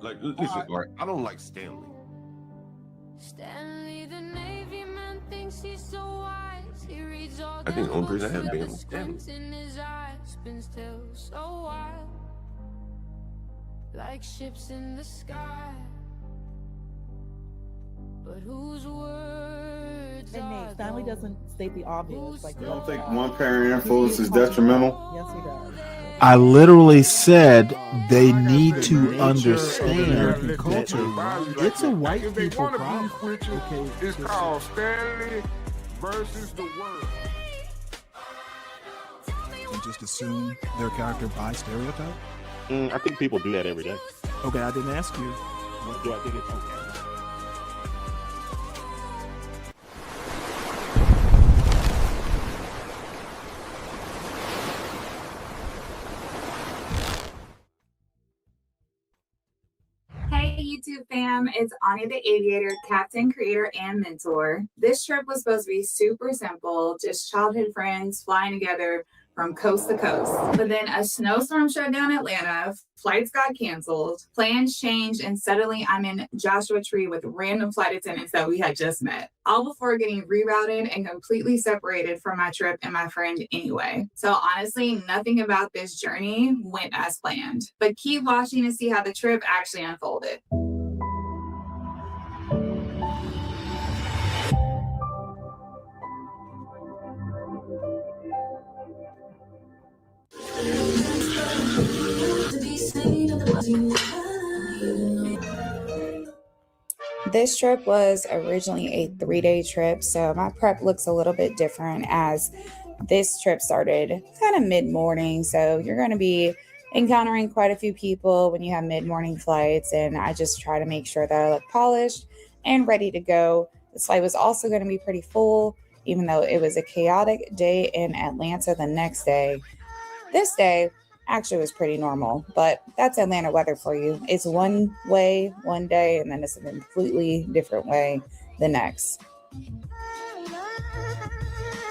Like, listen, Mark, I don't like Stanley. Stanley, the Navy man, thinks he's so wise. He reads all I think the only books person I had with been the was Stanley. squint in his eyes. Spins still so wild, like ships in the sky. But whose words And Nate, Stanley doesn't state the obvious. Like, You don't think one parent influence is detrimental? Yes, he does. I literally said they need to understand that it's a white people problem. Okay, it's called Stanley versus the world. And just assume their character by stereotype? I think people do that every day. Okay, I didn't ask you. What do I think it's okay? Hey YouTube fam, it's Anya the Aviator, captain, creator, and mentor. This trip was supposed to be super simple, just childhood friends flying together from coast to coast. But then a snowstorm shut down Atlanta, flights got canceled, plans changed, and suddenly I'm in Joshua Tree with random flight attendants that we had just met, all before getting rerouted and completely separated from my trip and my friend anyway. So honestly, nothing about this journey went as planned, but keep watching to see how the trip actually unfolded. This trip was originally a 3-day trip, so my prep looks a little bit different as this trip started kind of mid-morning. So you're going to be encountering quite a few people when you have mid-morning flights, and I just try to make sure that I look polished and ready to go. This flight was also going to be pretty full, even though it was a chaotic day in Atlanta the next day. This day actually was pretty normal, but that's Atlanta weather for you. It's one way one day, and then it's a completely different way the next.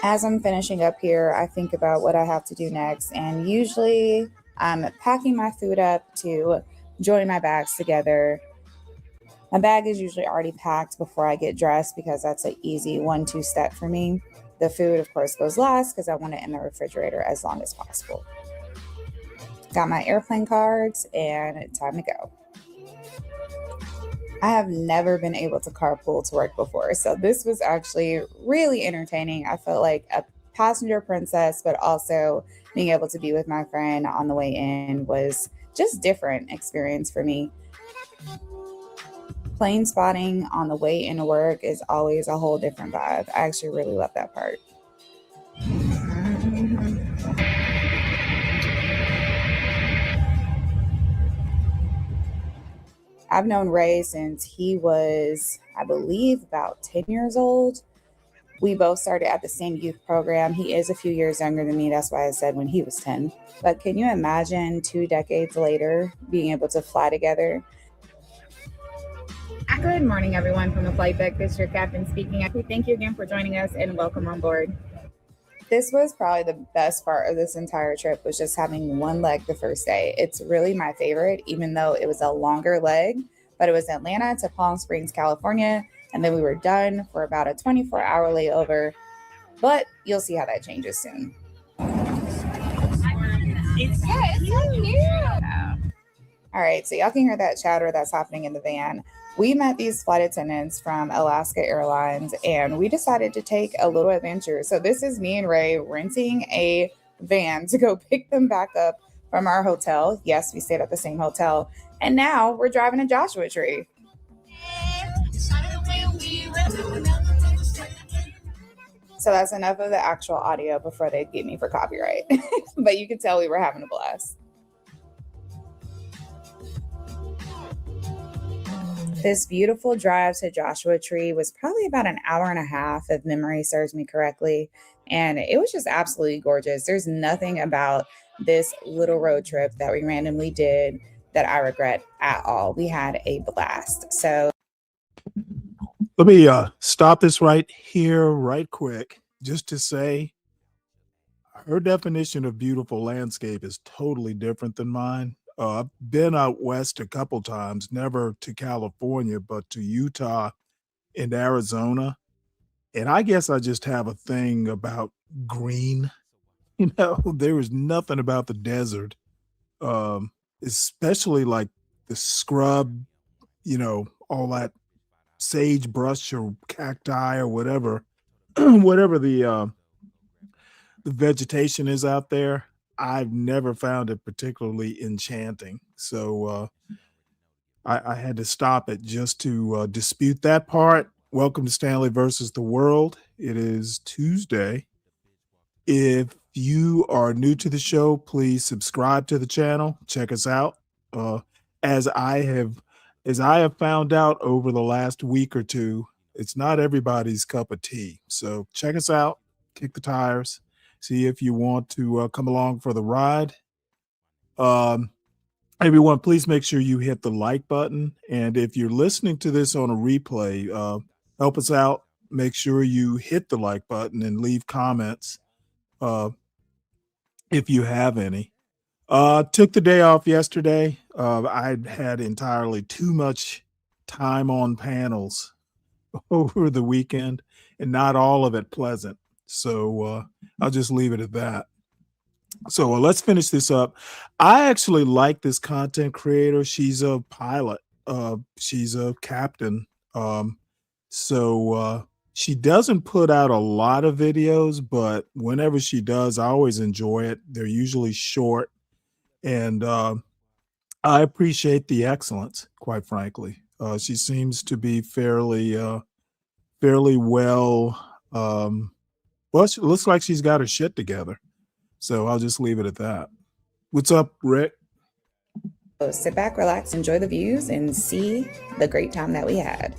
As I'm finishing up here, I think about what I have to do next, and usually I'm packing my food up to join my bags together. My bag is usually already packed before I get dressed because that's an easy 1-2 step for me. The food, of course, goes last because I want it in the refrigerator as long as possible. Got my airplane cards, and it's time to go. I have never been able to carpool to work before, so this was actually really entertaining. I felt like a passenger princess, but also being able to be with my friend on the way in was just different experience for me. Plane spotting on the way into work is always a whole different vibe. I actually really love that part. I've known Ray since he was, I believe, about 10 years old. We both started at the same youth program. He is a few years younger than me. That's why I said when he was 10. But can you imagine 2 decades later being able to fly together? Good morning, everyone, from the flight deck. This is your captain speaking. Thank you again for joining us and welcome on board. This was probably the best part of this entire trip, was just having one leg the first day. It's really my favorite, even though it was a longer leg, but it was Atlanta to Palm Springs, California, and then we were done for about a 24-hour layover, but you'll see how that changes soon. It's so cute. All right, so y'all can hear that chatter that's happening in the van. We met these flight attendants from Alaska Airlines, and we decided to take a little adventure. So this is me and Ray renting a van to go pick them back up from our hotel. Yes, we stayed at the same hotel. And now we're driving to Joshua Tree. So that's enough of the actual audio before they get me for copyright. But you can tell we were having a blast. This beautiful drive to Joshua Tree was probably about an hour and a half, if memory serves me correctly. And it was just absolutely gorgeous. There's nothing about this little road trip that we randomly did that I regret at all. We had a blast. So Let me stop this right here, right quick, just to say her definition of beautiful landscape is totally different than mine. I've been out west a couple times, never to California, but to Utah and Arizona. And I guess I just have a thing about green. There is nothing about the desert, especially like the scrub, all that sagebrush or cacti or whatever, whatever the vegetation is out there. I've never found it particularly enchanting. So I had to stop it just to dispute that part. Welcome to Stanley versus the World. It is Tuesday. If you are new to the show, please subscribe to the channel. Check us out. Uh, as I have found out over the last week or two, it's not everybody's cup of tea. So check us out. Kick the tires. See if you want to come along for the ride. Everyone, please make sure you hit the like button. And if you're listening to this on a replay, help us out. Make sure you hit the like button and leave comments if you have any. Took the day off yesterday. I had entirely too much time on panels over the weekend, and not all of it pleasant. So I'll just leave it at that. So let's finish this up. I actually like this content creator. She's a pilot. She's a captain. So she doesn't put out a lot of videos, but whenever she does, I always enjoy it. They're usually short, and I appreciate the excellence, quite frankly. She seems to be fairly well. Well, it looks like she's got her shit together. So I'll just leave it at that. What's up, Rick? So sit back, relax, enjoy the views, and see the great time that we had.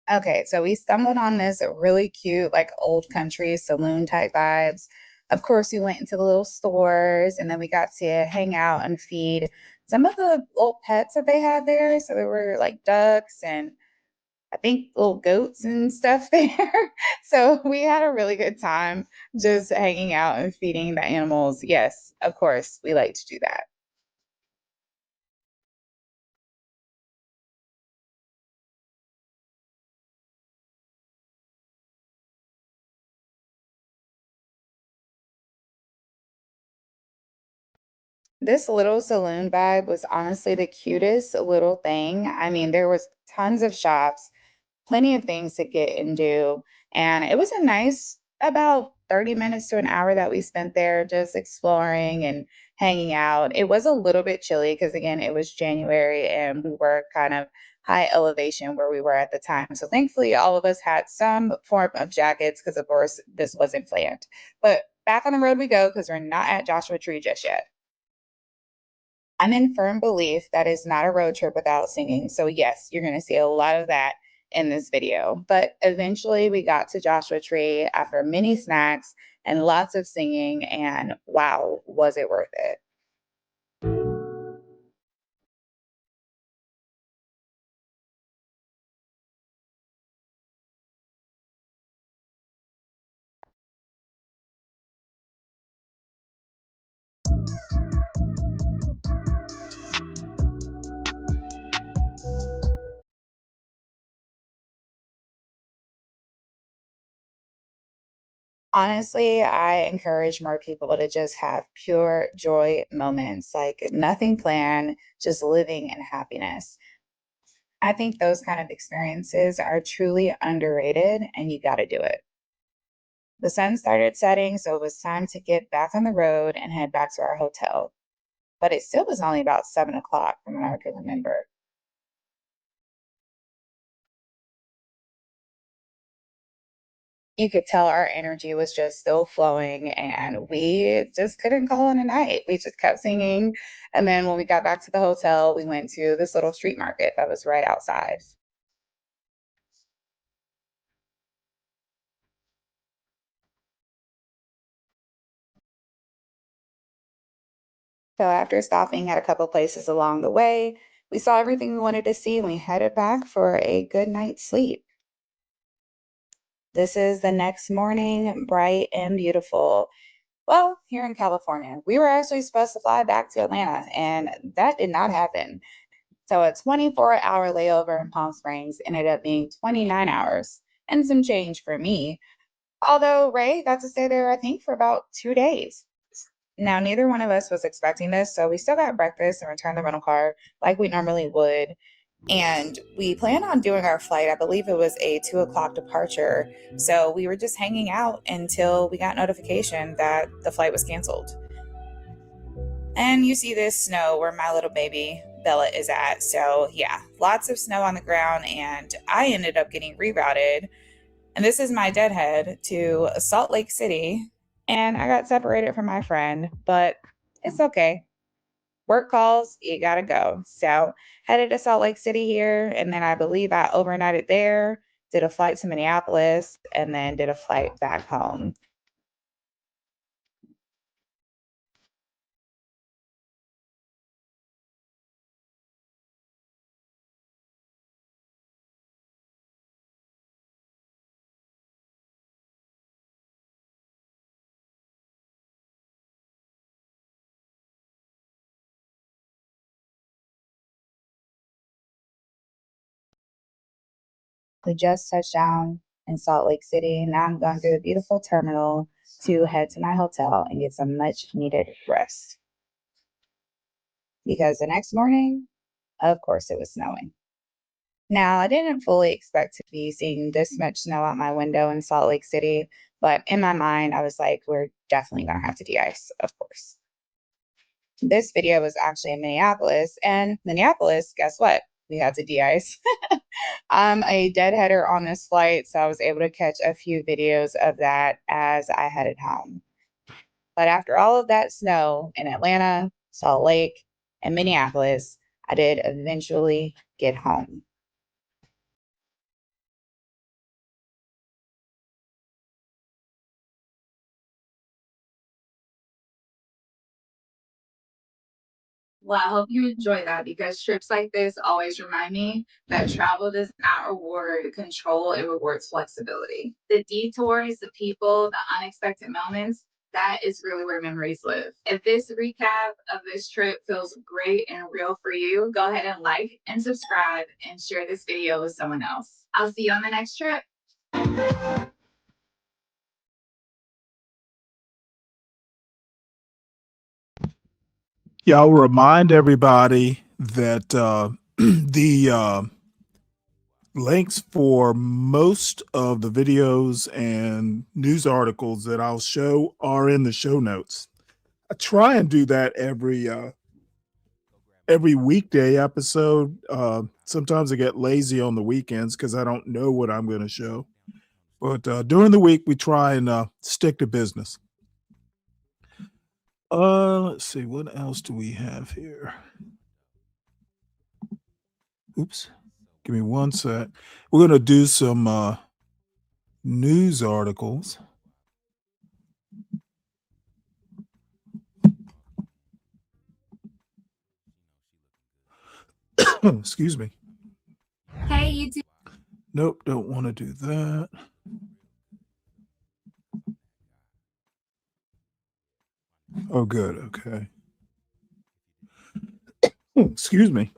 Okay, so we stumbled on this really cute, like old country saloon type vibes. Of course, we went into the little stores and then we got to hang out and feed some of the little pets that they had there. So there were like ducks and I think little goats and stuff there. So we had a really good time just hanging out and feeding the animals. Yes, of course, we like to do that. This little saloon vibe was honestly the cutest little thing. I mean, there was tons of shops, plenty of things to get and do, and it was a nice about 30 minutes to an hour that we spent there just exploring and hanging out. It was a little bit chilly because again, it was January and we were kind of high elevation where we were at the time. So thankfully all of us had some form of jackets because of course this wasn't planned. But back on the road we go because we're not at Joshua Tree just yet. I'm in firm belief that is not a road trip without singing. So yes, you're going to see a lot of that in this video. But eventually we got to Joshua Tree after many snacks and lots of singing, and wow, was it worth it. Honestly, I encourage more people to just have pure joy moments, like nothing planned, just living in happiness. I think those kind of experiences are truly underrated and you got to do it. The sun started setting, so it was time to get back on the road and head back to our hotel. But it still was only about 7 o'clock from what I can remember. You could tell our energy was just still flowing and we just couldn't call it a night. We just kept singing. And then when we got back to the hotel, we went to this little street market that was right outside. So after stopping at a couple places along the way, we saw everything we wanted to see and we headed back for a good night's sleep. This is the next morning, bright and beautiful. Well, here in California, we were actually supposed to fly back to Atlanta, and that did not happen. So a 24-hour layover in Palm Springs ended up being 29 hours and some change for me. Although Ray got to stay there, I think, for about 2 days. Now, neither one of us was expecting this, so we still got breakfast and returned the rental car like we normally would. And we planned on doing our flight. I believe it was a 2 o'clock departure. So we were just hanging out until we got notification that the flight was canceled. And you see this snow where my little baby Bella is at. So yeah, lots of snow on the ground, and I ended up getting rerouted. And this is my deadhead to Salt Lake City. And I got separated from my friend, but it's okay. Work calls, you gotta go. So headed to Salt Lake City here, and then I believe I overnighted there, did a flight to Minneapolis, and then did a flight back home. We just touched down in Salt Lake City. Now I'm going through the beautiful terminal to head to my hotel and get some much needed rest. Because the next morning, of course, it was snowing. Now, I didn't fully expect to be seeing this much snow out my window in Salt Lake City, but in my mind, I was like, we're definitely going to have to de-ice, of course. This video was actually in Minneapolis, and Minneapolis, guess what? We had to de-ice. I'm a deadheader on this flight, so I was able to catch a few videos of that as I headed home. But after all of that snow in Atlanta, Salt Lake, and Minneapolis, I did eventually get home. Well, I hope you enjoy that, because trips like this always remind me that travel does not reward control, it rewards flexibility. The detours, the people, the unexpected moments, that is really where memories live. If this recap of this trip feels great and real for you, go ahead and like and subscribe and share this video with someone else. I'll see you on the next trip. Yeah, I'll remind everybody that the links for most of the videos and news articles that I'll show are in the show notes. I try and do that every weekday episode. Sometimes I get lazy on the weekends because I don't know what I'm going to show. But during the week, we try and stick to business. Let's see, what else do we have here? Oops. Give me one sec. We're going to do some news articles. Excuse me. Hey, YouTube. Nope, don't want to do that. Oh, good. Okay. Excuse me.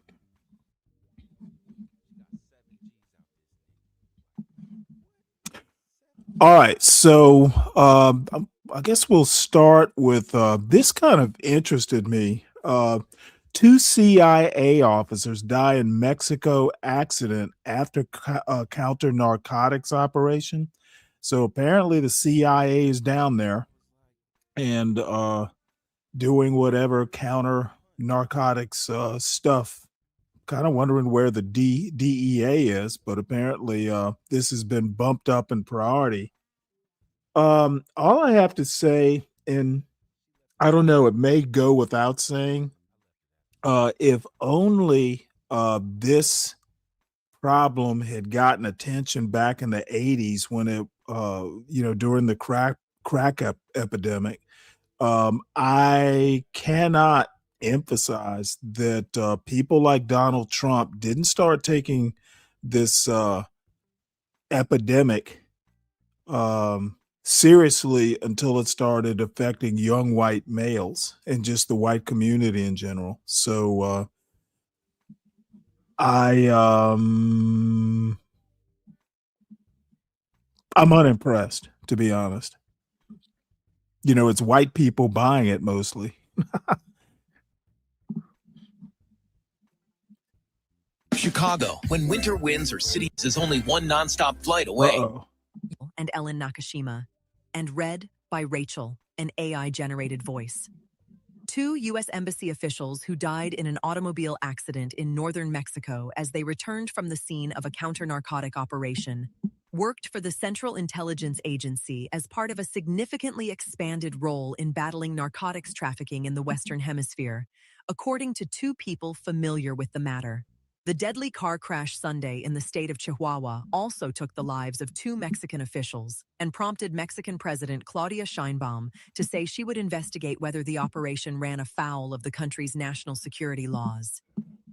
All right. So I guess we'll start with this kind of interested me. Two CIA officers die in Mexico accident after counter narcotics operation. So apparently the CIA is down there and doing whatever counter narcotics stuff. Kind of wondering where the DEA is, but apparently this has been bumped up in priority. All I have to say, and I don't know, it may go without saying, if only this problem had gotten attention back in the 80s when it, during the crack epidemic. I cannot emphasize that people like Donald Trump didn't start taking this epidemic seriously until it started affecting young white males and just the white community in general. So I'm unimpressed, to be honest. You know, it's white people buying it mostly. Chicago, when winter winds or cities is only one nonstop flight away. And Ellen Nakashima, and read by Rachel, an AI-generated voice. 2 U.S. Embassy officials who died in an automobile accident in northern Mexico as they returned from the scene of a counter-narcotic operation worked for the Central Intelligence Agency as part of a significantly expanded role in battling narcotics trafficking in the Western Hemisphere, according to 2 people familiar with the matter. The deadly car crash Sunday in the state of Chihuahua also took the lives of 2 Mexican officials and prompted Mexican President Claudia Sheinbaum to say she would investigate whether the operation ran afoul of the country's national security laws.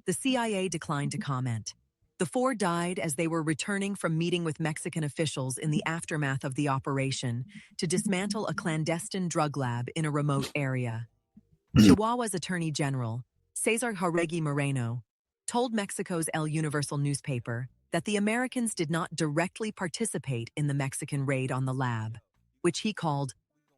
The CIA declined to comment. The 4 died as they were returning from meeting with Mexican officials in the aftermath of the operation to dismantle a clandestine drug lab in a remote area. Chihuahua's Attorney General, Cesar Jauregui Moreno, told Mexico's El Universal newspaper that the Americans did not directly participate in the Mexican raid on the lab, which he called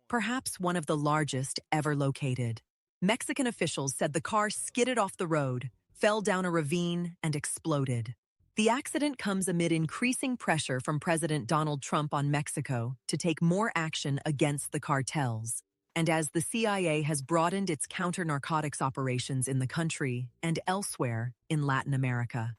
perhaps one of the largest ever located. Mexican officials said the car skidded off the road, fell down a ravine, and exploded. The accident comes amid increasing pressure from President Donald Trump on Mexico to take more action against the cartels, and as the CIA has broadened its counter-narcotics operations in the country and elsewhere in Latin America.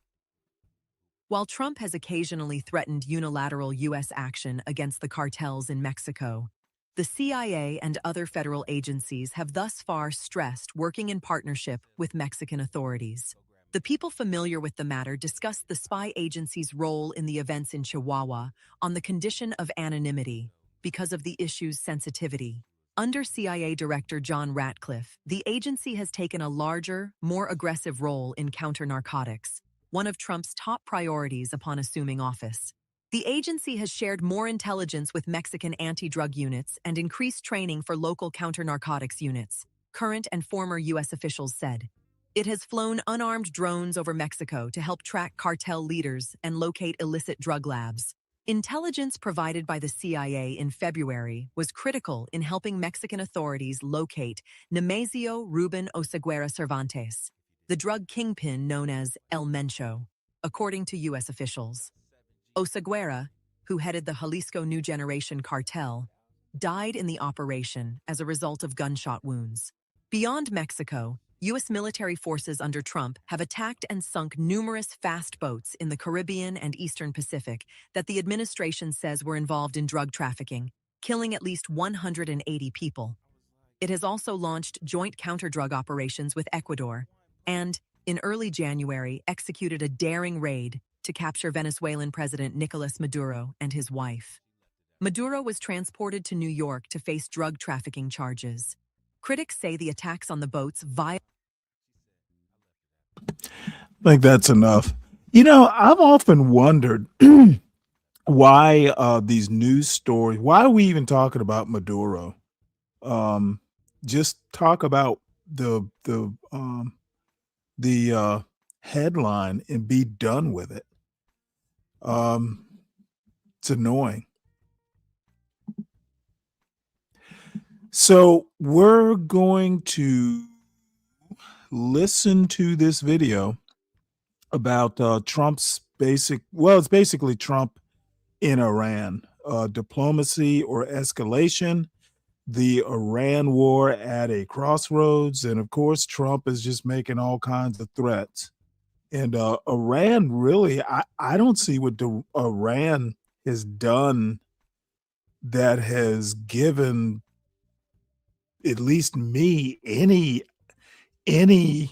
While Trump has occasionally threatened unilateral U.S. action against the cartels in Mexico, the CIA and other federal agencies have thus far stressed working in partnership with Mexican authorities. The people familiar with the matter discussed the spy agency's role in the events in Chihuahua on the condition of anonymity because of the issue's sensitivity. Under CIA Director John Ratcliffe, the agency has taken a larger, more aggressive role in counter-narcotics, one of Trump's top priorities upon assuming office. The agency has shared more intelligence with Mexican anti-drug units and increased training for local counter-narcotics units, current and former U.S. officials said. It has flown unarmed drones over Mexico to help track cartel leaders and locate illicit drug labs. Intelligence provided by the CIA in February was critical in helping Mexican authorities locate Nemesio Ruben Oseguera Cervantes, the drug kingpin known as El Mencho, according to U.S. officials. Oseguera, who headed the Jalisco New Generation cartel, died in the operation as a result of gunshot wounds. Beyond Mexico, U.S. military forces under Trump have attacked and sunk numerous fast boats in the Caribbean and Eastern Pacific that the administration says were involved in drug trafficking, killing at least 180 people. It has also launched joint counter-drug operations with Ecuador and, in early January, executed a daring raid to capture Venezuelan President Nicolas Maduro and his wife. Maduro was transported to New York to face drug trafficking charges. Critics say the attacks on the boats violated. I think that's enough. You know, I've often wondered why these news stories, why are we even talking about Maduro? Just talk about the headline and be done with it. It's annoying. So we're going to listen to this video about Trump's it's basically Trump in Iran, diplomacy or escalation, the Iran war at a crossroads. And of course, Trump is just making all kinds of threats. And Iran really, I don't see what Iran has done that has given at least me any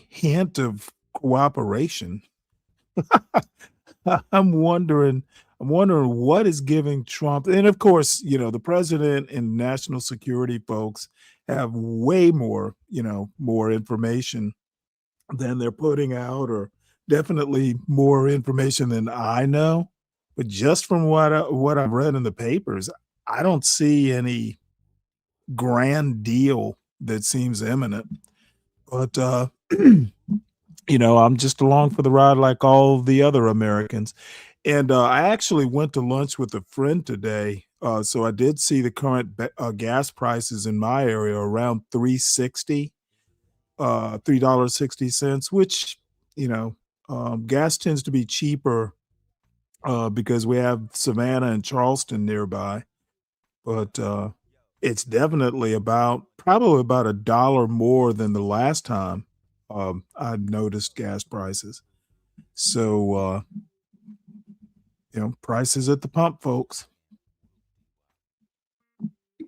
hint of cooperation. I'm wondering what is giving Trump, and of course, you know, the president and national security folks have way more, more information than they're putting out, or definitely more information than I know. But just from what I've read in the papers, I don't see any grand deal that seems imminent. But I'm just along for the ride like all the other Americans. And I actually went to lunch with a friend today. So I did see the current gas prices in my area around $3.60, $3.60, which, gas tends to be cheaper because we have Savannah and Charleston nearby. But it's definitely probably about $1 more than the last time I noticed gas prices. So, prices at the pump, folks.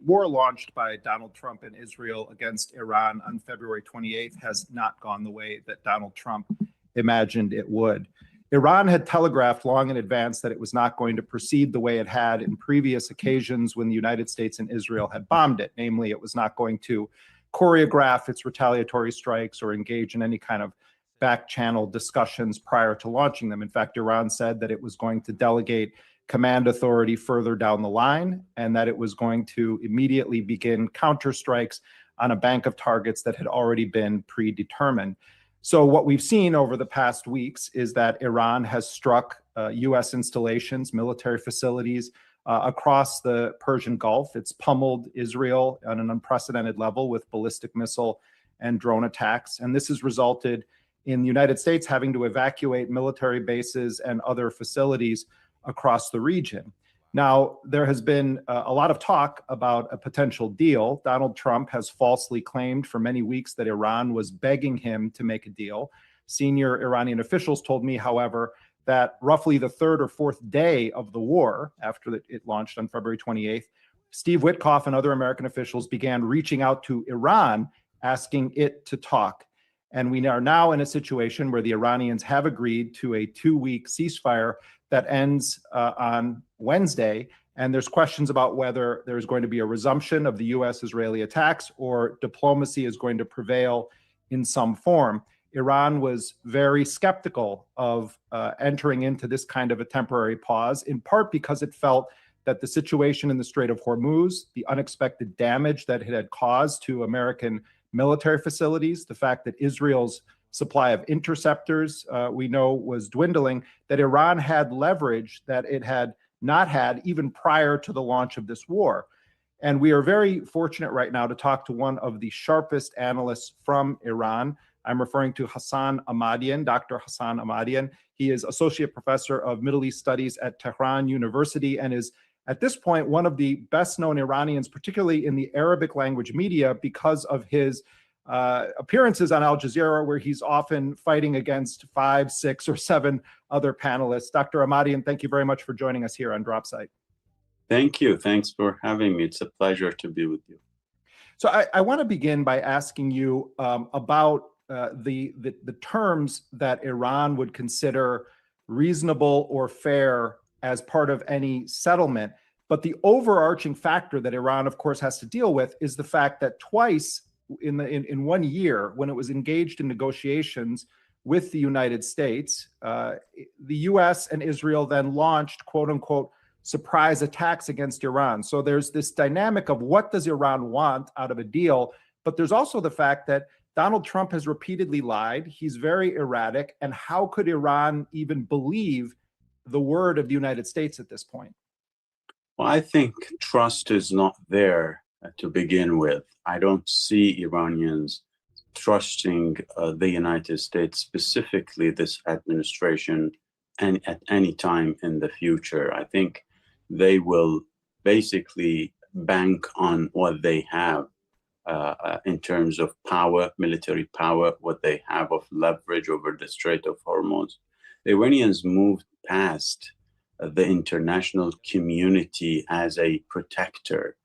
War launched by Donald Trump and Israel against Iran on February 28th has not gone the way that Donald Trump imagined it would. Iran had telegraphed long in advance that it was not going to proceed the way it had in previous occasions when the United States and Israel had bombed it. Namely, it was not going to choreograph its retaliatory strikes or engage in any kind of back-channel discussions prior to launching them. In fact, Iran said that it was going to delegate command authority further down the line, and that it was going to immediately begin counterstrikes on a bank of targets that had already been predetermined. So what we've seen over the past weeks is that Iran has struck U.S. installations, military facilities across the Persian Gulf. It's pummeled Israel on an unprecedented level with ballistic missile and drone attacks. And this has resulted in the United States having to evacuate military bases and other facilities across the region. Now, there has been a lot of talk about a potential deal. Donald Trump has falsely claimed for many weeks that Iran was begging him to make a deal. Senior Iranian officials told me, however, that roughly the third or fourth day of the war, after it launched on February 28th, Steve Witkoff and other American officials began reaching out to Iran, asking it to talk. And we are now in a situation where the Iranians have agreed to a 2-week ceasefire that ends on Wednesday. And there's questions about whether there's going to be a resumption of the U.S.-Israeli attacks or diplomacy is going to prevail in some form. Iran was very skeptical of entering into this kind of a temporary pause, in part because it felt that the situation in the Strait of Hormuz, the unexpected damage that it had caused to American military facilities, the fact that Israel's supply of interceptors, we know, was dwindling, that Iran had leverage that it had not had even prior to the launch of this war. And we are very fortunate right now to talk to one of the sharpest analysts from Iran. I'm referring to Hassan Ahmadian, Dr. Hassan Ahmadian. He is Associate Professor of Middle East Studies at Tehran University and is, at this point, one of the best-known Iranians, particularly in the Arabic language media, because of his appearances on Al Jazeera, where he's often fighting against 5, 6, or 7 other panelists. Dr. Ahmadian, thank you very much for joining us here on DropSite. Thank you. Thanks for having me. It's a pleasure to be with you. So I want to begin by asking you about the terms that Iran would consider reasonable or fair as part of any settlement. But the overarching factor that Iran, of course, has to deal with is the fact that twice in 1 year, when it was engaged in negotiations with the United States, the U.S. and Israel then launched, quote unquote, surprise attacks against Iran. So there's this dynamic of what does Iran want out of a deal, but there's also the fact that Donald Trump has repeatedly lied. He's very erratic. And how could Iran even believe the word of the United States at this point? Well, I think trust is not there to begin with. I don't see Iranians trusting the United States, specifically this administration, and at any time in the future. I think they will basically bank on what they have in terms of power, military power, what they have of leverage over the Strait of Hormuz. The Iranians moved past the international community as a protector.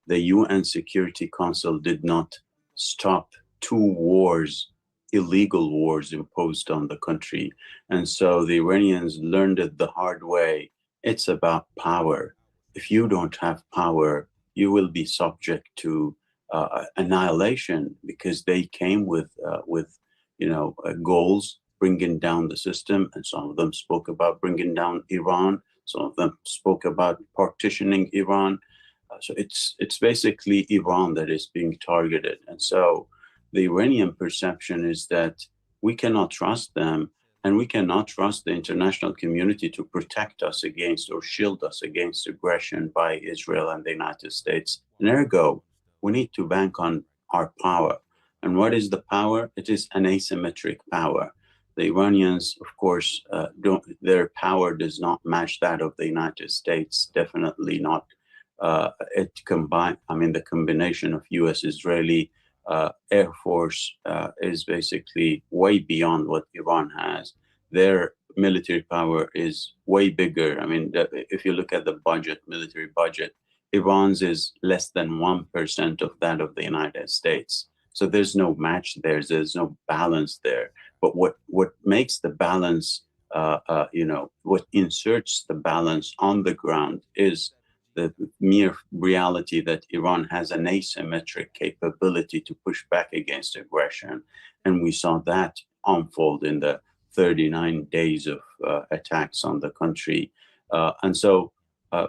The UN Security Council did not stop 2 wars, illegal wars imposed on the country. And so the Iranians learned it the hard way. It's about power. If you don't have power, you will be subject to annihilation, because they came with goals, bringing down the system, and some of them spoke about bringing down Iran. Some of them spoke about partitioning Iran. So it's basically Iran that is being targeted. And so the Iranian perception is that we cannot trust them, and we cannot trust the international community to protect us against or shield us against aggression by Israel and the United States. And ergo, we need to bank on our power. And what is the power? It is an asymmetric power. The Iranians, of course, their power does not match that of the United States, definitely not. The combination of U.S.-Israeli Air Force is basically way beyond what Iran has. Their military power is way bigger. I mean, if you look at the military budget, Iran's is less than 1% of that of the United States. So there's no match there. There's no balance there. But what makes the balance, what inserts the balance on the ground is the mere reality that Iran has an asymmetric capability to push back against aggression. And we saw that unfold in the 39 days of attacks on the country. And so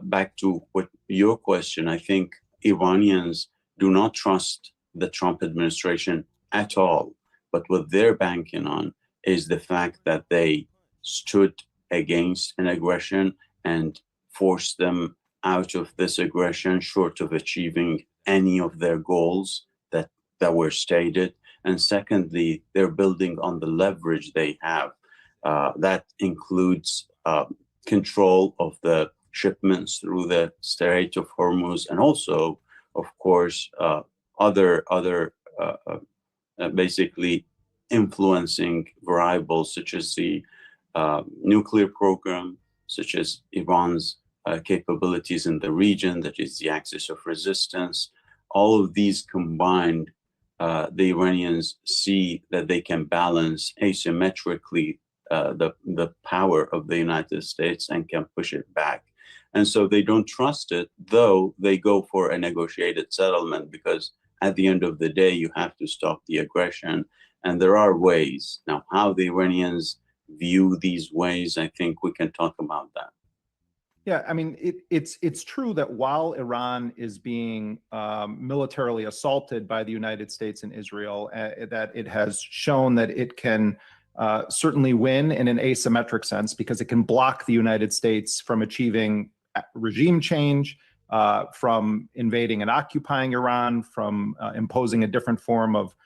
back to your question, I think Iranians do not trust the Trump administration at all. But what they're banking on is the fact that they stood against an aggression and forced them out of this aggression, short of achieving any of their goals that were stated. And secondly, they're building on the leverage they have. That includes control of the shipments through the Strait of Hormuz, and also, of course, other basically influencing variables such as the nuclear program, such as Iran's capabilities in the region, that is the axis of resistance. All of these combined, the Iranians see that they can balance asymmetrically the power of the United States and can push it back. And so they don't trust it, though they go for a negotiated settlement, because at the end of the day, you have to stop the aggression. And there are ways. Now, how the Iranians view these ways, I think we can talk about that. Yeah, I mean, it's true that while Iran is being militarily assaulted by the United States and Israel, that it has shown that it can certainly win in an asymmetric sense, because it can block the United States from achieving regime change, from invading and occupying Iran, from imposing a different form of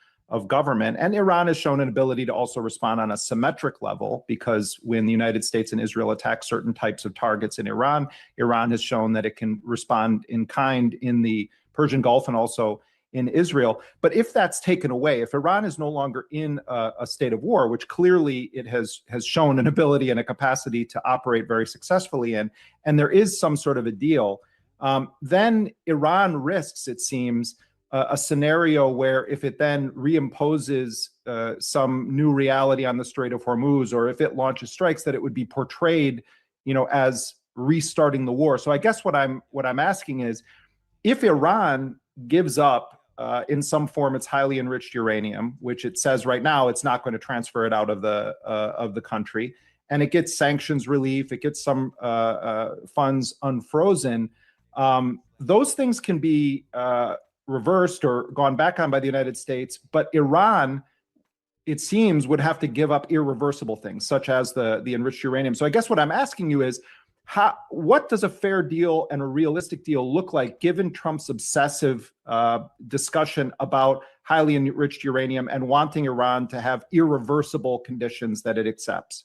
government. And Iran has shown an ability to also respond on a symmetric level, because when the United States and Israel attack certain types of targets in Iran, Iran has shown that it can respond in kind in the Persian Gulf and also in Israel. But if that's taken away, if Iran is no longer in a state of war, which clearly it has shown an ability and a capacity to operate very successfully in, and there is some sort of a deal, then Iran risks, it seems, a scenario where if it then reimposes some new reality on the Strait of Hormuz, or if it launches strikes, that it would be portrayed, as restarting the war. So I guess what I'm asking is, if Iran gives up in some form its highly enriched uranium, which it says right now it's not going to transfer it out of the country, and it gets sanctions relief, it gets some funds unfrozen, those things can be reversed or gone back on by the United States, but Iran, it seems, would have to give up irreversible things, such as the enriched uranium. So I guess what I'm asking you is, what does a fair deal and a realistic deal look like, given Trump's obsessive discussion about highly enriched uranium and wanting Iran to have irreversible conditions that it accepts?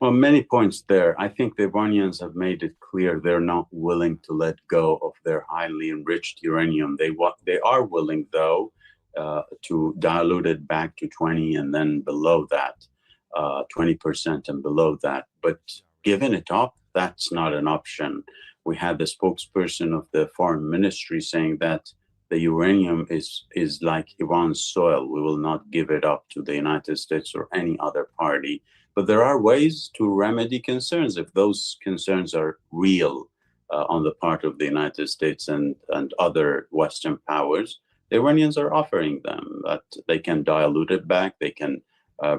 Well, many points there. I think the Iranians have made it clear they're not willing to let go of their highly enriched uranium. They are willing, though, to dilute it back to 20 and then below that, 20% and below that. But giving it up, that's not an option. We had the spokesperson of the foreign ministry saying that the uranium is like Iran's soil. We will not give it up to the United States or any other party. But there are ways to remedy concerns if those concerns are real on the part of the United States and other Western powers. The Iranians are offering them that they can dilute it back. They can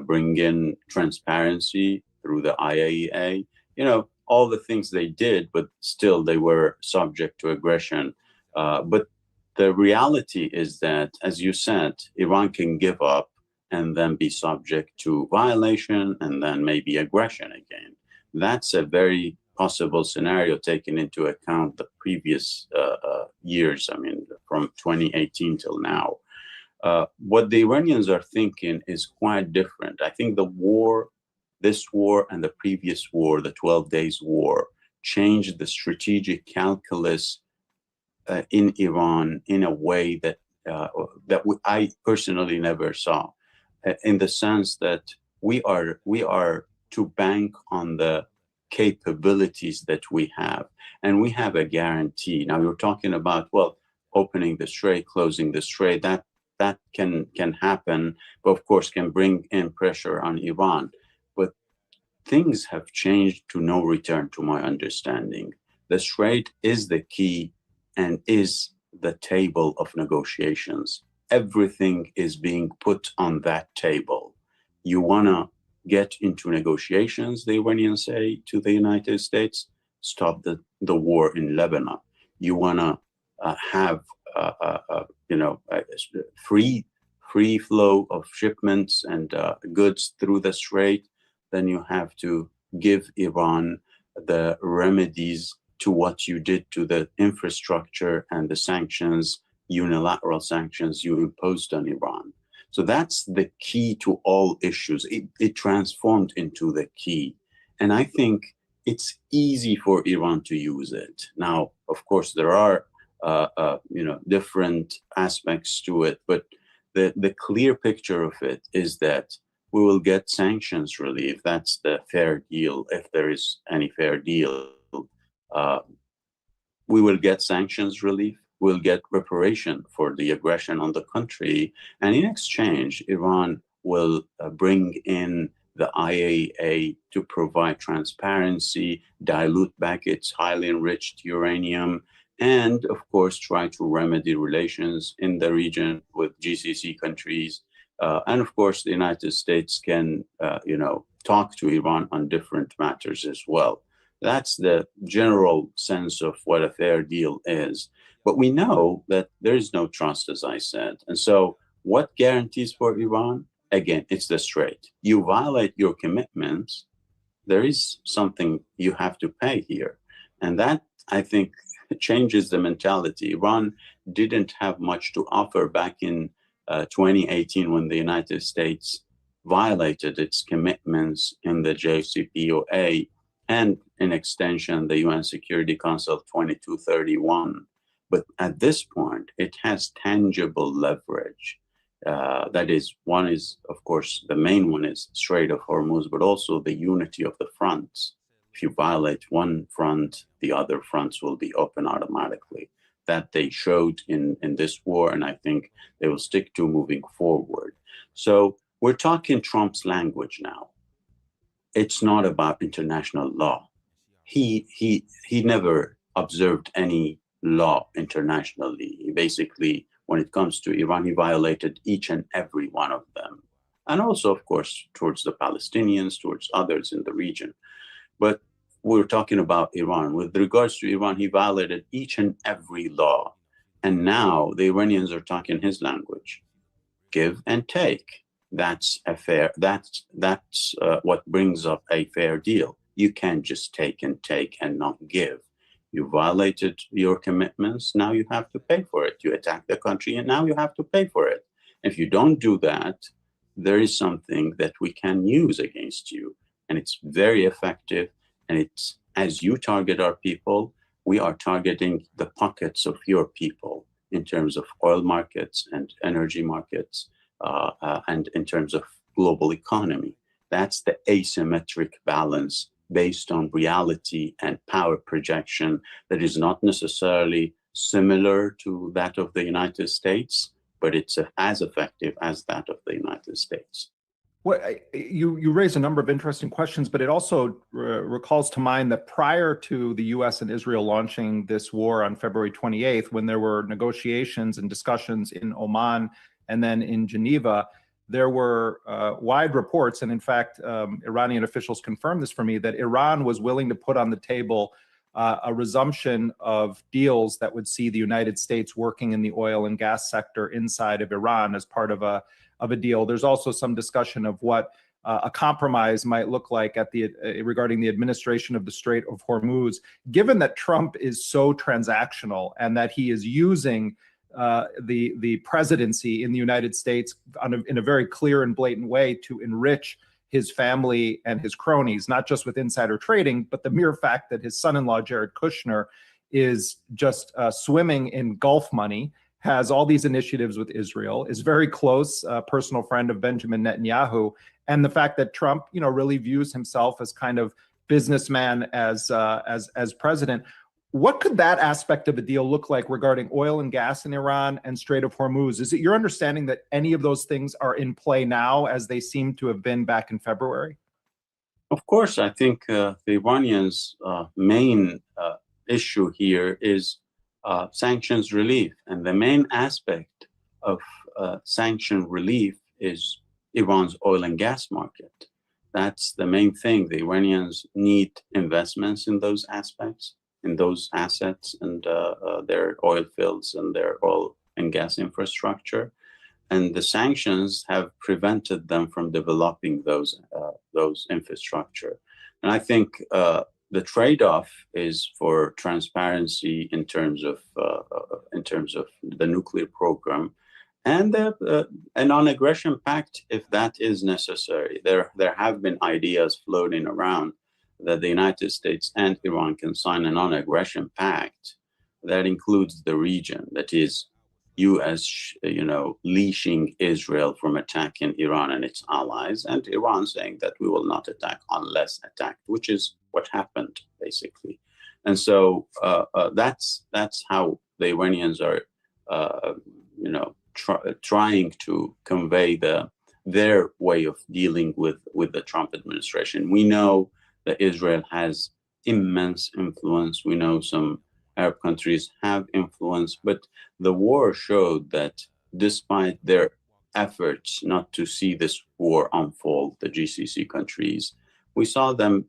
bring in transparency through the IAEA. You know, all the things they did, but still they were subject to aggression. But the reality is that, as you said, Iran can give up and then be subject to violation and then maybe aggression again. That's a very possible scenario taking into account the previous years, I mean, from 2018 till now. What the Iranians are thinking is quite different. I think the war, this war and the previous war, the 12 Days War, changed the strategic calculus in Iran in a way that I personally never saw, in the sense that we are to bank on the capabilities that we have, and we have a guarantee. Now you're talking about, well, opening the strait, closing the strait, that can happen, but of course can bring in pressure on Iran. But things have changed to no return, to my understanding. The strait is the key and is the table of negotiations. Everything is being put on that table. You want to get into negotiations, the Iranians say to the United States, stop the war in Lebanon. You want to have free flow of shipments and goods through the strait, then you have to give Iran the remedies to what you did to the infrastructure and the sanctions, unilateral sanctions you imposed on Iran. So that's the key to all issues. It transformed into the key. And I think it's easy for Iran to use it. Now, of course, there are different aspects to it, but the clear picture of it is that we will get sanctions relief. That's the fair deal, if there is any fair deal. We will get sanctions relief. We'll get reparation for the aggression on the country. And in exchange, Iran will bring in the IAEA to provide transparency, dilute back its highly enriched uranium, and of course, try to remedy relations in the region with GCC countries. And of course, the United States can, talk to Iran on different matters as well. That's the general sense of what a fair deal is. But we know that there is no trust, as I said. And so what guarantees for Iran? Again, it's the strait. You violate your commitments, there is something you have to pay here. And that, I think, changes the mentality. Iran didn't have much to offer back in 2018 when the United States violated its commitments in the JCPOA and, in extension, the UN Security Council 2231. But at this point, it has tangible leverage. That is, one is, of course, the main one is Strait of Hormuz, but also the unity of the fronts. If you violate one front, the other fronts will be open automatically. That they showed in this war, and I think they will stick to moving forward. So we're talking Trump's language now. It's not about international law. He never observed any law internationally. He basically, when it comes to Iran, he violated each and every one of them. And also, of course, towards the Palestinians, towards others in the region. But we're talking about Iran. With regards to Iran, he violated each and every law. And now the Iranians are talking his language. Give and take. That's a fair, that's what brings up a fair deal. You can't just take and not give. You violated your commitments, now you have to pay for it. You attack the country and now you have to pay for it. If you don't do that, there is something that we can use against you. And it's very effective. And it's, as you target our people, we are targeting the pockets of your people in terms of oil markets and energy markets, and in terms of global economy. That's the asymmetric balance based on reality and power projection that is not necessarily similar to that of the United States, but it's as effective as that of the United States. You raise a number of interesting questions, but it also recalls to mind that prior to the U.S. and Israel launching this war on February 28th, when there were negotiations and discussions in Oman and then in Geneva, there were wide reports, and in fact, Iranian officials confirmed this for me, that Iran was willing to put on the table a resumption of deals that would see the United States working in the oil and gas sector inside of Iran as part of a deal. There's also some discussion of what a compromise might look like at the regarding the administration of the Strait of Hormuz, given that Trump is so transactional and that he is using the presidency in the United States in a very clear and blatant way to enrich his family and his cronies, not just with insider trading, but the mere fact that his son-in-law, Jared Kushner, is just swimming in Gulf money, has all these initiatives with Israel, is very close, personal friend of Benjamin Netanyahu, and the fact that Trump, really views himself as kind of businessman as president. What could that aspect of a deal look like regarding oil and gas in Iran and Strait of Hormuz? Is it your understanding that any of those things are in play now, as they seem to have been back in February? Of course, I think the Iranians' main issue here is sanctions relief. And the main aspect of sanction relief is Iran's oil and gas market. That's the main thing. The Iranians need investments in those aspects, in those assets, and their oil fields and their oil and gas infrastructure. And the sanctions have prevented them from developing those infrastructure. And I think the trade-off is for transparency in terms of the nuclear program, and a non-aggression pact if that is necessary. There have been ideas floating around that the United States and Iran can sign a non-aggression pact that includes the region, that is, U.S. leashing Israel from attacking Iran and its allies, and Iran saying that we will not attack unless attacked, which is what happened basically. And so that's how the Iranians are, trying to convey their way of dealing with the Trump administration. We know that Israel has immense influence. We know some Arab countries have influence, but the war showed that despite their efforts not to see this war unfold, the GCC countries, we saw them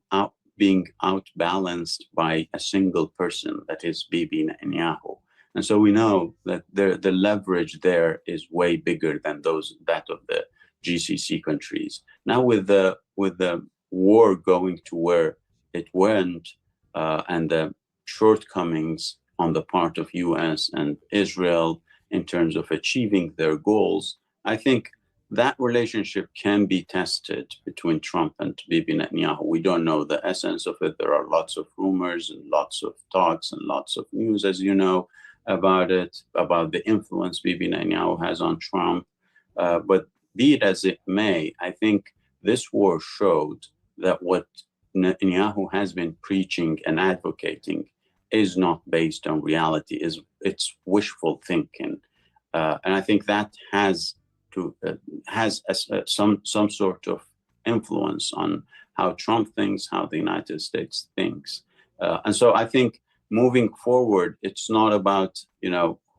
being outbalanced by a single person, that is Bibi Netanyahu. And so we know that the leverage there is way bigger than that of the GCC countries. Now with the war going to where it went, and the shortcomings on the part of US and Israel in terms of achieving their goals, I think that relationship can be tested between Trump and Bibi Netanyahu. We don't know the essence of it. There are lots of rumors and lots of talks and lots of news, as you know, about it, about the influence Bibi Netanyahu has on Trump. But be it as it may, I think this war showed that what Netanyahu has been preaching and advocating is not based on reality, it's wishful thinking. And I think that has some sort of influence on how Trump thinks, how the United States thinks. And so I think moving forward, it's not about,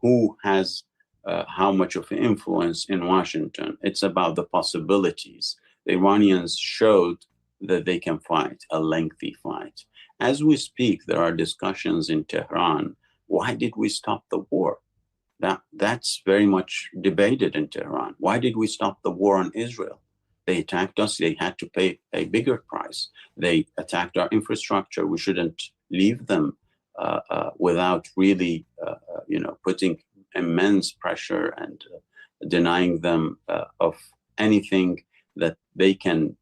who has how much of influence in Washington. It's about the possibilities. The Iranians showed that they can fight a lengthy fight. As we speak, there are discussions in Tehran. Why did we stop the war? That's very much debated in Tehran. Why did we stop the war on Israel? They attacked us. They had to pay a bigger price. They attacked our infrastructure. We shouldn't leave them without really, putting immense pressure and denying them of anything that they can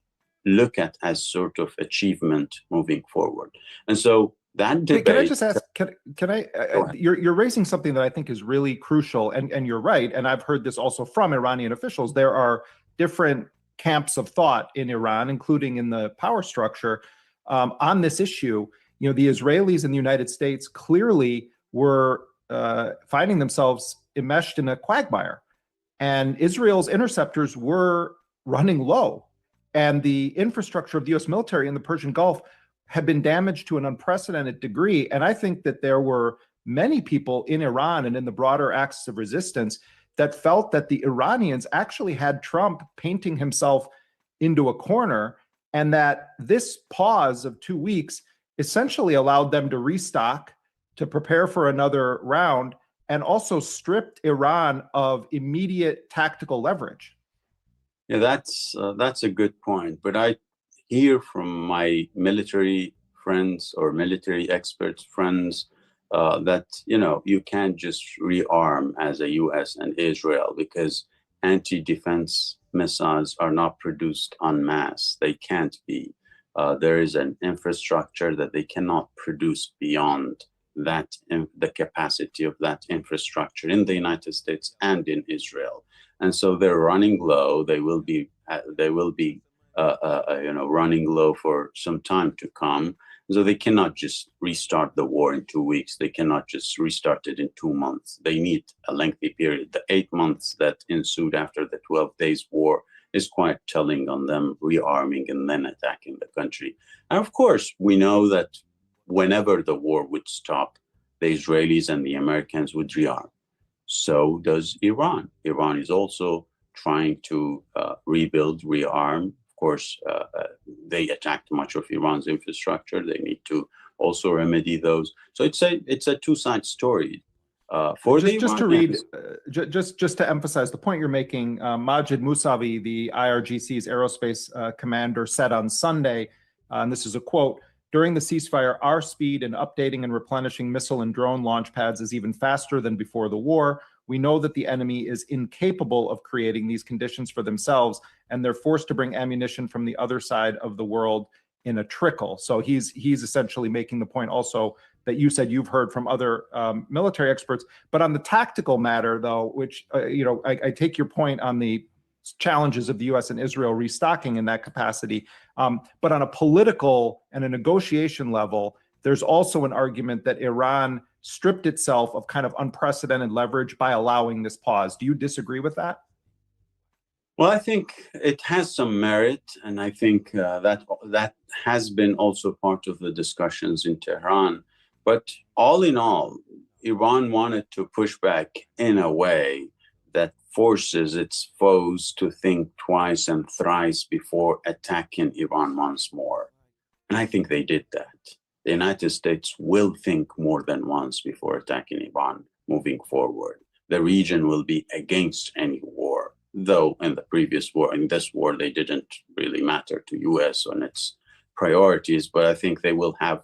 look at as sort of achievement moving forward. And so that debate. Can I just ask? Can I? You're raising something that I think is really crucial, and you're right. And I've heard this also from Iranian officials. There are different camps of thought in Iran, including in the power structure, on this issue. The Israelis and the United States clearly were finding themselves enmeshed in a quagmire, and Israel's interceptors were running low. and the infrastructure of the U.S. military in the Persian Gulf had been damaged to an unprecedented degree. And I think that there were many people in Iran and in the broader axis of resistance that felt that the Iranians actually had Trump painting himself into a corner, and that this pause of 2 weeks essentially allowed them to restock, to prepare for another round, and also stripped Iran of immediate tactical leverage. Yeah, that's a good point. But I hear from my military friends or military experts friends that you can't just rearm as a U.S. and Israel, because anti-defense missiles are not produced en masse. They can't be. There is an infrastructure that they cannot produce beyond that, the capacity of that infrastructure in the United States and in Israel. And so they're running low. They will be running low for some time to come. So they cannot just restart the war in 2 weeks. They cannot just restart it in 2 months. They need a lengthy period. The 8 months that ensued after the 12 days war is quite telling on them rearming and then attacking the country. And of course, we know that whenever the war would stop, the Israelis and the Americans would rearm. So does Iran. Iran is also trying to rebuild, rearm. Of course, they attacked much of Iran's infrastructure. They need to also remedy those. So it's a two-side story. Just to emphasize the point you're making, Majid Mousavi, the IRGC's aerospace commander, said on Sunday, and this is a quote, "During the ceasefire, our speed in updating and replenishing missile and drone launch pads is even faster than before the war. We know that the enemy is incapable of creating these conditions for themselves, and they're forced to bring ammunition from the other side of the world in a trickle." So he's essentially making the point also that you said you've heard from other military experts. But on the tactical matter, though, which I take your point on the challenges of the U.S. and Israel restocking in that capacity. But on a political and a negotiation level, there's also an argument that Iran stripped itself of kind of unprecedented leverage by allowing this pause. Do you disagree with that? Well, I think it has some merit, and I think that has been also part of the discussions in Tehran. But all in all, Iran wanted to push back in a way that forces its foes to think twice and thrice before attacking Iran once more. And I think they did that. The United States will think more than once before attacking Iran moving forward. The region will be against any war, though in the previous war, in this war, they didn't really matter to U.S. on its priorities, but I think they will have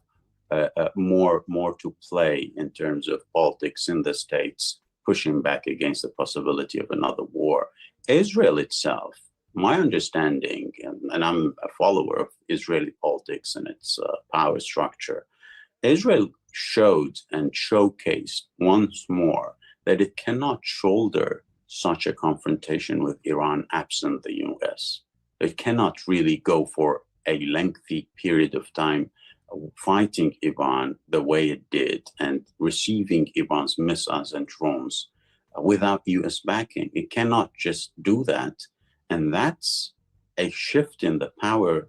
more to play in terms of politics in the States, pushing back against the possibility of another war. Israel itself, my understanding, and I'm a follower of Israeli politics and its power structure, Israel showed and showcased once more that it cannot shoulder such a confrontation with Iran absent the US. It cannot really go for a lengthy period of time fighting Iran the way it did and receiving Iran's missiles and drones without US backing. It cannot just do that. And that's a shift in the power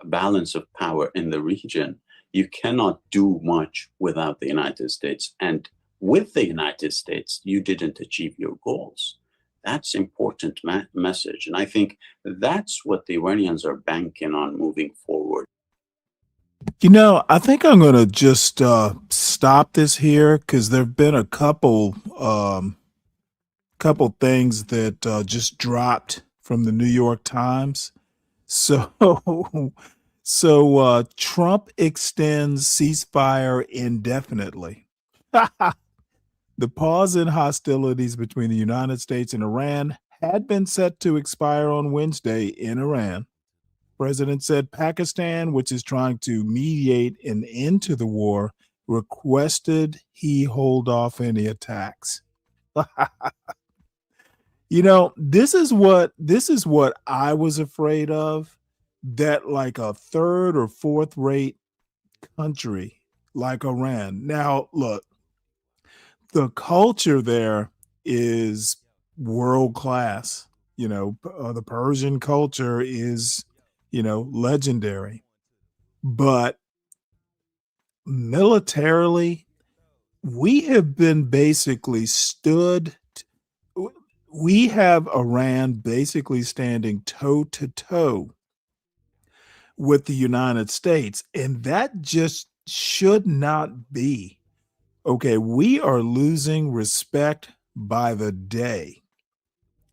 balance of power in the region. You cannot do much without the United States. And with the United States, you didn't achieve your goals. That's important message. And I think that's what the Iranians are banking on moving forward. I think I'm going to just stop this here because there have been a couple things that just dropped from the New York Times. So Trump extends ceasefire indefinitely. The pause in hostilities between the United States and Iran had been set to expire on Wednesday in Iran. President said Pakistan, which is trying to mediate an end to the war, requested he hold off any attacks. This is what I was afraid of, that like a third or fourth rate country like Iran. Now, look, the culture there is world class. The Persian culture is legendary. But militarily, we have been basically we have Iran basically standing toe to toe with the United States, and that just should not be. Okay, we are losing respect by the day.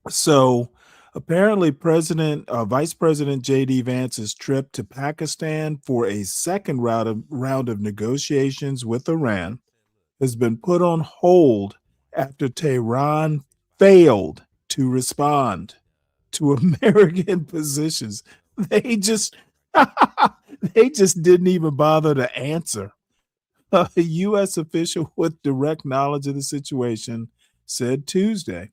So apparently Vice President J.D. Vance's trip to Pakistan for a second round of negotiations with Iran has been put on hold after Tehran failed to respond to American positions. They just didn't even bother to answer. A U.S. official with direct knowledge of the situation said Tuesday.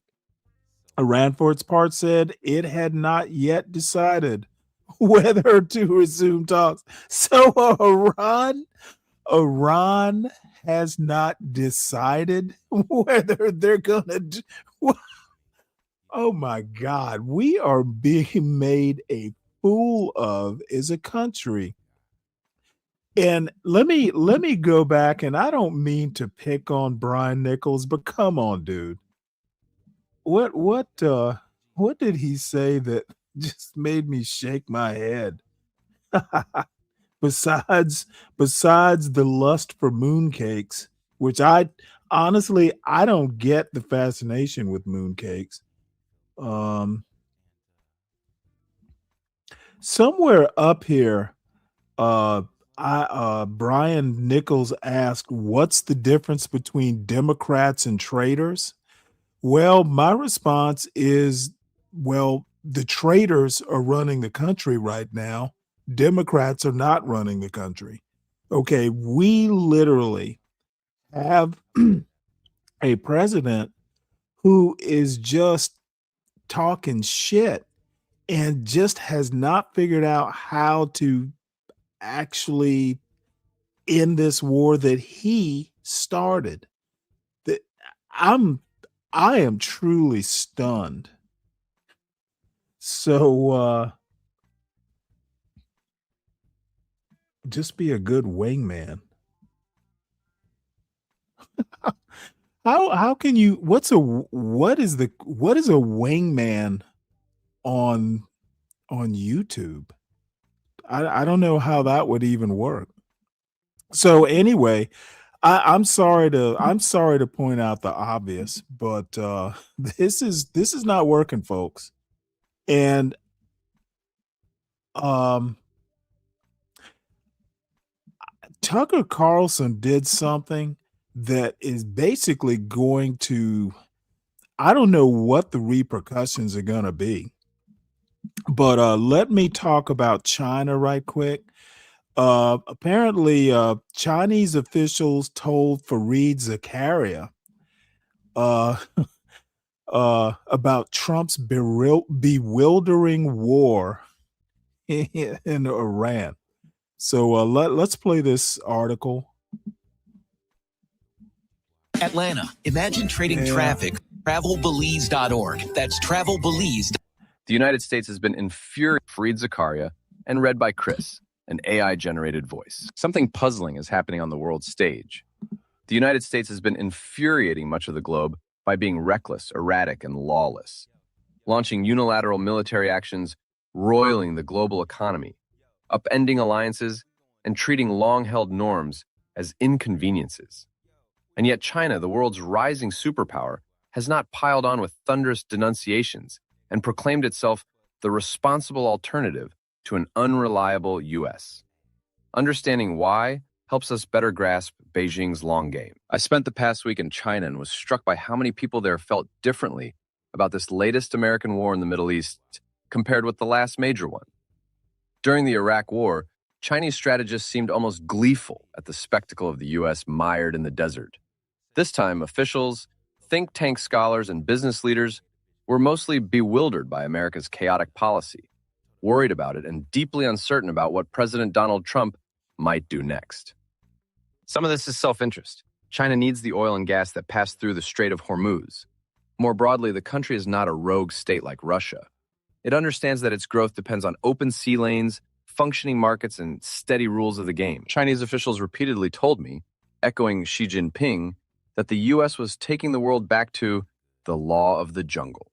Iran, for its part, said it had not yet decided whether to resume talks. So Iran has not decided whether they're going to do. Oh my God, we are being made a fool of as a country. And let me go back, and I don't mean to pick on Brian Nichols, but come on, dude. What did he say that just made me shake my head? besides the lust for mooncakes, which I honestly don't get the fascination with mooncakes. Somewhere up here, Brian Nichols asked, "What's the difference between Democrats and traitors?" Well, my response is, well, the traitors are running the country right now. Democrats are not running the country. Okay, we literally have a president who is just talking shit and just has not figured out how to actually end this war that he started. That I am truly stunned. So just be a good wingman. How can you what is a wingman on YouTube? I don't know how that would even work. So anyway, I'm sorry to point out the obvious, but this is not working, folks. And Tucker Carlson did something that is basically going to, I don't know what the repercussions are going to be, but let me talk about China right quick. Apparently, Chinese officials told Fareed Zakaria about Trump's bewildering war in Iran. So let's play this article. Atlanta, imagine trading traffic. TravelBelize.org. That's TravelBelize. The United States has been infuriated. Fareed Zakaria and read by Chris, an AI-generated voice. Something puzzling is happening on the world stage. The United States has been infuriating much of the globe by being reckless, erratic, and lawless, launching unilateral military actions, roiling the global economy, upending alliances, and treating long-held norms as inconveniences. And yet China, the world's rising superpower, has not piled on with thunderous denunciations and proclaimed itself the responsible alternative to an unreliable U.S. Understanding why helps us better grasp Beijing's long game. I spent the past week in China and was struck by how many people there felt differently about this latest American war in the Middle East compared with the last major one. During the Iraq War, Chinese strategists seemed almost gleeful at the spectacle of the U.S. mired in the desert. This time, officials, think tank scholars, and business leaders were mostly bewildered by America's chaotic policy, worried about it, and deeply uncertain about what President Donald Trump might do next. Some of this is self-interest. China needs the oil and gas that pass through the Strait of Hormuz. More broadly, the country is not a rogue state like Russia. It understands that its growth depends on open sea lanes, functioning markets, and steady rules of the game. Chinese officials repeatedly told me, echoing Xi Jinping, that the US was taking the world back to the law of the jungle.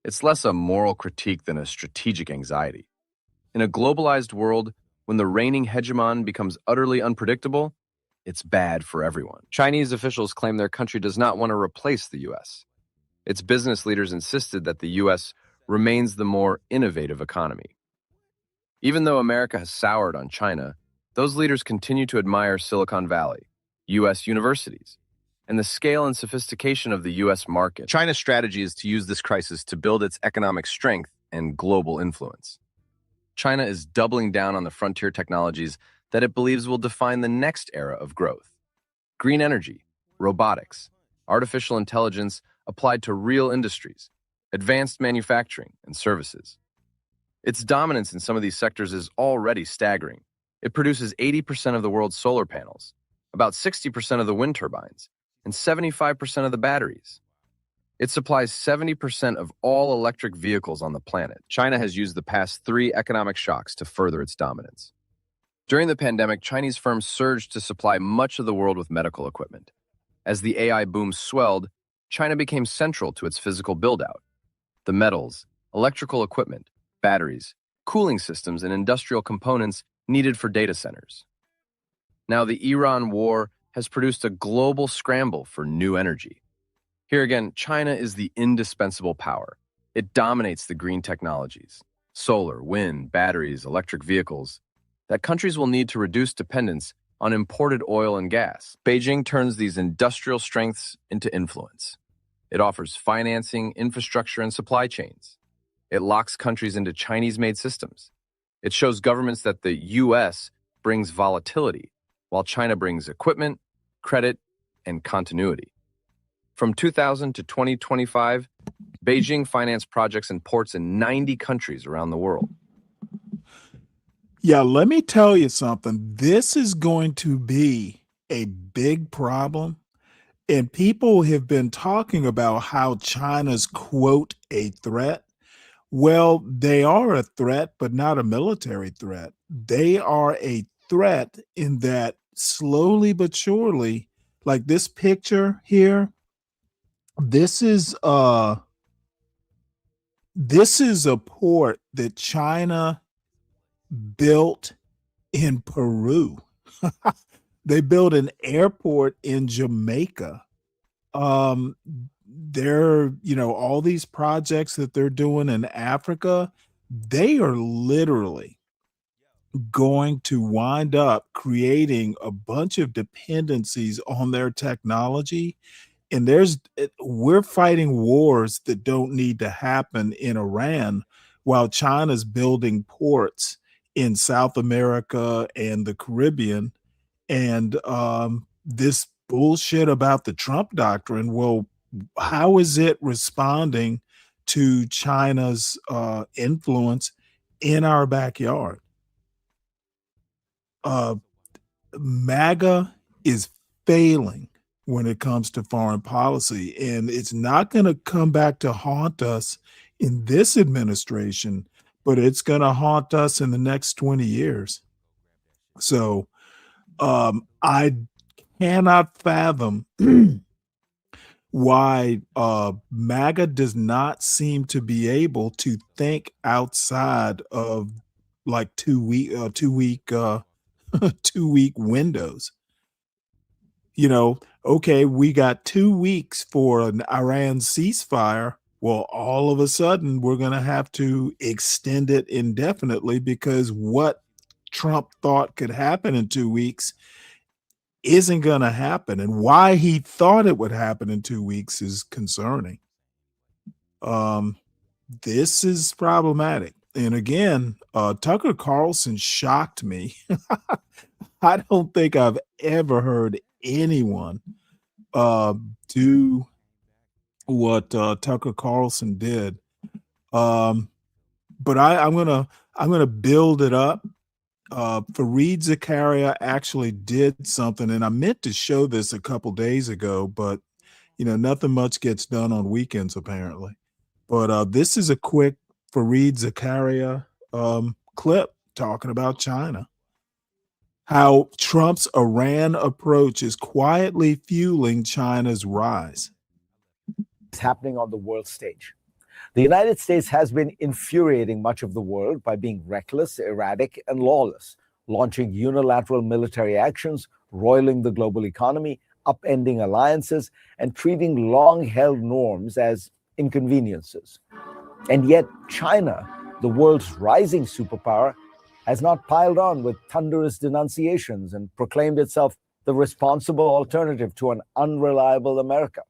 It's less a moral critique than a strategic anxiety. In a globalized world, when the reigning hegemon becomes utterly unpredictable, it's bad for everyone. Chinese officials claim their country does not want to replace the US. Its business leaders insisted that the US remains the more innovative economy. Even though America has soured on China, those leaders continue to admire Silicon Valley, US universities, and the scale and sophistication of the US market. China's strategy is to use this crisis to build its economic strength and global influence. China is doubling down on the frontier technologies that it believes will define the next era of growth. Green energy, robotics, artificial intelligence applied to real industries, advanced manufacturing, and services. Its dominance in some of these sectors is already staggering. It produces 80% of the world's solar panels, about 60% of the wind turbines, and 75% of the batteries. It supplies 70% of all electric vehicles on the planet. China has used the past 3 economic shocks to further its dominance. During the pandemic, Chinese firms surged to supply much of the world with medical equipment. As the AI boom swelled, China became central to its physical build-out. The metals, electrical equipment, batteries, cooling systems, and industrial components needed for data centers. Now, the Iran war has produced a global scramble for new energy. Here again, China is the indispensable power. It dominates the green technologies, solar, wind, batteries, electric vehicles, that countries will need to reduce dependence on imported oil and gas. Beijing turns these industrial strengths into influence. It offers financing, infrastructure, and supply chains. It locks countries into Chinese-made systems. It shows governments that the U.S. brings volatility, while China brings equipment, credit, and continuity. From 2000 to 2025, Beijing financed projects and ports in 90 countries around the world. Yeah, let me tell you something. This is going to be a big problem. And people have been talking about how China's, quote, a threat. Well, they are a threat, but not a military threat. They are a threat in that slowly but surely, like this picture here, this is a port that China built in Peru. They built an airport in Jamaica. They're, all these projects that they're doing in Africa, they are literally going to wind up creating a bunch of dependencies on their technology. And we're fighting wars that don't need to happen in Iran while China's building ports in South America and the Caribbean. And this bullshit about the Trump doctrine, well, how is it responding to China's influence in our backyard? MAGA is failing when it comes to foreign policy, and it's not going to come back to haunt us in this administration, but it's going to haunt us in the next 20 years. So I cannot fathom why MAGA does not seem to be able to think outside of like 2 week 2-week windows. Okay, we got 2 weeks for an Iran ceasefire. Well, all of a sudden we're going to have to extend it indefinitely because what Trump thought could happen in 2 weeks isn't going to happen. And why he thought it would happen in 2 weeks is concerning. This is problematic. And again, Tucker Carlson shocked me. I don't think I've ever heard anyone do what Tucker Carlson did. But I'm gonna build it up. Fareed Zakaria actually did something, and I meant to show this a couple days ago, but nothing much gets done on weekends apparently. But this is a quick Fareed Zakaria clip talking about China. How Trump's Iran approach is quietly fueling China's rise. It's happening on the world stage. The United States has been infuriating much of the world by being reckless, erratic, and lawless, launching unilateral military actions, roiling the global economy, upending alliances, and treating long-held norms as inconveniences. And yet, China, the world's rising superpower, has not piled on with thunderous denunciations and proclaimed itself the responsible alternative to an unreliable America.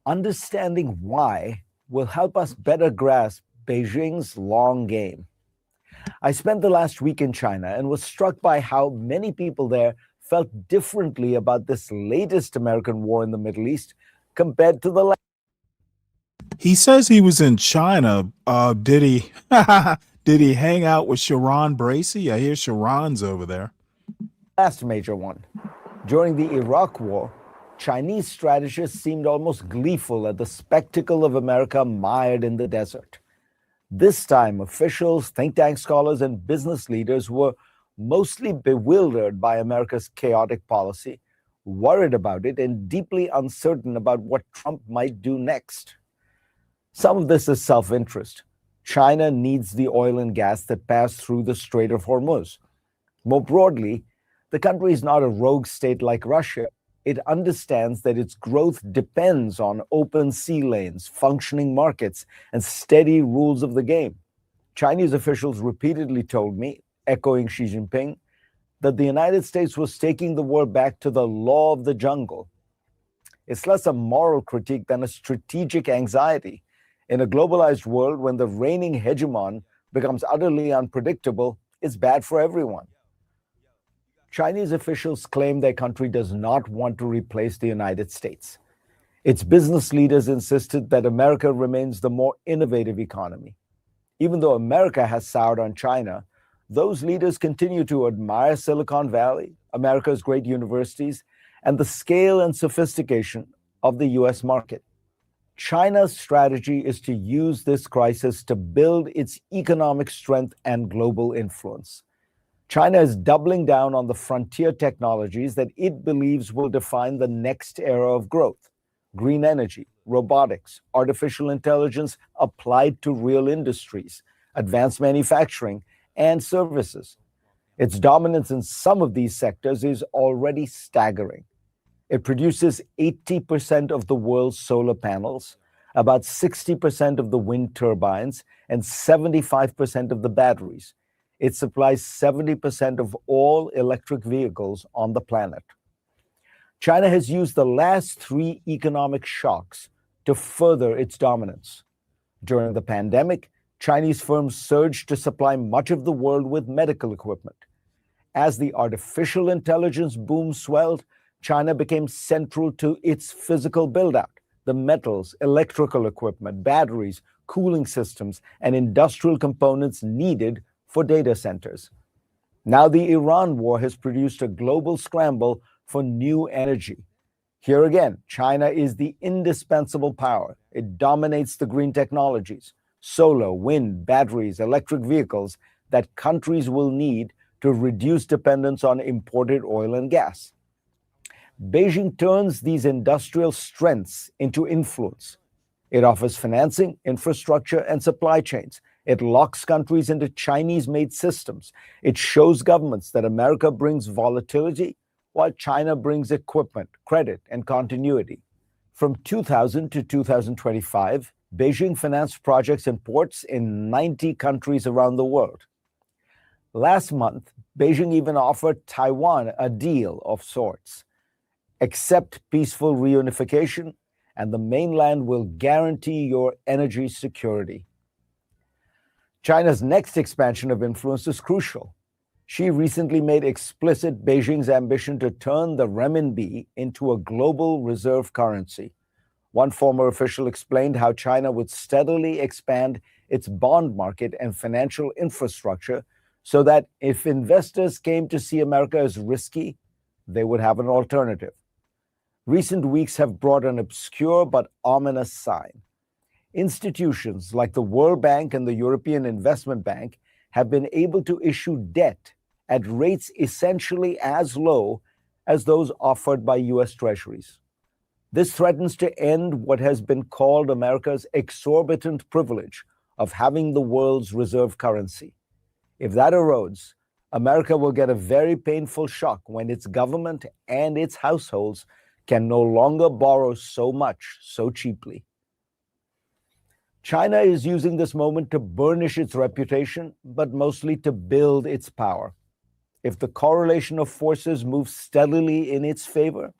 Understanding why will help us better grasp Beijing's long game. I spent the last week in China and was struck by how many people there felt differently about this latest American war in the Middle East compared to the last. He says he was in China. Did he did he hang out with Sharon Bracey? I hear Sharon's over there. Last major one. During the Iraq War, Chinese strategists seemed almost gleeful at the spectacle of America mired in the desert. This time, officials, think tank scholars, and business leaders were mostly bewildered by America's chaotic policy, worried about it, and deeply uncertain about what Trump might do next. Some of this is self-interest. China needs the oil and gas that pass through the Strait of Hormuz. More broadly, the country is not a rogue state like Russia. It understands that its growth depends on open sea lanes, functioning markets, and steady rules of the game. Chinese officials repeatedly told me, echoing Xi Jinping, that the United States was taking the world back to the law of the jungle. It's less a moral critique than a strategic anxiety. In a globalized world, when the reigning hegemon becomes utterly unpredictable, it's bad for everyone. Chinese officials claim their country does not want to replace the United States. Its business leaders insisted that America remains the more innovative economy. Even though America has soured on China, those leaders continue to admire Silicon Valley, America's great universities, and the scale and sophistication of the US market. China's strategy is to use this crisis to build its economic strength and global influence. China is doubling down on the frontier technologies that it believes will define the next era of growth: green energy, robotics, artificial intelligence applied to real industries, advanced manufacturing, and services. Its dominance in some of these sectors is already staggering. It produces 80% of the world's solar panels, about 60% of the wind turbines, and 75% of the batteries. It supplies 70% of all electric vehicles on the planet. China has used the last 3 economic shocks to further its dominance. During the pandemic, Chinese firms surged to supply much of the world with medical equipment. As the artificial intelligence boom swelled, China became central to its physical build-out: the metals, electrical equipment, batteries, cooling systems, and industrial components needed for data centers. Now the Iran war has produced a global scramble for new energy. Here again, China is the indispensable power. It dominates the green technologies: solar, wind, batteries, electric vehicles that countries will need to reduce dependence on imported oil and gas. Beijing turns these industrial strengths into influence. It offers financing, infrastructure, and supply chains. It locks countries into Chinese-made systems. It shows governments that America brings volatility while China brings equipment, credit, and continuity. From 2000 to 2025, Beijing financed projects and ports in 90 countries around the world. Last month, Beijing even offered Taiwan a deal of sorts. Accept peaceful reunification, and the mainland will guarantee your energy security. China's next expansion of influence is crucial. Xi recently made explicit Beijing's ambition to turn the renminbi into a global reserve currency. One former official explained how China would steadily expand its bond market and financial infrastructure so that if investors came to see America as risky, they would have an alternative. Recent weeks have brought an obscure but ominous sign. institutions like the World Bank and the European Investment Bank have been able to issue debt at rates essentially as low as those offered by US Treasuries. This threatens to end what has been called America's exorbitant privilege of having the world's reserve currency. If that erodes, America will get a very painful shock when its government and its households can no longer borrow so much so cheaply. China is using this moment to burnish its reputation, but mostly to build its power. If the correlation of forces moves steadily in its favor,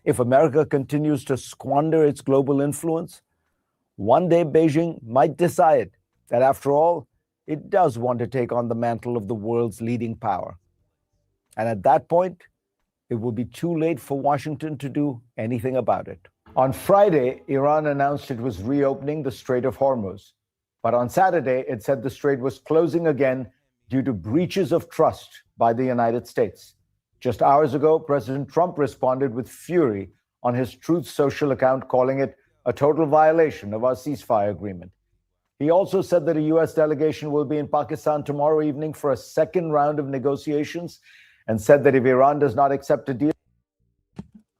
if America continues to squander its global influence, one day Beijing might decide that, after all, it does want to take on the mantle of the world's leading power. And at that point, it will be too late for Washington to do anything about it. On Friday, Iran announced it was reopening the Strait of Hormuz. But on Saturday, it said the strait was closing again due to breaches of trust by the United States. Just hours ago, President Trump responded with fury on his Truth Social account, calling it a total violation of our ceasefire agreement. He also said that a U.S. delegation will be in Pakistan tomorrow evening for a second round of negotiations, and said that if Iran does not accept a deal.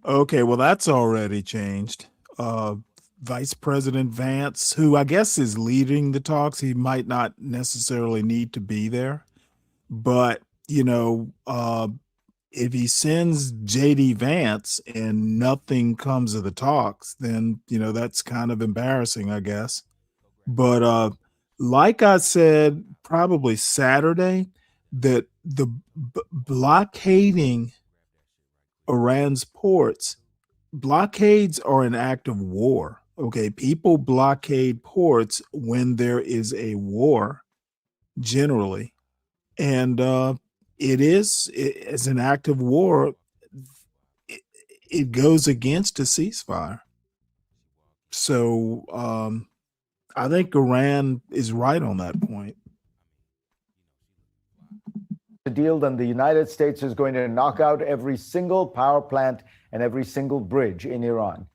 Okay, well, that's already changed. Vice President Vance, who I guess is leading the talks, he might not necessarily need to be there. But, you know, if he sends JD Vance and nothing comes of the talks, then, you know, that's kind of embarrassing, I guess. But like I said, probably Saturday, that the blockading Iran's ports, blockades are an act of war. Okay, people blockade ports when there is a war, generally. And it's an act of war. It goes against a ceasefire. So I think Iran is right on that point. The deal, then the United States is going to knock out every single power plant and every single bridge in Iran.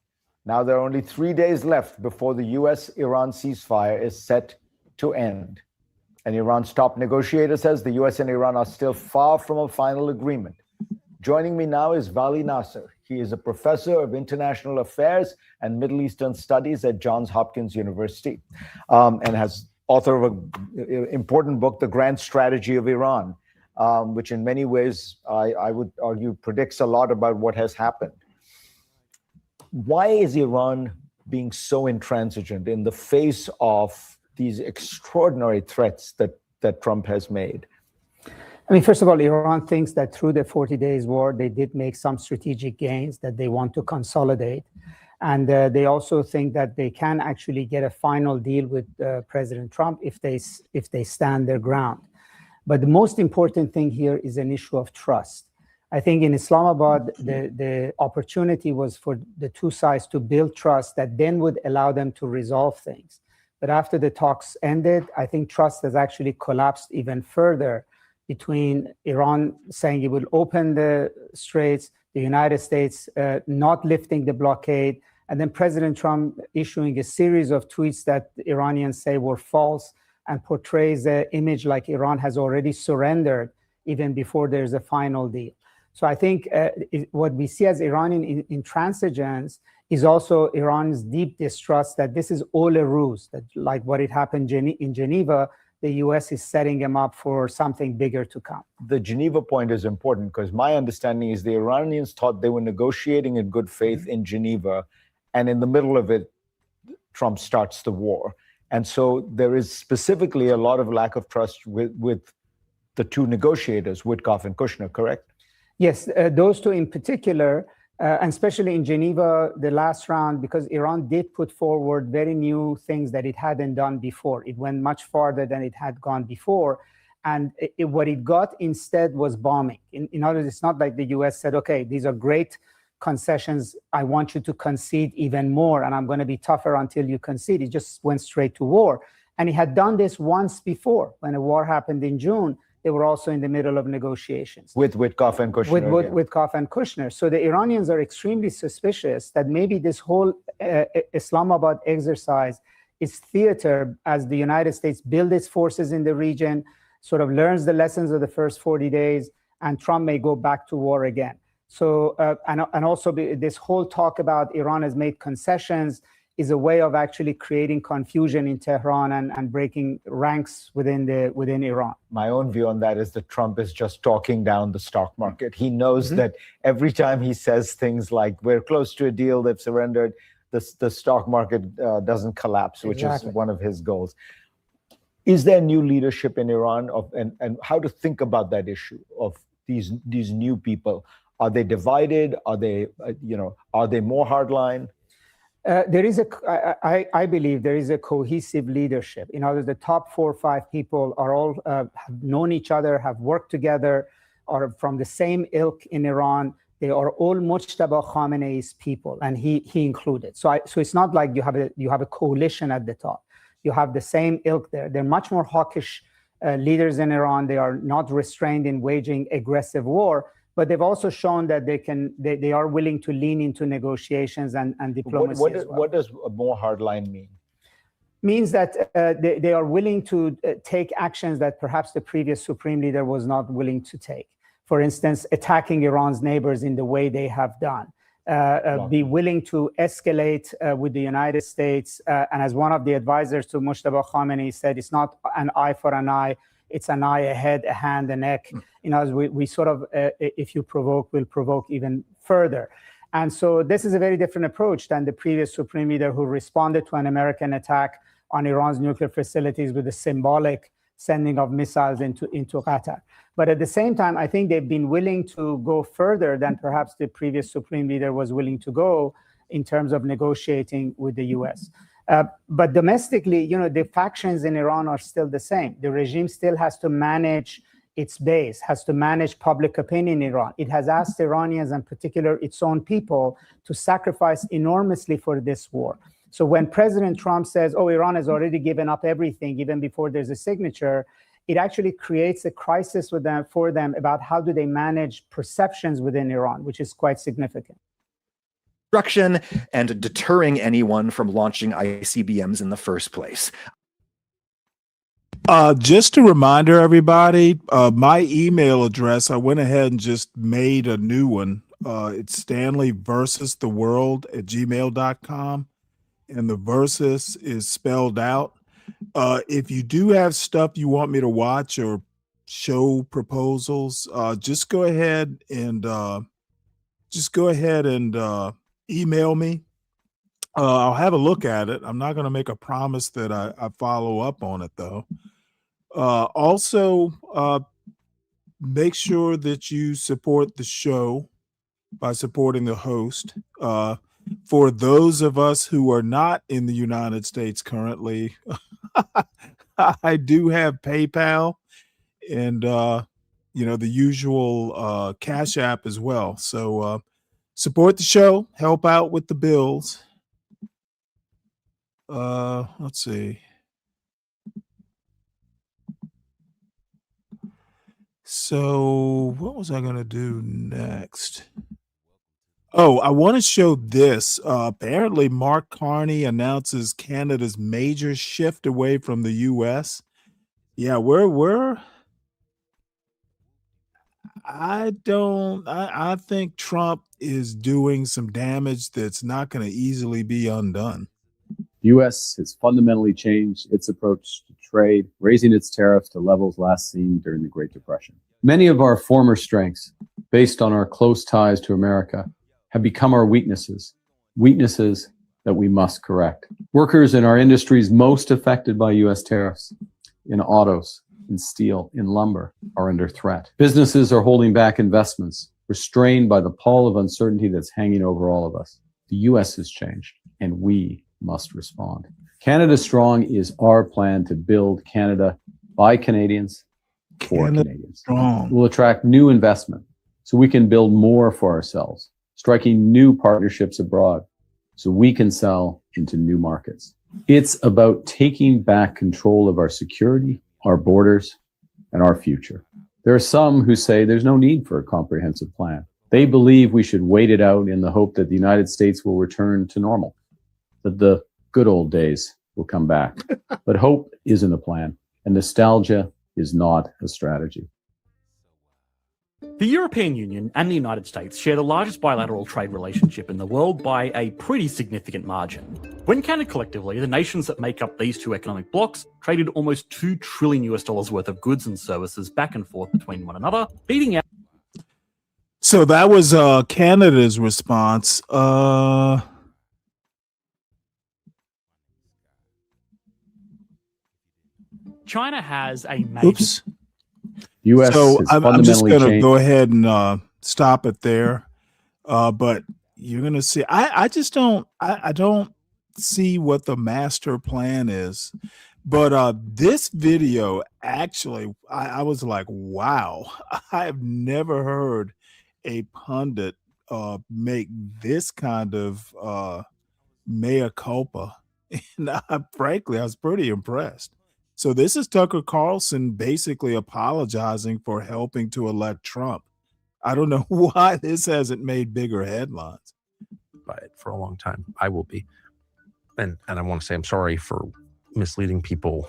Now there are only 3 days left before the U.S.-Iran ceasefire is set to end. An Iran's top negotiator says the U.S. and Iran are still far from a final agreement. Joining me now is Vali Nasser. He is a professor of international affairs and Middle Eastern studies at Johns Hopkins University, and has author of an important book, The Grand Strategy of Iran, which in many ways, I would argue, predicts a lot about what has happened. Why is Iran being so intransigent in the face of these extraordinary threats that Trump has made? I mean, first of all, Iran thinks that through the 40 days war, they did make some strategic gains that they want to consolidate. And they also think that they can actually get a final deal with President Trump if they stand their ground. But the most important thing here is an issue of trust. I think in Islamabad, the opportunity was for the two sides to build trust that then would allow them to resolve things. But after the talks ended, I think trust has actually collapsed even further between Iran saying it will open the straits, the United States not lifting the blockade, and then President Trump issuing a series of tweets that the Iranians say were false and portrays the image like Iran has already surrendered even before there's a final deal. So I think what we see as Iranian intransigence is also Iran's deep distrust that this is all a ruse, that like what it happened in Geneva, the US is setting them up for something bigger to come. The Geneva point is important because my understanding is the Iranians thought they were negotiating in good faith in Geneva, and in the middle of it, Trump starts the war. And so there is specifically a lot of lack of trust with the two negotiators, Witkoff and Kushner, correct? Yes, those two in particular, and especially in Geneva, the last round, because Iran did put forward very new things that it hadn't done before. It went much farther than it had gone before. And what it got instead was bombing. In other words, it's not like the US said, okay, these are great concessions. I want you to concede even more, and I'm going to be tougher until you concede. It just went straight to war. And it had done this once before. When a war happened in June, they were also in the middle of negotiations. With Witkoff and Kushner. With Witkoff and Kushner. So the Iranians are extremely suspicious that maybe this whole Islamabad exercise It's theater as the United States builds its forces in the region, sort of learns the lessons of the first 40 days, and Trump may go back to war again. So, and also this whole talk about Iran has made concessions is a way of actually creating confusion in Tehran and breaking ranks within Iran. My own view on that is that Trump is just talking down the stock market. He knows that every time he says things like, we're close to a deal, they've surrendered, the stock market doesn't collapse, which is one of his goals. Is there new leadership in Iran and how to think about that issue of these new people? Are they divided? Are they, are they more hardline? There is I believe there is a cohesive leadership. In other words, the top 4 or 5 people are all have known each other, have worked together, are from the same ilk in Iran. They are all Mujtaba Khamenei's people, and he included. So it's not like you have a coalition at the top. You have the same ilk there. They're much more hawkish leaders in Iran. They are not restrained in waging aggressive war. But they've also shown that they are willing to lean into negotiations and diplomacy. What does more hardline mean? Means that they are willing to take actions that perhaps the previous supreme leader was not willing to take. For instance, attacking Iran's neighbors in the way they have done. Be willing to escalate with the United States. And as one of the advisors to Mujtaba Khamenei said, it's not an eye for an eye. It's an eye, a head, a hand, a neck. We sort of, if you provoke, we'll provoke even further. And so this is a very different approach than the previous supreme leader who responded to an American attack on Iran's nuclear facilities with a symbolic sending of missiles into Qatar. But at the same time, I think they've been willing to go further than perhaps the previous supreme leader was willing to go in terms of negotiating with the US. But domestically, the factions in Iran are still the same. The regime still has to manage its base, has to manage public opinion in Iran. It has asked Iranians, in particular its own people, to sacrifice enormously for this war. So when President Trump says, Iran has already given up everything, even before there's a signature, it actually creates a crisis for them about how do they manage perceptions within Iran, which is quite significant. Destruction and deterring anyone from launching ICBMs in the first place. Just a reminder, everybody, my email address, I went ahead and just made a new one. It's Stanley versus the world at gmail.com. And the versus is spelled out. If you do have stuff you want me to watch or show proposals, just go ahead and email me. I'll have a look at it. I'm not going to make a promise that I follow up on it, though. Also, make sure that you support the show by supporting the host. For those of us who are not in the United States currently, I do have PayPal and, the usual Cash App as well. So support the show, help out with the bills. Let's see. So what was I going to do next? Oh, I want to show this. Apparently, Mark Carney announces Canada's major shift away from the U.S. Yeah, I think Trump is doing some damage that's not going to easily be undone. The U.S. has fundamentally changed its approach to trade, raising its tariffs to levels last seen during the Great Depression. Many of our former strengths, based on our close ties to America, have become our weaknesses that we must correct. Workers in our industries most affected by U.S. tariffs, in autos, in steel, in lumber, are under threat. Businesses are holding back investments, restrained by the pall of uncertainty that's hanging over all of us. The U.S. has changed, and we must respond. Canada Strong is our plan to build Canada by Canadians, for Canadians. We'll attract new investment so we can build more for ourselves, striking new partnerships abroad so we can sell into new markets. It's about taking back control of our security, our borders, and our future. There are some who say there's no need for a comprehensive plan. They believe we should wait it out in the hope that the United States will return to normal, that the good old days will come back. But hope isn't a plan, and nostalgia is not a strategy. The European Union and the United States share the largest bilateral trade relationship in the world by a pretty significant margin. When counted collectively, the nations that make up these two economic blocs traded almost $2 trillion worth of goods and services back and forth between one another, beating out. So that was Canada's response. China has a major. Oops. U.S. So has I'm just fundamentally going to changed. go ahead and stop it there. But you're going to see. I just don't. I don't see what the master plan is. But this video actually, I was like, wow! I have never heard a pundit make this kind of mea culpa, and frankly, I was pretty impressed. So this is Tucker Carlson basically apologizing for helping to elect Trump. I don't know why this hasn't made bigger headlines. By it for a long time. I will be. And I want to say I'm sorry for misleading people.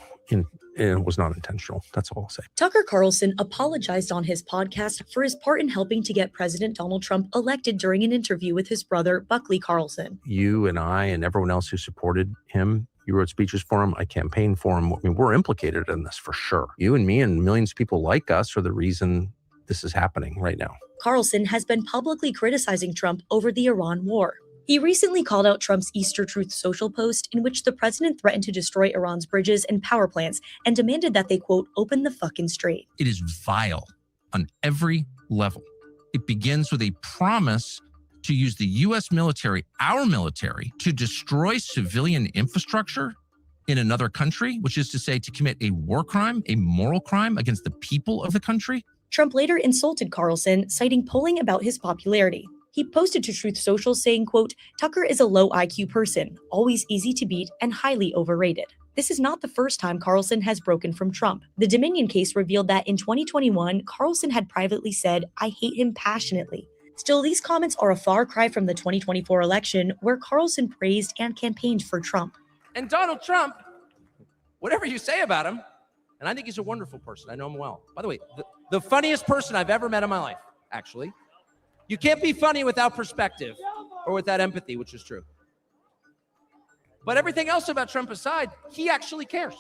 It was not intentional. That's all I'll say. Tucker Carlson apologized on his podcast for his part in helping to get President Donald Trump elected during an interview with his brother, Buckley Carlson. You and I and everyone else who supported him, you wrote speeches for him. I campaigned for him. I mean, we're implicated in this for sure. You and me and millions of people like us are the reason this is happening right now. Carlson has been publicly criticizing Trump over the Iran war. He recently called out Trump's Easter Truth Social post in which the president threatened to destroy Iran's bridges and power plants and demanded that they, quote, open the fucking strait. It is vile on every level. It begins with a promise to use the U.S. military, our military, to destroy civilian infrastructure in another country, which is to say to commit a war crime, a moral crime against the people of the country. Trump later insulted Carlson, citing polling about his popularity. He posted to Truth Social saying, quote, Tucker is a low IQ person, always easy to beat and highly overrated. This is not the first time Carlson has broken from Trump. The Dominion case revealed that in 2021, Carlson had privately said, I hate him passionately. Still, these comments are a far cry from the 2024 election, where Carlson praised and campaigned for Trump. And Donald Trump, whatever you say about him, and I think he's a wonderful person. I know him well. By the way, the funniest person I've ever met in my life, actually. You can't be funny without perspective or without empathy, which is true. But everything else about Trump aside, he actually cares.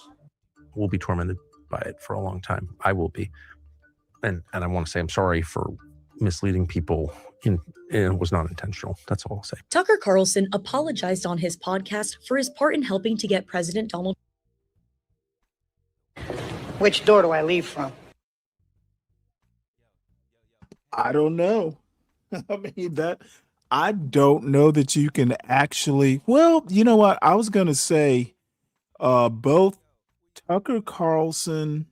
We'll be tormented by it for a long time. I will be. And I want to say I'm sorry for misleading people. It was not intentional. That's all I'll say. Tucker Carlson apologized on his podcast for his part in helping to get President Donald. Which door do I leave from? I don't know. I mean, I don't know that you can actually, well, you know what? I was going to say both Tucker Carlson,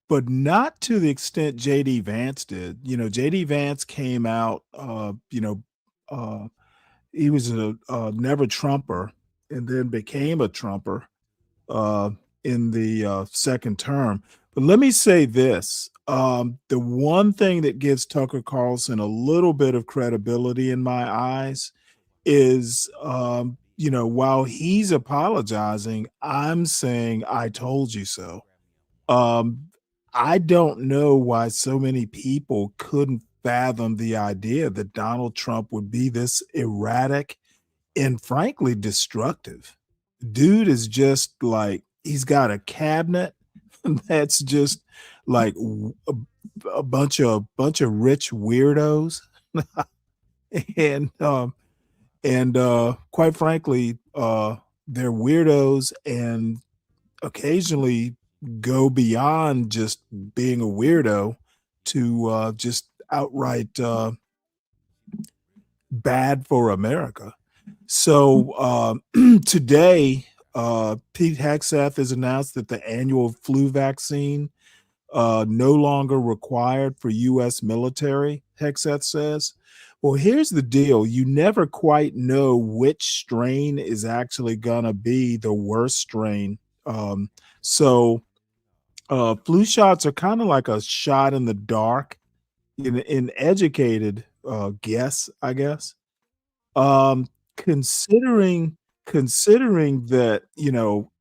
but not to the extent JD Vance did. You know, JD Vance came out, he was a never Trumper and then became a Trumper in the second term. But let me say this. The one thing that gives Tucker Carlson a little bit of credibility in my eyes is, while he's apologizing, I'm saying, I told you so. I don't know why so many people couldn't fathom the idea that Donald Trump would be this erratic and frankly destructive. Dude is just like, he's got a cabinet that's just like a bunch of rich weirdos, and quite frankly, they're weirdos and occasionally go beyond just being a weirdo to just outright bad for America. So today, Pete Hegseth has announced that the annual flu vaccine no longer required for U.S. military, Hegseth says. Well, here's the deal. You never quite know which strain is actually going to be the worst strain. So flu shots are kind of like a shot in the dark, in educated guess, I guess. Considering considering that,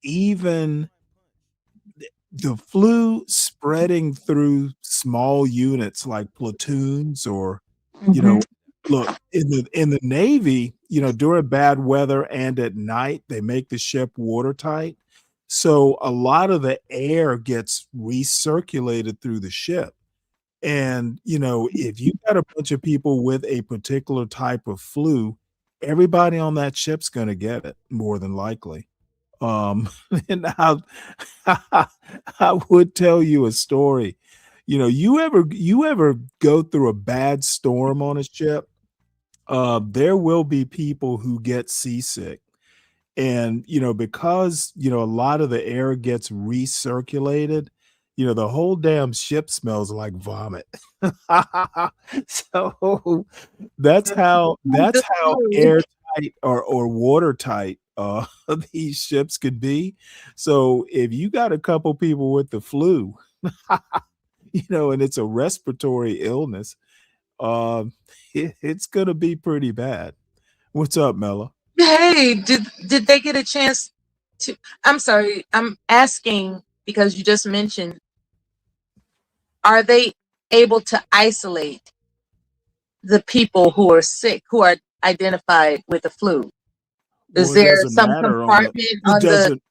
even the flu spreading through small units like platoons or, you Mhm. know, look, in the Navy, during bad weather and at night, they make the ship watertight. So a lot of the air gets recirculated through the ship. And, if you got a bunch of people with a particular type of flu, everybody on that ship's gonna get it more than likely. Um, and I would tell you a story. You ever go through a bad storm on a ship, there will be people who get seasick. And, because, a lot of the air gets recirculated, the whole damn ship smells like vomit. So that's how airtight or watertight these ships could be. So if you got a couple people with the flu, and it's a respiratory illness, um, it's gonna be pretty bad. What's up, Mella? Hey, did they get a chance to? I'm sorry, I'm asking because you just mentioned, are they able to isolate the people who are sick, who are identified with the flu? Is Well, it there doesn't some matter on a compartment it on the? doesn't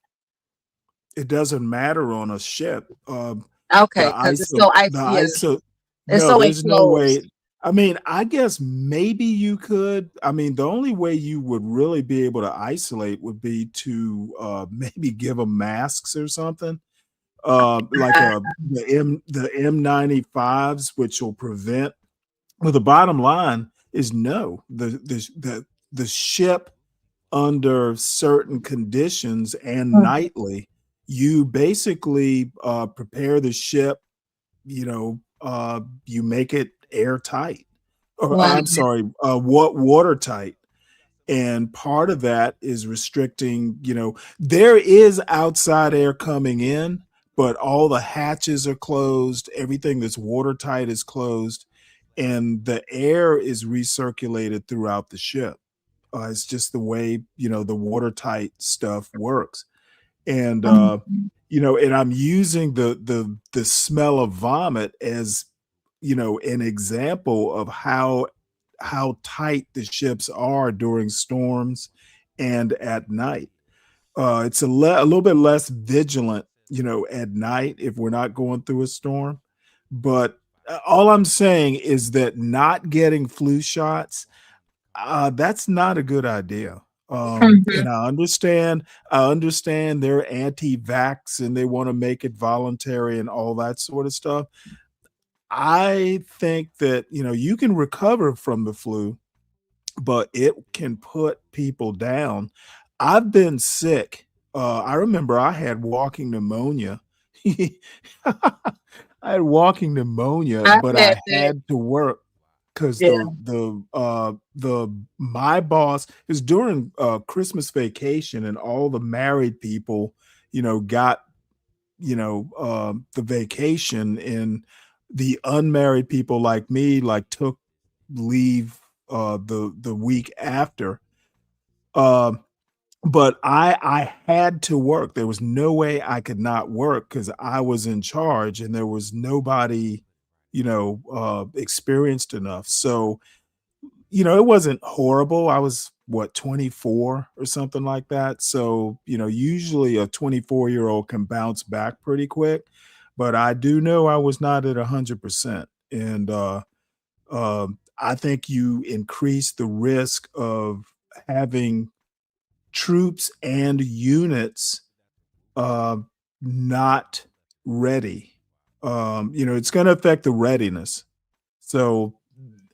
it doesn't matter on a ship. Okay, The because it's ISO so the yeah, ISO it's no, so there's no enclosed. way. I mean, I guess maybe you could. I mean, the only way you would really be able to isolate would be to, maybe give them masks or something, like, the M95s, which will prevent. Well, the bottom line is no. The ship under certain conditions and Mhm. nightly, you basically, prepare the ship, you make it airtight, or Wow. I'm sorry, watertight. And part of that is restricting, there is outside air coming in, but all the hatches are closed, everything that's watertight is closed, and the air is recirculated throughout the ship. It's just the way, the watertight stuff works. And and I'm using the smell of vomit as, an example of how tight the ships are during storms and at night. It's a little bit less vigilant, at night if we're not going through a storm. But all I'm saying is that not getting flu shots, that's not a good idea. And Mhm. I understand they're anti-vax and they want to make it voluntary and all that sort of stuff. I think that, you can recover from the flu, but it can put people down. I've been sick. I remember I had walking pneumonia. I had walking pneumonia, I've but had I that. had to work because Yeah. the my boss is during Christmas vacation, and all the married people, got the vacation, and the unmarried people like me like took leave the week after. Um, but I had to work. There was no way I could not work because I was in charge and there was nobody, experienced enough. So, it wasn't horrible. I was what, 24 or something like that. So, usually a 24-year-old can bounce back pretty quick, but I do know I was not at 100%. And I think you increase the risk of having troops and units uh, not ready. It's going to affect the readiness. So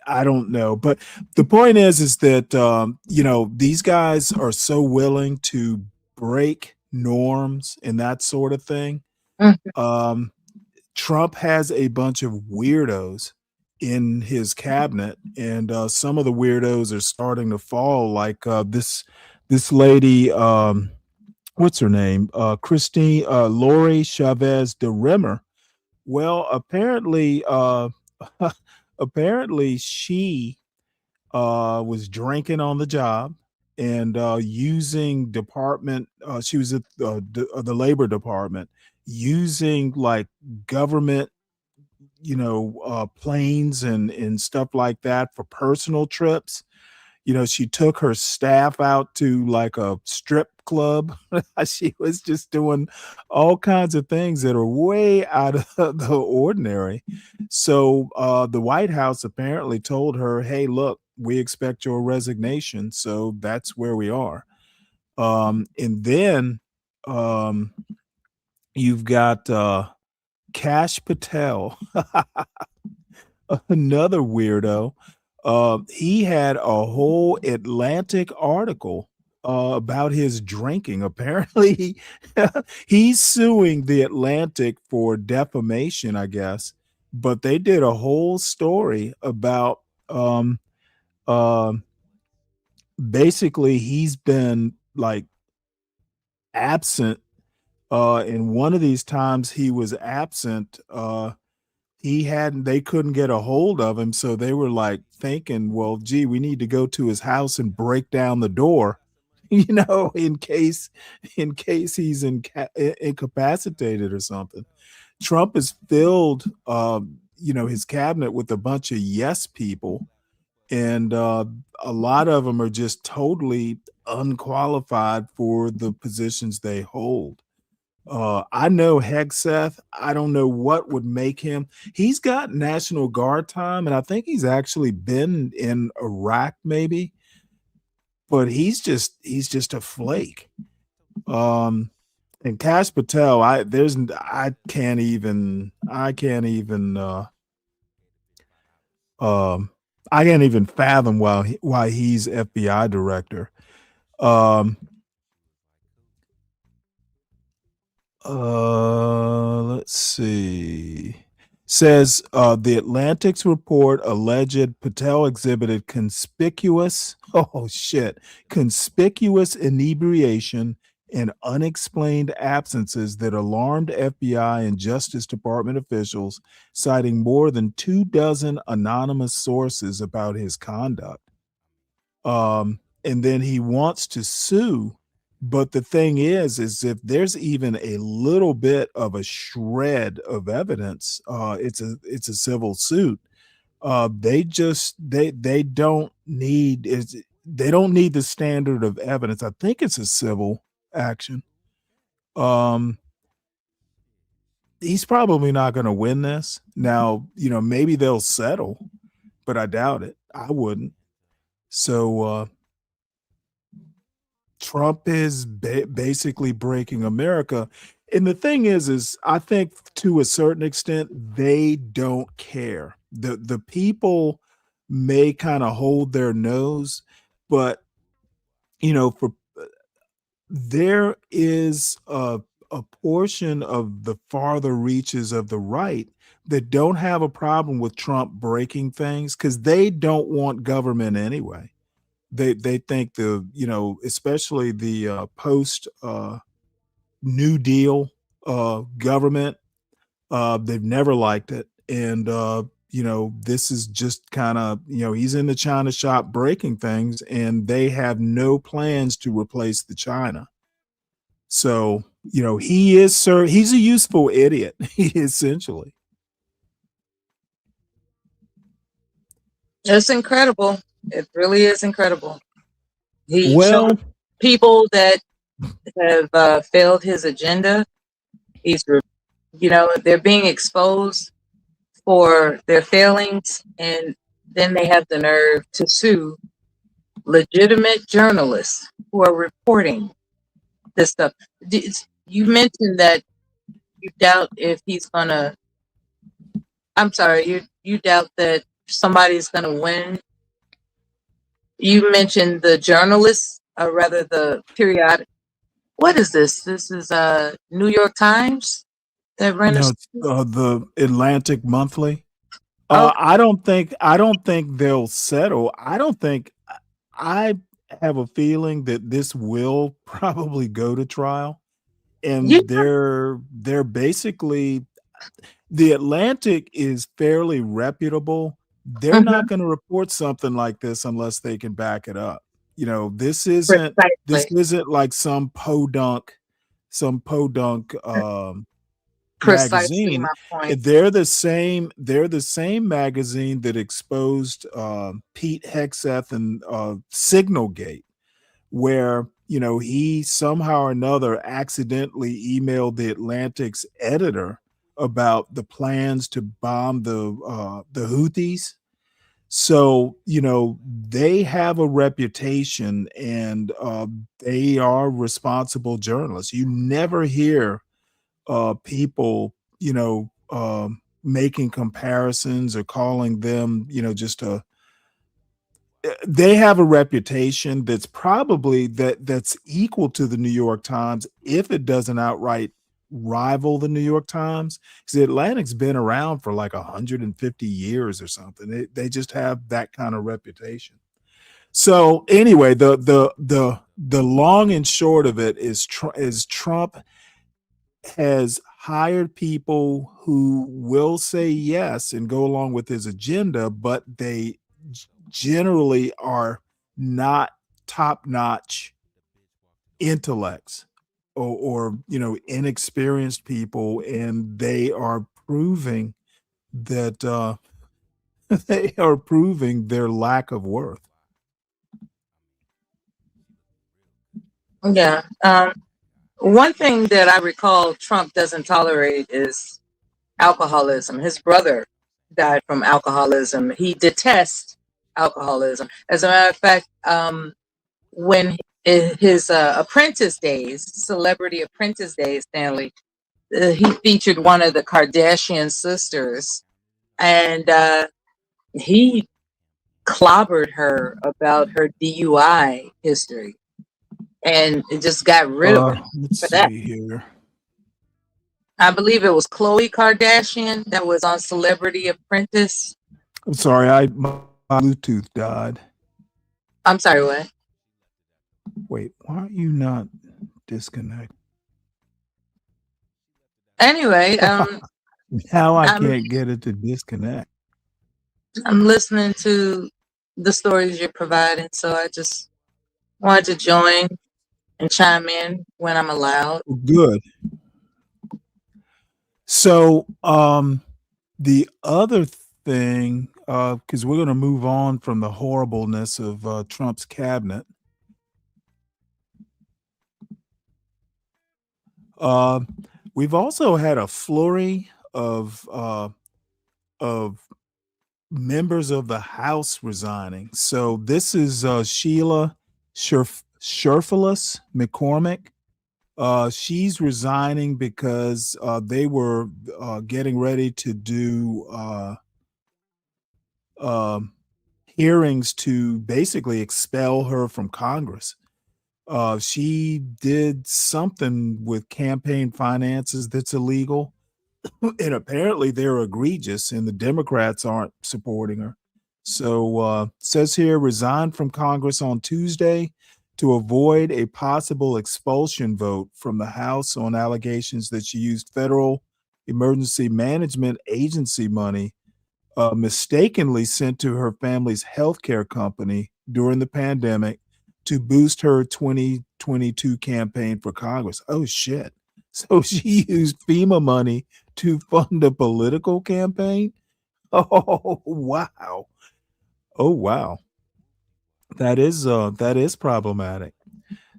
I don't know, but the point is that these guys are so willing to break norms and that sort of thing. Mhm. Um, Trump has a bunch of weirdos in his cabinet, and some of the weirdos are starting to fall. Like this lady, what's her name? Christine Lori Chavez de Rimmer. Well, apparently, apparently she was drinking on the job. and using department. She was at the Labor Department, using like government, planes and stuff like that for personal trips. She took her staff out to like a strip club. She was just doing all kinds of things that are way out of the ordinary. So the White House apparently told her, hey, look, we expect your resignation. So that's where we are. And then you've got Kash Patel, another weirdo. He had a whole Atlantic article about his drinking. Apparently, he's suing the Atlantic for defamation, I guess. But they did a whole story about uh, basically he's been like absent. And one of these times he was absent. They couldn't get a hold of him, so they were like thinking, well, gee, we need to go to his house and break down the door, in case he's incapacitated or something. Trump has filled his cabinet with a bunch of yes people, and a lot of them are just totally unqualified for the positions they hold. I know Hegseth. I don't know what would make him. He's got National Guard time, and I think he's actually been in Iraq, maybe. But he's just a flake. And Kash Patel, I can't even fathom why he's FBI director. Let's see. Says the Atlantic's report alleged Patel exhibited conspicuous inebriation and unexplained absences that alarmed FBI and Justice Department officials, citing more than 24 anonymous sources about his conduct. And then he wants to sue. But the thing is if there's even a little bit of a shred of evidence, it's a civil suit. They don't need the standard of evidence. I think it's a civil action. He's probably not going to win this. Now, maybe they'll settle, but I doubt it. I wouldn't. So Trump is basically breaking America. And the thing is I think to a certain extent, they don't care. The people may kind of hold their nose, but there is a portion of the farther reaches of the right that don't have a problem with Trump breaking things because they don't want government anyway. They think especially the post New Deal government, they've never liked it. And this is just kind of, he's in the China shop breaking things, and they have no plans to replace the China. So, he's a useful idiot, essentially. It's incredible. It really is incredible. He showed people that have failed his agenda. They're being exposed for their failings, and then they have the nerve to sue legitimate journalists who are reporting this stuff. You mentioned that you doubt if he's gonna. I'm sorry, you doubt that somebody's gonna win. You mentioned the journalists, or rather the periodic. What is this? This is New York Times that ran the Atlantic Monthly. I don't think they'll settle. I have a feeling that this will probably go to trial, and they're basically, the Atlantic is fairly reputable. They're not going to report something like this unless they can back it up. You know, this isn't Precisely. like some podunk Precisely magazine. my point. They're the same magazine that exposed Pete Hegseth and Signalgate, where he somehow or another accidentally emailed the Atlantic's editor about the plans to bomb the Houthis. So they have a reputation, and they are responsible journalists. You never hear people making comparisons or calling them just a they have a reputation that's probably that's equal to the New York Times, if it doesn't outright rival the New York Times, because the Atlantic's been around for like 150 years or something. They just have that kind of reputation. So anyway, the long and short of it is Trump has hired people who will say yes and go along with his agenda, but they generally are not top-notch intellects or inexperienced people, and they are proving that they are proving their lack of worth. Yeah. One thing that I recall Trump doesn't tolerate is alcoholism. His brother died from alcoholism. He detests alcoholism. As a matter of fact, when his apprentice days, celebrity apprentice days, Stanley, he featured one of the Kardashian sisters, and he clobbered her about her DUI history, and it just got rid of her Let's for that. see here. I believe it was Khloe Kardashian that was on Celebrity Apprentice. I'm sorry, my Bluetooth died. I'm sorry, what? Wait, why are you not disconnected? Anyway, Now I can't get it to disconnect. I'm listening to the stories you're providing, so I just wanted to join and chime in when I'm allowed. Good. So the other thing, because we're going to move on from the horribleness of Trump's cabinet. We've also had a flurry of members of the House resigning. So this is Sheila Sherfilis McCormick. She's resigning because they were getting ready to do hearings to basically expel her from Congress. She did something with campaign finances that's illegal, and apparently they're egregious, and the Democrats aren't supporting her. So says here, resigned from Congress on Tuesday to avoid a possible expulsion vote from the House on allegations that she used federal emergency management agency money mistakenly sent to her family's healthcare company during the pandemic to boost her 2022 campaign for Congress. Oh, shit. So she used FEMA money to fund a political campaign? Oh, wow. Oh, wow. That is problematic.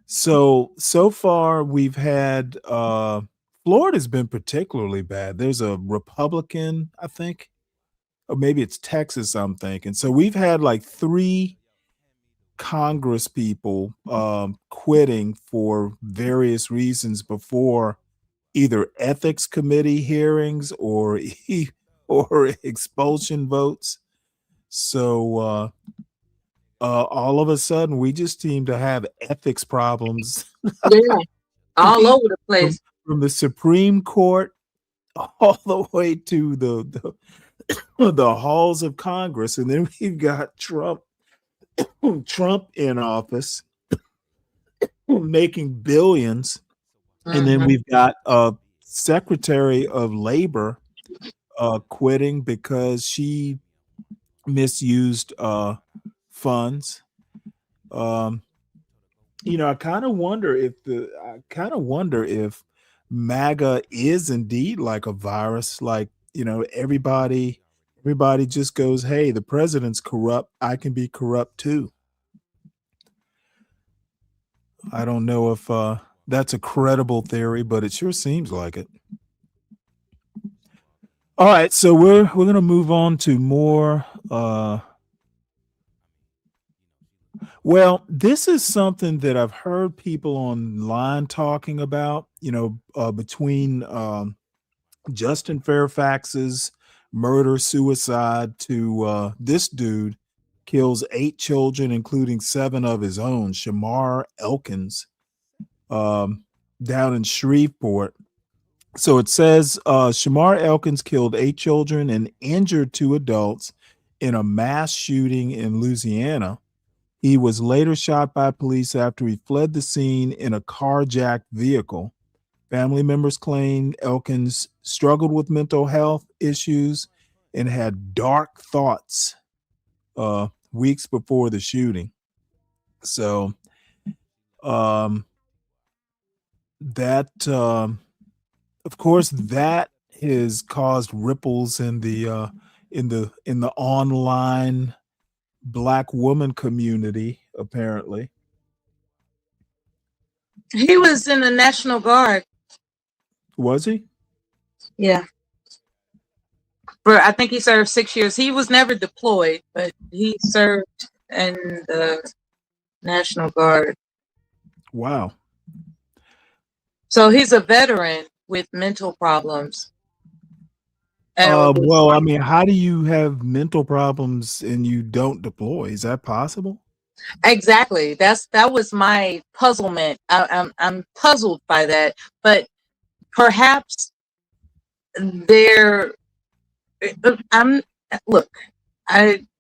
So far we've had Florida's been particularly bad. There's a Republican, I think, or maybe it's Texas, I'm thinking. So we've had like 3 Congress people quitting for various reasons before either ethics committee hearings or expulsion votes. So all of a sudden we just seem to have ethics problems. Yeah, all over the place. From the Supreme Court all the way to the halls of Congress. And then we've got Trump in office making billions. And then we've got Secretary of Labor quitting because she misused funds. I kind of wonder if MAGA is indeed like a virus. Like, everybody just goes, "Hey, the president's corrupt. I can be corrupt too." I don't know if that's a credible theory, but it sure seems like it. All right, so we're gonna move on to more. Well, this is something that I've heard people online talking about. Between Justin Fairfax's murder suicide to this dude kills 8 children, including 7 of his own. Shamar Elkins, down in Shreveport. So it says Shamar Elkins killed 8 children and injured 2 adults in a mass shooting in Louisiana. He was later shot by police after he fled the scene in a carjacked vehicle. Family members claim Elkins struggled with mental health issues and had dark thoughts weeks before the shooting. So that of course that has caused ripples in the online Black woman community, apparently. He was in the National Guard. Was he? Yeah. I think he served 6 years. He was never deployed, but he served in the National Guard. Wow. So he's a veteran with mental problems. Well, I mean, how do you have mental problems and you don't deploy? Is that possible? Exactly. That was my puzzlement. I'm puzzled by that. But perhaps I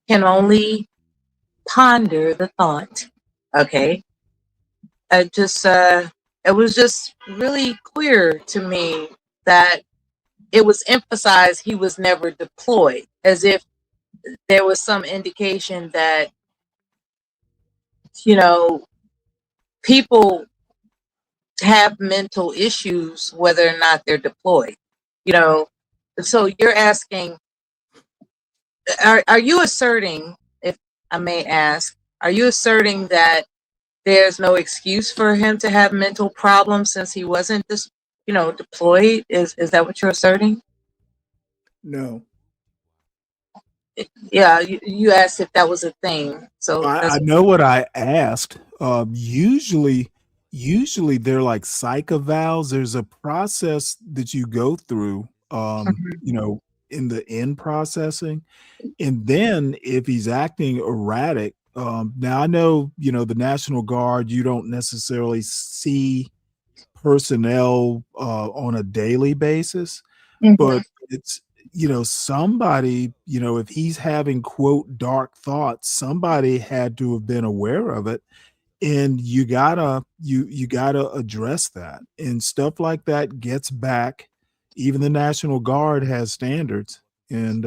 can only ponder the thought. Okay. It was just really clear to me that it was emphasized he was never deployed, as if there was some indication that, people have mental issues whether or not they're deployed. So you're asking, are you asserting, if I may ask, are you asserting that there's no excuse for him to have mental problems since he wasn't deployed? Is that what you're asserting? No. Yeah, you asked if that was a thing. So I know what I asked. Usually they're like psych evals. There's a process that you go through, in the end processing. And then if he's acting erratic, now I know, the National Guard, you don't necessarily see personnel on a daily basis, but it's, somebody, if he's having quote dark thoughts, somebody had to have been aware of it. And you gotta address that. And stuff like that gets back. Even the National Guard has standards. And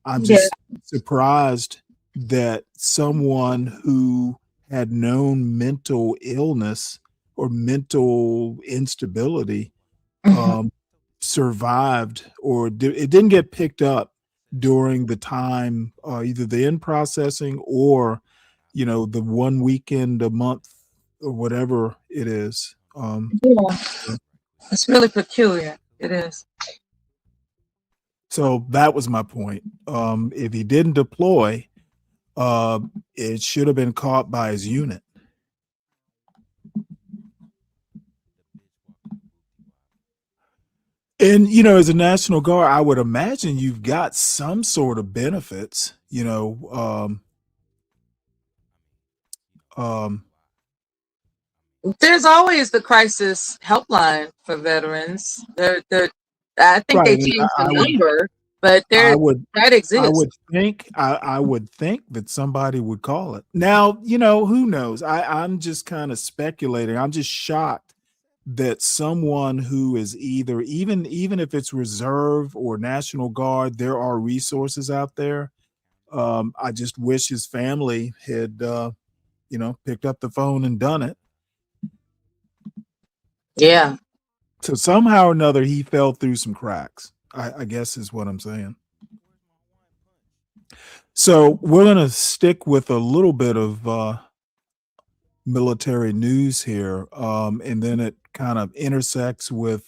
I'm just surprised that someone who had known mental illness or mental instability survived, or it didn't get picked up during the time, either the in processing or the 1 weekend a month or whatever it is. It's really peculiar. It is. So that was my point. If he didn't deploy, it should have been caught by his unit. And, as a National Guard, I would imagine you've got some sort of benefits, There's always the crisis helpline for veterans. I think Right, they and changed the number, but that exists. I would think that somebody would call it. Now, who knows? I'm just kind of speculating. I'm just shocked that someone who is either, even if it's reserve or National Guard, there are resources out there. I just wish his family had picked up the phone and done it. Yeah. So somehow or another, he fell through some cracks. I guess is what I'm saying. So we're going to stick with a little bit of military news here, and then it kind of intersects with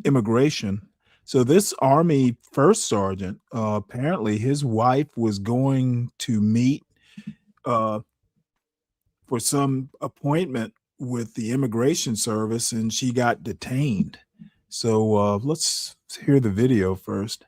immigration. So this Army first sergeant, apparently his wife was going to meet for some appointment with the immigration service, and she got detained. So let's hear the video first.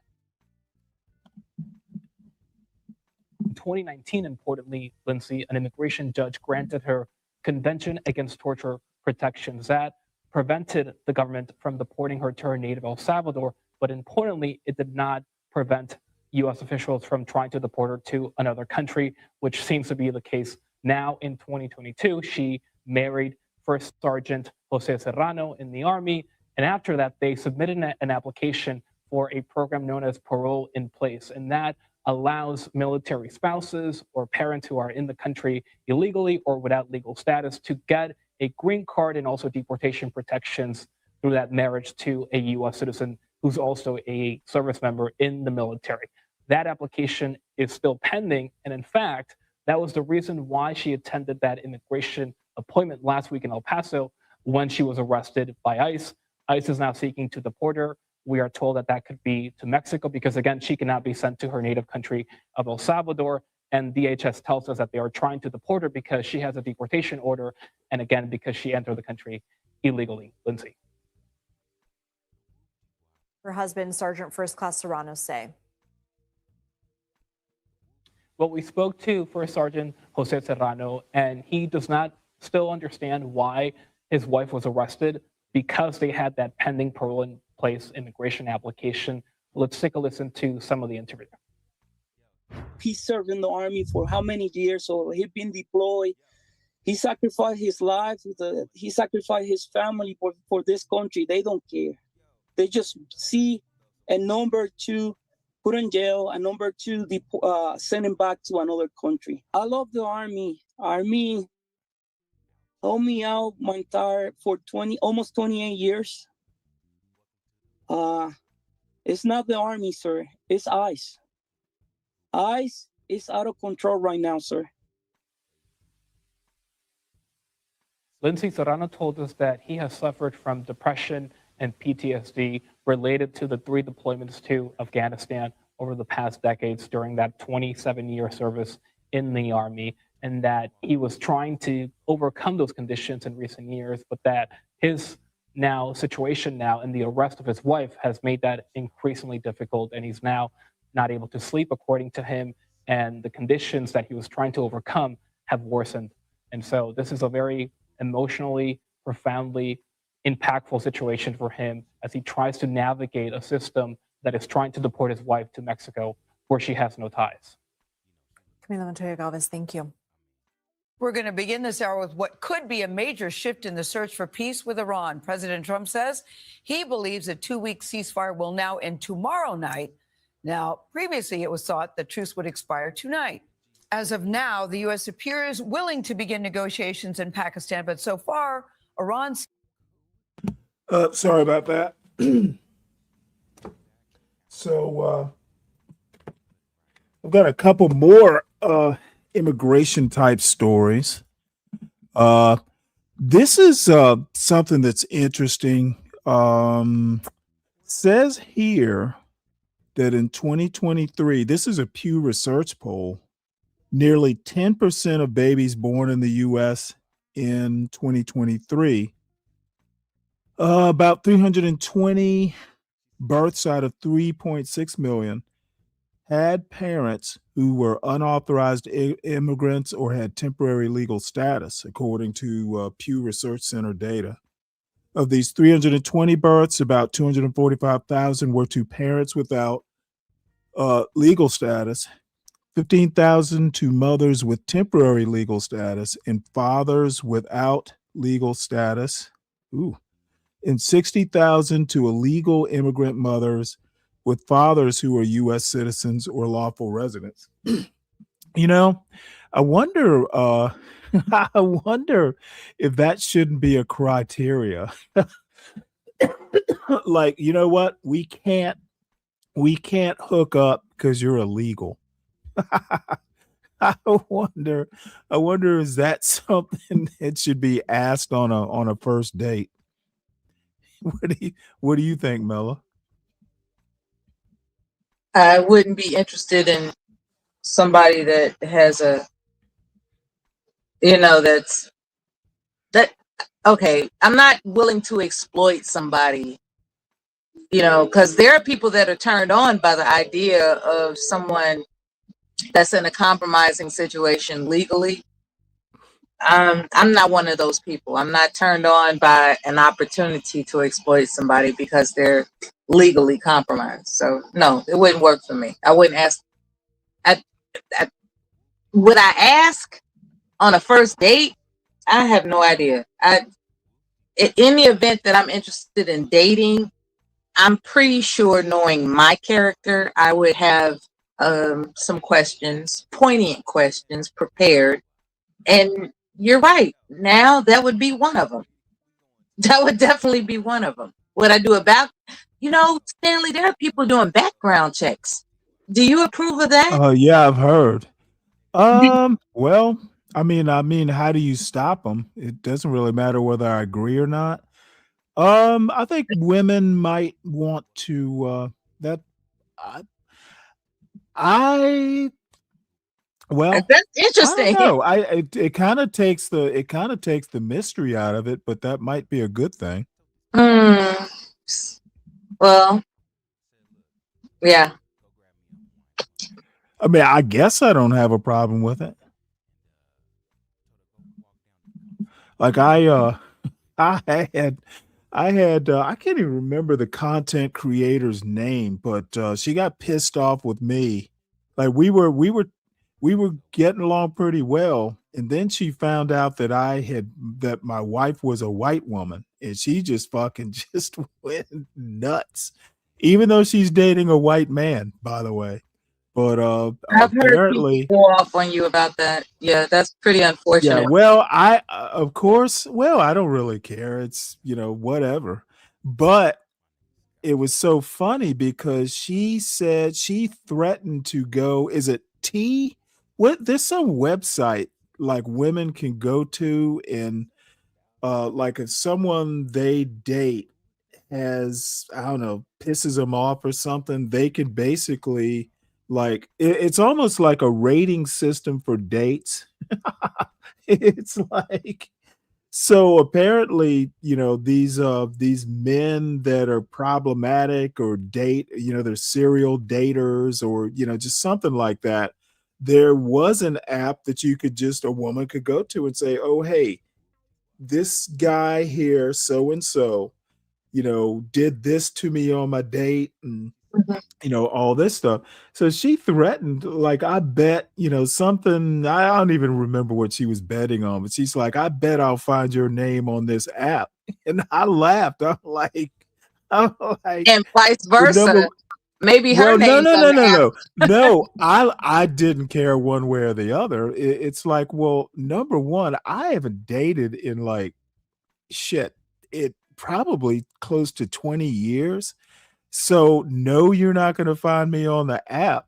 In 2019, importantly, Lindsay, an immigration judge granted her Convention Against Torture protections that prevented the government from deporting her to her native El Salvador. But importantly, it did not prevent U.S. officials from trying to deport her to another country, which seems to be the case now in 2022. She married First Sergeant Jose Serrano in the Army. And after that, they submitted an application for a program known as Parole in Place. And that allows military spouses or parents who are in the country illegally or without legal status to get a green card and also deportation protections through that marriage to a U.S. citizen who's also a service member in the military. That application is still pending. And in fact, that was the reason why she attended that immigration appointment last week in El Paso when she was arrested by ICE. ICE is now seeking to deport her. We are told that that could be to Mexico because, again, she cannot be sent to her native country of El Salvador. And DHS tells us that they are trying to deport her because she has a deportation order. And again, because she entered the country illegally. Lindsay. Her husband, Sergeant First Class Serrano, say? Well, we spoke to First Sergeant Jose Serrano, and he does not still understand why his wife was arrested because they had that pending parole in place immigration application. Let's take a listen to some of the interview. He served in the Army for how many years? So he's been deployed. He sacrificed his life. He sacrificed his family for this country. They don't care. They just see a number to put in jail, a number two send him back to another country. I love the Army. Army helped me out my entire for almost 28 years. It's not the Army, sir. It's ICE. ICE is out of control right now, sir. Lindsay, Serrano told us that he has suffered from depression and PTSD related to the 3 deployments to Afghanistan over the past decades during that 27-year service in the Army, and that he was trying to overcome those conditions in recent years, but that his situation and the arrest of his wife has made that increasingly difficult, and he's now not able to sleep, according to him, and the conditions that he was trying to overcome have worsened. And so this is a very emotionally, profoundly impactful situation for him as he tries to navigate a system that is trying to deport his wife to Mexico, where she has no ties. Camila Montoya Galvez, thank you. We're going to begin this hour with what could be a major shift in the search for peace with Iran. President Trump says he believes a 2-week ceasefire will now end tomorrow night. Now, previously it was thought the truce would expire tonight. As of now, the U.S. appears willing to begin negotiations in Pakistan, but so far, Iran's... Sorry about that. So I've got a couple more immigration type stories. This is something that's interesting. Says here that in 2023, this is a Pew Research poll, nearly 10% of babies born in the U.S. in 2023, about 320 births out of 3.6 million, had parents who were unauthorized immigrants or had temporary legal status, according to Pew Research Center data. Of these 320 births, about 245,000 were to parents without legal status, 15,000 to mothers with temporary legal status, and fathers without legal status. And 60,000 to illegal immigrant mothers with fathers who are U.S. citizens or lawful residents. You know, I wonder I wonder if that shouldn't be a criteria. Like, you know what? We can't hook up because you're illegal. I wonder, I wonder, is that something that should be asked on a first date? What do you think, Mella? I wouldn't be interested in somebody that has that's that okay. I'm not willing to exploit somebody, because there are people that are turned on by the idea of someone that's in a compromising situation legally. I'm not one of those people. I'm not turned on by an opportunity to exploit somebody because they're legally compromised. So no, it wouldn't work for me. I wouldn't ask. I, I, would I ask on a first date? I have no idea. In the event that I'm interested in dating, I'm pretty sure, knowing my character, I would have some questions, poignant questions prepared. And you're right. Now that would be one of them. That would definitely be one of them. What I do about, Stanley, there are people doing background checks. Do you approve of that? Yeah, I've heard. Well, I mean, how do you stop them? It doesn't really matter whether I agree or not. I think women might want to that I, I well, That's I don't interesting. know. It kind of takes the mystery out of it, but that might be a good thing. Hmm. Well, yeah. I mean, I guess I don't have a problem with it. Like I had I can't even remember the content creator's name, but she got pissed off with me. Like we were getting along pretty well, and then she found out that my wife was a white woman, and she just fucking just went nuts. Even though she's dating a white man, by the way. But I've heard people apparently, go off on you about that. Yeah, that's pretty yeah, unfortunate. well, of course, well, I don't really care. It's, whatever. But it was so funny because she said she threatened to go, is it T? What, there's some website like women can go to, and like if someone they date has, I don't know, pisses them off or something, they can basically, like, it's almost like a rating system for dates. It's like, so apparently, these men that are problematic or date, they're serial daters, or, just something like that. There was an app that a woman could go to and say, "Oh, hey, this guy here, so and so, did this to me on my date," and Mhm. all this stuff. So she threatened, like, I bet, something, I don't even remember what she was betting on, but she's like, I bet I'll find your name on this app. And I laughed. I'm like, And vice the number, versa. Maybe her well, no, name's no, on no, the no, app. no, no. I didn't care one way or the other. It's like, well, number one, I haven't dated in like shit, it probably close to 20 years. So no, you're not going to find me on the app.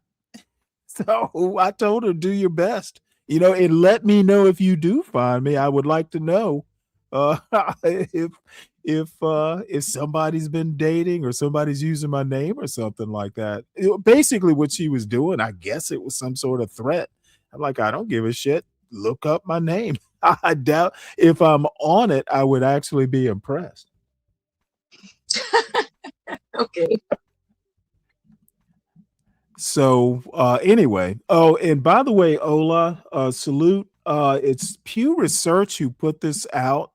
So I told her, do your best, and let me know if you do find me. I would like to know uh, if if somebody's been dating or somebody's using my name or something like that. Basically, what she was doing, I guess it was some sort of threat. I'm like, I don't give a shit. Look up my name. I doubt if I'm on it, I would actually be impressed. Okay. So anyway, oh, and by the way, Ola, salute. It's Pew Research who put this out,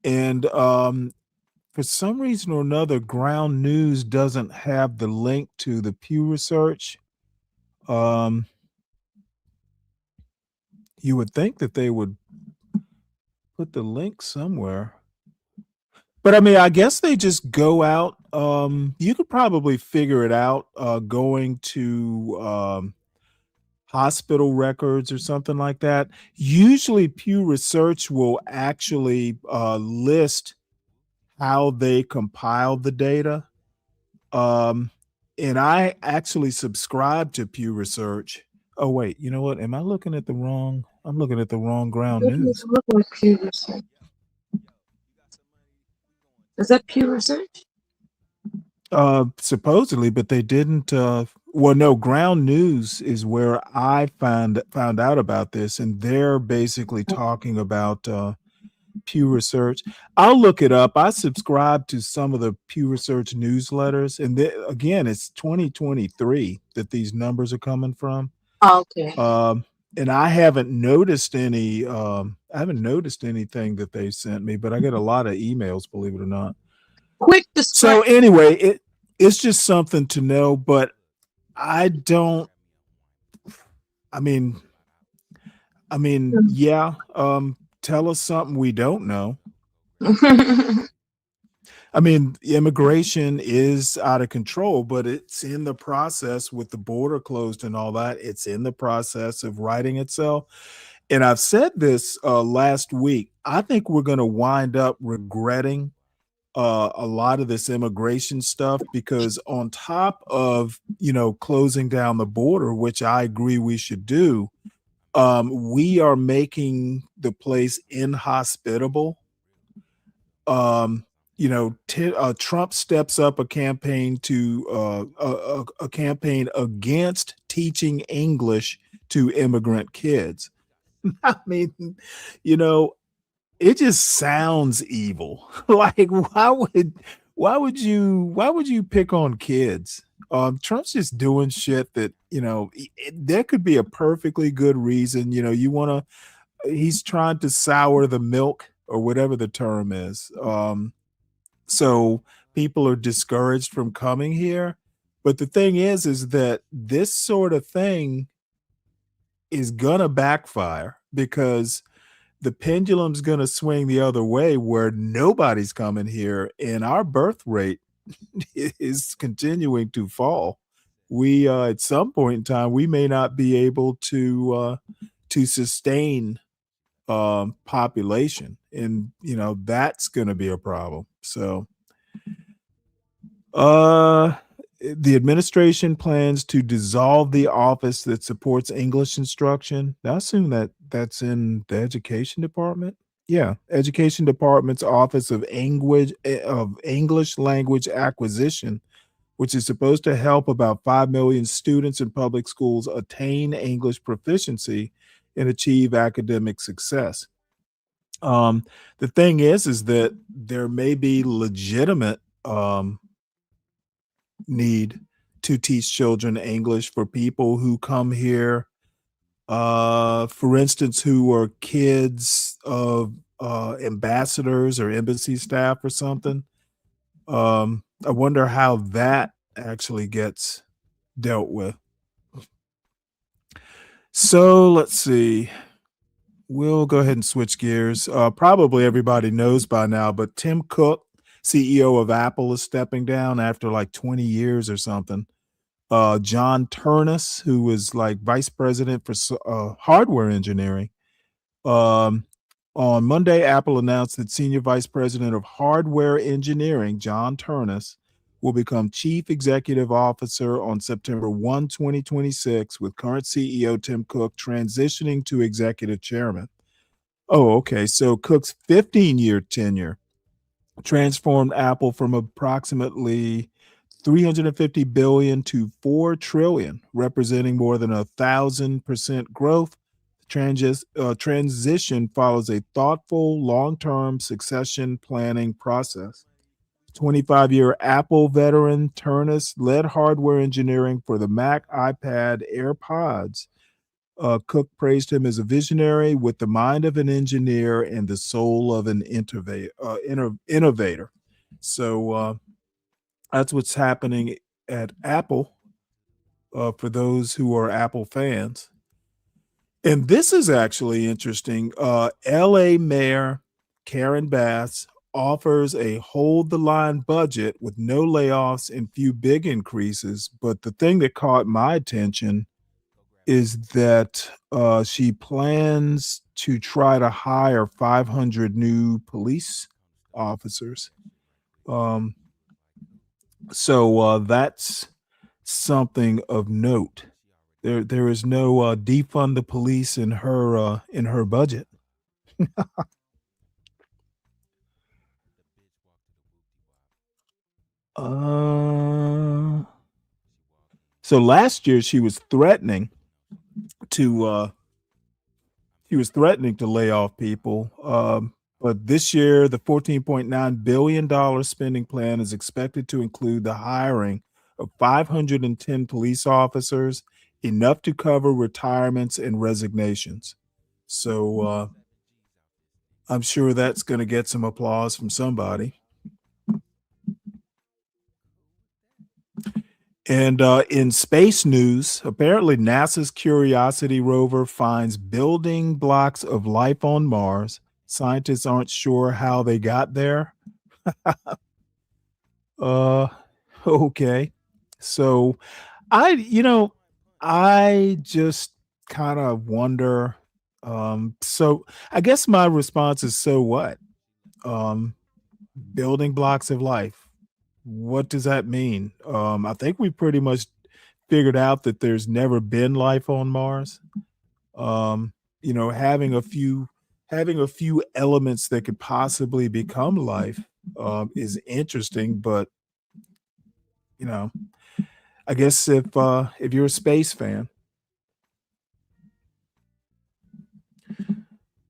and for some reason or another, Ground News doesn't have the link to the Pew Research. You would think that they would put the link somewhere. But I mean, I guess they just go out. You could probably figure it out going to hospital records or something like that. Usually Pew Research will actually list how they compiled the data. And I actually subscribe to Pew Research. Oh, wait, you know what? Am I looking at the wrong? I'm looking at the wrong Ground It News. doesn't look like Pew Research. Is that Pew Research? Supposedly, but they didn't. Well, no, Ground News is where I found out about this, and they're basically talking about Pew Research. I'll look it up. I subscribe to some of the Pew Research newsletters, and again, it's 2023 that these numbers are coming from. Okay. And I haven't noticed any. I haven't noticed anything that they sent me, but I get a lot of emails, believe it or not. Quick So describe. anyway, it's just something to know, but I don't. I mean, yeah. Tell us something we don't know. I mean, immigration is out of control, but it's in the process with the border closed and all that. It's in the process of righting itself. And I've said this last week. I think we're going to wind up regretting a lot of this immigration stuff, because on top of, closing down the border, which I agree we should do, we are making the place inhospitable. Trump steps up a campaign to a campaign against teaching English to immigrant kids. I mean, it just sounds evil. Like, why would you pick on kids? Trump's just doing shit that, there could be a perfectly good reason. He's trying to sour the milk, or whatever the term is. So people are discouraged from coming here. But the thing is that this sort of thing is gonna backfire, because the pendulum's going to swing the other way, where nobody's coming here, and our birth rate is continuing to fall. We at some point in time, we may not be able to sustain population, and that's going to be a problem. So the administration plans to dissolve the office that supports English instruction. I assume that that's in the education department. Yeah, education department's office of English language acquisition, which is supposed to help about 5 million students in public schools attain English proficiency and achieve academic success. The thing is that there may be legitimate need to teach children English for people who come here, for instance, who are kids of ambassadors or embassy staff or something. I wonder how that actually gets dealt with. So let's see. We'll go ahead and switch gears. Probably everybody knows by now, but Tim Cook, CEO of Apple, is stepping down after like 20 years or something. John Ternus, who was like vice president for hardware engineering. On Monday, Apple announced that senior vice president of hardware engineering, John Ternus, will become chief executive officer on September 1, 2026, with current CEO Tim Cook transitioning to executive chairman. Oh, okay. So Cook's 15-year tenure transformed Apple from approximately 350 billion to 4 trillion, representing more than 1,000% growth. Transition follows a thoughtful, long-term succession planning process. 25-year Apple veteran Ternus led hardware engineering for the Mac, iPad, AirPods. Cook praised him as a visionary with the mind of an engineer and the soul of an innovator. So that's what's happening at Apple, for those who are Apple fans. And this is actually interesting. LA Mayor Karen Bass offers a hold the line budget with no layoffs and few big increases. But the thing that caught my attention is that she plans to try to hire 500 new police officers. So that's something of note. There is no defund the police in her budget. So last year she was threatening to lay off people. But this year, the $14.9 billion spending plan is expected to include the hiring of 510 police officers, enough to cover retirements and resignations. So I'm sure that's going to get some applause from somebody. And in space news, apparently NASA's Curiosity rover finds building blocks of life on Mars. Scientists aren't sure how they got there. Okay. So I just kind of wonder. So I guess my response is, so what? Building blocks of life. What does that mean? I think we pretty much figured out that there's never been life on Mars. Having a few elements that could possibly become life is interesting, but I guess if you're a space fan.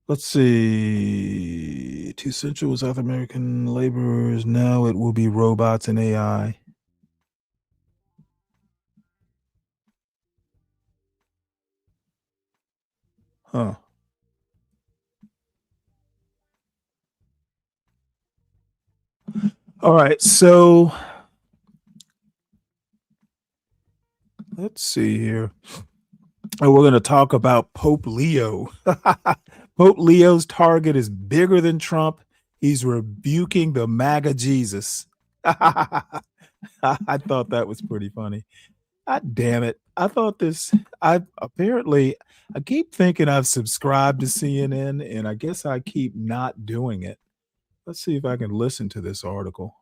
Let's see. To Central South American laborers, now it will be robots and AI. Huh. All right, so let's see here. And we're going to talk about Pope Leo. Pope Leo's target is bigger than Trump. He's rebuking the MAGA Jesus. I thought that was pretty funny. God damn it. I keep thinking I've subscribed to CNN, and I guess I keep not doing it. Let's see if I can listen to this article.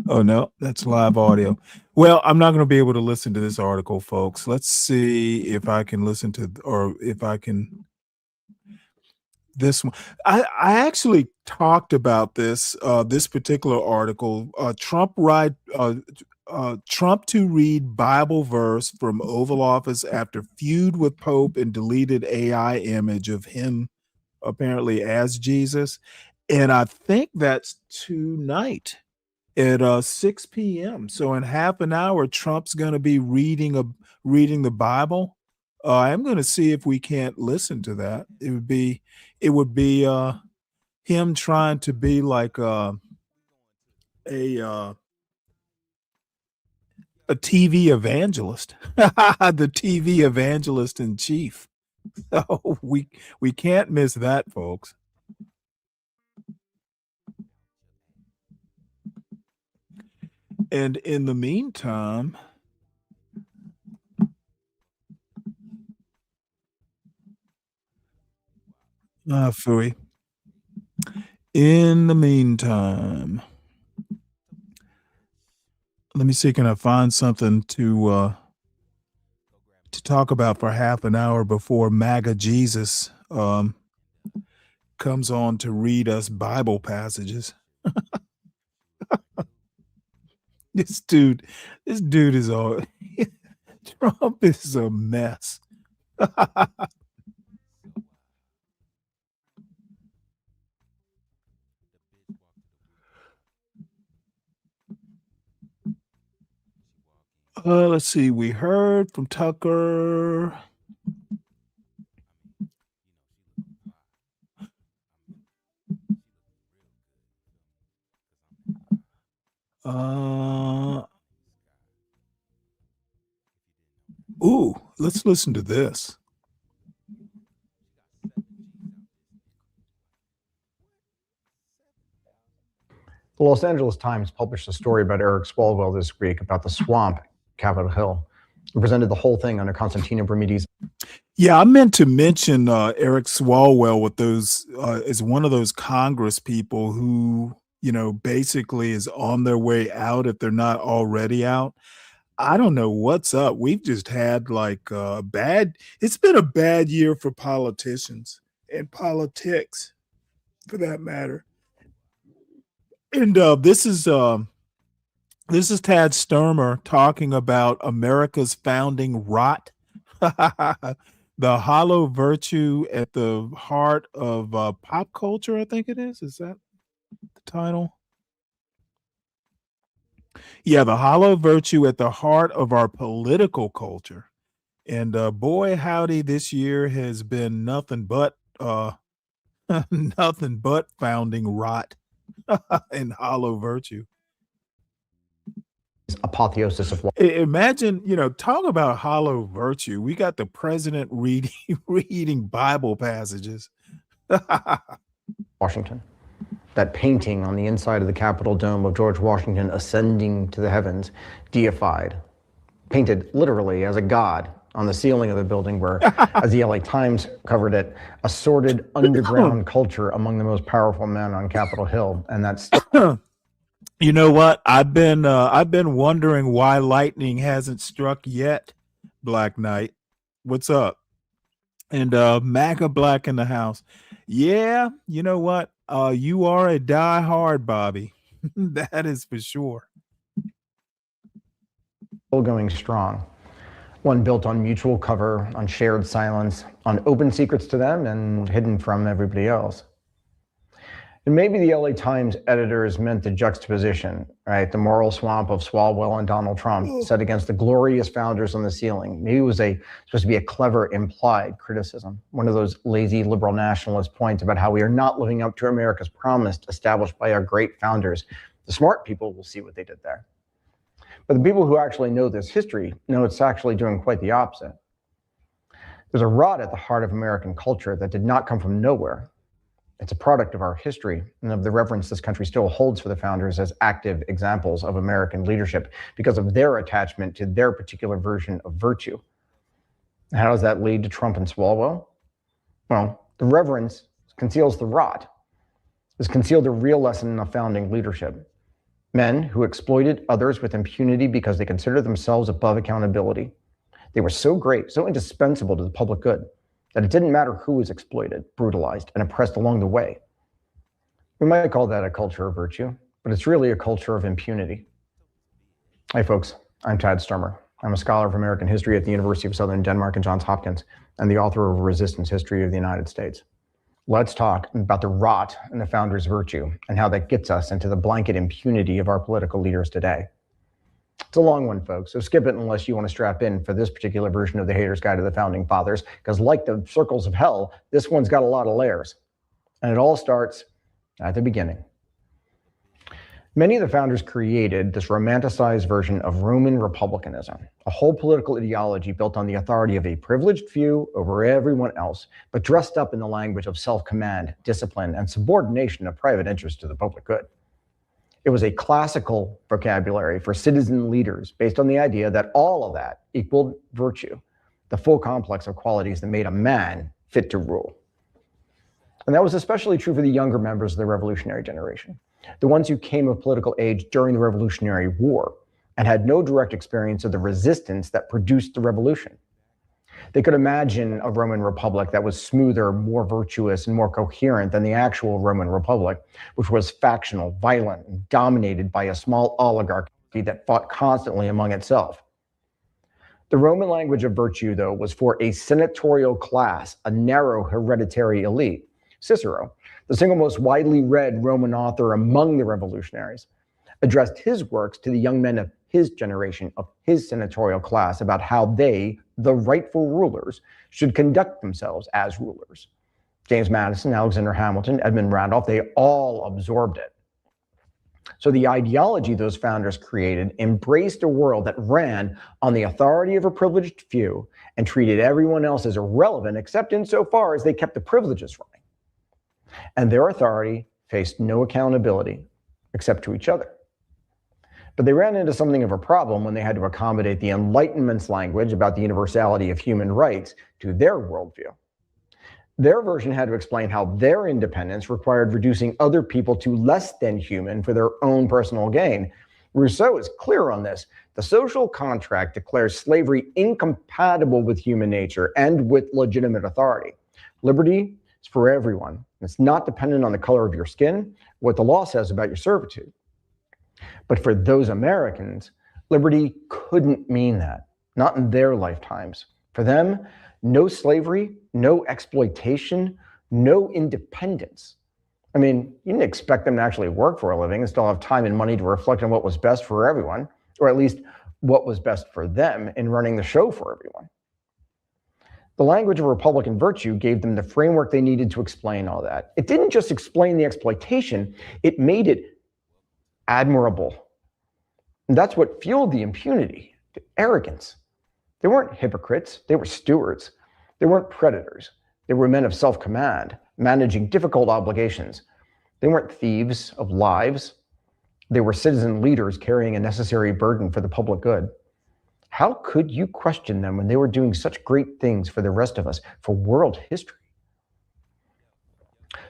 Oh, no, that's live audio. Well, I'm not going to be able to listen to this article, folks. Let's see if I can listen to, or if I can. This one, I actually talked about this particular article. Trump to read Bible verse from Oval Office after feud with Pope and deleted AI image of him apparently as Jesus, and I think that's tonight at 6 p.m. So in half an hour, Trump's going to be reading the Bible. I'm going to see if we can't listen to that. It would be him trying to be like a TV evangelist, the TV evangelist in chief. So we can't miss that, folks. And in the meantime, Fooey. In the meantime, let me see, can I find something to talk about for half an hour before MAGA Jesus comes on to read us Bible passages. This dude is all Trump is a mess. Let's see. We heard from Tucker. Ooh, let's listen to this. The Los Angeles Times published a story about Eric Swalwell this week about the swamp, Capitol Hill. and presented the whole thing under Constantino Bramides. Yeah, I meant to mention Eric Swalwell with those is one of those Congress people who, you know, basically is on their way out if they're not already out. I don't know what's up. We've just had like it's been a bad year for politicians and politics for that matter. And this is Tad Sturmer talking about America's founding rot. The hollow virtue at the heart of pop culture, I think it is. Is that the title? Yeah, the hollow virtue at the heart of our political culture. And boy, howdy, this year has been nothing but nothing but founding rot and hollow virtue. Apotheosis of Imagine, you know, talk about hollow virtue. We got the president reading Bible passages. Washington. That painting on the inside of the Capitol dome of George Washington ascending to the heavens, deified, painted literally as a god on the ceiling of the building where, as the LA Times covered it, a sordid underground culture among the most powerful men on Capitol Hill. And that's... You know what? I've been wondering why lightning hasn't struck yet, Black Knight. What's up? And MAGA Black in the house. Yeah, you know what? You are a diehard, Bobby. That is for sure. Still going strong. One built on mutual cover, on shared silence, on open secrets to them and hidden from everybody else. And maybe the LA Times editors meant the juxtaposition, right? The moral swamp of Swalwell and Donald Trump set against the glorious founders on the ceiling. Maybe it was supposed to be a clever implied criticism. One of those lazy liberal nationalist points about how we are not living up to America's promise established by our great founders. The smart people will see what they did there. But the people who actually know this history know it's actually doing quite the opposite. There's a rot at the heart of American culture that did not come from nowhere. It's a product of our history and of the reverence this country still holds for the founders as active examples of American leadership because of their attachment to their particular version of virtue. And how does that lead to Trump and Swalwell? Well, the reverence conceals the rot. It's concealed a real lesson of founding leadership. Men who exploited others with impunity because they considered themselves above accountability. They were so great, so indispensable to the public good, that it didn't matter who was exploited, brutalized, and oppressed along the way. We might call that a culture of virtue, but it's really a culture of impunity. Hey folks, I'm Tad Sturmer. I'm a scholar of American history at the University of Southern Denmark and Johns Hopkins, and the author of A Resistance History of the United States. Let's talk about the rot in the founders' virtue and how that gets us into the blanket impunity of our political leaders today. It's a long one, folks, so skip it unless you want to strap in for this particular version of the Hater's Guide to the Founding Fathers, because like the circles of hell, this one's got a lot of layers. And it all starts at the beginning. Many of the founders created this romanticized version of Roman republicanism, a whole political ideology built on the authority of a privileged few over everyone else, but dressed up in the language of self-command, discipline, and subordination of private interest to the public good. It was a classical vocabulary for citizen leaders based on the idea that all of that equaled virtue, the full complex of qualities that made a man fit to rule. And that was especially true for the younger members of the revolutionary generation, the ones who came of political age during the Revolutionary War and had no direct experience of the resistance that produced the revolution. They could imagine a Roman Republic that was smoother, more virtuous, and more coherent than the actual Roman Republic, which was factional, violent, and dominated by a small oligarchy that fought constantly among itself. The Roman language of virtue, though, was for a senatorial class, a narrow hereditary elite. Cicero, the single most widely read Roman author among the revolutionaries, addressed his works to the young men of his generation, of his senatorial class, about how they, the rightful rulers, should conduct themselves as rulers. James Madison, Alexander Hamilton, Edmund Randolph, they all absorbed it. So the ideology those founders created embraced a world that ran on the authority of a privileged few and treated everyone else as irrelevant, except insofar as they kept the privileges running. And their authority faced no accountability except to each other. But they ran into something of a problem when they had to accommodate the Enlightenment's language about the universality of human rights to their worldview. Their version had to explain how their independence required reducing other people to less than human for their own personal gain. Rousseau is clear on this. The social contract declares slavery incompatible with human nature and with legitimate authority. Liberty is for everyone. It's not dependent on the color of your skin, what the law says about your servitude. But for those Americans, liberty couldn't mean that, not in their lifetimes. For them, no slavery, no exploitation, no independence. I mean, you didn't expect them to actually work for a living and still have time and money to reflect on what was best for everyone, or at least what was best for them in running the show for everyone. The language of Republican virtue gave them the framework they needed to explain all that. It didn't just explain the exploitation, it made it admirable. And that's what fueled the impunity, the arrogance. They weren't hypocrites, they were stewards. They weren't predators. They were men of self-command, managing difficult obligations. They weren't thieves of lives. They were citizen leaders carrying a necessary burden for the public good. How could you question them when they were doing such great things for the rest of us, for world history?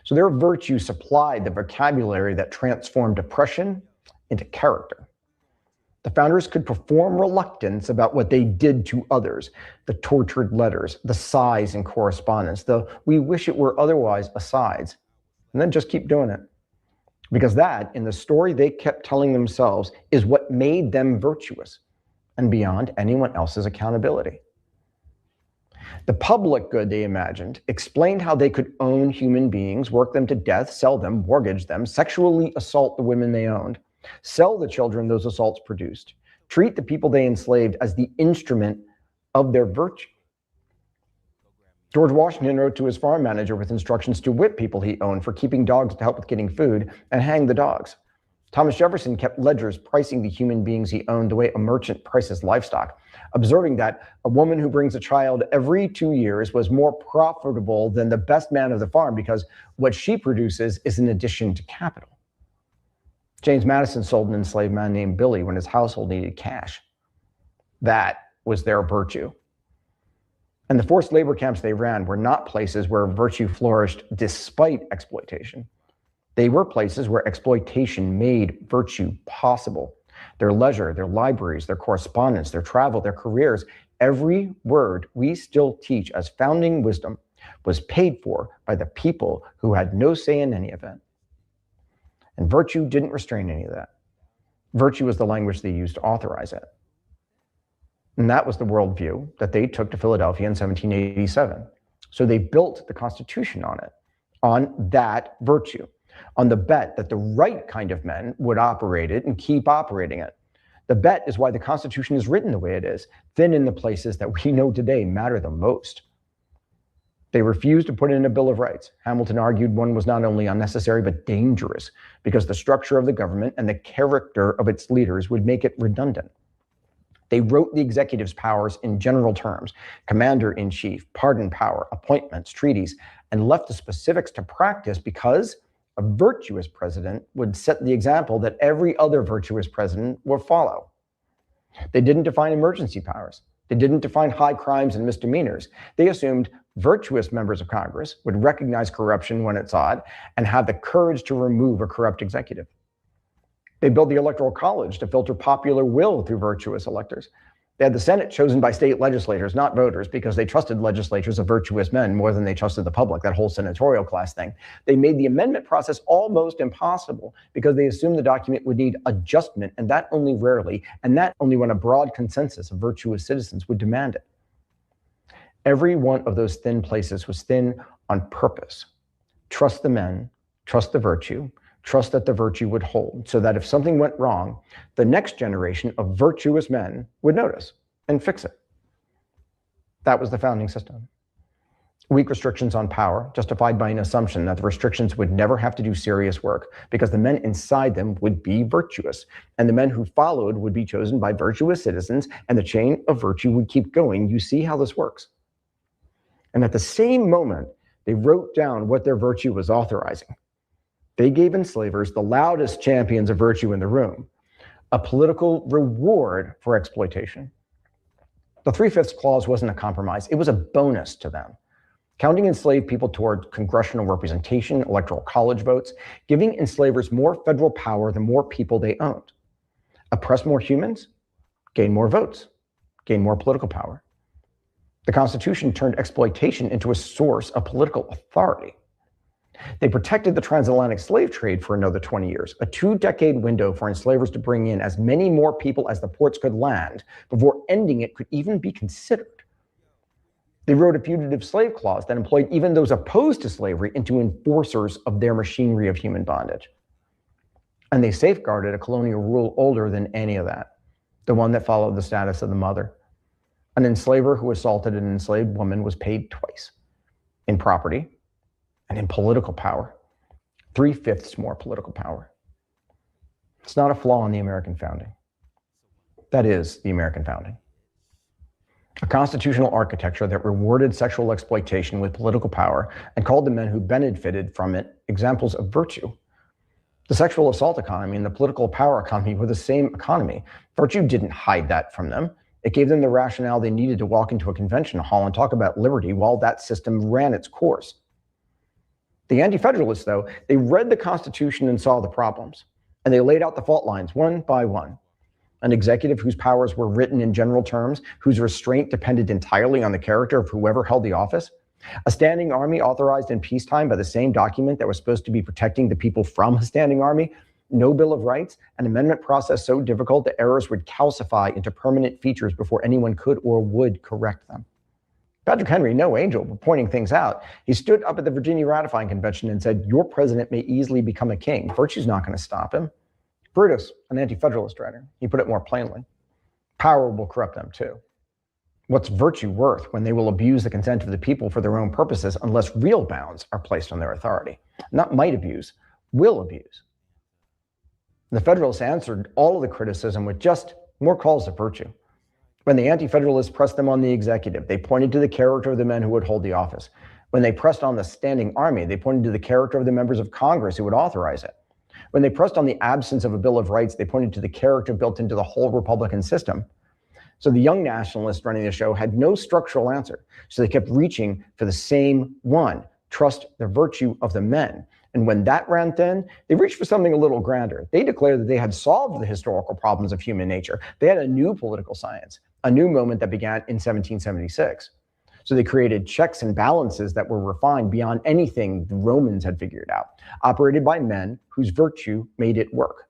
So their virtue supplied the vocabulary that transformed oppression into character. The founders could perform reluctance about what they did to others, the tortured letters, the sighs in correspondence, the "we wish it were otherwise" asides, and then just keep doing it. Because that, in the story they kept telling themselves, is what made them virtuous and beyond anyone else's accountability. The public good they imagined explained how they could own human beings, work them to death, sell them, mortgage them, sexually assault the women they owned, sell the children those assaults produced, treat the people they enslaved as the instrument of their virtue. George Washington wrote to his farm manager with instructions to whip people he owned for keeping dogs to help with getting food and hang the dogs. Thomas Jefferson kept ledgers pricing the human beings he owned the way a merchant prices livestock, observing that a woman who brings a child every 2 years was more profitable than the best man of the farm because what she produces is an addition to capital. James Madison sold an enslaved man named Billy when his household needed cash. That was their virtue. And the forced labor camps they ran were not places where virtue flourished despite exploitation. They were places where exploitation made virtue possible. Their leisure, their libraries, their correspondence, their travel, their careers, every word we still teach as founding wisdom was paid for by the people who had no say in any event. And virtue didn't restrain any of that. Virtue was the language they used to authorize it. And that was the worldview that they took to Philadelphia in 1787. So they built the Constitution on it, on that virtue, on the bet that the right kind of men would operate it and keep operating it. The bet is why the Constitution is written the way it is, thin in the places that we know today matter the most. They refused to put in a Bill of Rights. Hamilton argued one was not only unnecessary, but dangerous, because the structure of the government and the character of its leaders would make it redundant. They wrote the executive's powers in general terms, commander-in-chief, pardon power, appointments, treaties, and left the specifics to practice because a virtuous president would set the example that every other virtuous president will follow. They didn't define emergency powers. They didn't define high crimes and misdemeanors. They assumed virtuous members of Congress would recognize corruption when it saw it and have the courage to remove a corrupt executive. They built the Electoral College to filter popular will through virtuous electors. They had the Senate chosen by state legislators, not voters, because they trusted legislatures of virtuous men more than they trusted the public, that whole senatorial class thing. They made the amendment process almost impossible because they assumed the document would need adjustment, and that only rarely, and that only when a broad consensus of virtuous citizens would demand it. Every one of those thin places was thin on purpose. Trust the men, trust the virtue, trust that the virtue would hold, so that if something went wrong, the next generation of virtuous men would notice and fix it. That was the founding system. Weak restrictions on power, justified by an assumption that the restrictions would never have to do serious work because the men inside them would be virtuous, and the men who followed would be chosen by virtuous citizens, and the chain of virtue would keep going. You see how this works. And at the same moment, they wrote down what their virtue was authorizing. They gave enslavers the loudest champions of virtue in the room a political reward for exploitation. The 3/5 clause wasn't a compromise, it was a bonus to them, counting enslaved people toward congressional representation, electoral college votes, giving enslavers more federal power the more people they owned. Oppress more humans, gain more votes, gain more political power. The Constitution turned exploitation into a source of political authority. They protected the transatlantic slave trade for another 20 years, a 2-decade window for enslavers to bring in as many more people as the ports could land before ending it could even be considered. They wrote a fugitive slave clause that employed even those opposed to slavery into enforcers of their machinery of human bondage. And they safeguarded a colonial rule older than any of that, the one that followed the status of the mother. An enslaver who assaulted an enslaved woman was paid twice, in property and in political power, 3/5 more political power. It's not a flaw in the American founding. That is the American founding. A constitutional architecture that rewarded sexual exploitation with political power and called the men who benefited from it examples of virtue. The sexual assault economy and the political power economy were the same economy. Virtue didn't hide that from them. It gave them the rationale they needed to walk into a convention hall and talk about liberty while that system ran its course. The anti-federalists, though, they read the Constitution and saw the problems, and they laid out the fault lines one by one. An executive whose powers were written in general terms, whose restraint depended entirely on the character of whoever held the office. A standing army authorized in peacetime by the same document that was supposed to be protecting the people from a standing army. No Bill of Rights, an amendment process so difficult that errors would calcify into permanent features before anyone could or would correct them. Patrick Henry, no angel, but pointing things out. He stood up at the Virginia Ratifying Convention and said, "Your president may easily become a king. Virtue's not going to stop him." Brutus, an anti-federalist writer, he put it more plainly. Power will corrupt them too. What's virtue worth when they will abuse the consent of the people for their own purposes unless real bounds are placed on their authority? Not might abuse, will abuse. The Federalists answered all of the criticism with just more calls to virtue. When the anti-federalists pressed them on the executive, they pointed to the character of the men who would hold the office. When they pressed on the standing army, they pointed to the character of the members of Congress who would authorize it. When they pressed on the absence of a Bill of Rights, they pointed to the character built into the whole Republican system. So the young nationalists running the show had no structural answer. So they kept reaching for the same one, trust the virtue of the men. And when that ran thin, they reached for something a little grander. They declared that they had solved the historical problems of human nature. They had a new political science, a new moment that began in 1776. So they created checks and balances that were refined beyond anything the Romans had figured out, operated by men whose virtue made it work.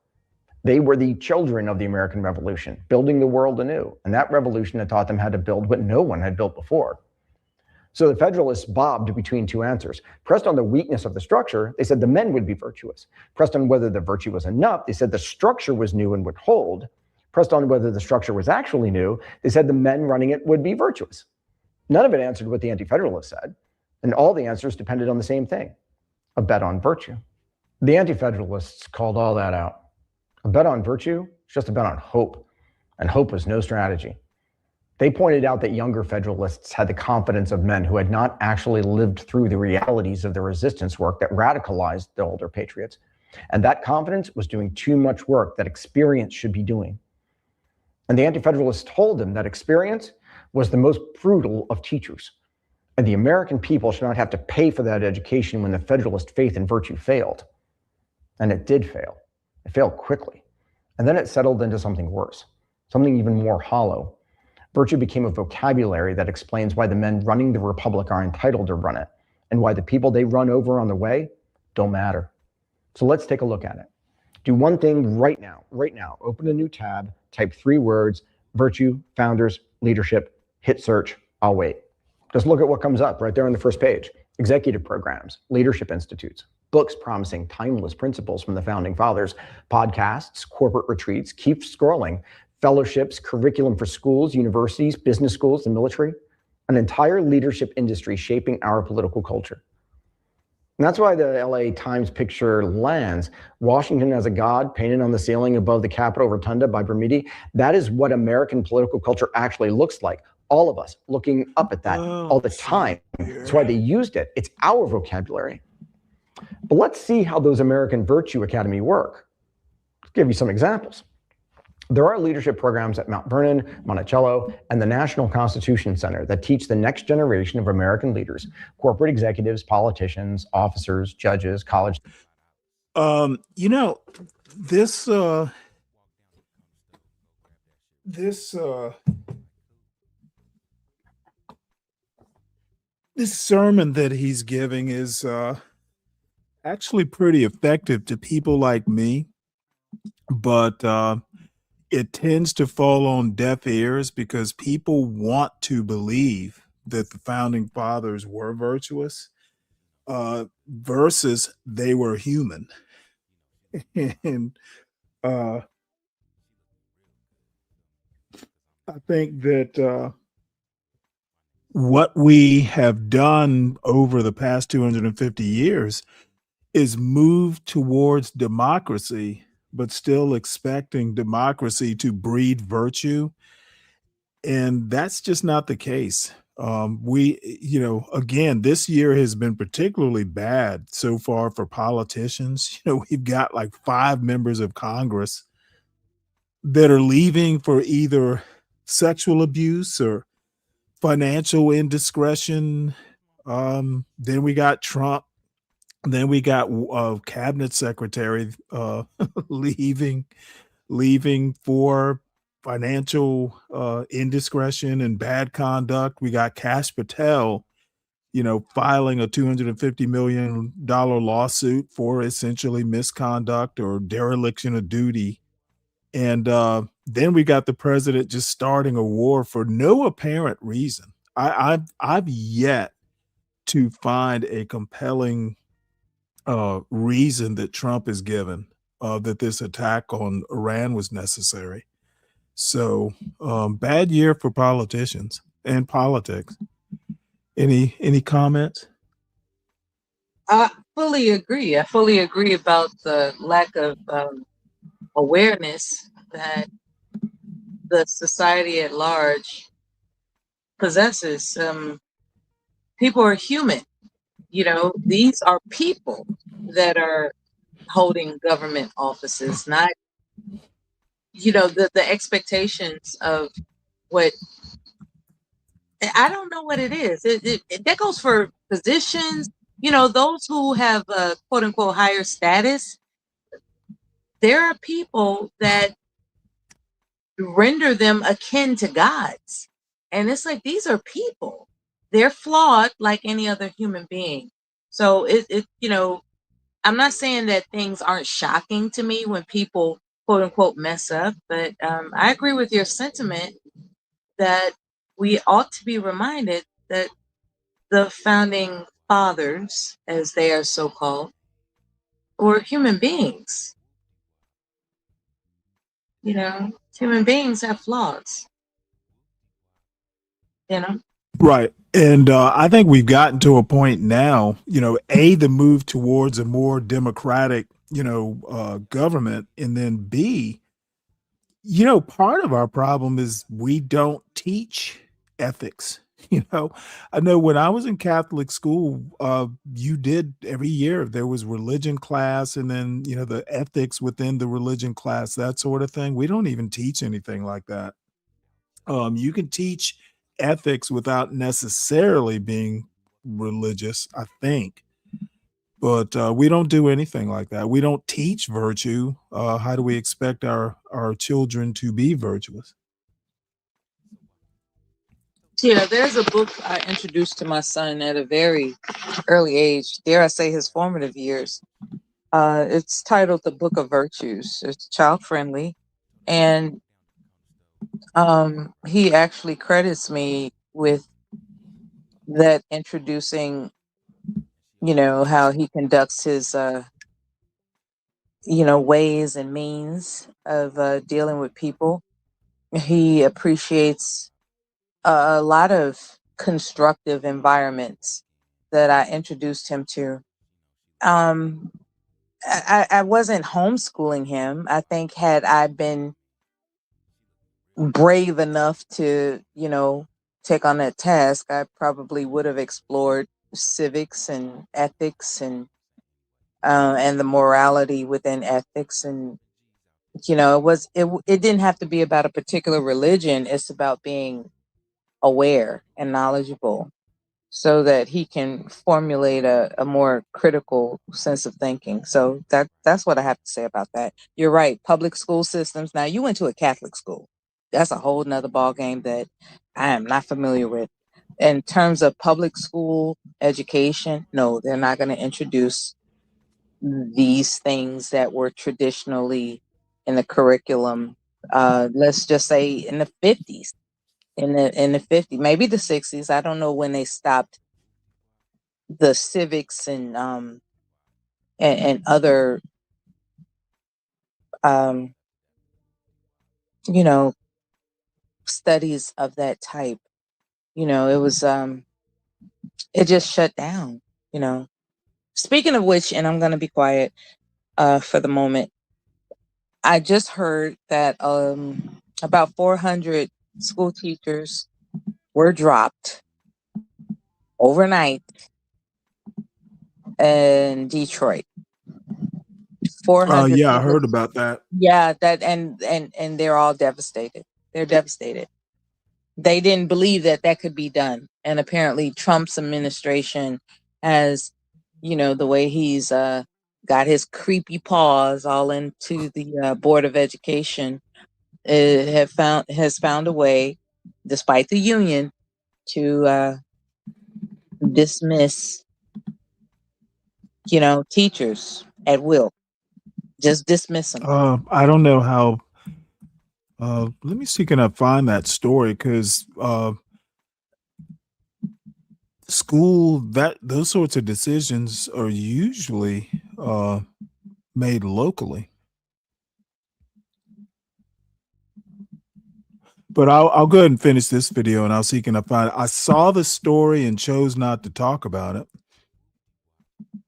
They were the children of the American Revolution, building the world anew. And that revolution had taught them how to build what no one had built before. So the Federalists bobbed between two answers. Pressed on the weakness of the structure, they said the men would be virtuous. Pressed on whether the virtue was enough, they said the structure was new and would hold. Pressed on whether the structure was actually new, they said the men running it would be virtuous. None of it answered what the anti-federalists said, and all the answers depended on the same thing, a bet on virtue. The anti-federalists called all that out. A bet on virtue is just a bet on hope, and hope was no strategy. They pointed out that younger Federalists had the confidence of men who had not actually lived through the realities of the resistance work that radicalized the older patriots. And that confidence was doing too much work that experience should be doing. And the anti-federalists told them that experience was the most brutal of teachers. And the American people should not have to pay for that education when the Federalist faith in virtue failed. And it did fail. It failed quickly. And then it settled into something worse, something even more hollow. Virtue became a vocabulary that explains why the men running the republic are entitled to run it, and why the people they run over on the way don't matter. So let's take a look at it. Do one thing right now. Open a new tab, type 3 words, virtue, founders, leadership, hit search, I'll wait. Just look at what comes up right there on the first page. Executive programs, leadership institutes, books promising timeless principles from the founding fathers, podcasts, corporate retreats, keep scrolling, fellowships, curriculum for schools, universities, business schools, the military, an entire leadership industry shaping our political culture. And that's why the LA Times picture lands Washington as a god painted on the ceiling above the Capitol Rotunda by Bermude. That is what American political culture actually looks like. All of us looking up at that all the time. That's why they used it. It's our vocabulary. But let's see how those American Virtue Academy work. I'll give you some examples. There are leadership programs at Mount Vernon, Monticello, and the National Constitution Center that teach the next generation of American leaders, corporate executives, politicians, officers, judges, college. You know, this this sermon that he's giving is actually pretty effective to people like me, but it tends to fall on deaf ears because people want to believe that the founding fathers were virtuous versus they were human. And I think that what we have done over the past 250 years is move towards democracy, but still expecting democracy to breed virtue. And that's just not the case. Again, this year has been particularly bad so far for politicians. We've got like 5 members of Congress that are leaving for either sexual abuse or financial indiscretion. Then we got Trump. Then we got cabinet secretary leaving for financial indiscretion and bad conduct. We got Kash Patel, filing a $250 million lawsuit for essentially misconduct or dereliction of duty. And then we got the president just starting a war for no apparent reason. I've yet to find a compelling reason that Trump has given that this attack on Iran was necessary. So bad year for politicians and politics. Any comments? I fully agree. I fully agree about the lack of awareness that the society at large possesses. People are human. These are people that are holding government offices, not, the expectations of what, I don't know what it is. That goes for positions, those who have quote unquote higher status. There are people that render them akin to gods. And it's like, these are people. They're flawed like any other human being. So I'm not saying that things aren't shocking to me when people quote unquote mess up, but I agree with your sentiment that we ought to be reminded that the founding fathers, as they are so called, were human beings. Human beings have flaws. Right. And I think we've gotten to a point now, the move towards a more democratic, government, and then B, part of our problem is we don't teach ethics. I know when I was in Catholic school, you did every year, there was religion class and then, the ethics within the religion class, that sort of thing. We don't even teach anything like that. You can teach ethics without necessarily being religious, I think. But we don't do anything like that. We don't teach virtue. How do we expect our children to be virtuous? Yeah, there's a book I introduced to my son at a very early age, dare I say his formative years. It's titled The Book of Virtues. It's child friendly. And he actually credits me with that, introducing, how he conducts his, ways and means of dealing with people. He appreciates a lot of constructive environments that I introduced him to. I wasn't homeschooling him. I think had I been brave enough to, take on that task, I probably would have explored civics and ethics and the morality within ethics and You know, it didn't have to be about a particular religion. It's about being aware and knowledgeable so that he can formulate a more critical sense of thinking. So that's what I have to say about that. You're right. Public school systems. Now, you went to a Catholic school. That's a whole nother ball game that I am not familiar with. In terms of public school education, no, they're not going to introduce these things that were traditionally in the curriculum. Let's just say in the 50s, in the 50s, maybe the 60s. I don't know when they stopped the civics and other um you know studies of that type. It was it just shut down. you know Speaking of which, and I'm going to be quiet for the moment, I just heard that about 400 school teachers were dropped overnight in Detroit. 400 Yeah, I public. heard about that. Yeah, that and they're all devastated. They're devastated. They didn't believe that that could be done, and apparently Trump's administration has, the way he's got his creepy paws all into the Board of Education, has found a way, despite the union, to dismiss teachers at will. Just dismiss them. I don't know how. Let me see, can I find that story? Because school, that those sorts of decisions are usually made locally. But I'll go ahead and finish this video, and I'll see can I find it. I saw the story and chose not to talk about it.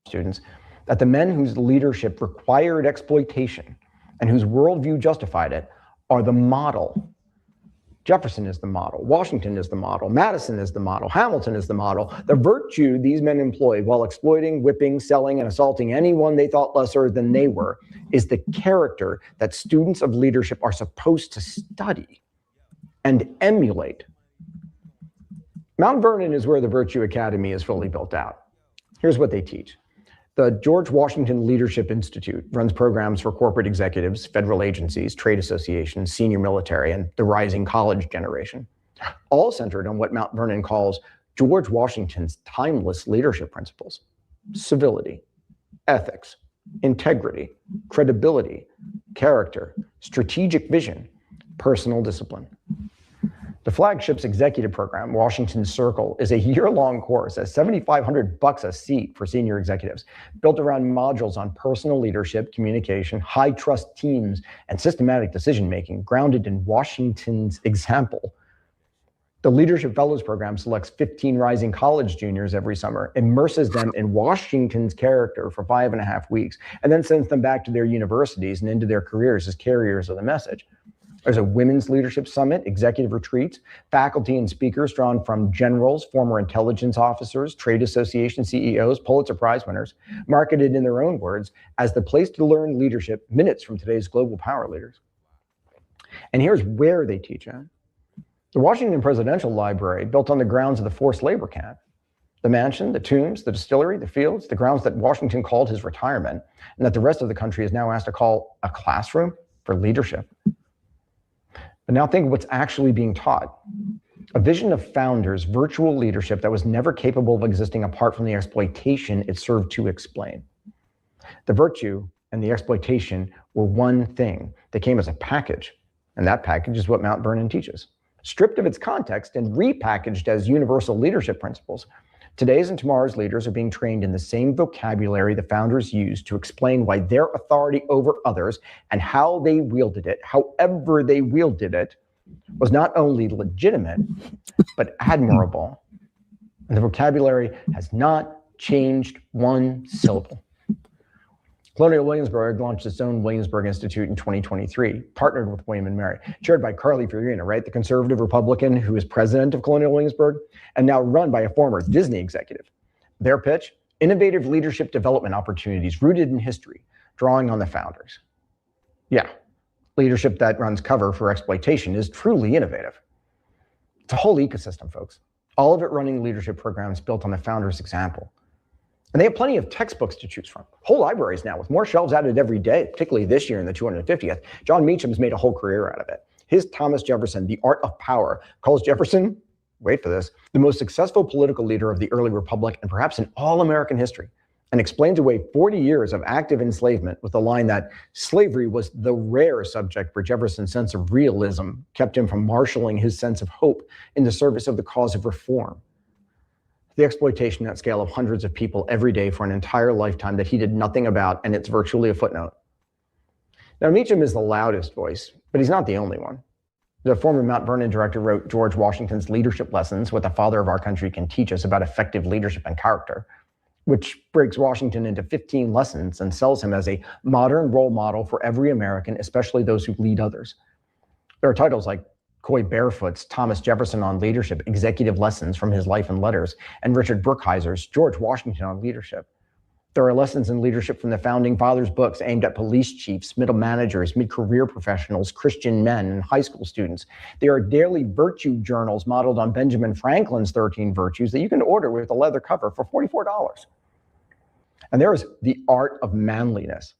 Students, that the men whose leadership required exploitation and whose worldview justified it are the model. Jefferson is the model. Washington is the model. Madison is the model. Hamilton is the model. The virtue these men employed while exploiting, whipping, selling, and assaulting anyone they thought lesser than they were is the character that students of leadership are supposed to study and emulate. Mount Vernon is where the Virtue Academy is fully built out. Here's what they teach. The George Washington Leadership Institute runs programs for corporate executives, federal agencies, trade associations, senior military, and the rising college generation, all centered on what Mount Vernon calls George Washington's timeless leadership principles: civility, ethics, integrity, credibility, character, strategic vision, personal discipline. The flagship's executive program, Washington Circle, is a year-long course at $7,500 a seat for senior executives, built around modules on personal leadership, communication, high-trust teams, and systematic decision-making, grounded in Washington's example. The Leadership Fellows Program selects 15 rising college juniors every summer, immerses them in Washington's character for 5.5 weeks, and then sends them back to their universities and into their careers as carriers of the message. There's a women's leadership summit, executive retreats, faculty and speakers drawn from generals, former intelligence officers, trade association CEOs, Pulitzer Prize winners, marketed in their own words as the place to learn leadership minutes from today's global power leaders. And here's where they teach it. The Washington Presidential Library, built on the grounds of the forced labor camp, the mansion, the tombs, the distillery, the fields, the grounds that Washington called his retirement, and that the rest of the country is now asked to call a classroom for leadership. But now think of what's actually being taught. A vision of founders' virtual leadership that was never capable of existing apart from the exploitation it served to explain. The virtue and the exploitation were one thing. They came as a package, and that package is what Mount Vernon teaches. Stripped of its context and repackaged as universal leadership principles, today's and tomorrow's leaders are being trained in the same vocabulary the founders used to explain why their authority over others and how they wielded it, however they wielded it, was not only legitimate, but admirable. And the vocabulary has not changed one syllable. Colonial Williamsburg launched its own Williamsburg Institute in 2023, partnered with William and Mary, chaired by Carly Fiorina, right? The conservative Republican who is president of Colonial Williamsburg, and now run by a former Disney executive. Their pitch: innovative leadership development opportunities rooted in history, drawing on the founders. Yeah, Leadership that runs cover for exploitation is truly innovative. It's a whole ecosystem, folks. All of it running leadership programs built on the founders' example. And they have plenty of textbooks to choose from. Whole libraries now with more shelves added every day, particularly this year in the 250th. John Meacham's made a whole career out of it. His Thomas Jefferson, The Art of Power, calls Jefferson, wait for this, the most successful political leader of the early republic and perhaps in all American history, and explains away 40 years of active enslavement with the line that slavery was the rare subject where Jefferson's sense of realism kept him from marshaling his sense of hope in the service of the cause of reform. The exploitation at scale of hundreds of people every day for an entire lifetime that he did nothing about, and it's virtually a footnote. Now, Meacham is the loudest voice, but he's not the only one. The former Mount Vernon director wrote George Washington's Leadership Lessons, What the Father of Our Country Can Teach Us About Effective Leadership and Character, which breaks Washington into 15 lessons and sells him as a modern role model for every American, especially those who lead others. There are titles like Coy Barefoot's Thomas Jefferson on Leadership, Executive Lessons from His Life and Letters, and Richard Brookhiser's George Washington on Leadership. There are lessons in leadership from the Founding Fathers' books aimed at police chiefs, middle managers, mid-career professionals, Christian men, and high school students. There are daily virtue journals modeled on Benjamin Franklin's 13 Virtues that you can order with a leather cover for $44. And there is The Art of Manliness,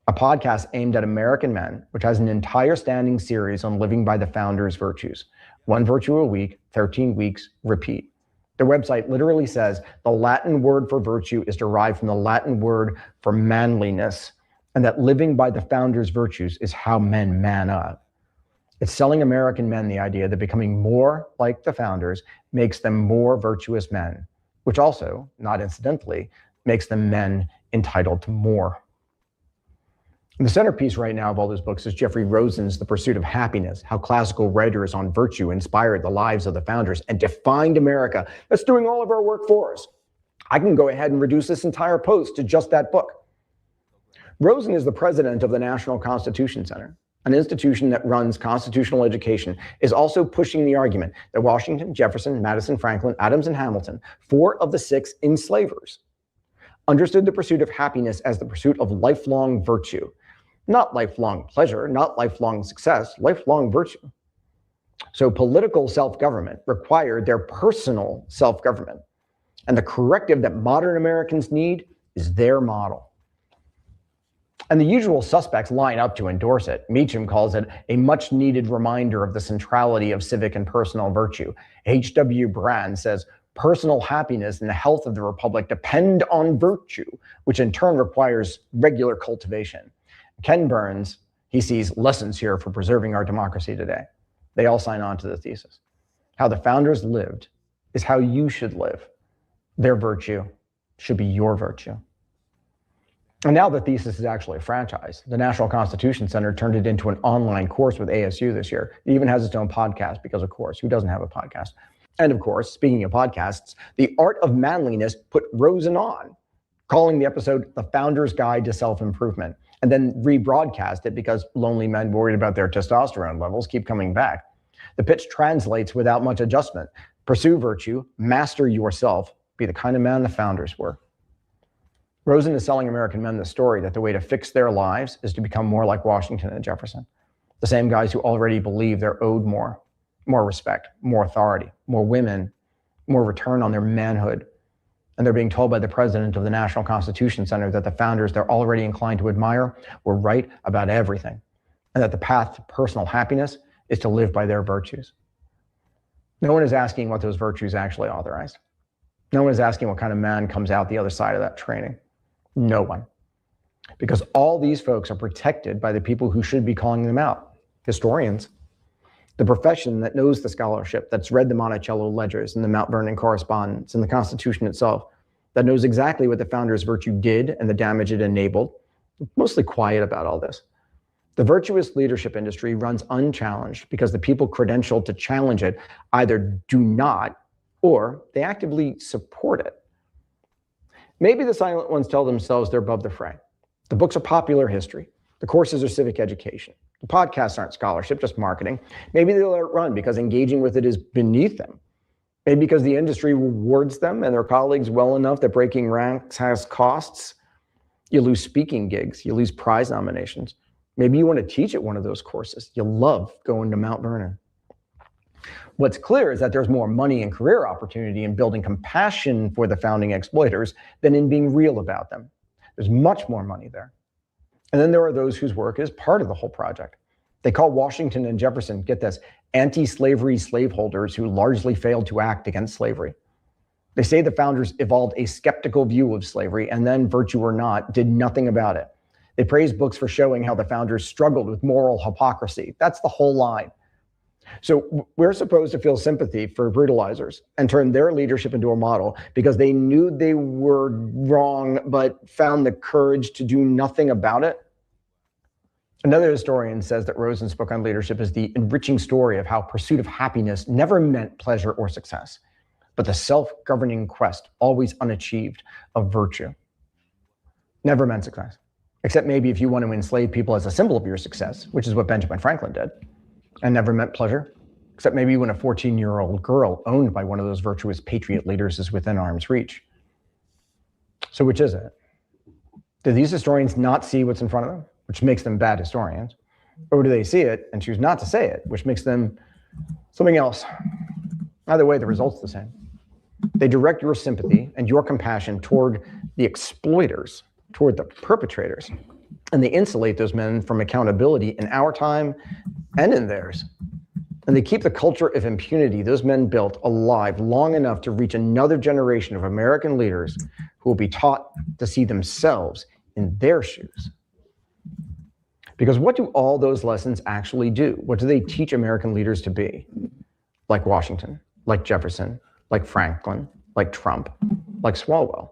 a podcast aimed at American men, which has an entire standing series on living by the founders' virtues. 1 virtue a week, 13 weeks, repeat. Their website literally says the Latin word for virtue is derived from the Latin word for manliness, and that living by the founders' virtues is how men man up. It's selling American men the idea that becoming more like the founders makes them more virtuous men, which also, not incidentally, makes them men entitled to more. And the centerpiece right now of all those books is Jeffrey Rosen's The Pursuit of Happiness, how classical writers on virtue inspired the lives of the founders and defined America that's doing all of our work for us. I can go ahead and reduce this entire post to just that book. Rosen is the president of the National Constitution Center, an institution that runs constitutional education, is also pushing the argument that Washington, Jefferson, Madison, Franklin, Adams, and Hamilton, 4 of the 6 enslavers, understood the pursuit of happiness as the pursuit of lifelong virtue. Not lifelong pleasure, not lifelong success, lifelong virtue. So political self-government required their personal self-government. And the corrective that modern Americans need is their model. And the usual suspects line up to endorse it. Meacham calls it a much-needed reminder of the centrality of civic and personal virtue. H.W. Brand says, personal happiness and the health of the republic depend on virtue, which in turn requires regular cultivation. Ken Burns, he sees lessons here for preserving our democracy today. They all sign on to the thesis. How the founders lived is how you should live. Their virtue should be your virtue. And now the thesis is actually a franchise. The National Constitution Center turned it into an online course with ASU this year. It even has its own podcast because, of course, who doesn't have a podcast? And of course, speaking of podcasts, The Art of Manliness put Rosen on, calling the episode The Founder's Guide to Self-Improvement, and then rebroadcast it because lonely men worried about their testosterone levels keep coming back. The pitch translates without much adjustment. Pursue virtue, master yourself, be the kind of man the founders were. Rosen is selling American men the story that the way to fix their lives is to become more like Washington and Jefferson, the same guys who already believe they're owed more respect, more authority, more women, more return on their manhood. And they're being told by the president of the National Constitution Center that the founders they're already inclined to admire were right about everything, and that the path to personal happiness is to live by their virtues. No one is asking what those virtues actually authorized. No one is asking what kind of man comes out the other side of that training. No one. Because all these folks are protected by the people who should be calling them out, historians. The profession that knows the scholarship, that's read the Monticello ledgers and the Mount Vernon correspondence and the Constitution itself, that knows exactly what the founders' virtue did and the damage it enabled, mostly quiet about all this. The virtuous leadership industry runs unchallenged because the people credentialed to challenge it either do not or they actively support it. Maybe the silent ones tell themselves they're above the fray. The books are popular history. The courses are civic education. The podcasts aren't scholarship, just marketing. Maybe they'll let it run because engaging with it is beneath them. Maybe because the industry rewards them and their colleagues well enough that breaking ranks has costs. You lose speaking gigs, you lose prize nominations. Maybe you want to teach at one of those courses. You love going to Mount Vernon. What's clear is that there's more money and career opportunity in building compassion for the founding exploiters than in being real about them. There's much more money there. And then there are those whose work is part of the whole project. They call Washington and Jefferson, get this, anti-slavery slaveholders who largely failed to act against slavery. They say the founders evolved a skeptical view of slavery and then, virtue or not, did nothing about it. They praise books for showing how the founders struggled with moral hypocrisy. That's the whole line. So we're supposed to feel sympathy for brutalizers and turn their leadership into a model because they knew they were wrong but found the courage to do nothing about it. Another historian says that Rosen's book on leadership is the enriching story of how pursuit of happiness never meant pleasure or success, but the self-governing quest, always unachieved, of virtue. Never meant success, except maybe if you want to enslave people as a symbol of your success, which is what Benjamin Franklin did. And never meant pleasure, except maybe when a 14-year-old girl owned by one of those virtuous patriot leaders is within arm's reach. So which is it? Do these historians not see what's in front of them, which makes them bad historians? Or do they see it and choose not to say it, which makes them something else? Either way, the result's the same. They direct your sympathy and your compassion toward the exploiters, toward the perpetrators, and they insulate those men from accountability in our time and in theirs. And they keep the culture of impunity those men built alive long enough to reach another generation of American leaders who will be taught to see themselves in their shoes. Because what do all those lessons actually do? What do they teach American leaders to be? Like Washington, like Jefferson, like Franklin, like Trump, like Swalwell.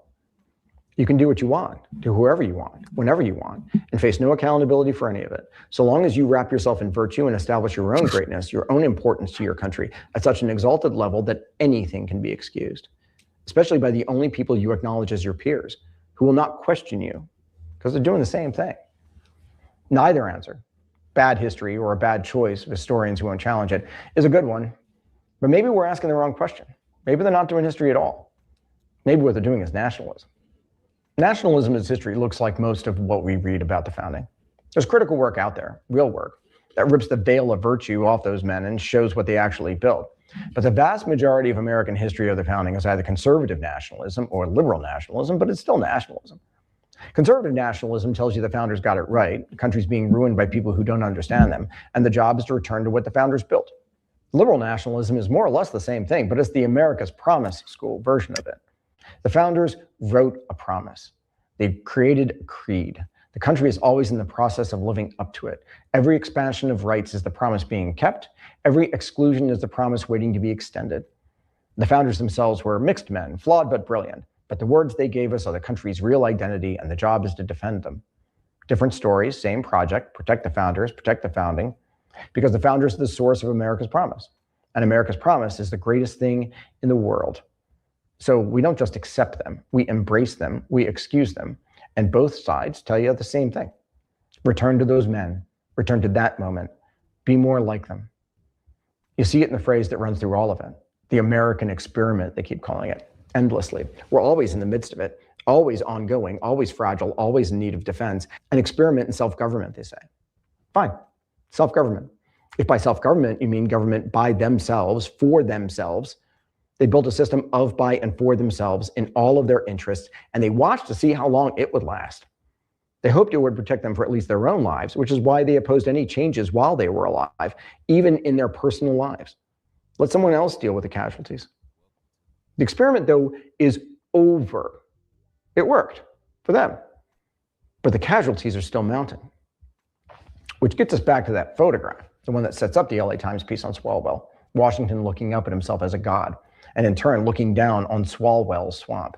You can do what you want, do whoever you want, whenever you want, and face no accountability for any of it, so long as you wrap yourself in virtue and establish your own greatness, your own importance to your country at such an exalted level that anything can be excused, especially by the only people you acknowledge as your peers, who will not question you, because they're doing the same thing. Neither answer, bad history or a bad choice of historians who won't challenge it, is a good one, but maybe we're asking the wrong question. Maybe they're not doing history at all. Maybe what they're doing is nationalism. Nationalism as history looks like most of what we read about the founding. There's critical work out there, real work, that rips the veil of virtue off those men and shows what they actually built. But the vast majority of American history of the founding is either conservative nationalism or liberal nationalism, but it's still nationalism. Conservative nationalism tells you the founders got it right, the country's being ruined by people who don't understand them, and the job is to return to what the founders built. Liberal nationalism is more or less the same thing, but it's the America's Promise School version of it. The founders wrote a promise. They've created a creed. The country is always in the process of living up to it. Every expansion of rights is the promise being kept. Every exclusion is the promise waiting to be extended. The founders themselves were mixed men, flawed but brilliant. But the words they gave us are the country's real identity, and the job is to defend them. Different stories, same project, protect the founders, protect the founding, because the founders are the source of America's promise. And America's promise is the greatest thing in the world. So we don't just accept them, we embrace them, we excuse them. And both sides tell you the same thing. Return to those men, return to that moment, be more like them. You see it in the phrase that runs through all of it, the American experiment, they keep calling it, endlessly. We're always in the midst of it, always ongoing, always fragile, always in need of defense. An experiment in self-government, they say. Fine, self-government. If by self-government you mean government by themselves, for themselves, they built a system of, by, and for themselves in all of their interests, and they watched to see how long it would last. They hoped it would protect them for at least their own lives, which is why they opposed any changes while they were alive, even in their personal lives. Let someone else deal with the casualties. The experiment, though, is over. It worked for them, but the casualties are still mounting. Which gets us back to that photograph, the one that sets up the LA Times piece on Swalwell, Washington looking up at himself as a god, and in turn looking down on Swalwell's swamp.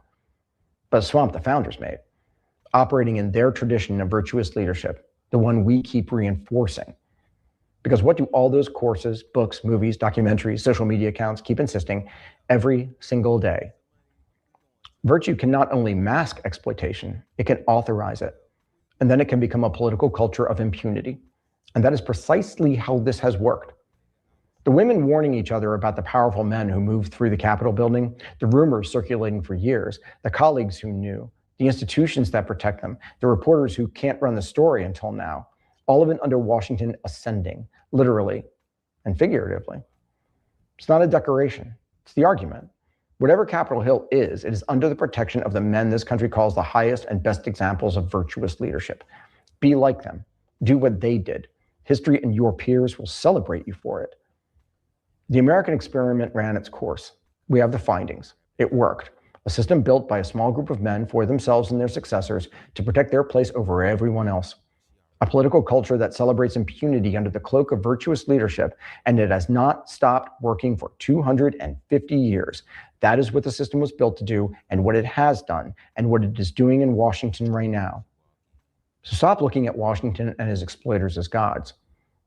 But a swamp the founders made, operating in their tradition of virtuous leadership, the one we keep reinforcing. Because what do all those courses, books, movies, documentaries, social media accounts keep insisting every single day? Virtue can not only mask exploitation, it can authorize it. And then it can become a political culture of impunity. And that is precisely how this has worked. The women warning each other about the powerful men who moved through the Capitol building, the rumors circulating for years, the colleagues who knew, the institutions that protect them, the reporters who can't run the story until now, all of it under Washington ascending, literally and figuratively. It's not a decoration, it's the argument. Whatever Capitol Hill is, it is under the protection of the men this country calls the highest and best examples of virtuous leadership. Be like them. Do what they did. History and your peers will celebrate you for it. The American experiment ran its course. We have the findings. It worked. A system built by a small group of men for themselves and their successors to protect their place over everyone else. A political culture that celebrates impunity under the cloak of virtuous leadership, and it has not stopped working for 250 years. That is what the system was built to do, and what it has done, and what it is doing in Washington right now. So stop looking at Washington and his exploiters as gods.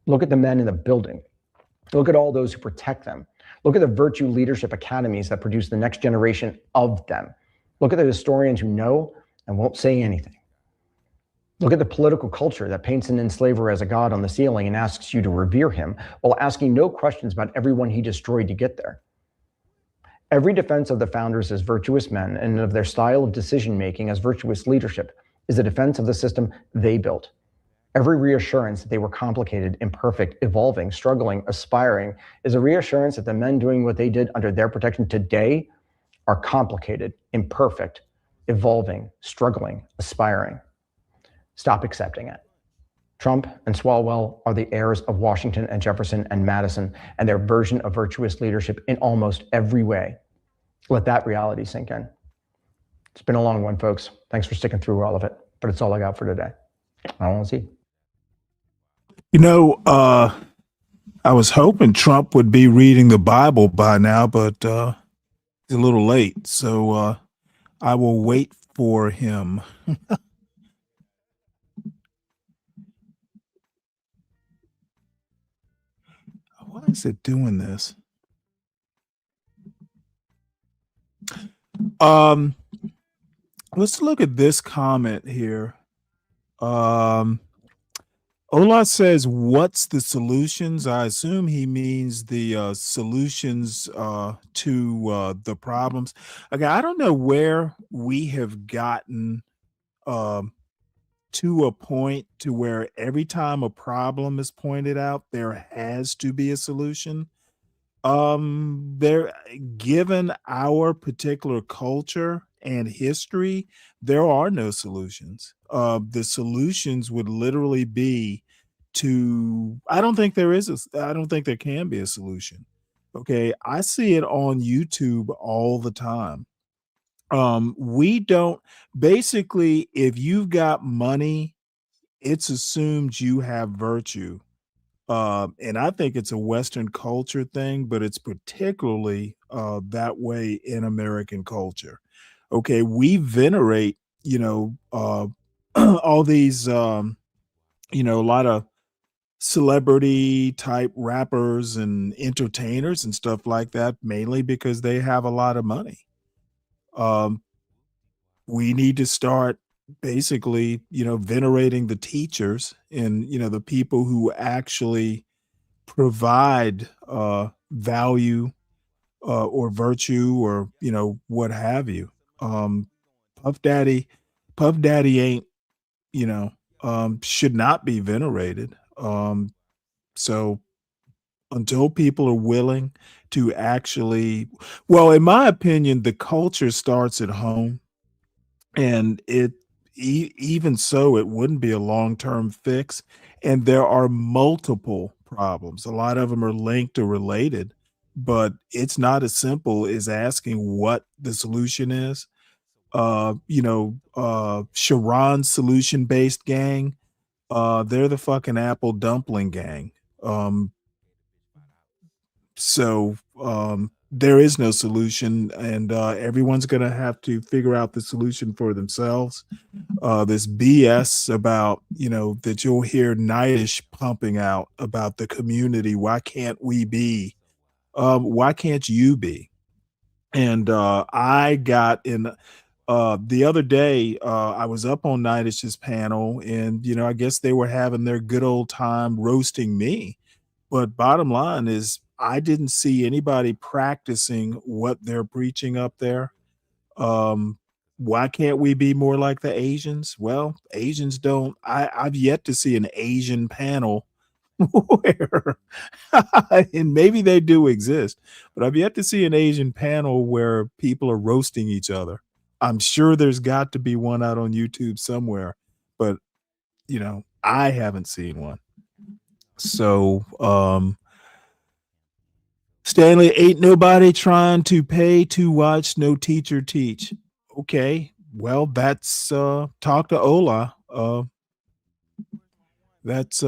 Look at the men in the building. Look at all those who protect them. Look at the virtue leadership academies that produce the next generation of them. Look at the historians who know and won't say anything. Look at the political culture that paints an enslaver as a god on the ceiling and asks you to revere him while asking no questions about everyone he destroyed to get there. Every defense of the founders as virtuous men and of their style of decision-making as virtuous leadership is a defense of the system they built. Every reassurance that they were complicated, imperfect, evolving, struggling, aspiring is a reassurance that the men doing what they did under their protection today are complicated, imperfect, evolving, struggling, aspiring. Stop accepting it. Trump and Swalwell are the heirs of Washington and Jefferson and Madison and their version of virtuous leadership in almost every way. Let that reality sink in. It's been a long one, folks. Thanks for sticking through all of it, but it's all I got for today. I want to see. You know, I was hoping Trump would be reading the Bible by now, but it's a little late. So I will wait for him. Why is it doing this? Let's look at this comment here. Ola says, what's the solutions? I assume he means the solutions to the problems. Okay, I don't know where we have gotten to a point to where every time a problem is pointed out, there has to be a solution. There, given our particular culture and history, there are no solutions. The solutions would literally be I don't think there can be a solution. Okay. I see it on YouTube all the time. Basically, if you've got money, it's assumed you have virtue. And I think it's a Western culture thing, but it's particularly that way in American culture. Okay, we venerate, all these, a lot of celebrity type rappers and entertainers and stuff like that, mainly because they have a lot of money. We need to start basically, venerating the teachers and, the people who actually provide value or virtue or, what have you. Puff Daddy ain't, should not be venerated. So until people are willing to actually, well, in my opinion, the culture starts at home. And even so, it wouldn't be a long-term fix. And there are multiple problems. A lot of them are linked or related, but it's not as simple as asking what the solution is. Sharon's solution-based gang, they're the fucking apple dumpling gang. So there is no solution, and everyone's going to have to figure out the solution for themselves. This BS about, that you'll hear Nightish pumping out about the community. Why can't we be? Why can't you be? And I got in the other day, I was up on Nightish's panel, and, I guess they were having their good old time roasting me. But bottom line is, I didn't see anybody practicing what they're preaching up there. why can't we be more like the Asians? Well, Asians don't. I've yet to see an Asian panel where, and maybe they do exist, but I've yet to see an Asian panel where people are roasting each other. I'm sure there's got to be one out on YouTube somewhere, but I haven't seen one. So, Stanley, ain't nobody trying to pay to watch no teacher teach. Okay, well, that's talk to Ola. That's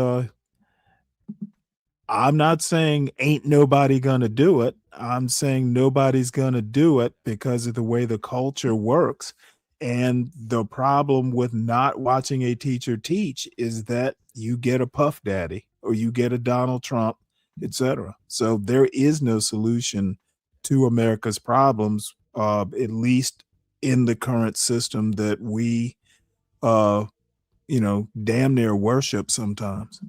I'm not saying ain't nobody gonna do it. I'm saying nobody's gonna do it because of the way the culture works. And the problem with not watching a teacher teach is that you get a Puff Daddy or you get a Donald Trump, etc. So there is no solution to America's problems, at least in the current system that we, damn near worship sometimes.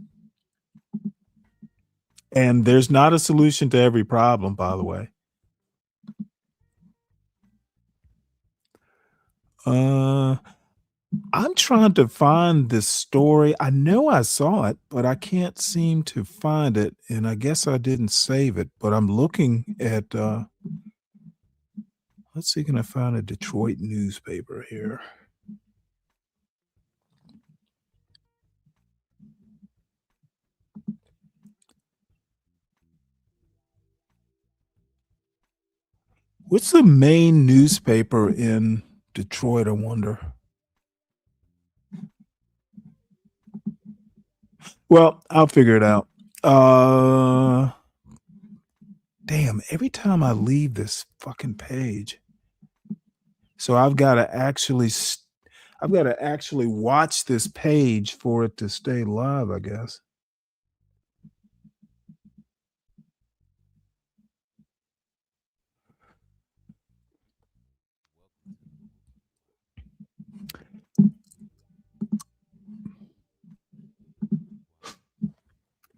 And there's not a solution to every problem, by the way. I'm trying to find this story. I know I saw it, but I can't seem to find it. And I guess I didn't save it, but I'm looking at, let's see, can I find a Detroit newspaper here? What's the main newspaper in Detroit, I wonder? Well, I'll figure it out. Damn, every time I leave this fucking page. So I've got to actually watch this page for it to stay live, I guess.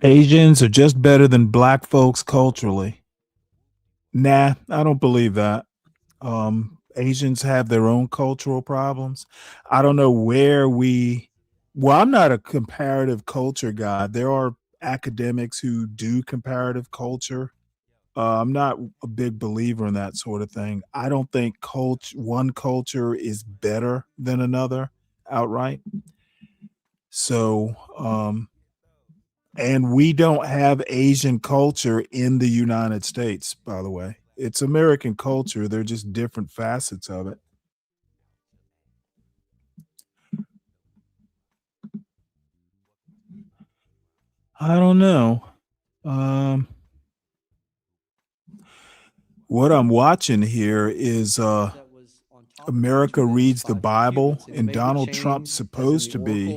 Asians are just better than black folks culturally. Nah, I don't believe that. Asians have their own cultural problems. I don't know where well, I'm not a comparative culture guy. There are academics who do comparative culture. I'm not a big believer in that sort of thing. I don't think one culture is better than another outright. So, and we don't have Asian culture in the United States, by the way. It's American culture. They're just different facets of it. I don't know. What I'm watching here is America Reads the Bible, and Donald Trump's supposed to be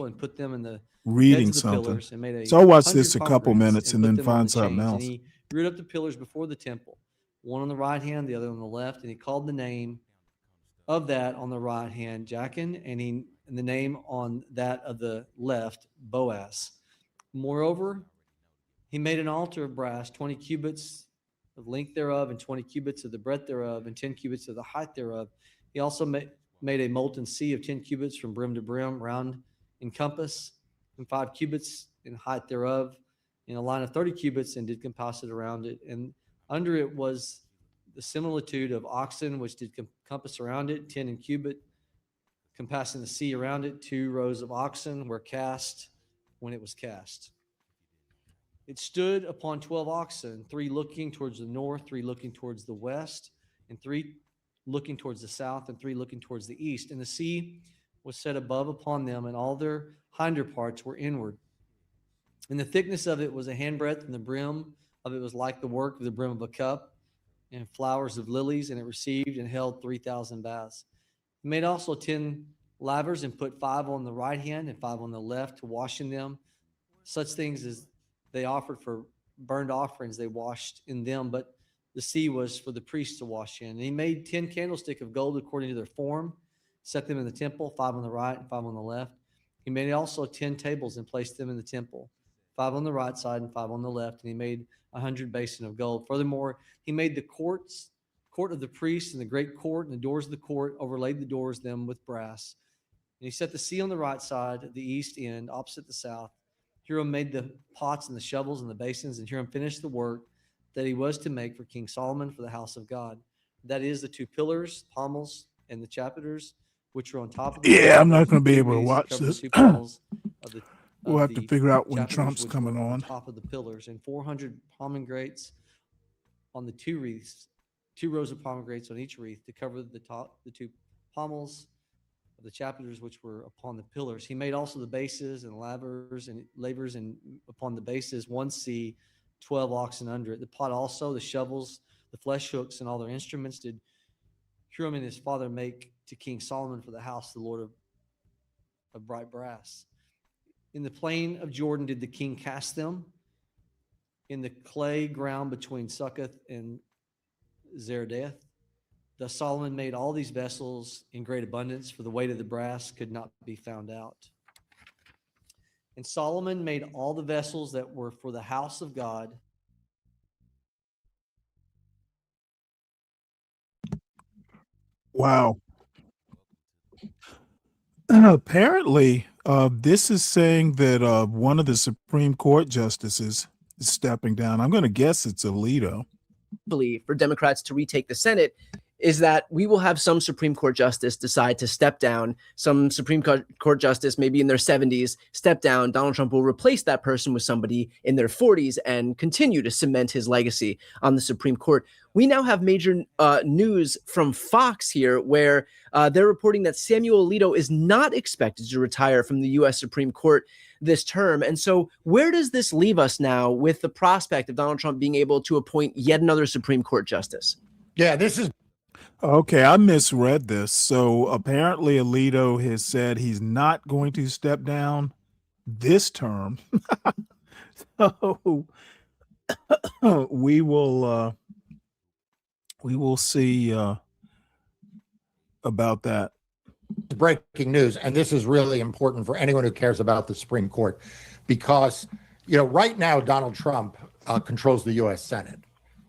reading something. So I'll watch this a couple minutes and then find something else. And he reared up the pillars before the temple, one on the right hand, the other on the left, and he called the name of that on the right hand Jachin, and the name on that of the left Boaz. Moreover, he made an altar of brass, 20 cubits of length thereof, and 20 cubits of the breadth thereof, and 10 cubits of the height thereof. He also made a molten sea of 10 cubits from brim to brim, round in compass, and 5 cubits in height thereof, in a line of 30 cubits, and did compass it around it. And under it was the similitude of oxen, which did compass around it, 10 in cubit, compassing the sea around it. 2 rows of oxen were cast when it was cast. It stood upon 12 oxen, 3 looking towards the north, 3 looking towards the west, and 3 looking towards the south, and 3 looking towards the east. And the sea was set above upon them, and all their hinder parts were inward. And the thickness of it was a handbreadth, and the brim of it was like the work of the brim of a cup, and flowers of lilies, and it received and held 3,000 baths. He made also 10 lavers, and put 5 on the right hand and 5 on the left, to wash in them such things as they offered for burnt offerings. They washed in them, but the sea was for the priests to wash in. And he made 10 candlesticks of gold according to their form, set them in the temple, 5 on the right and 5 on the left. He made also 10 tables and placed them in the temple, 5 on the right side and 5 on the left. And he made 100 basin of gold. Furthermore, he made the courts court of the priests and the great court, and the doors of the court overlaid the doors them with brass. And he set the sea on the right side at the east end, opposite the south. Hiram made the pots and the shovels and the basins, and Hiram finished the work that he was to make for King Solomon for the house of God. That is the two pillars, pommels, and the chapiters, which were on top of the Yeah, I'm pillars, not going to and be two able to wreaths watch covered the this. two pommels of the We'll have to figure out when chapiters, Trump's which coming were on. top of the pillars, and 400 pomegranates on the two wreaths, 2 rows of pomegranates on each wreath to cover the two pommels of the chapiters which were upon the pillars. He made also the bases and lavers and upon the bases 1 sea, 12 oxen under it. The pot also, the shovels, the flesh hooks, and all their instruments did Hiram and his father make to King Solomon for the house, the Lord of bright brass. In the plain of Jordan did the king cast them, in the clay ground between Succoth and Zeredath. Thus Solomon made all these vessels in great abundance, for the weight of the brass could not be found out. And Solomon made all the vessels that were for the house of God. Wow. Apparently, this is saying that one of the Supreme Court justices is stepping down. I'm going to guess it's Alito. For Democrats to retake the Senate is that we will have some Supreme Court justice decide to step down, some Supreme Court justice maybe in their 70s step down. Donald Trump will replace that person with somebody in their 40s and continue to cement his legacy on the Supreme Court. We now have major news from Fox here where they're reporting that Samuel Alito is not expected to retire from the U.S. Supreme Court this term. And so where does this leave us now with the prospect of Donald Trump being able to appoint yet another Supreme Court justice? Yeah, this is okay. I misread this. So apparently, Alito has said he's not going to step down this term. So we will see about that. Breaking news, and this is really important for anyone who cares about the Supreme Court, because right now Donald Trump controls the U.S. Senate.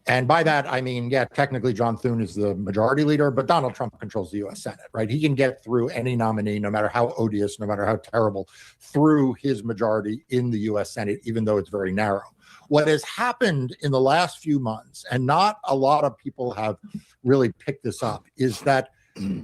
And by that, I mean, yeah, technically John Thune is the majority leader, but Donald Trump controls the U.S. Senate, right? He can get through any nominee, no matter how odious, no matter how terrible, through his majority in the U.S. Senate, even though it's very narrow. What has happened in the last few months, and not a lot of people have really picked this up, is that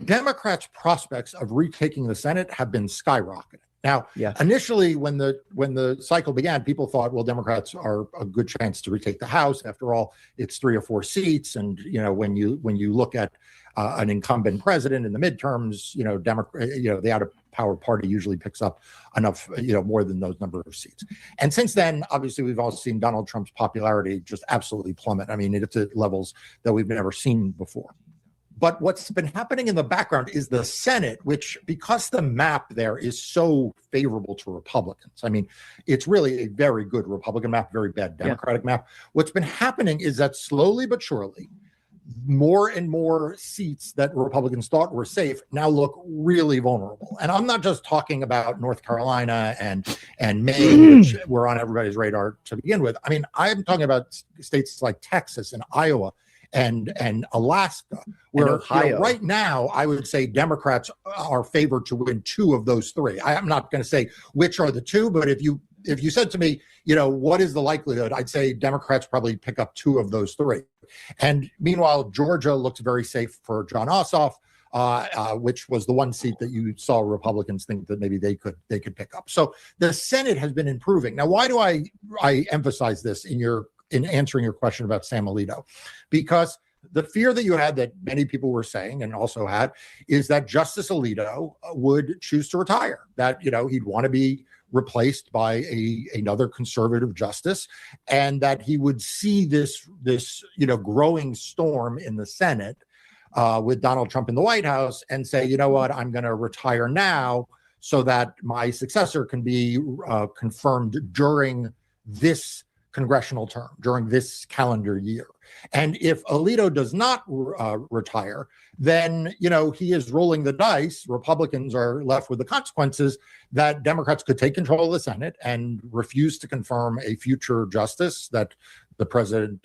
Democrats' prospects of retaking the Senate have been skyrocketing. Now, initially, when the cycle began, people thought, well, Democrats are a good chance to retake the House. After all, it's 3 or 4 seats, and when you look at an incumbent president in the midterms, the out of power party usually picks up enough, more than those number of seats. And since then, obviously, we've all seen Donald Trump's popularity just absolutely plummet. I mean, it's at levels that we've never seen before. But what's been happening in the background is the Senate, which, because the map there is so favorable to Republicans, I mean, it's really a very good Republican map, very bad Democratic map. What's been happening is that slowly but surely, more and more seats that Republicans thought were safe now look really vulnerable. And I'm not just talking about North Carolina and Maine, which were on everybody's radar to begin with. I mean, I'm talking about states like Texas and Iowa and Alaska, where right now I would say Democrats are favored to win 2 of those 3. I'm not going to say which are the 2, but if you said to me, what is the likelihood, I'd say Democrats probably pick up 2 of those 3. And meanwhile, Georgia looks very safe for John Ossoff, which was the one seat that you saw Republicans think that maybe they could pick up. So the Senate has been improving. Now, why do I emphasize this in answering your question about Sam Alito? Because the fear that you had, that many people were saying and also had, is that Justice Alito would choose to retire, that he'd want to be replaced by another conservative justice, and that he would see this growing storm in the Senate with Donald Trump in the White House and say, you know what, I'm going to retire now so that my successor can be confirmed during this congressional term, during this calendar year. And if Alito does not retire, then, he is rolling the dice. Republicans are left with the consequences that Democrats could take control of the Senate and refuse to confirm a future justice that the President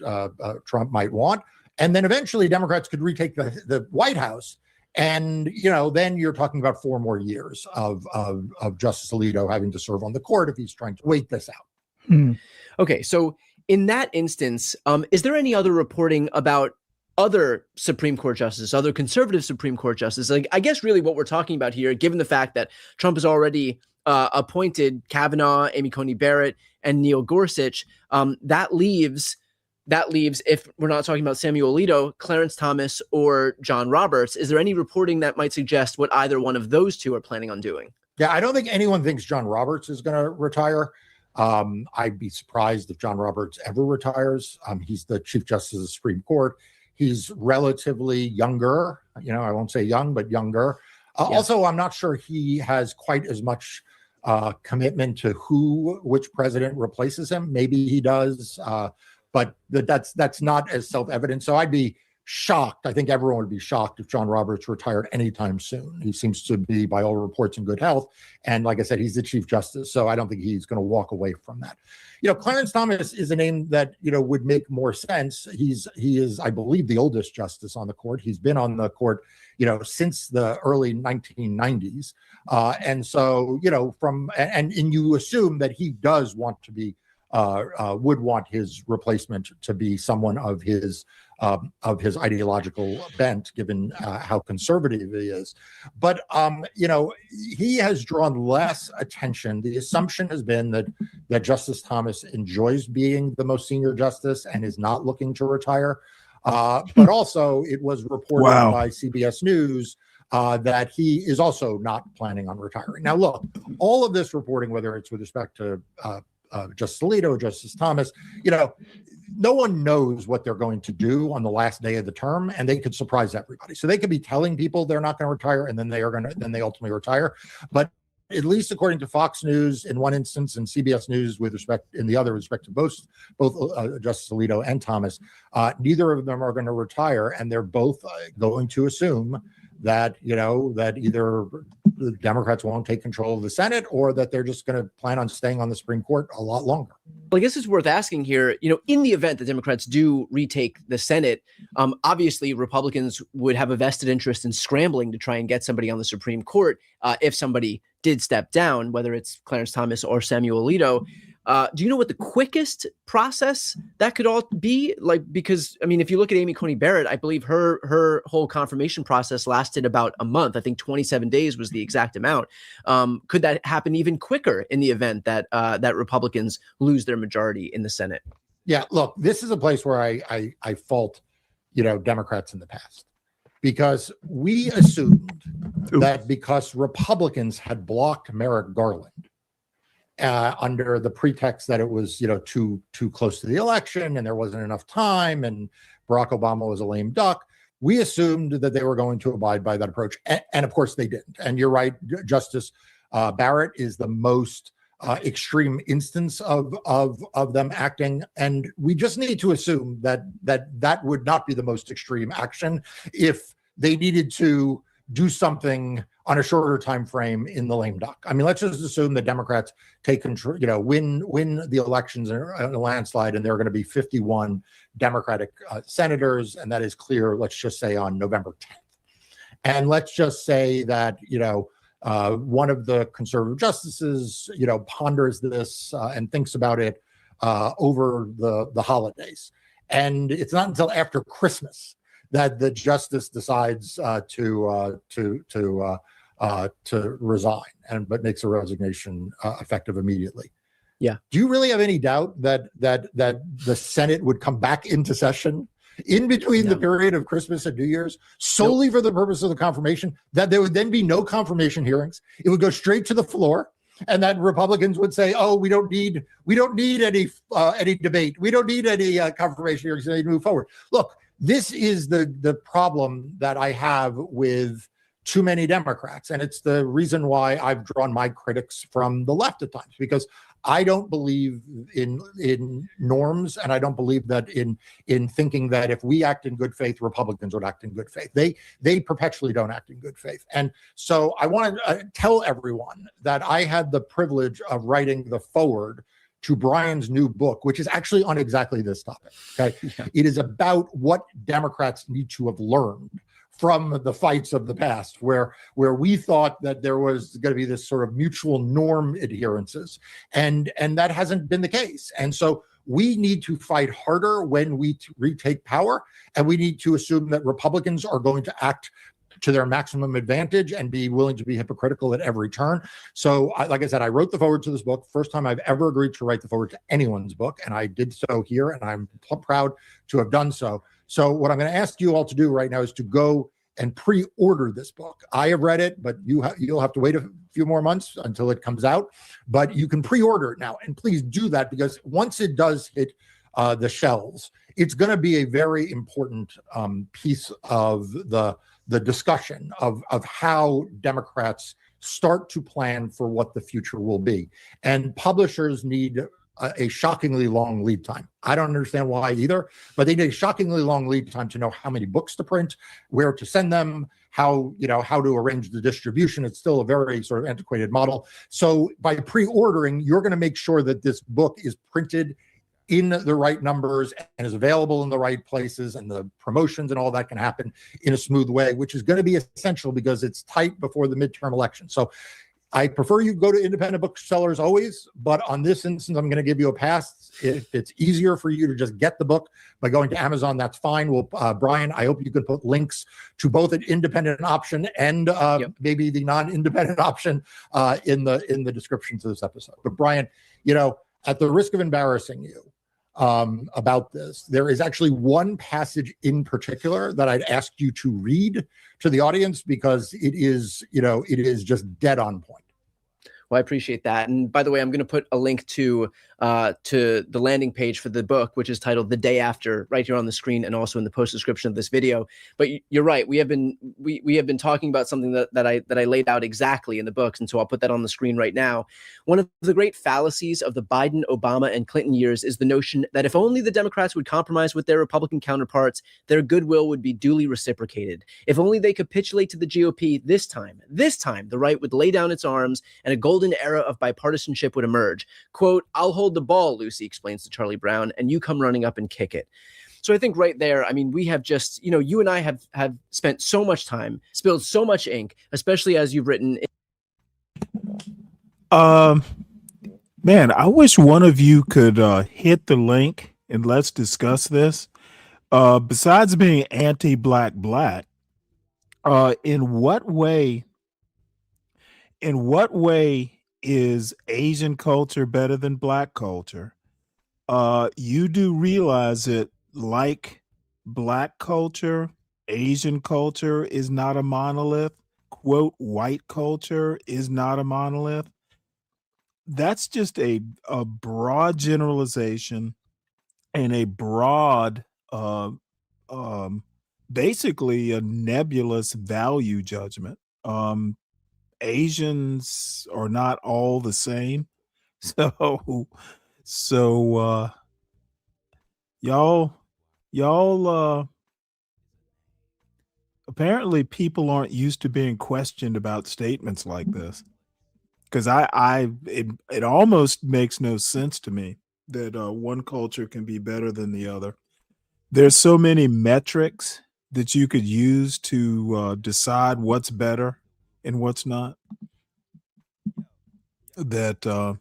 Trump might want. and then eventually Democrats could retake the White House. And, then you're talking about 4 more years of Justice Alito having to serve on the court if he's trying to wait this out. Okay, so in that instance, is there any other reporting about other Supreme Court justices, other conservative Supreme Court justices? Like, I guess really what we're talking about here, given the fact that Trump has already appointed Kavanaugh, Amy Coney Barrett, and Neil Gorsuch, that leaves, if we're not talking about Samuel Alito, Clarence Thomas or John Roberts. Is there any reporting that might suggest what either one of those two are planning on doing? Yeah, I don't think anyone thinks John Roberts is going to retire. I'd be surprised if John Roberts ever retires. He's the Chief Justice of the Supreme Court. He's relatively younger, I won't say young, but younger. Also, I'm not sure he has quite as much commitment to which president replaces him. Maybe he does, but that's not as self-evident. So I'd be shocked. I think everyone would be shocked if John Roberts retired anytime soon. He seems to be, by all reports, in good health. And like I said, he's the Chief Justice, so I don't think he's going to walk away from that. Clarence Thomas is a name that, would make more sense. He is, I believe, the oldest justice on the court. He's been on the court, since the early 1990s. And so, and you assume that he does want to be, would want his replacement to be someone of his ideological bent, given how conservative he is. But, he has drawn less attention. The assumption has been that Justice Thomas enjoys being the most senior justice and is not looking to retire. But also, it was reported by CBS News that he is also not planning on retiring. Now, look, all of this reporting, whether it's with respect to Justice Alito, Justice Thomas, no one knows what they're going to do on the last day of the term, and they could surprise everybody. So they could be telling people they're not going to retire, and then they ultimately retire. But at least according to Fox News in one instance and CBS News in the other respect to both Justice Alito and Thomas, neither of them are going to retire, and they're both going to assume that that either the Democrats won't take control of the Senate or that they're just going to plan on staying on the Supreme Court a lot longer. Well, I guess it's worth asking here, in the event that Democrats do retake the Senate, obviously Republicans would have a vested interest in scrambling to try and get somebody on the Supreme Court if somebody did step down, whether it's Clarence Thomas or Samuel Alito. Do you know what the quickest process that could all be? Because if you look at Amy Coney Barrett, I believe her whole confirmation process lasted about a month. I think 27 days was the exact amount. Could that happen even quicker in the event that that Republicans lose their majority in the Senate? Yeah, look, this is a place where I fault, Democrats in the past, because we assumed that because Republicans had blocked Merrick Garland, under the pretext that it was, too close to the election and there wasn't enough time and Barack Obama was a lame duck, we assumed that they were going to abide by that approach. And of course they didn't. And you're right, Justice Barrett is the most extreme instance of them acting. And we just need to assume that would not be the most extreme action if they needed to do something on a shorter time frame in the lame duck. Let's just assume that Democrats take control, win the elections in a landslide, and there are going to be 51 Democratic senators, and that is clear, let's just say, on November 10th. And let's just say that, one of the conservative justices, ponders this and thinks about it over the holidays. And it's not until after Christmas that the justice decides to resign, but makes a resignation effective immediately. Yeah. Do you really have any doubt that the Senate would come back into session in between the period of Christmas and New Year's solely for the purpose of the confirmation? That there would then be no confirmation hearings. It would go straight to the floor, and that Republicans would say, "Oh, we don't need any debate. We don't need any confirmation hearings. They move forward." Look. This is the problem that I have with too many Democrats. And it's the reason why I've drawn my critics from the left at times, because I don't believe in norms, and I don't believe that in thinking that if we act in good faith, Republicans would act in good faith. They perpetually don't act in good faith. And so I want to tell everyone that I had the privilege of writing the foreword to Brian's new book, which is actually on exactly this topic. Okay. Yeah. It is about what Democrats need to have learned from the fights of the past, where we thought that there was going to be this sort of mutual norm adherences, and that hasn't been the case. And so we need to fight harder when we retake power, and we need to assume that Republicans are going to act to their maximum advantage and be willing to be hypocritical at every turn. So, like I said, I wrote the foreword to this book. First time I've ever agreed to write the foreword to anyone's book, and I did so here, and I'm proud to have done so. So what I'm going to ask you all to do right now is to go and pre-order this book. I have read it, but you'll have to wait a few more months until it comes out. But you can pre-order it now, and please do that, because once it does hit the shelves, it's going to be a very important piece of the discussion of how Democrats start to plan for what the future will be. And publishers need a shockingly long lead time. I don't understand why either, but they need a shockingly long lead time to know how many books to print, where to send them, how to arrange the distribution. It's still a very sort of antiquated model. So by pre-ordering, you're going to make sure that this book is printed in the right numbers and is available in the right places, and the promotions and all that can happen in a smooth way, which is going to be essential because it's tight before the midterm election. So I prefer you go to independent booksellers always, but on this instance, I'm going to give you a pass. If it's easier for you to just get the book by going to Amazon, that's fine. Well, Brian, I hope you could put links to both an independent option and maybe the non-independent option in the description to this episode. But Brian, at the risk of embarrassing you about this, there is actually one passage in particular that I'd ask you to read to the audience, because it is just dead on point. Well, I appreciate that. And by the way, I'm going to put a link to the landing page for the book, which is titled "The Day After," right here on the screen, and also in the post description of this video. But you're right. We have been talking about something that I laid out exactly in the books, and so I'll put that on the screen right now. One of the great fallacies of the Biden, Obama, and Clinton years is the notion that if only the Democrats would compromise with their Republican counterparts, their goodwill would be duly reciprocated. If only they capitulate to the GOP this time, the right would lay down its arms and a golden era of bipartisanship would emerge. Quote, "I'll hold the ball," Lucy explains to Charlie Brown, "and you come running up and kick it." So I think right there, I mean, we have just, you and I have spent so much time, spilled so much ink, especially as you've written. Man, I wish one of you could hit the link and let's discuss this. Besides being anti-black, in what way is Asian culture better than black culture? You do realize that, like black culture, Asian culture is not a monolith. Quote, white culture is not a monolith. That's just a broad generalization and a broad, basically a nebulous value judgment. Asians are not all the same. So y'all apparently people aren't used to being questioned about statements like this, because it almost makes no sense to me that one culture can be better than the other. There's so many metrics that you could use to decide what's better and what's not, that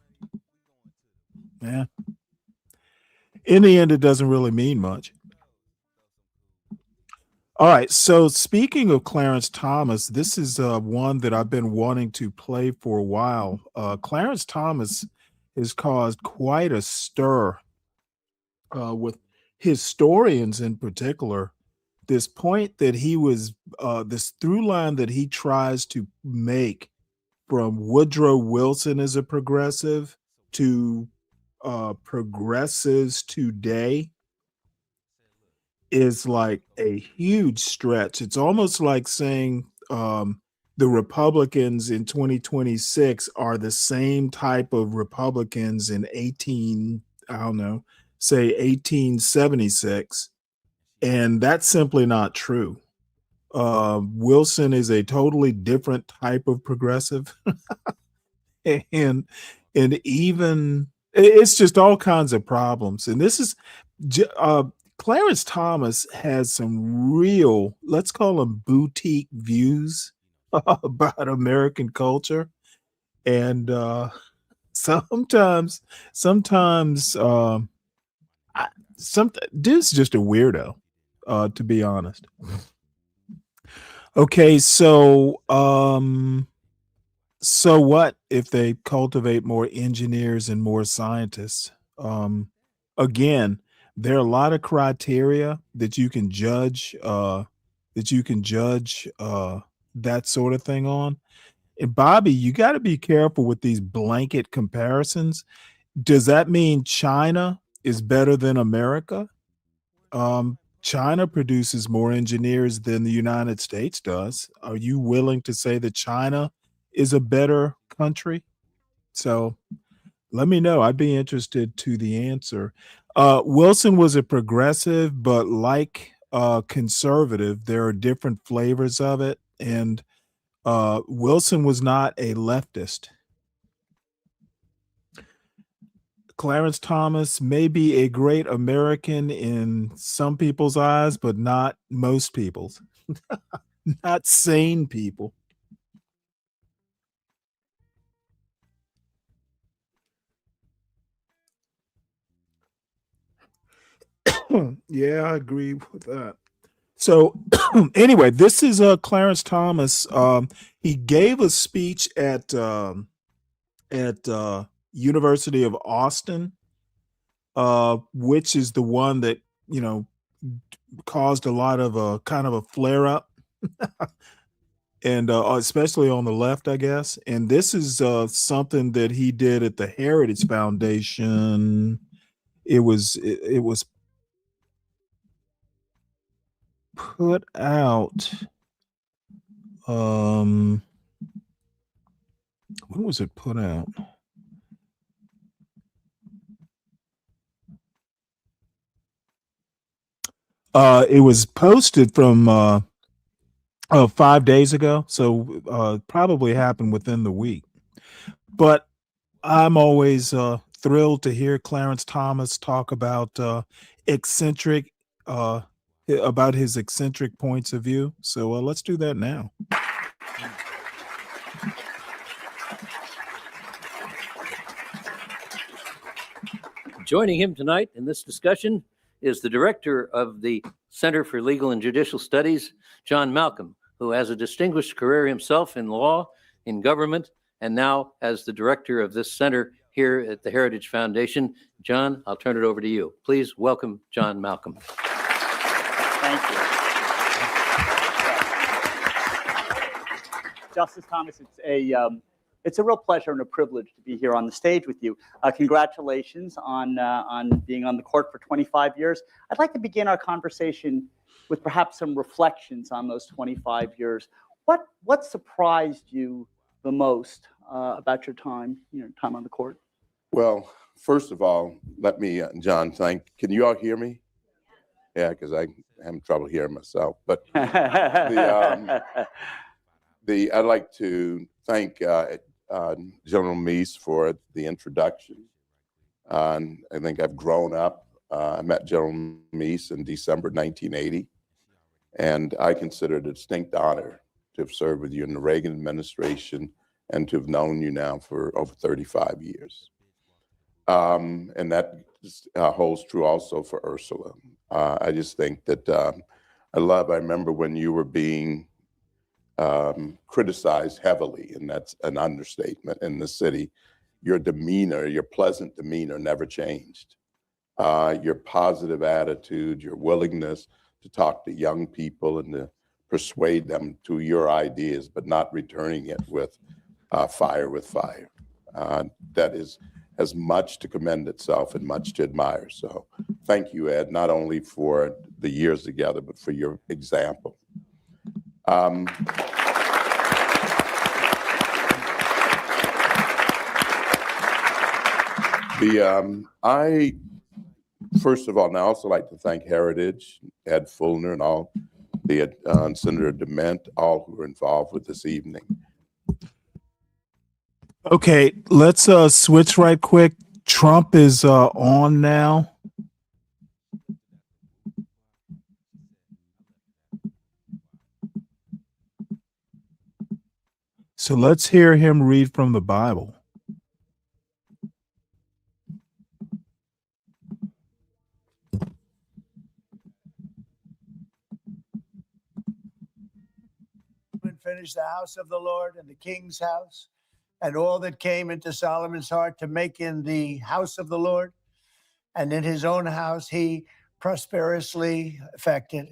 in the end, it doesn't really mean much. All right, so speaking of Clarence Thomas, this is one that I've been wanting to play for a while. Clarence Thomas has caused quite a stir with historians in particular. This point that he was, this through line that he tries to make from Woodrow Wilson as a progressive to progressives today is like a huge stretch. It's almost like saying the Republicans in 2026 are the same type of Republicans in 1876. And that's simply not true. Wilson is a totally different type of progressive. and even It's just all kinds of problems. And this is Clarence Thomas has some real, let's call them boutique views about American culture. And sometimes dude's just a weirdo, to be honest. Okay, so what if they cultivate more engineers and more scientists? Again, there are a lot of criteria that you can judge that sort of thing on. And Bobby, you got to be careful with these blanket comparisons. Does that mean China is better than America? China produces more engineers than the United States does. Are you willing to say that China is a better country? So let me know. I'd be interested to the answer. Wilson was a progressive, but like conservative, there are different flavors of it. And Wilson was not a leftist. Clarence Thomas may be a great American in some people's eyes, but not most people's. Not sane people. Yeah, I agree with that. So anyway, this is Clarence Thomas. He gave a speech at University of Austin, which is the one that caused a lot of kind of a flare up, and especially on the left, I guess. And this is something that he did at the Heritage Foundation. It was put out. When was it put out? It was posted from 5 days ago, so probably happened within the week. But I'm always thrilled to hear Clarence Thomas talk about eccentric, about his eccentric points of view. So let's do that now. Joining him tonight in this discussion is the director of the Center for Legal and Judicial Studies, John Malcolm, who has a distinguished career himself in law, in government, and now as the director of this center here at the Heritage Foundation. John, I'll turn it over to you. Please welcome John Malcolm. Thank you. Justice Thomas, it's a real pleasure and a privilege to be here on the stage with you. Congratulations on being on the court for 25 years. I'd like to begin our conversation with perhaps some reflections on those 25 years. What surprised you the most about your time on the court? Well, first of all, let me, John, can you all hear me? Yeah, because I have trouble hearing myself. But I'd like to thank General Meese for the introduction. I think I've grown up. I met General Meese in December 1980, and I consider it a distinct honor to have served with you in the Reagan administration and to have known you now for over 35 years. And that holds true also for Ursula. I just think that I remember when you were being criticized heavily, and that's an understatement in the city. Your demeanor, your pleasant demeanor never changed. Your positive attitude, your willingness to talk to young people and to persuade them to your ideas, but not returning it with fire with fire. That has much to commend itself and much to admire. So thank you, Ed, not only for the years together, but for your example. I, first of all, now also like to thank Heritage, Ed Fulner, and all the Senator DeMint, all who are involved with this evening. Okay, let's switch right quick. Trump is on now. So let's hear him read from the Bible. Finish the house of the Lord and the king's house, and all that came into Solomon's heart to make in the house of the Lord and in his own house he prosperously effected.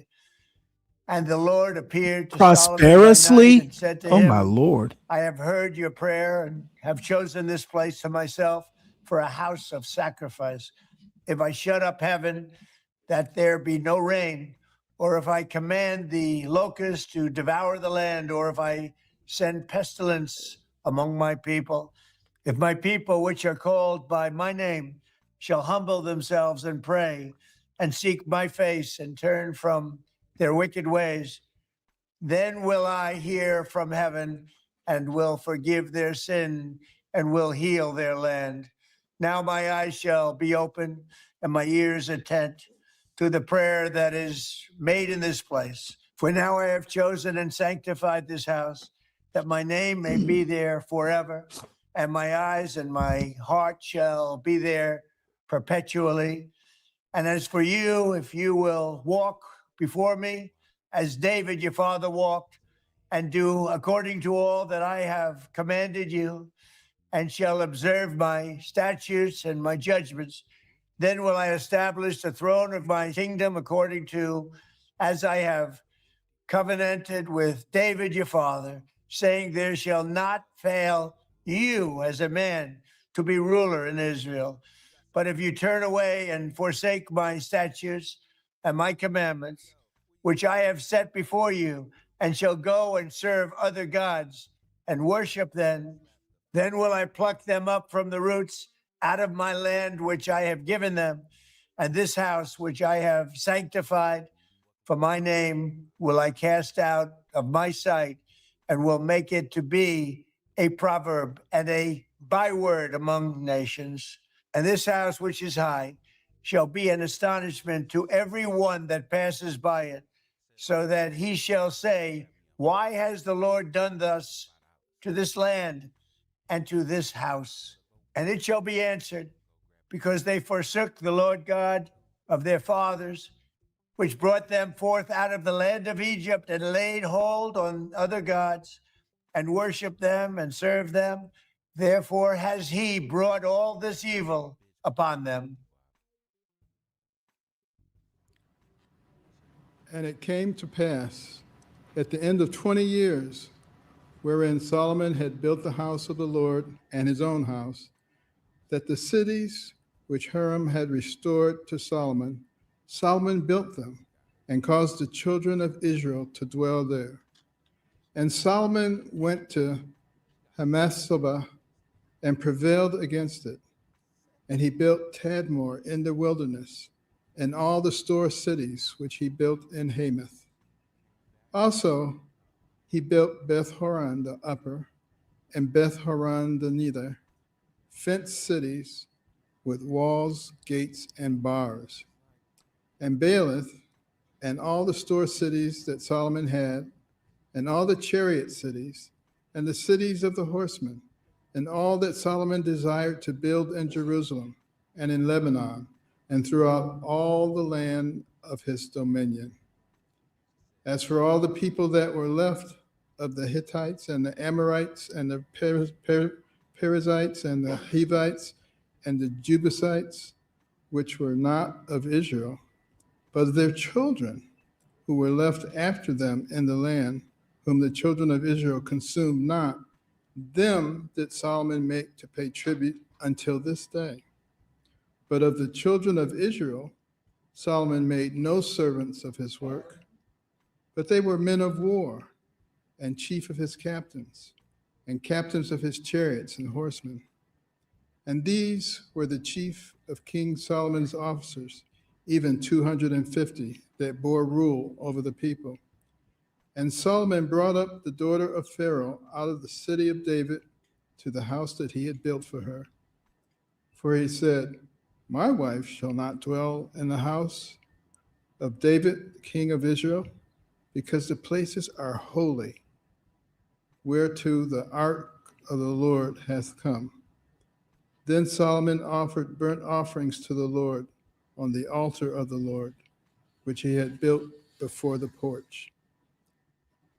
And the Lord appeared to Solomon by Prosperously? night and said to Oh him, my Lord. I have heard your prayer and have chosen this place to myself for a house of sacrifice. If I shut up heaven, that there be no rain, or if I command the locusts to devour the land, or if I send pestilence among my people, if my people, which are called by my name, shall humble themselves and pray and seek my face and turn from their wicked ways, then will I hear from heaven and will forgive their sin and will heal their land. Now my eyes shall be open and my ears attent to the prayer that is made in this place. For now I have chosen and sanctified this house, that my name may be there forever, and my eyes and my heart shall be there perpetually. And as for you, if you will walk before me, as David your father walked, and do according to all that I have commanded you, and shall observe my statutes and my judgments, then will I establish the throne of my kingdom according to as I have covenanted with David your father, saying, there shall not fail you as a man to be ruler in Israel. But if you turn away and forsake my statutes and my commandments, which I have set before you, and shall go and serve other gods and worship them, then will I pluck them up from the roots out of my land which I have given them, and this house which I have sanctified for my name will I cast out of my sight, and will make it to be a proverb and a byword among nations. And this house which is high shall be an astonishment to every one that passes by it, so that he shall say, why has the Lord done thus to this land and to this house? And it shall be answered, because they forsook the Lord God of their fathers, which brought them forth out of the land of Egypt, and laid hold on other gods, and worshiped them and served them. Therefore has he brought all this evil upon them. And it came to pass at the end of 20 years, wherein Solomon had built the house of the Lord and his own house, that the cities which Hiram had restored to Solomon, Solomon built them and caused the children of Israel to dwell there. And Solomon went to Hamathzobah and prevailed against it. And he built Tadmor in the wilderness, and all the store cities which he built in Hamath. Also, he built Beth Horon the upper, and Beth Horon the nether, fenced cities with walls, gates, and bars. And Baalath, and all the store cities that Solomon had, and all the chariot cities, and the cities of the horsemen, and all that Solomon desired to build in Jerusalem, and in Lebanon, and throughout all the land of his dominion. As for all the people that were left of the Hittites, and the Amorites, and the Perizzites, and the Hivites, and the Jebusites, which were not of Israel, but of their children, who were left after them in the land, whom the children of Israel consumed not, them did Solomon make to pay tribute until this day. But of the children of Israel, Solomon made no servants of his work, but they were men of war, and chief of his captains, and captains of his chariots and horsemen. And these were the chief of King Solomon's officers, even 250 that bore rule over the people. And Solomon brought up the daughter of Pharaoh out of the city of David to the house that he had built for her. For he said, my wife shall not dwell in the house of David, king of Israel, because the places are holy, whereto the ark of the Lord hath come. Then Solomon offered burnt offerings to the Lord on the altar of the Lord, which he had built before the porch.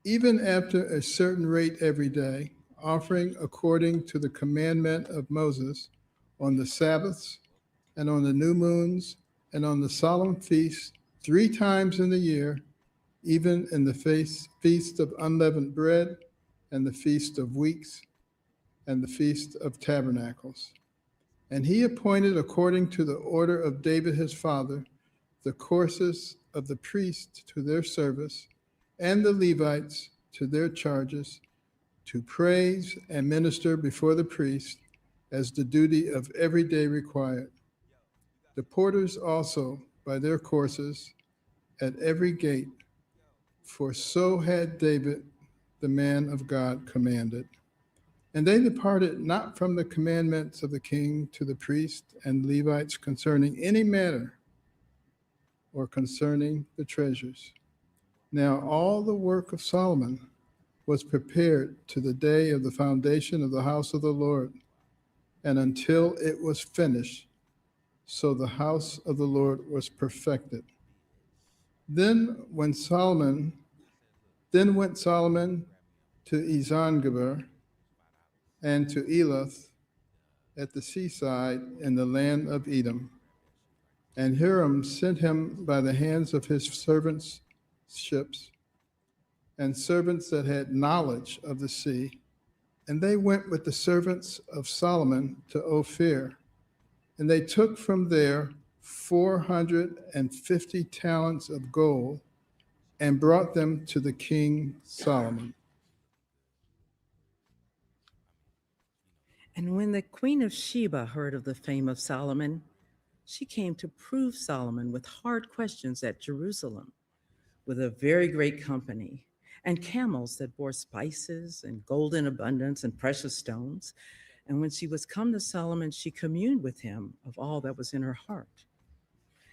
Even after a certain rate every day, offering according to the commandment of Moses on the Sabbaths and on the new moons and on the solemn feasts 3 times in the year, even in the feast of unleavened bread and the feast of weeks and the feast of tabernacles. And he appointed according to the order of David his father the courses of the priests to their service and the Levites to their charges, to praise and minister before the priest as the duty of every day required. The porters also by their courses at every gate, for so had David, the man of God, commanded. And they departed not from the commandments of the king to the priests and Levites concerning any matter or concerning the treasures. Now all the work of Solomon was prepared to the day of the foundation of the house of the Lord, and until it was finished, so the house of the Lord was perfected. Then went Solomon to Ezongeber and to Elath at the seaside in the land of Edom. And Hiram sent him by the hands of his servants' ships and servants that had knowledge of the sea. And they went with the servants of Solomon to Ophir. And they took from there 450 talents of gold and brought them to the king Solomon. And when the queen of Sheba heard of the fame of Solomon, she came to prove Solomon with hard questions at Jerusalem, with a very great company, and camels that bore spices and gold in abundance and precious stones. And when she was come to Solomon, she communed with him of all that was in her heart.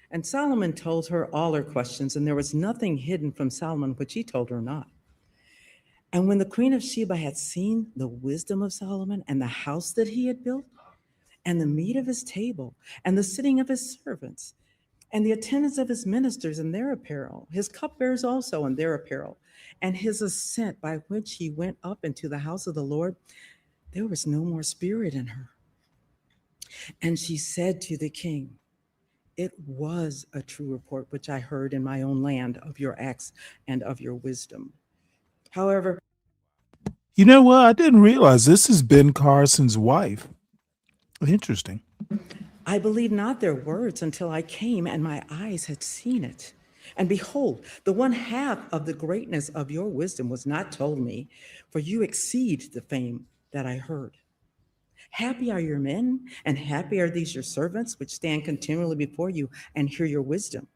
And Solomon told her all her questions, and there was nothing hidden from Solomon which he told her not. And when the queen of Sheba had seen the wisdom of Solomon and the house that he had built, and the meat of his table, and the sitting of his servants, and the attendance of his ministers and their apparel, his cupbearers also and their apparel, and his ascent by which he went up into the house of the Lord, there was no more spirit in her. And she said to the king, it was a true report which I heard in my own land of your acts and of your wisdom. However, You know what? I didn't realize this is Ben Carson's wife. Interesting. I believed not their words until I came and my eyes had seen it. And behold, the one half of the greatness of your wisdom was not told me, for you exceed the fame that I heard. Happy are your men, and happy are these your servants, which stand continually before you and hear your wisdom.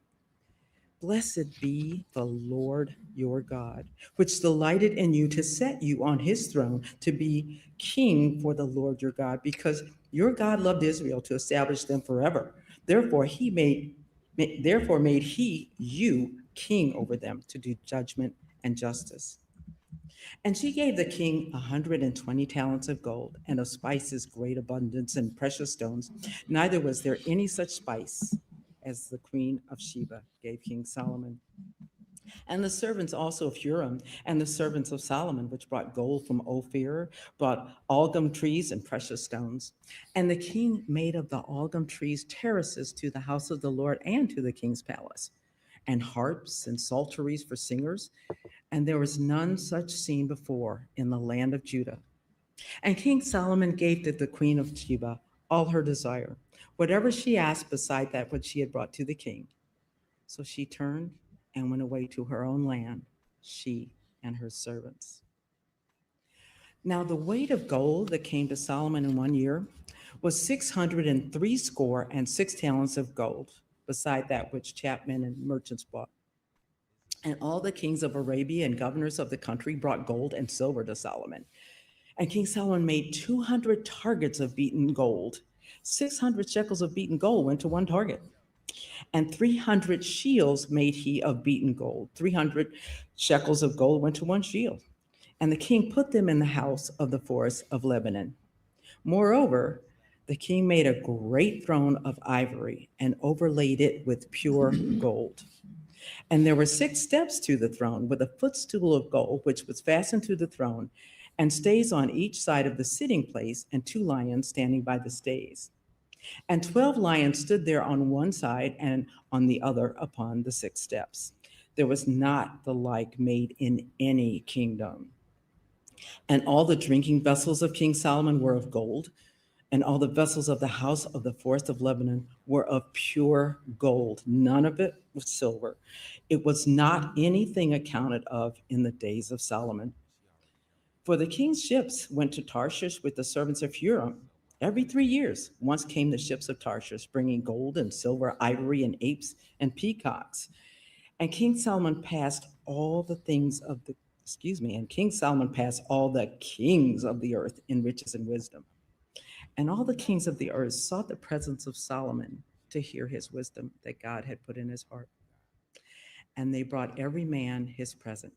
Blessed be the Lord your God, which delighted in you to set you on his throne to be king for the Lord your God, because your God loved Israel to establish them forever. Therefore made he you king over them to do judgment and justice. And she gave the king 120 talents of gold, and of spices great abundance, and precious stones. Neither was there any such spice as the queen of Sheba gave King Solomon. And the servants also of Huram and the servants of Solomon, which brought gold from Ophir, brought algum trees and precious stones. And the king made of the algum trees terraces to the house of the Lord and to the king's palace, and harps and psalteries for singers. And there was none such seen before in the land of Judah. And King Solomon gave to the queen of Sheba all her desire, whatever she asked beside that which she had brought to the king. So she turned and went away to her own land, she and her servants. Now the weight of gold that came to Solomon in 1 year was 636 talents of gold, beside that which chapmen and merchants brought. And all the kings of Arabia and governors of the country brought gold and silver to Solomon. And King Solomon made 200 targets of beaten gold, 600 shekels of beaten gold went to one target. And 300 shields made he of beaten gold. 300 shekels of gold went to one shield. And the king put them in the house of the forest of Lebanon. Moreover, the king made a great throne of ivory and overlaid it with pure gold. And there were 6 steps to the throne with a footstool of gold, which was fastened to the throne, and stays on each side of the sitting place, and 2 lions standing by the stays. And 12 lions stood there on one side and on the other upon the 6 steps. There was not the like made in any kingdom. And all the drinking vessels of King Solomon were of gold, and all the vessels of the house of the forest of Lebanon were of pure gold. None of it was silver. It was not anything accounted of in the days of Solomon. For the king's ships went to Tarshish with the servants of Huram. Every 3 years, once came the ships of Tarshish, bringing gold and silver, ivory and apes and peacocks. And King Solomon passed all the things of the, and King Solomon passed all the kings of the earth in riches and wisdom. And all the kings of the earth sought the presence of Solomon to hear his wisdom that God had put in his heart. And they brought every man his present,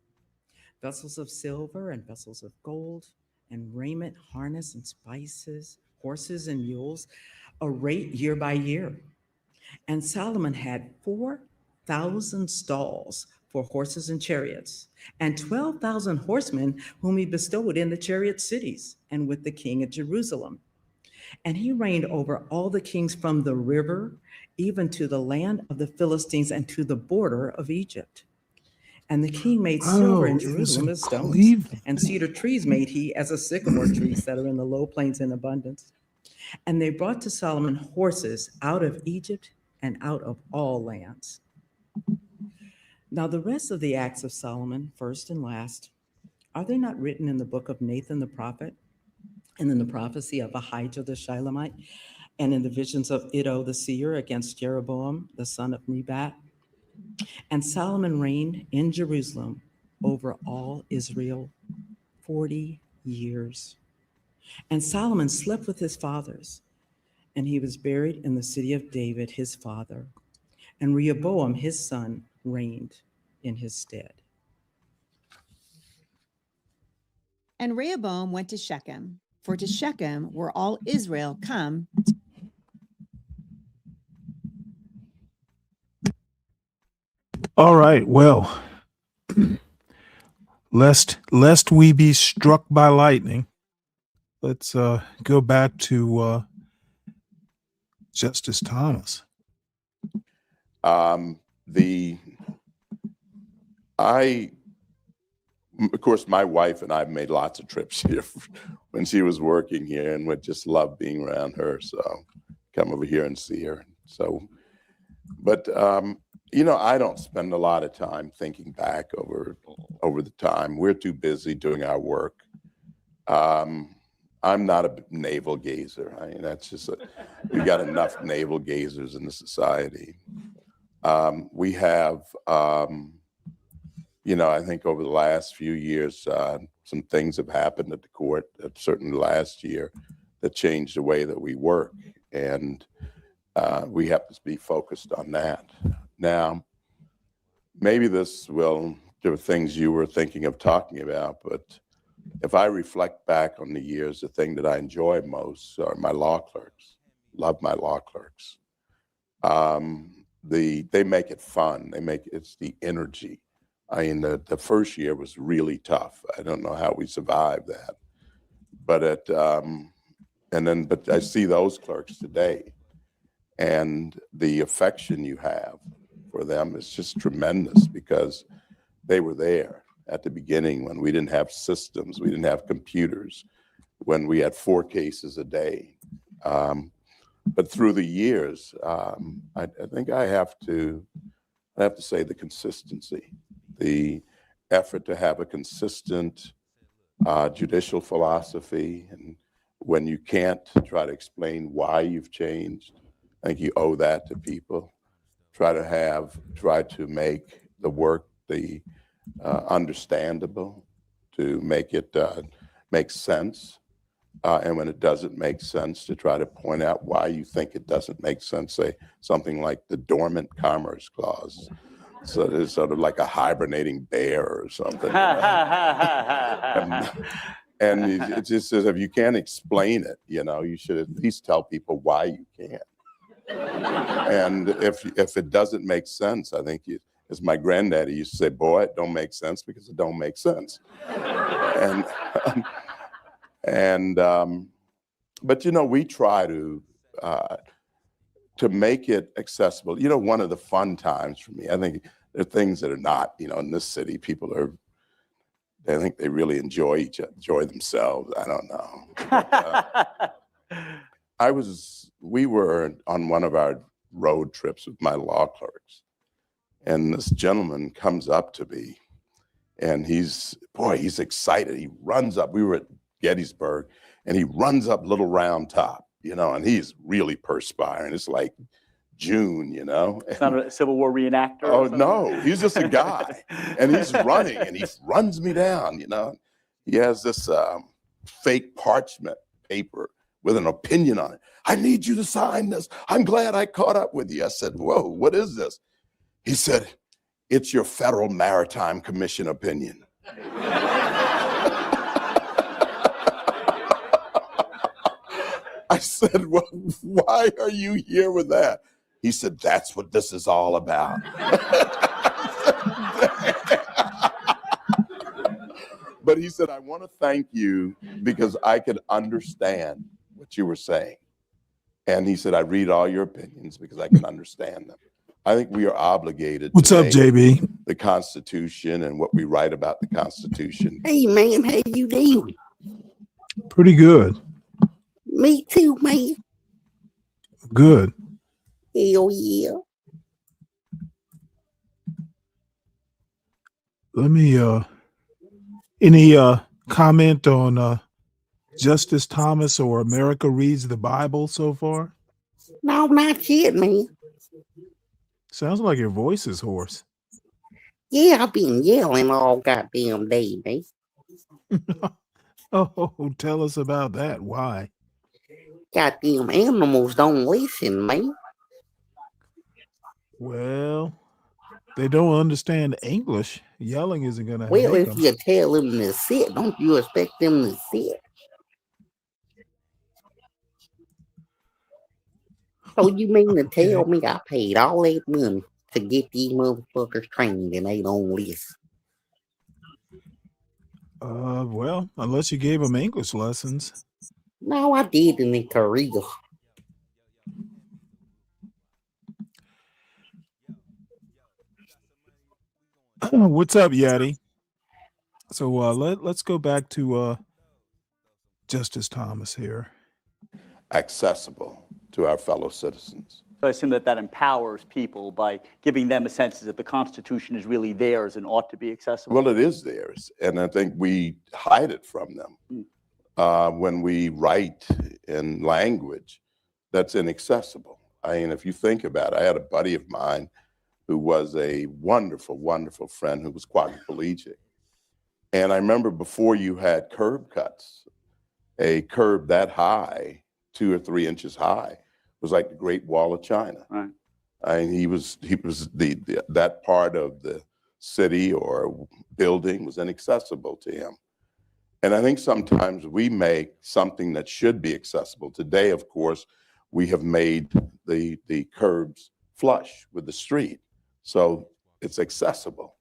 vessels of silver and vessels of gold, and raiment, harness and spices, horses and mules, a rate year by year. And Solomon had 4,000 stalls for horses and chariots, and 12,000 horsemen whom he bestowed in the chariot cities and with the king at Jerusalem. And he reigned over all the kings from the river, even to the land of the Philistines and to the border of Egypt. And the king made silver in Jerusalem as stones, and cedar trees made he as a sycamore trees that are in the low plains in abundance. And they brought to Solomon horses out of Egypt and out of all lands. Now the rest of the acts of Solomon, first and last, are they not written in the book of Nathan the prophet, and in the prophecy of Ahijah the Shilamite, and in the visions of Iddo the seer against Jeroboam the son of Nebat? And Solomon reigned in Jerusalem over all Israel 40 years. And Solomon slept with his fathers, and he was buried in the city of David his father. And Rehoboam his son reigned in his stead. And Rehoboam went to Shechem, for to Shechem were all Israel come. All right. Well, lest we be struck by lightning, let's go back to Justice Thomas. Of course, my wife and I made lots of trips here when she was working here, and would just love being around her. So come over here and see her. So, but I don't spend a lot of time thinking back over the time. We're too busy doing our work. I'm not a navel gazer. I mean, that's just we got enough navel gazers in the society. We have. I think over the last few years, some things have happened at the court, certainly last year, that changed the way that we work. And we have to be focused on that. Now, maybe there were things you were thinking of talking about, but if I reflect back on the years, the thing that I enjoy most are my law clerks. Love my law clerks. They make it fun. It's the energy. I mean, the first year was really tough. I don't know how we survived that, but but I see those clerks today, and the affection you have for them is just tremendous, because they were there at the beginning when we didn't have systems, we didn't have computers, when we had 4 cases a day. But through the years, I think I have to say the consistency. The effort to have a consistent judicial philosophy, and when you can't, try to explain why you've changed. I think you owe that to people. Try to make the work understandable, to make it make sense. And when it doesn't make sense, to try to point out why you think it doesn't make sense. Say something like the dormant commerce clause. So it's sort of like a hibernating bear or something. And it just says, if you can't explain it, you should at least tell people why you can't. And if it doesn't make sense, I think as my granddaddy used to say, boy, it don't make sense because it don't make sense. But we try to make it accessible. One of the fun times for me, I think there are things that are not, in this city, I think they really enjoy themselves. I don't know. But, we were on one of our road trips with my law clerks, and this gentleman comes up to me, and he's excited. He runs up. We were at Gettysburg, and he runs up Little Round Top, and he's really perspiring. It's like June, It's not a Civil War reenactor. Oh, no, he's just a guy, and he's running, and he runs me down, He has this fake parchment paper with an opinion on it. I need you to sign this. I'm glad I caught up with you. I said, whoa, what is this? He said, it's your Federal Maritime Commission opinion. I said, well, why are you here with that? He said, that's what this is all about. But he said, I want to thank you because I could understand what you were saying. And he said, I read all your opinions because I can understand them. I think we are obligated What's to up, make JB? the Constitution and what we write about the Constitution. Hey, man, how you doing? Pretty good. Me too, man. Good. Hell yeah. Let me any comment on Justice Thomas or America Reads the Bible so far? No, not yet, man. Sounds like your voice is hoarse. Yeah, I've been yelling all goddamn day, man. Oh, tell us about that. Why? Goddamn animals don't listen, man. Well, they don't understand English. Yelling isn't going to Well, make if them. you tell them to sit, don't you expect them to sit? So you mean to tell me I paid all that money to get these motherfuckers trained and they don't listen? Well, unless you gave them English lessons. No, I did in the Korea. What's up, Yeti? So let's go back to Justice Thomas here. Accessible to our fellow citizens. So I assume that empowers people by giving them a sense that the Constitution is really theirs and ought to be accessible. Well, it is theirs, and I think we hide it from them when we write in language that's inaccessible. I mean, if you think about it, I had a buddy of mine who was a wonderful, wonderful friend who was quadriplegic. And I remember before you had curb cuts, a curb that high, 2 or 3 inches high, was like the Great Wall of China. Right. I mean, he was that part of the city or building was inaccessible to him. And I think sometimes we make something that should be accessible. Today, of course, we have made the curbs flush with the street, so it's accessible.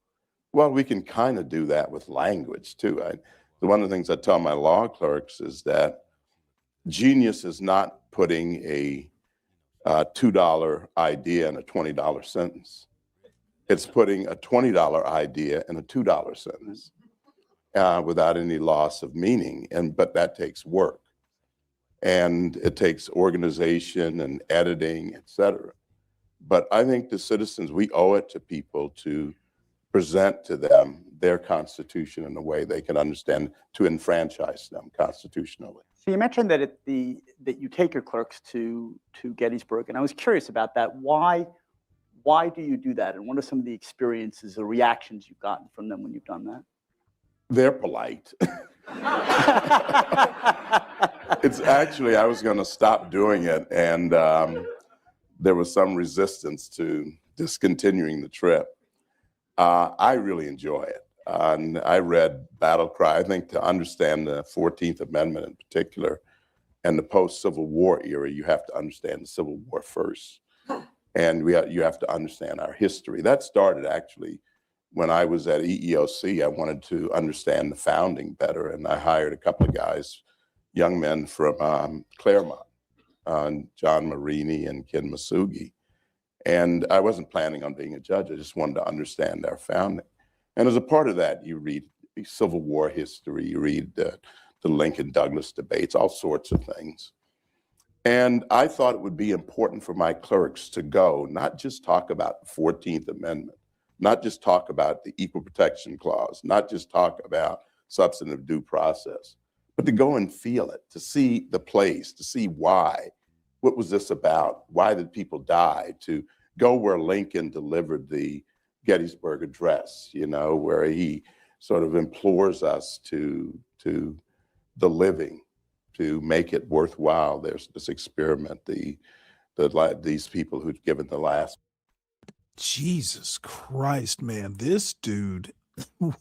Well, we can kind of do that with language too. One of the things I tell my law clerks is that genius is not putting a $2 idea in a $20 sentence. It's putting a $20 idea in a $2 sentence without any loss of meaning. But that takes work, and it takes organization and editing, et cetera. But I think the citizens, we owe it to people to present to them their Constitution in a way they can understand, to enfranchise them constitutionally. So you mentioned that that you take your clerks to Gettysburg, and I was curious about that. Why do you do that, and what are some of the experiences or reactions you've gotten from them when you've done that? They're polite. It's actually, I was going to stop doing it, and there was some resistance to discontinuing the trip. I really enjoy it. And I read Battle Cry. I think to understand the 14th Amendment in particular and the post-Civil War era, you have to understand the Civil War first. And you have to understand our history. That started actually when I was at EEOC. I wanted to understand the founding better, and I hired a couple of guys, young men from Claremont, John Marini and Ken Masugi. And I wasn't planning on being a judge. I just wanted to understand our founding. And as a part of that, you read Civil War history, you read the Lincoln-Douglas debates, all sorts of things. And I thought it would be important for my clerks to go, not just talk about the 14th Amendment, not just talk about the Equal Protection Clause, not just talk about substantive due process, but to go and feel it, to see the place, to see why. What was this about? Why did people die? To go where Lincoln delivered the Gettysburg Address, you know, where he sort of implores us to the living, to make it worthwhile. There's this experiment, these people who'd given the last. Jesus Christ, man, this dude,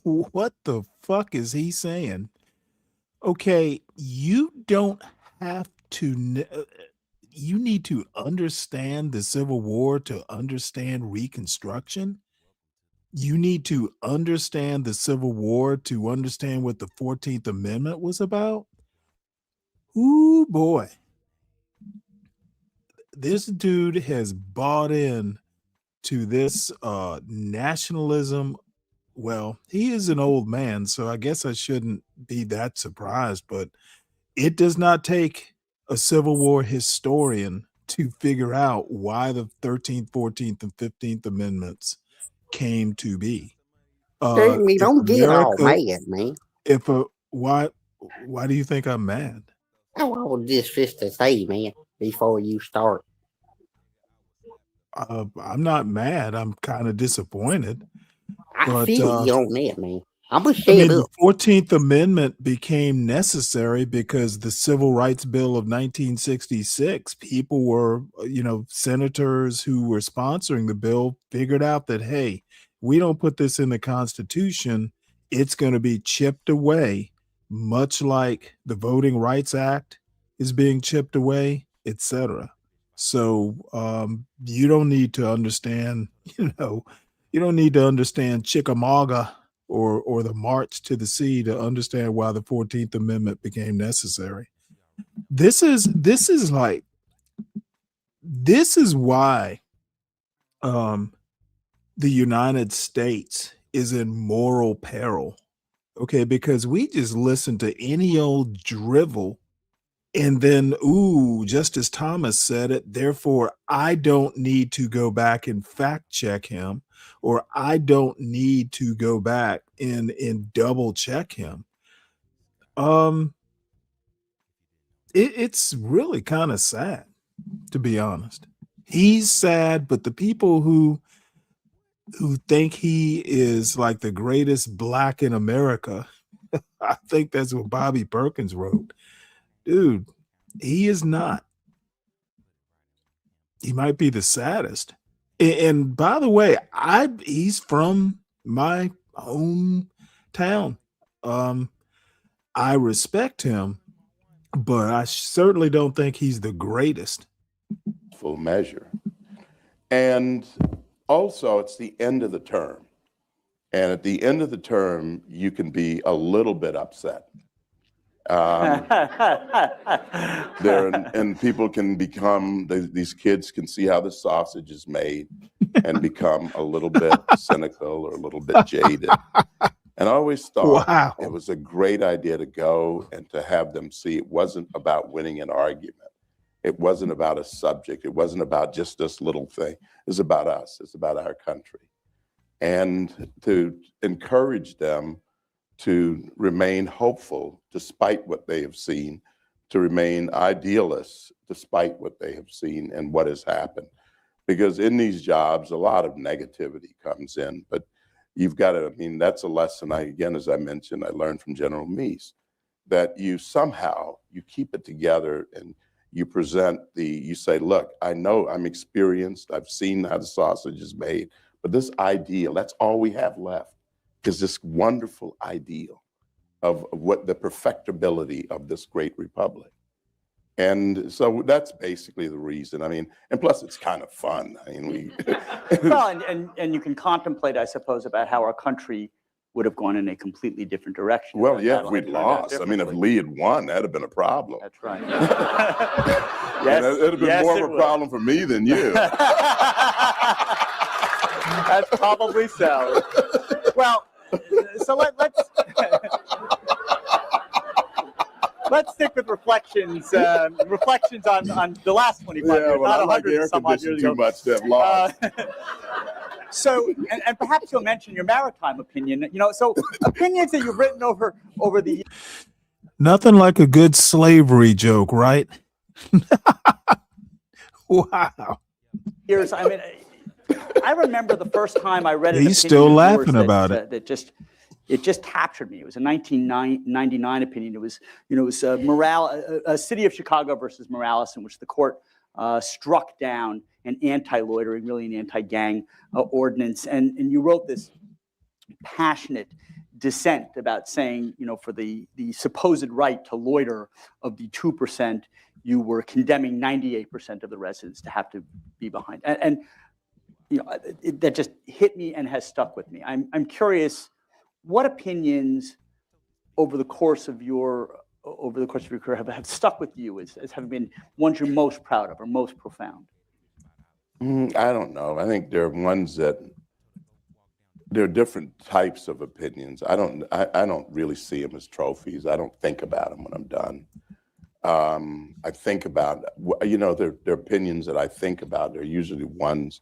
what the fuck is he saying? Okay, you don't have to, you need to understand the Civil War to understand Reconstruction. You need to understand the Civil War to understand what the 14th Amendment was about. Ooh, boy. This dude has bought in to this nationalism. Well, he is an old man, so I guess I shouldn't be that surprised, but it does not take a Civil War historian to figure out why the 13th, 14th, and 15th Amendments came to be. Jamie, If don't get all America, mad, man. why do you think I'm mad? Oh, I was just to say, man, before you start. I'm not mad. I'm kind of disappointed. I But feel you on that, man. I'm gonna I shut mean, the up. 14th Amendment became necessary because the Civil Rights Bill of 1966, people were, senators who were sponsoring the bill figured out that, hey, we don't put this in the Constitution, it's going to be chipped away, much like the Voting Rights Act is being chipped away, etc. So you don't need to understand, you don't need to understand Chickamauga or the March to the Sea to understand why the 14th Amendment became necessary. This is why the United States is in moral peril. Okay, because we just listen to any old drivel and then, Justice Thomas said it, therefore I don't need to go back and fact check him, or I don't need to go back and double check him. It's really kind of sad, to be honest. He's sad, but the people who think he is like the greatest black in America, I think that's what Bobby Perkins wrote. Dude, he is not. He might be the saddest. And by the way, he's from my hometown. I respect him, but I certainly don't think he's the greatest. Full measure. And also, it's the end of the term. And at the end of the term, you can be a little bit upset. And people can become, these kids can see how the sausage is made and become a little bit cynical or a little bit jaded. And I always thought it was a great idea to go and to have them see it wasn't about winning an argument. It wasn't about a subject. It wasn't about just this little thing. It's about us. It's about our country. And to encourage them to remain hopeful despite what they have seen, to remain idealists despite what they have seen and what has happened. Because in these jobs, a lot of negativity comes in, but you've got to, that's a lesson again, as I mentioned, I learned from General Meese. that you somehow, you keep it together and you present you say, look, I know I'm experienced, I've seen how the sausage is made, but this ideal, that's all we have left, is this wonderful ideal of what the perfectibility of this great republic. And so that's basically the reason. I mean, and plus it's kind of fun. I mean, Well, and you can contemplate, I suppose, about how our country would have gone in a completely different direction. Well, yeah, if That we'd turned out lost. I mean, if Lee had won, that'd have been a problem. That's right. And it'd have been yes, more it of a would. problem for me than you. That's probably so. Well, so let's stick with reflections. Reflections on the last 25 Yeah, years, well, not I like 100 air and some odd conditioning years too ago. much to have lost. So, and perhaps you'll mention your maritime opinion. You know, so opinions that you've written over the Nothing like a good slavery joke, right? Wow. years. I mean, I remember the first time I read an He's opinion still of yours laughing that, about it. It just captured me. It was a 1999 opinion. It was, City of Chicago versus Morales, in which the court struck down an anti-loitering, really an anti-gang ordinance. And you wrote this passionate dissent about saying, for the supposed right to loiter of the 2%, you were condemning 98% of the residents to have to be behind. And that just hit me and has stuck with me. I'm curious, what opinions over the course of your career have stuck with you as having been ones you're most proud of or most profound? I don't know. I think there are ones that there are different types of opinions. I don't really see them as trophies. I don't think about them when I'm done. I think about, there are opinions that I think about. They're usually ones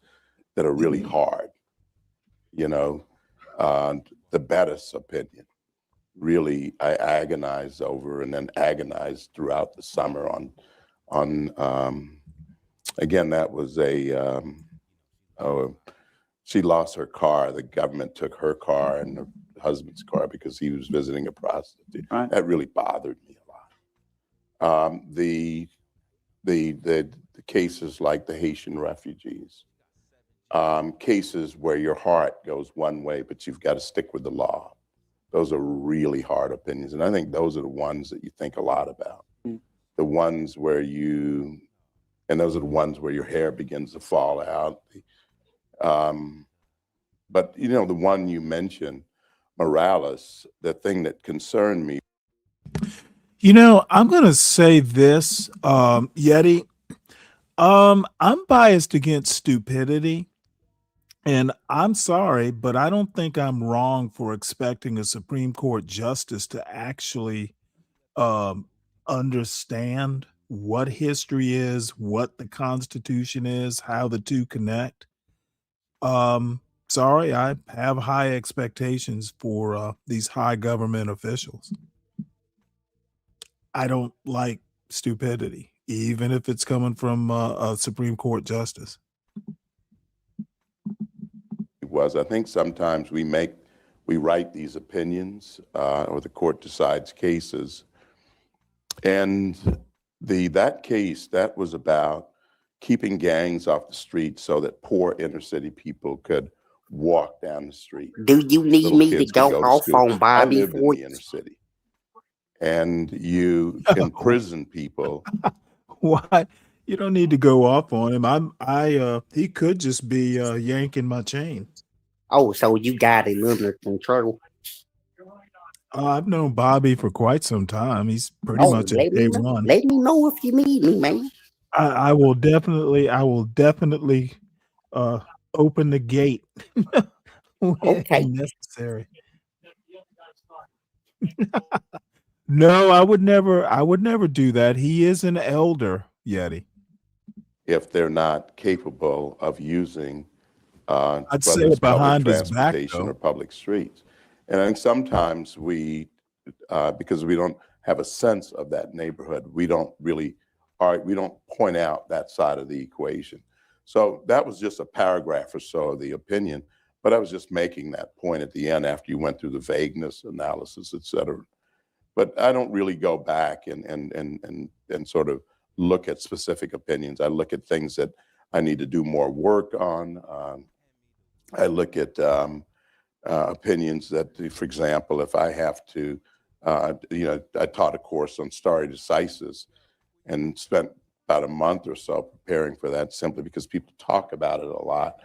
that are really hard. The Bettis opinion, really, I agonized over and then agonized throughout the summer on again, that was she lost her car. The government took her car and her husband's car because he was visiting a prostitute. Right. That really bothered me a lot. The cases like the Haitian refugees, cases where your heart goes one way, but you've got to stick with the law. Those are really hard opinions. And I think those are the ones that you think a lot about. The ones where those are the ones where your hair begins to fall out. But the one you mentioned, Morales, the thing that concerned me. I'm going to say this, Yeti. I'm biased against stupidity. And I'm sorry, but I don't think I'm wrong for expecting a Supreme Court justice to actually understand what history is, what the Constitution is, how the two connect. Sorry, I have high expectations for these high government officials. I don't like stupidity, even if it's coming from a Supreme Court justice. I think sometimes we write these opinions, or the court decides cases, and that case, that was about keeping gangs off the street so that poor inner city people could walk down the street. Do you need Little me to kids could go to off school. on Bobby I lived in for the inner city, and you imprison people. Why? You don't need to go off on him. He could just be yanking my chain. Oh, so you got him under control. I've known Bobby for quite some time. He's pretty much at day one. Let me know if you need me, man. I will definitely open the gate when necessary. No, I would never do that. He is an elder, Yeti. If they're not capable of using I'd whether say it's it behind public his back, transportation though. or public streets. And I think sometimes we, because we don't have a sense of that neighborhood, we don't point out that side of the equation. So that was just a paragraph or so of the opinion, but I was just making that point at the end after you went through the vagueness analysis, et cetera. But I don't really go back and sort of look at specific opinions. I look at things that I need to do more work on. I look at opinions that, for example, if I have to, I taught a course on stare decisis and spent about a month or so preparing for that simply because people talk about it a lot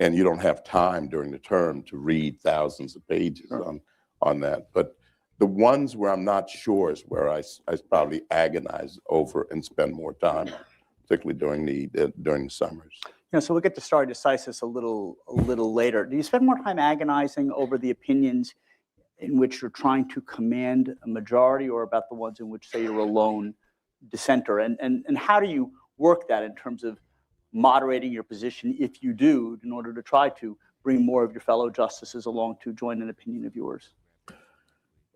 and you don't have time during the term to read thousands of pages on that. But the ones where I'm not sure is where I probably agonize over and spend more time on, particularly during the summers. So we'll get to stare decisis a little later. Do you spend more time agonizing over the opinions in which you're trying to command a majority, or about the ones in which, say, you're a lone dissenter? And how do you work that in terms of moderating your position, if you do, in order to try to bring more of your fellow justices along to join an opinion of yours?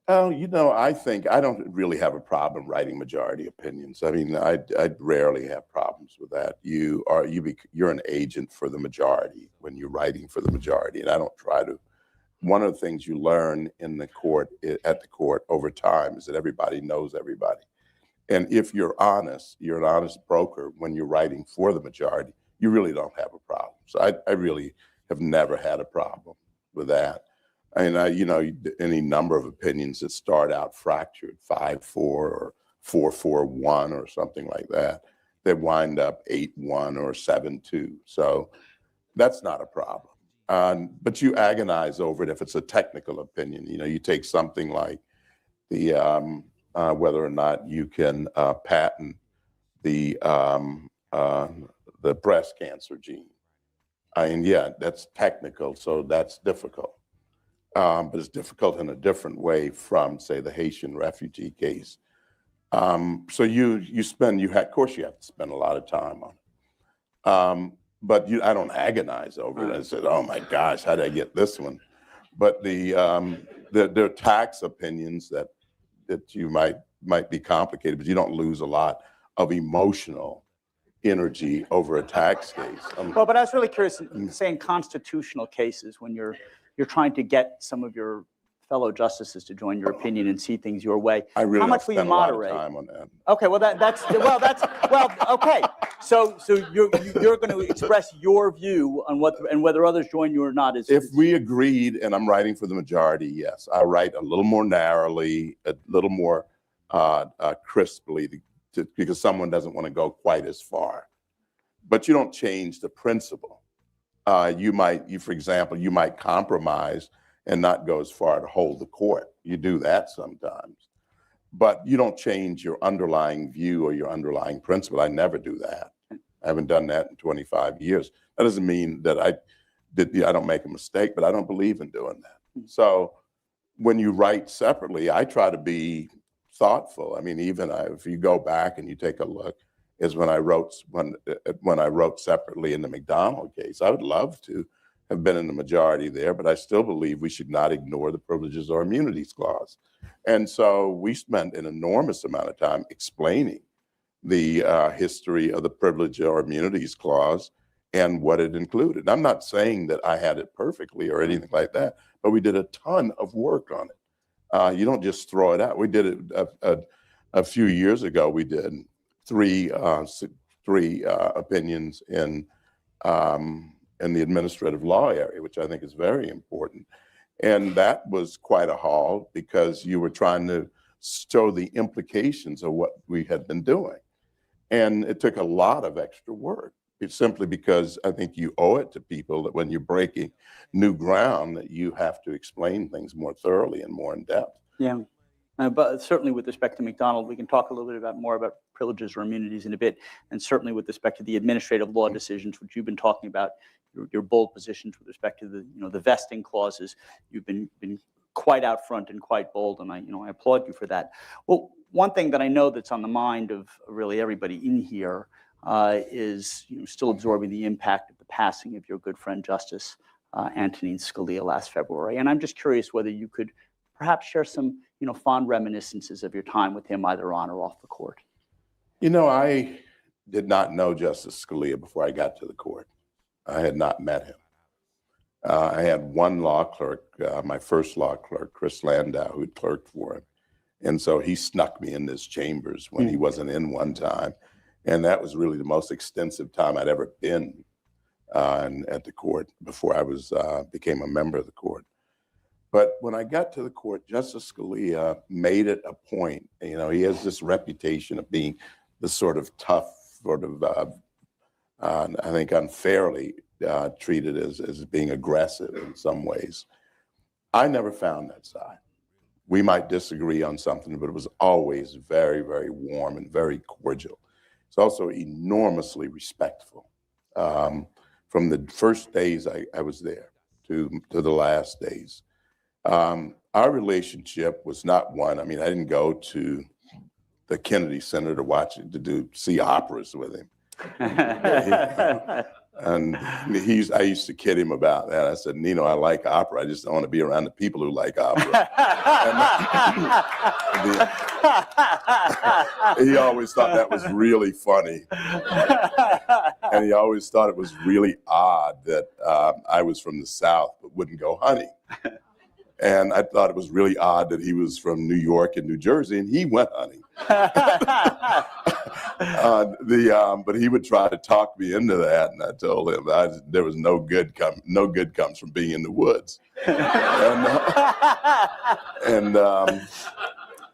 I think I don't really have a problem writing majority opinions. I mean, I rarely have problems with that. You're an agent for the majority when you're writing for the majority, and I don't try to. One of the things you learn in the court, at the court over time, is that everybody knows everybody. And if you're an honest broker when you're writing for the majority, you really don't have a problem. So I really have never had a problem with that. I mean, any number of opinions that start out fractured, 5-4 or 4-4-1 or something like that, that wind up 8-1 or 7-2. So that's not a problem. But you agonize over it if it's a technical opinion. You take something like the whether or not you can patent the breast cancer gene. I mean, yeah, that's technical, so that's difficult. But it's difficult in a different way from, say, the Haitian refugee case. So of course you have to spend a lot of time on it. But I don't agonize over it. I said, oh my gosh, how did I get this one? But there are tax opinions that you might be complicated, but you don't lose a lot of emotional energy over a tax case. Well, but I was really curious, saying constitutional cases, when you're trying to get some of your fellow justices to join your opinion and see things your way. I really How much will you moderate? A lot of time on that. Okay, okay. So you're going to express your view on whether others join you or not. If we agreed, and I'm writing for the majority, yes, I write a little more narrowly, a little more crisply, because someone doesn't want to go quite as far. But you don't change the principle. For example, you might compromise and not go as far to hold the court. You do that sometimes. But you don't change your underlying view or your underlying principle. I never do that. I haven't done that in 25 years. That doesn't mean that I don't make a mistake, but I don't believe in doing that. So when you write separately, I try to be thoughtful. I mean, even if you go back and you take a look, is when I wrote separately in the McDonald case. I would love to have been in the majority there, but I still believe we should not ignore the Privileges or Immunities Clause. And so we spent an enormous amount of time explaining the history of the Privilege or Immunities Clause and what it included. I'm not saying that I had it perfectly or anything like that, but we did a ton of work on it. You don't just throw it out. We did it a few years ago. We did three opinions in the administrative law area, which I think is very important. And that was quite a haul because you were trying to show the implications of what we had been doing. And it took a lot of extra work. It's simply because I think you owe it to people that when you're breaking new ground, that you have to explain things more thoroughly and more in depth. Yeah. But certainly with respect to McDonald, we can talk a little bit more about privileges or immunities in a bit. And certainly with respect to the administrative law decisions, which you've been talking about, your bold positions with respect to the vesting clauses, you've been quite out front and quite bold, and I applaud you for that. Well, one thing that I know that's on the mind of really everybody in here is still absorbing the impact of the passing of your good friend Justice Antonin Scalia last February. And I'm just curious whether you could perhaps share some fond reminiscences of your time with him, either on or off the court. I did not know Justice Scalia before I got to the court. I had not met him. I had one law clerk, my first law clerk, Chris Landau, who clerked for him. And so he snuck me in his chambers when he wasn't in one time. And that was really the most extensive time I'd ever been at the court before I became a member of the court. But when I got to the court, Justice Scalia made it a point. You know, he has this reputation of being the sort of tough, sort of, I think, unfairly treated as being aggressive in some ways. I never found that side. We might disagree on something, but it was always very, very warm and very cordial. It's also enormously respectful. From the first days I was there to the last days. Our relationship was not one, I mean, I didn't go to the Kennedy Center to see operas with him. And I used to kid him about that. I said, Nino, I like opera. I just don't want to be around the people who like opera. He always thought that was really funny. And he always thought it was really odd that I was from the South but wouldn't go hunting. And I thought it was really odd that he was from New York and New Jersey and he went hunting. But he would try to talk me into that, and I told him there was no good comes from being in the woods.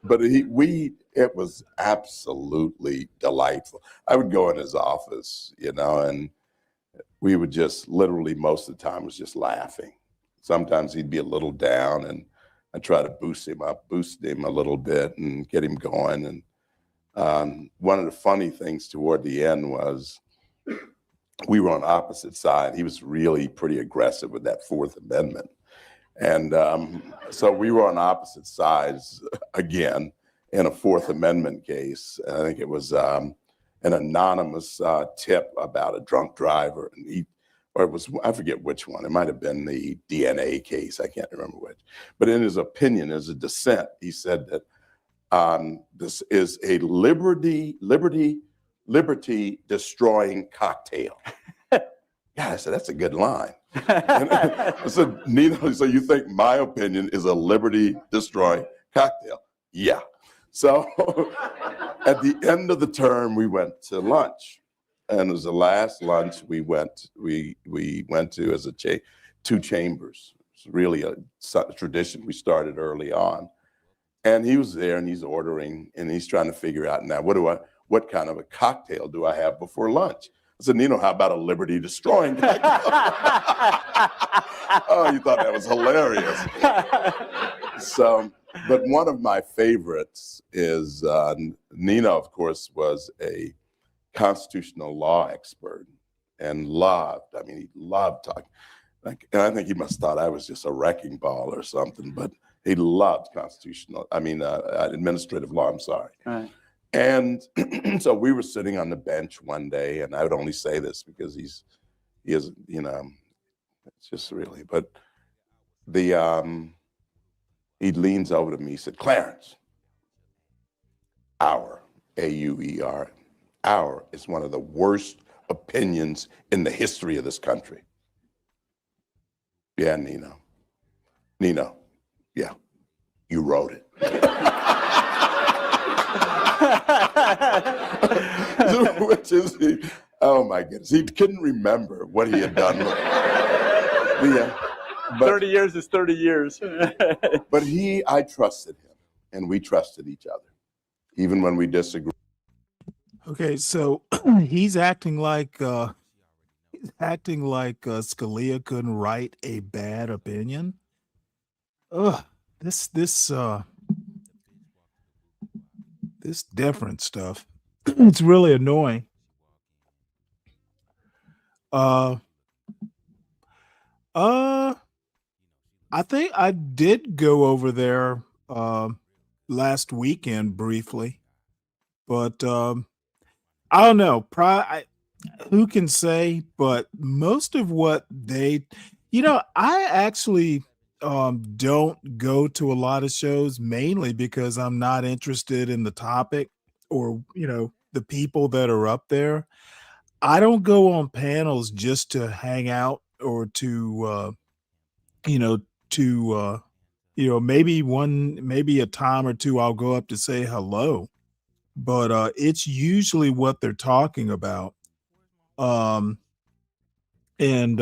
But it was absolutely delightful. I would go in his office, you know, and we would just literally most of the time was just laughing. Sometimes he'd be a little down, and I'd try to boost him a little bit and get him going. And one of the funny things toward the end was we were on opposite sides. He was really pretty aggressive with that Fourth Amendment. And so we were on opposite sides again in a Fourth Amendment case. I think it was an anonymous tip about a drunk driver. And I forget which one. It might have been the DNA case. I can't remember which. But in his opinion, as a dissent, he said that this is a liberty destroying cocktail. Yeah, I said, that's a good line. I said, Nino, so you think my opinion is a liberty destroying cocktail? Yeah. So at the end of the term, we went to lunch. And it was the last lunch we went to as two chambers. It's really a tradition we started early on. And he was there and he's ordering and he's trying to figure out now, what kind of a cocktail do I have before lunch? I said, Nino, how about a liberty destroying cocktail? Oh, you thought that was hilarious. So, but one of my favorites is Nino, of course, was a constitutional law expert and he loved talking. And I think he must have thought I was just a wrecking ball or something, but he loved administrative law, I'm sorry. Right. And so we were sitting on the bench one day, and I would only say this because he is, you know, it's just really, but he leans over to me, he said, Clarence, our, A-U-E-R, our is one of the worst opinions in the history of this country. Yeah, Nino, yeah, you wrote it. Which is, oh my goodness, he couldn't remember what he had done. Yeah, 30 years is 30 years. But I trusted him, and we trusted each other, even when we disagreed. Okay, so he's acting like Scalia couldn't write a bad opinion. Ugh, this deference stuff. It's really annoying. I think I did go over there last weekend briefly, but I don't know. Who can say? But most of what I actually don't go to a lot of shows, mainly because I'm not interested in the topic or, the people that are up there. I don't go on panels just to hang out or to maybe a time or two I'll go up to say hello, but it's usually what they're talking about. Um, and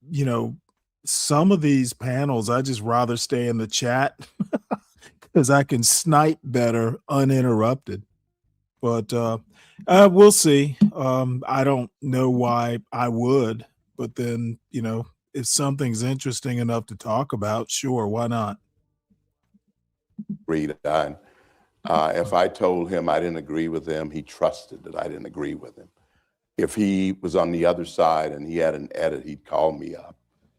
you know, some of these panels, I just rather stay in the chat because I can snipe better uninterrupted. But we'll see. I don't know why I would, but then, if something's interesting enough to talk about, sure, why not? Agreed on. If I told him I didn't agree with him, he trusted that I didn't agree with him. If he was on the other side and he had an edit, he'd call me up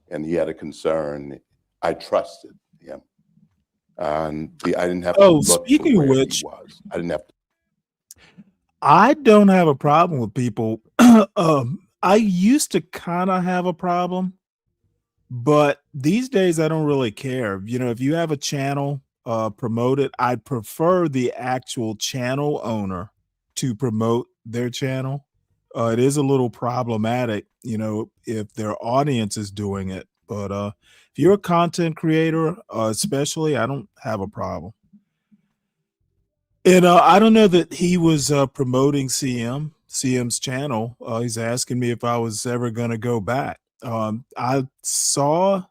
and he had a concern. I trusted him. And I didn't have to look speaking for of where which, he was. I didn't have to. I don't have a problem with people. I used to kind of have a problem, but these days I don't really care. If you have a channel, promote it. I'd prefer the actual channel owner to promote their channel. It is a little problematic, if their audience is doing it. But if you're a content creator, especially, I don't have a problem. And I don't know that he was promoting CM's channel. He's asking me if I was ever going to go back. I saw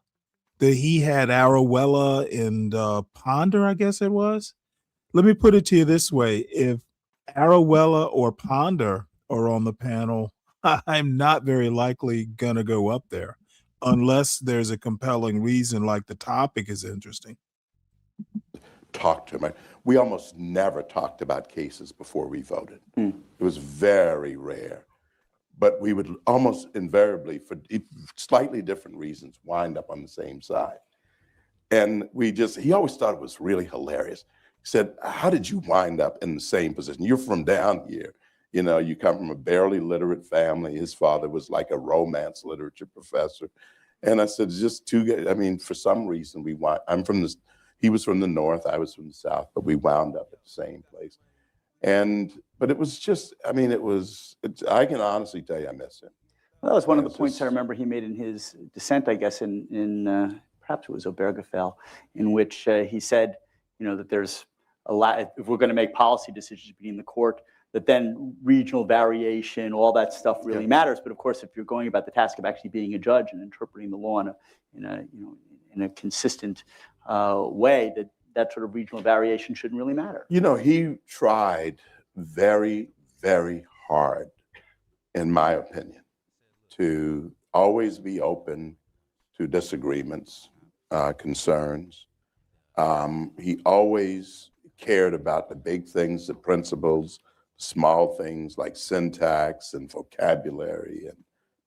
that he had Arowella and Ponder, I guess it was. Let me put it to you this way. If Arowella or Ponder are on the panel, I'm not very likely going to go up there unless there's a compelling reason, like the topic is interesting. Talk to him. We almost never talked about cases before we voted. It was very rare. But we would almost invariably, for slightly different reasons, wind up on the same side. And he always thought it was really hilarious. He said, how did you wind up in the same position? You're from down here. You come from a barely literate family. His father was like a romance literature professor. And I said, just for some reason, he was from the north, I was from the south, but we wound up at the same place. But it was just, I can honestly tell you I miss him. Well, that was one of the points I remember he made in his dissent, I guess, in perhaps it was Obergefell, in which he said, that there's a lot, if we're going to make policy decisions between the court, that then regional variation, all that stuff really matters. But of course, if you're going about the task of actually being a judge and interpreting the law in a consistent way, that sort of regional variation shouldn't really matter. He tried very, very hard, in my opinion, to always be open to disagreements, concerns. He always cared about the big things, the principles, small things like syntax and vocabulary and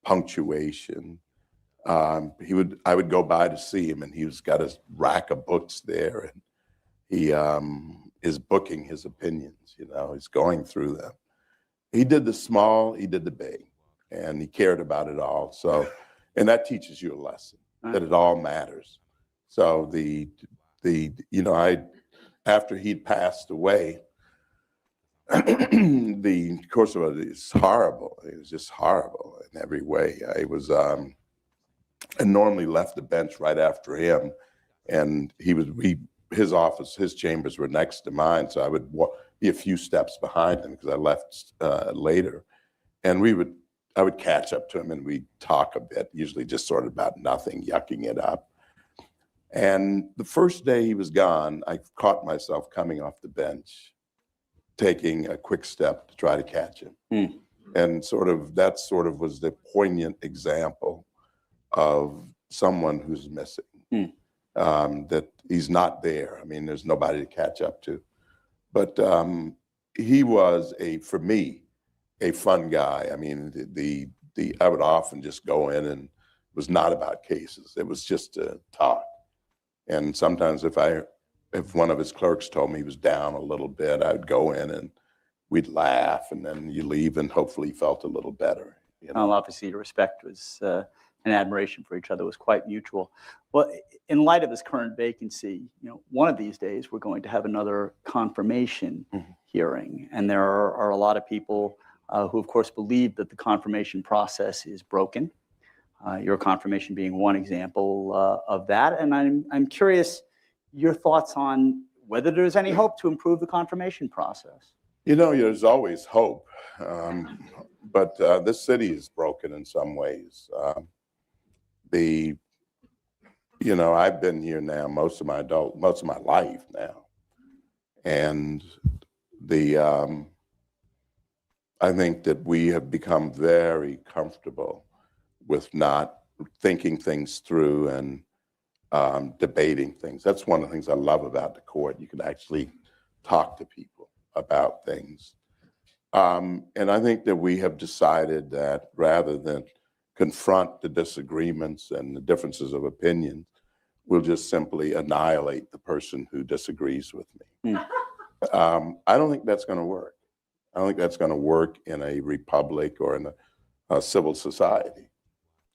punctuation. I would go by to see him, and he's got his rack of books there, and he is booking his opinions. He's going through them. He did the small, he did the big, and he cared about it all. So, and that teaches you a lesson that it all matters. So after he'd passed away, the course of it is horrible. It was just horrible in every way. I normally left the bench right after him, and his office, his chambers were next to mine, so I would be a few steps behind him because I left later, and I would catch up to him and we'd talk a bit, usually just sort of about nothing, yucking it up. And the first day he was gone, I caught myself coming off the bench, taking a quick step to try to catch him. And that was the poignant example of someone who's missing, that he's not there. There's nobody to catch up to. But he was, for me, a fun guy. I would often just go in, and it was not about cases. It was just to talk. And sometimes if one of his clerks told me he was down a little bit, I'd go in and we'd laugh, and then you leave, and hopefully he felt a little better. Well, obviously, your respect was and admiration for each other was quite mutual. Well, in light of this current vacancy, one of these days we're going to have another confirmation hearing, and there are a lot of people who, of course, believe that the confirmation process is broken. Your confirmation being one example of that, and I'm curious your thoughts on whether there's any hope to improve the confirmation process. You know, there's always hope, but this city is broken in some ways. You know, I've been here now most of my life now, and I think that we have become very comfortable with not thinking things through and debating things. That's one of the things I love about the court. You can actually talk to people about things. And I think that we have decided that rather than confront the disagreements and the differences of opinion, we'll just simply annihilate the person who disagrees with me. I don't think that's going to work. I don't think that's going to work in a republic or in a civil society.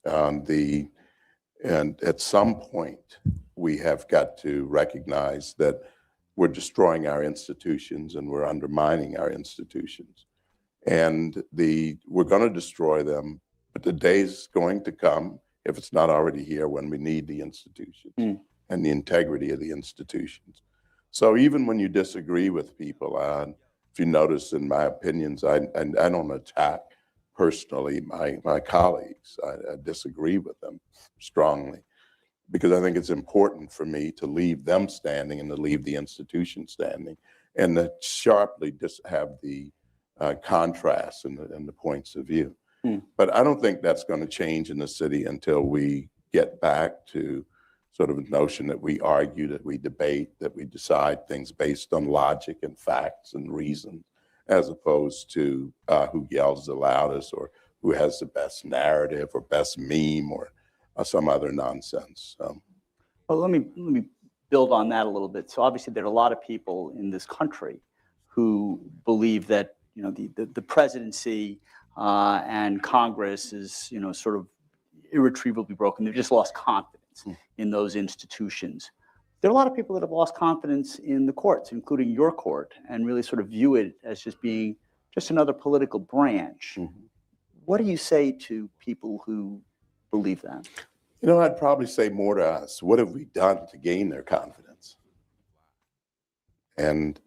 And at some point, we have got to recognize that we're destroying our institutions and we're undermining our institutions. And we're going to destroy them, but the day's going to come, if it's not already here, when we need the institutions and the integrity of the institutions. So even when you disagree with people, if you notice in my opinions, I don't attack personally my colleagues. I disagree with them strongly because I think it's important for me to leave them standing and to leave the institution standing and to sharply have the contrasts and the points of view. But I don't think that's going to change in the city until we get back to sort of a notion that we argue, that we debate, that we decide things based on logic and facts and reason, as opposed to who yells the loudest or who has the best narrative or best meme or some other nonsense. Well, let me build on that a little bit. So obviously there are a lot of people in this country who believe that, you know, the presidency and Congress is, you know, sort of irretrievably broken. They've just lost confidence in those institutions. There are a lot of people that have lost confidence in the courts, including your court, and really sort of view it as just being just another political branch. What do you say to people who believe that? You know, I'd probably say more to us. What have we done to gain their confidence? And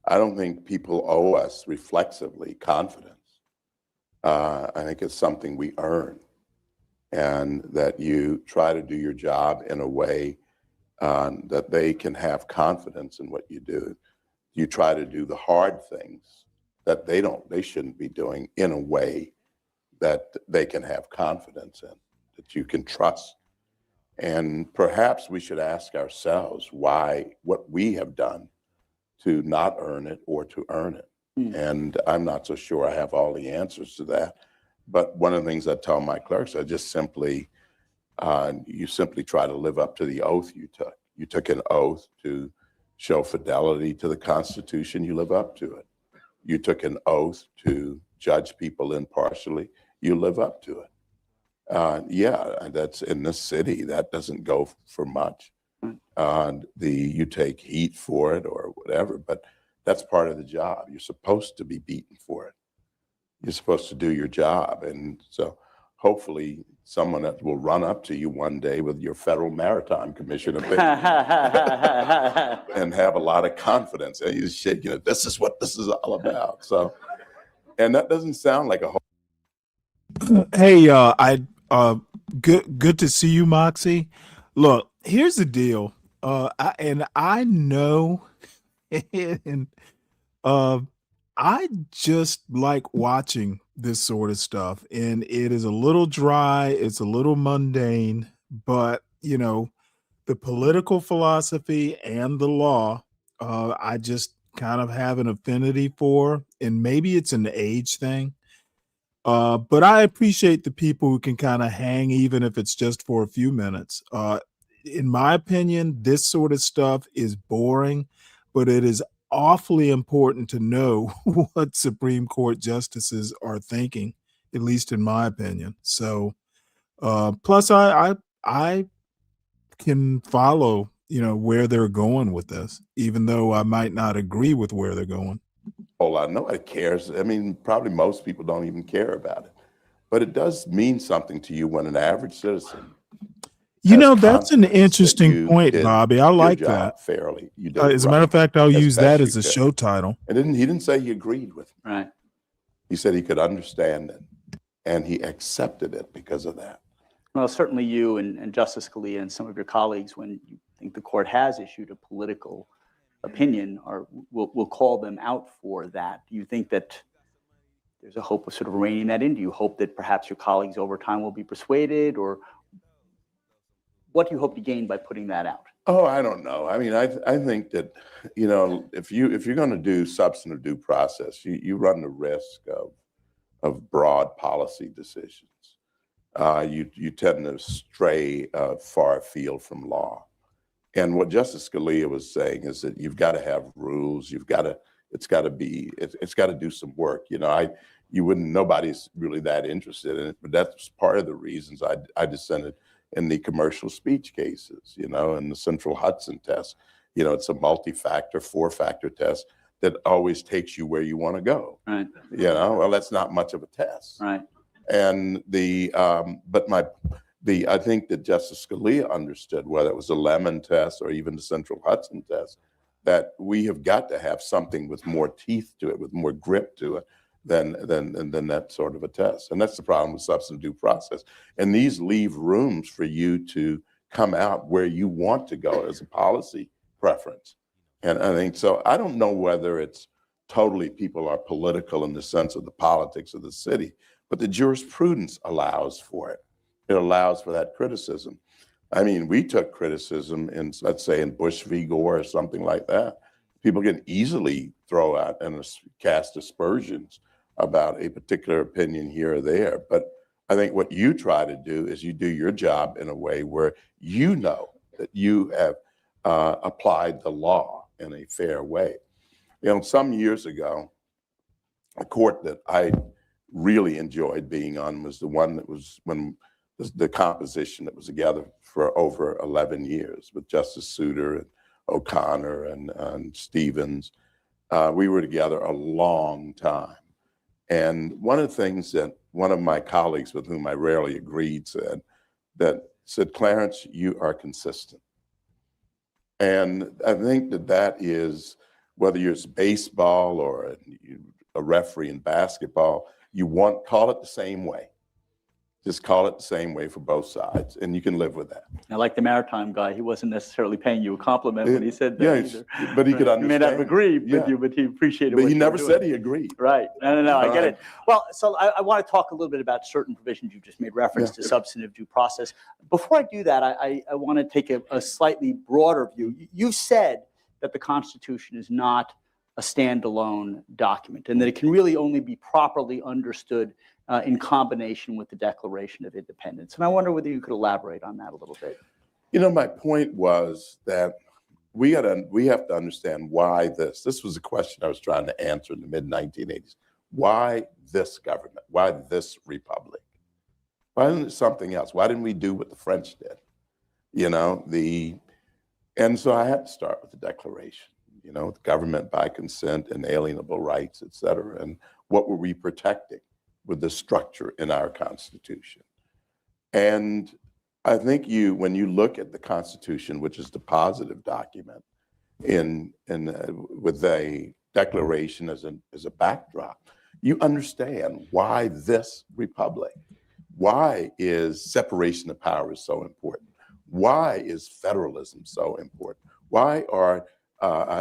I don't think people owe us reflexively confidence. I think it's something we earn, and that you try to do your job in a way that they can have confidence in what you do. You try to do the hard things that they shouldn't be doing in a way that they can have confidence in, that you can trust. And perhaps we should ask ourselves what we have done to not earn it or to earn it. And I'm not so sure I have all the answers to that. But one of the things I tell my clerks, you simply try to live up to the oath you took. You took an oath to show fidelity to the Constitution, you live up to it. You took an oath to judge people impartially, you live up to it. Yeah, that's in this city, that doesn't go for much. You take heat for it or whatever, but that's part of the job. You're supposed to be beaten for it. You're supposed to do your job. And so hopefully someone that will run up to you one day with your Federal Maritime Commission opinion and have a lot of confidence. And you say, you know, this is what this is all about. So, and that doesn't sound like a whole. Hey, good to see you, Moxie. Look, here's the deal. I know, and I just like watching this sort of stuff, and it is a little dry, it's a little mundane, but you know, the political philosophy and the law, I just kind of have an affinity for, and maybe it's an age thing. But I appreciate the people who can kind of hang, even if it's just for a few minutes. In my opinion, this sort of stuff is boring, but it is awfully important to know what Supreme Court justices are thinking, at least in my opinion. So, plus I can follow, you know, where they're going with this, even though I might not agree with where they're going. Whole lot. Nobody cares. I mean, probably most people don't even care about it, but it does mean something to you when an average citizen You has know, that's an confidence that interesting you point, did Bobby. I your like job that. fairly. You did it As a matter right of fact, I'll as use best that you as a could. show title. And he didn't say he agreed with me. Right. He said he could understand it, and he accepted it because of that. Well, certainly you and Justice Scalia and some of your colleagues, when you think the court has issued a political opinion, will call them out for that. Do you think that there's a hope of sort of reining that in? Do you hope that perhaps your colleagues over time will be persuaded, or what do you hope to gain by putting that out? Oh, I don't know. I mean, I think that, you know, if you're going to do substantive due process, you run the risk of broad policy decisions. You tend to stray far afield from law. And what Justice Scalia was saying is that you've got to have rules. It's got to do some work. You know, nobody's really that interested in it, but that's part of the reasons I dissented in the commercial speech cases, you know, and the Central Hudson test. You know, it's a multi-factor, 4-factor test that always takes you where you want to go. Right. You know, well, that's not much of a test. Right. And I think that Justice Scalia understood, whether it was a Lemon test or even the Central Hudson test, that we have got to have something with more teeth to it, with more grip to it than that sort of a test. And that's the problem with substantive due process. And these leave rooms for you to come out where you want to go as a policy preference. And I think so. I don't know whether it's totally people are political in the sense of the politics of the city, but the jurisprudence allows for it. It allows for that criticism. I mean, we took criticism in, let's say, in Bush v. Gore or something like that. People can easily throw out and cast aspersions about a particular opinion here or there. But I think what you try to do is you do your job in a way where you know that you have applied the law in a fair way. You know, some years ago, a court that I really enjoyed being on was the one that was when the composition that was together for over 11 years with Justice Souter and O'Connor and Stevens. We were together a long time. And one of the things that one of my colleagues with whom I rarely agreed said, Clarence, you are consistent. And I think that is, whether you're baseball or a referee in basketball, call it the same way. Just call it the same way for both sides, and you can live with that. I like the maritime guy. He wasn't necessarily paying you a compliment when he said that either. But he could understand. He may not have agreed with you, but he appreciated But what he you never were doing. said he agreed. Right. No, I get Right. it. Well, so I want to talk a little bit about certain provisions. You just made reference to substantive due process. Before I do that, I want to take a slightly broader view. You said that the Constitution is not a standalone document and that it can really only be properly understood in combination with the Declaration of Independence. And I wonder whether you could elaborate on that a little bit. You know, my point was that we have to understand why this was a question I was trying to answer in the mid-1980s. Why this government? Why this republic? Why isn't it something else? Why didn't we do what the French did? You know, and so I had to start with the Declaration, you know, the government by consent, inalienable rights, et cetera. And what were we protecting with the structure in our Constitution? And I think when you look at the Constitution, which is the positive document, with a declaration as a backdrop, you understand why this republic, why is separation of powers so important? Why is federalism so important? Why are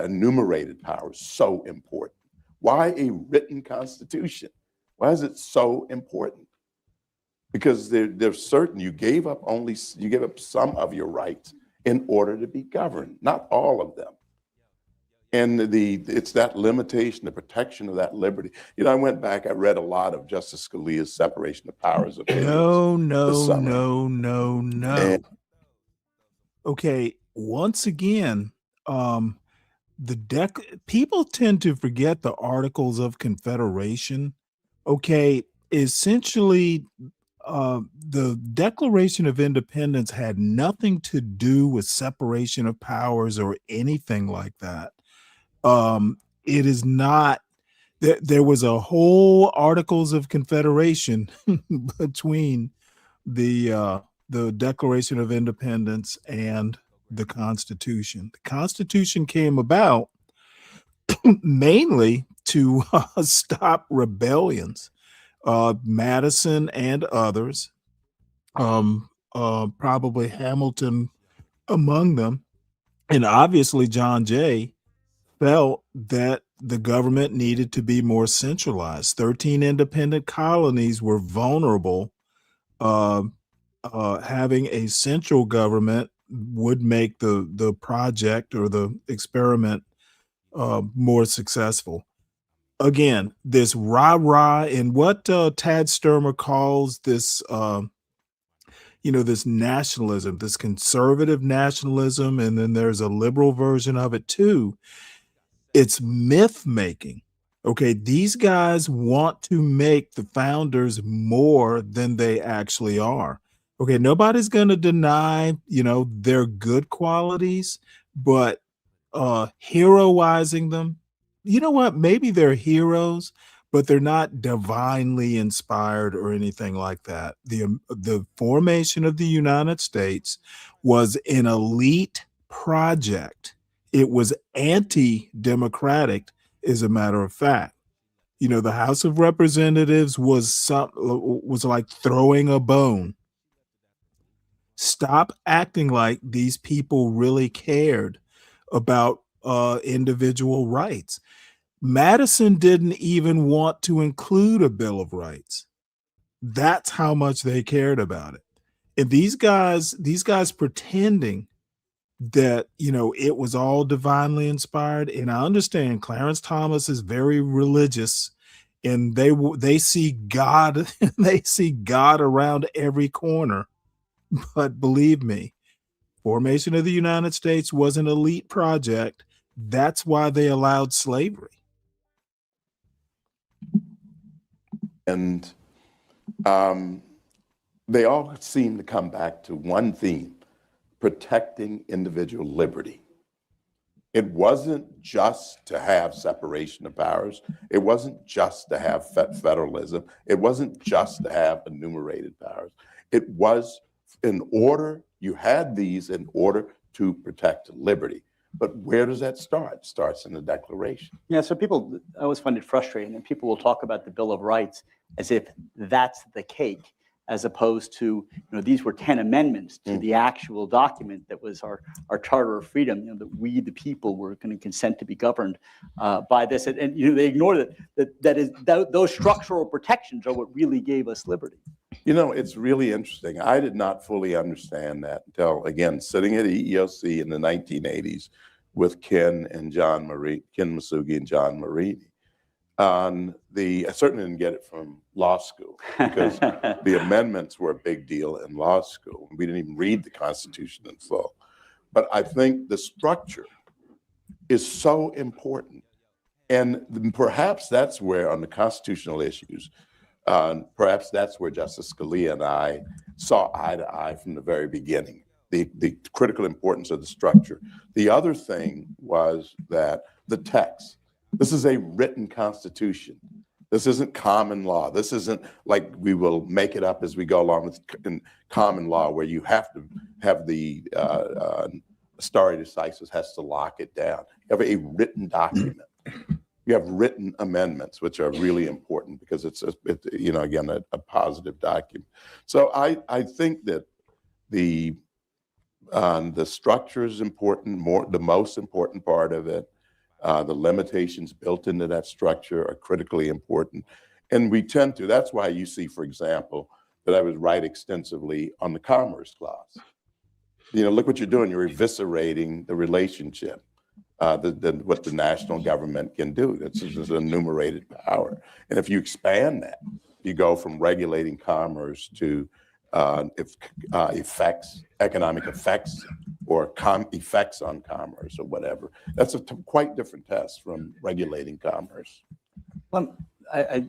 enumerated powers so important? Why a written Constitution? Why is it so important? Because there's certain, you gave up some of your rights in order to be governed, not all of them. And it's that limitation, the protection of that liberty. You know, I went back, I read a lot of Justice Scalia's separation of powers opinions. No. Okay, once again, people tend to forget the Articles of Confederation. Okay, essentially, the Declaration of Independence had nothing to do with separation of powers or anything like that. It is not that there was a whole Articles of Confederation between the the Declaration of Independence and the Constitution. The Constitution came about mainly to stop rebellions. Madison and others, probably Hamilton among them, and obviously John Jay, felt that the government needed to be more centralized. 13 independent colonies were vulnerable. Having a central government would make the project or the experiment more successful. Again, this rah-rah and what Tad Sturmer calls this, this nationalism, this conservative nationalism, and then there's a liberal version of it too. It's myth making. Okay, these guys want to make the founders more than they actually are. Okay, nobody's going to deny, their good qualities, but heroizing them, you know what? Maybe they're heroes, but they're not divinely inspired or anything like that. The formation of the United States was an elite project. It was anti-democratic, as a matter of fact. The House of Representatives was like throwing a bone. Stop acting like these people really cared about individual rights. Madison didn't even want to include a Bill of Rights. That's how much they cared about it. And these guys pretending that, it was all divinely inspired. And I understand Clarence Thomas is very religious, and they see God, they see God around every corner. But believe me, formation of the United States was an elite project. That's why they allowed slavery. And they all seem to come back to one theme: protecting individual liberty. It wasn't just to have separation of powers. It wasn't just to have federalism. It wasn't just to have enumerated powers. It was you had these in order to protect liberty. But where does that start? It starts in the Declaration. Yeah, so people, I always find it frustrating, and people will talk about the Bill of Rights as if that's the cake, as opposed to, these were 10 amendments to the actual document that was our Charter of Freedom, that we, the people, were going to consent to be governed by this. And they ignore those structural protections are what really gave us liberty. It's really interesting. I did not fully understand that until, again, sitting at EEOC in the 1980s with Ken Masugi and John Marini. I certainly didn't get it from law school, because the amendments were a big deal in law school. We didn't even read the Constitution in full. But I think the structure is so important. And perhaps that's where, on the constitutional issues, perhaps that's where Justice Scalia and I saw eye to eye from the very beginning, the critical importance of the structure. The other thing was that the text. This is a written constitution. This isn't common law. This isn't like we will make it up as we go along with in common law, where you have to have the stare decisis has to lock it down. You have a written document. You have written amendments, which are really important because it's again, a positive document. So I think that the structure is important. The most important part of it. The limitations built into that structure are critically important. And that's why you see, for example, that I would write extensively on the Commerce Clause. Look what you're doing. You're eviscerating the relationship, what the national government can do. That's just an enumerated power. And if you expand that, you go from regulating commerce to economic effects, or effects on commerce, or whatever. That's a quite different test from regulating commerce. Well,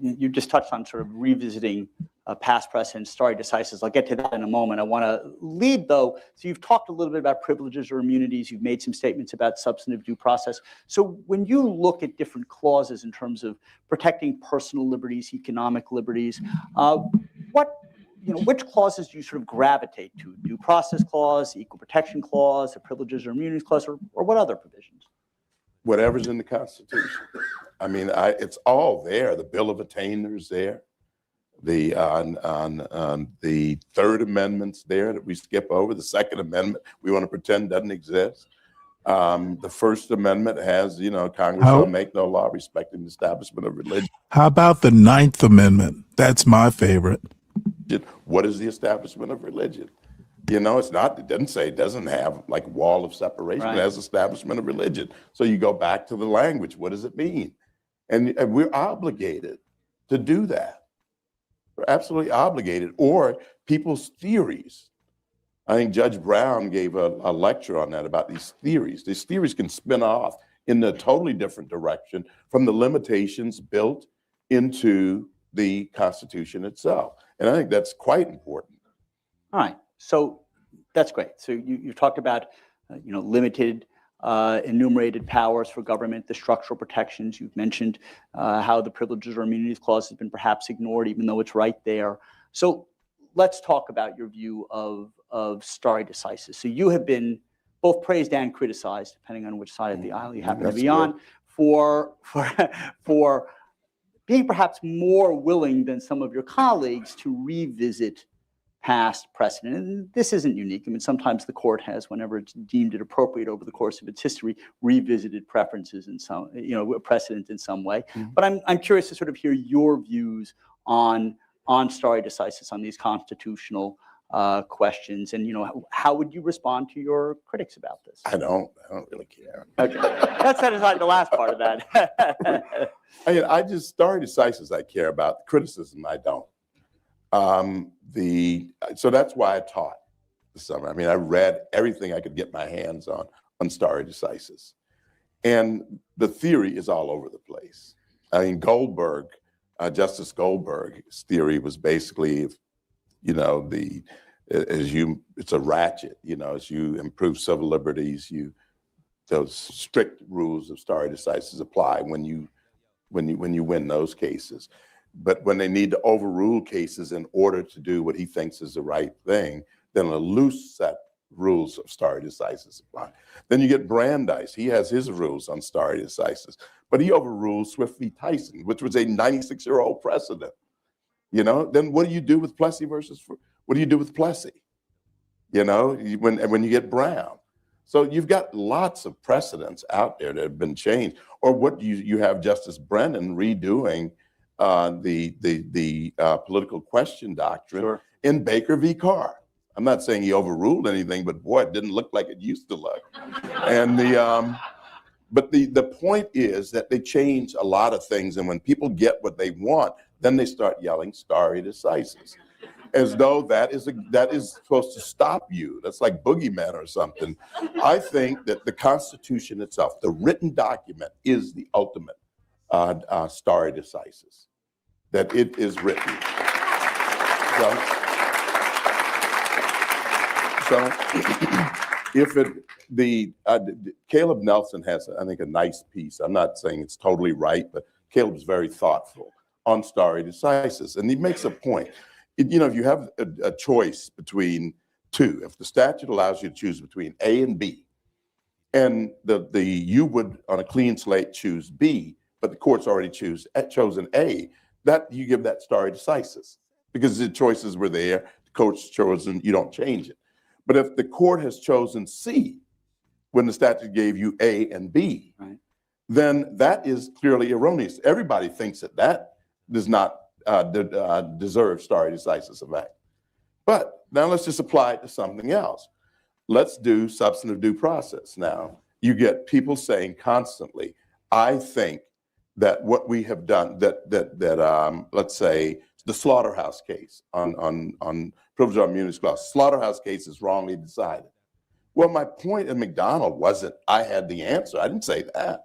you just touched on sort of revisiting past precedents, stare decisis. I'll get to that in a moment. I want to lead, though. So you've talked a little bit about privileges or immunities. You've made some statements about substantive due process. So when you look at different clauses in terms of protecting personal liberties, economic liberties, what which clauses do you sort of gravitate to? Due process clause, equal protection clause, the privileges or immunities clause, or what other provisions? Whatever's in the Constitution. I mean, it's all there. The Bill of Attainder is there. The the Third Amendment's there that we skip over. The Second Amendment we want to pretend doesn't exist. The First Amendment has, Congress shall make no law respecting the establishment of religion. How about the Ninth Amendment? That's my favorite. What is the establishment of religion? It's not, it doesn't say, it doesn't have like wall of separation. Right. It has establishment of religion. So you go back to the language. What does it mean? And we're obligated to do that. We're absolutely obligated. Or people's theories. I think Judge Brown gave a lecture on that about these theories. These theories can spin off in a totally different direction from the limitations built into the Constitution itself. And I think that's quite important. All right, so that's great. So you talked about, limited enumerated powers for government, the structural protections. You've mentioned how the privileges or immunities clause has been perhaps ignored, even though it's right there. So let's talk about your view of stare decisis. So you have been both praised and criticized, depending on which side of the aisle you happen to be on, for being perhaps more willing than some of your colleagues to revisit past precedent. And this isn't unique. I mean, sometimes the court has, whenever it's deemed it appropriate over the course of its history, revisited preferences in some, precedent in some way. Mm-hmm. But I'm curious to sort of hear your views on stare decisis, on these constitutional questions, and how would you respond to your critics about this? I don't really care. Okay, let's set aside the last part of that. I just stare decisis I care about. Criticism I don't. So that's why I taught this summer. I mean, I read everything I could get my hands on stare decisis, and the theory is all over the place. I mean, Justice Goldberg's theory was basically, it's a ratchet. As you improve civil liberties, those strict rules of stare decisis apply when you win those cases. But when they need to overrule cases in order to do what he thinks is the right thing, then a loose set rules of stare decisis apply. Then you get Brandeis. He has his rules on stare decisis, but he overruled Swift v. Tyson, which was a 96-year-old precedent. Then what do you do with Plessy what do you do with Plessy? When you get Brown. So you've got lots of precedents out there that have been changed. Or what you have Justice Brennan redoing the political question doctrine in Baker v. Carr. I'm not saying he overruled anything, but boy, it didn't look like it used to look. And but the point is that they change a lot of things, and when people get what they want, then they start yelling stare decisis, as though that is supposed to stop you. That's like boogeyman or something. I think that the Constitution itself, the written document, is the ultimate stare decisis. That it is written. Caleb Nelson has, I think, a nice piece. I'm not saying it's totally right, but Caleb's very thoughtful on stare decisis, and he makes a point. If you have a choice between two, if the statute allows you to choose between A and B, and you would on a clean slate choose B, but the court's already chosen A, that you give that stare decisis because the choices were there. The court's chosen, you don't change it. But if the court has chosen C when the statute gave you A and B, right, then that is clearly erroneous. Everybody thinks that does not deserve stare decisis effect. But now let's just apply it to something else. Let's do substantive due process. Now you get people saying constantly, I think that what we have done, let's say the Slaughterhouse case on privilege or immunity clause, Slaughterhouse case is wrongly decided. Well, my point in McDonald wasn't I had the answer. I didn't say that.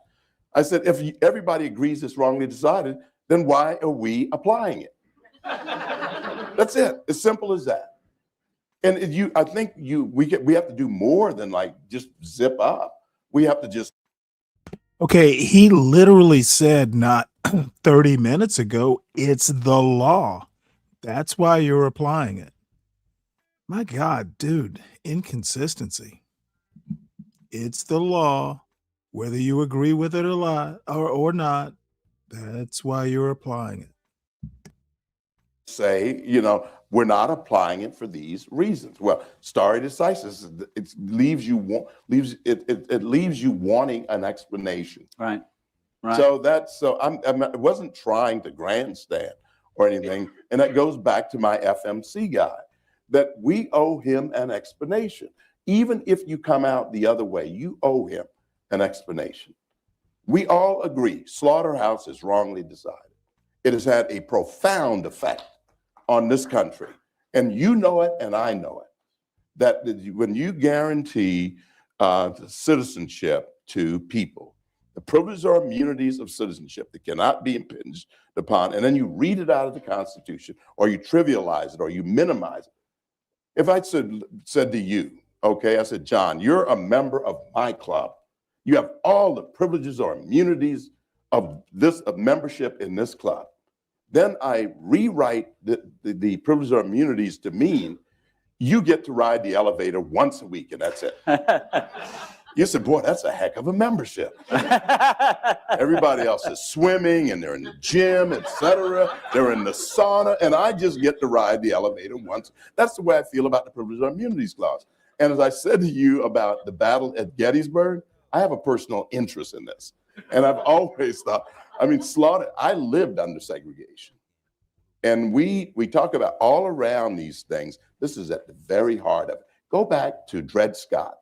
I said, if everybody agrees it's wrongly decided, then why are we applying it? That's it. As simple as that. And I think we have to do more than like just zip up. We have to just. Okay, he literally said not 30 minutes ago, it's the law. That's why you're applying it. My God, dude, inconsistency. It's the law, whether you agree with it or not. That's why you're applying it. Say, we're not applying it for these reasons. Well, stare decisis, it leaves you wanting an explanation. Right. So I wasn't trying to grandstand or anything, and that goes back to my FMC guy, that we owe him an explanation. Even if you come out the other way, you owe him an explanation. We all agree slaughterhouse is wrongly decided. It has had a profound effect on this country. And you know it, and I know it, that when you guarantee citizenship to people, the privileges or immunities of citizenship that cannot be impinged upon, and then you read it out of the Constitution, or you trivialize it, or you minimize it. If I said to you, okay, I said, John, you're a member of my club. You have all the privileges or immunities of membership in this club. Then I rewrite the privileges or immunities to mean you get to ride the elevator once a week, and that's it. You said, boy, that's a heck of a membership. Everybody else is swimming, and they're in the gym, etc. They're in the sauna, and I just get to ride the elevator once. That's the way I feel about the privileges or immunities clause. And as I said to you about the battle at Gettysburg, I have a personal interest in this. And I've always thought, I lived under segregation. And we talk about all around these things. This is at the very heart of it. Go back to Dred Scott.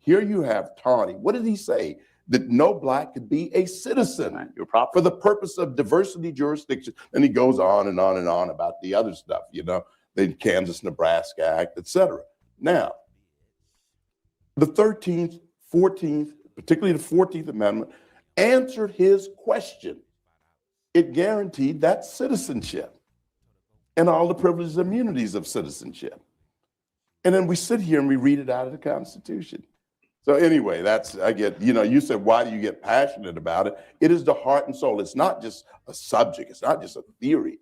Here you have Tawney. What did he say? That no black could be a citizen for the purpose of diversity jurisdiction. And he goes on and on and on about the other stuff, the Kansas-Nebraska Act, etc. Now, the 13th, 14th, particularly the 14th Amendment, answered his question. It guaranteed that citizenship and all the privileges and immunities of citizenship. And then we sit here and we read it out of the Constitution. So anyway, you said, why do you get passionate about it? It is the heart and soul. It's not just a subject. It's not just a theory.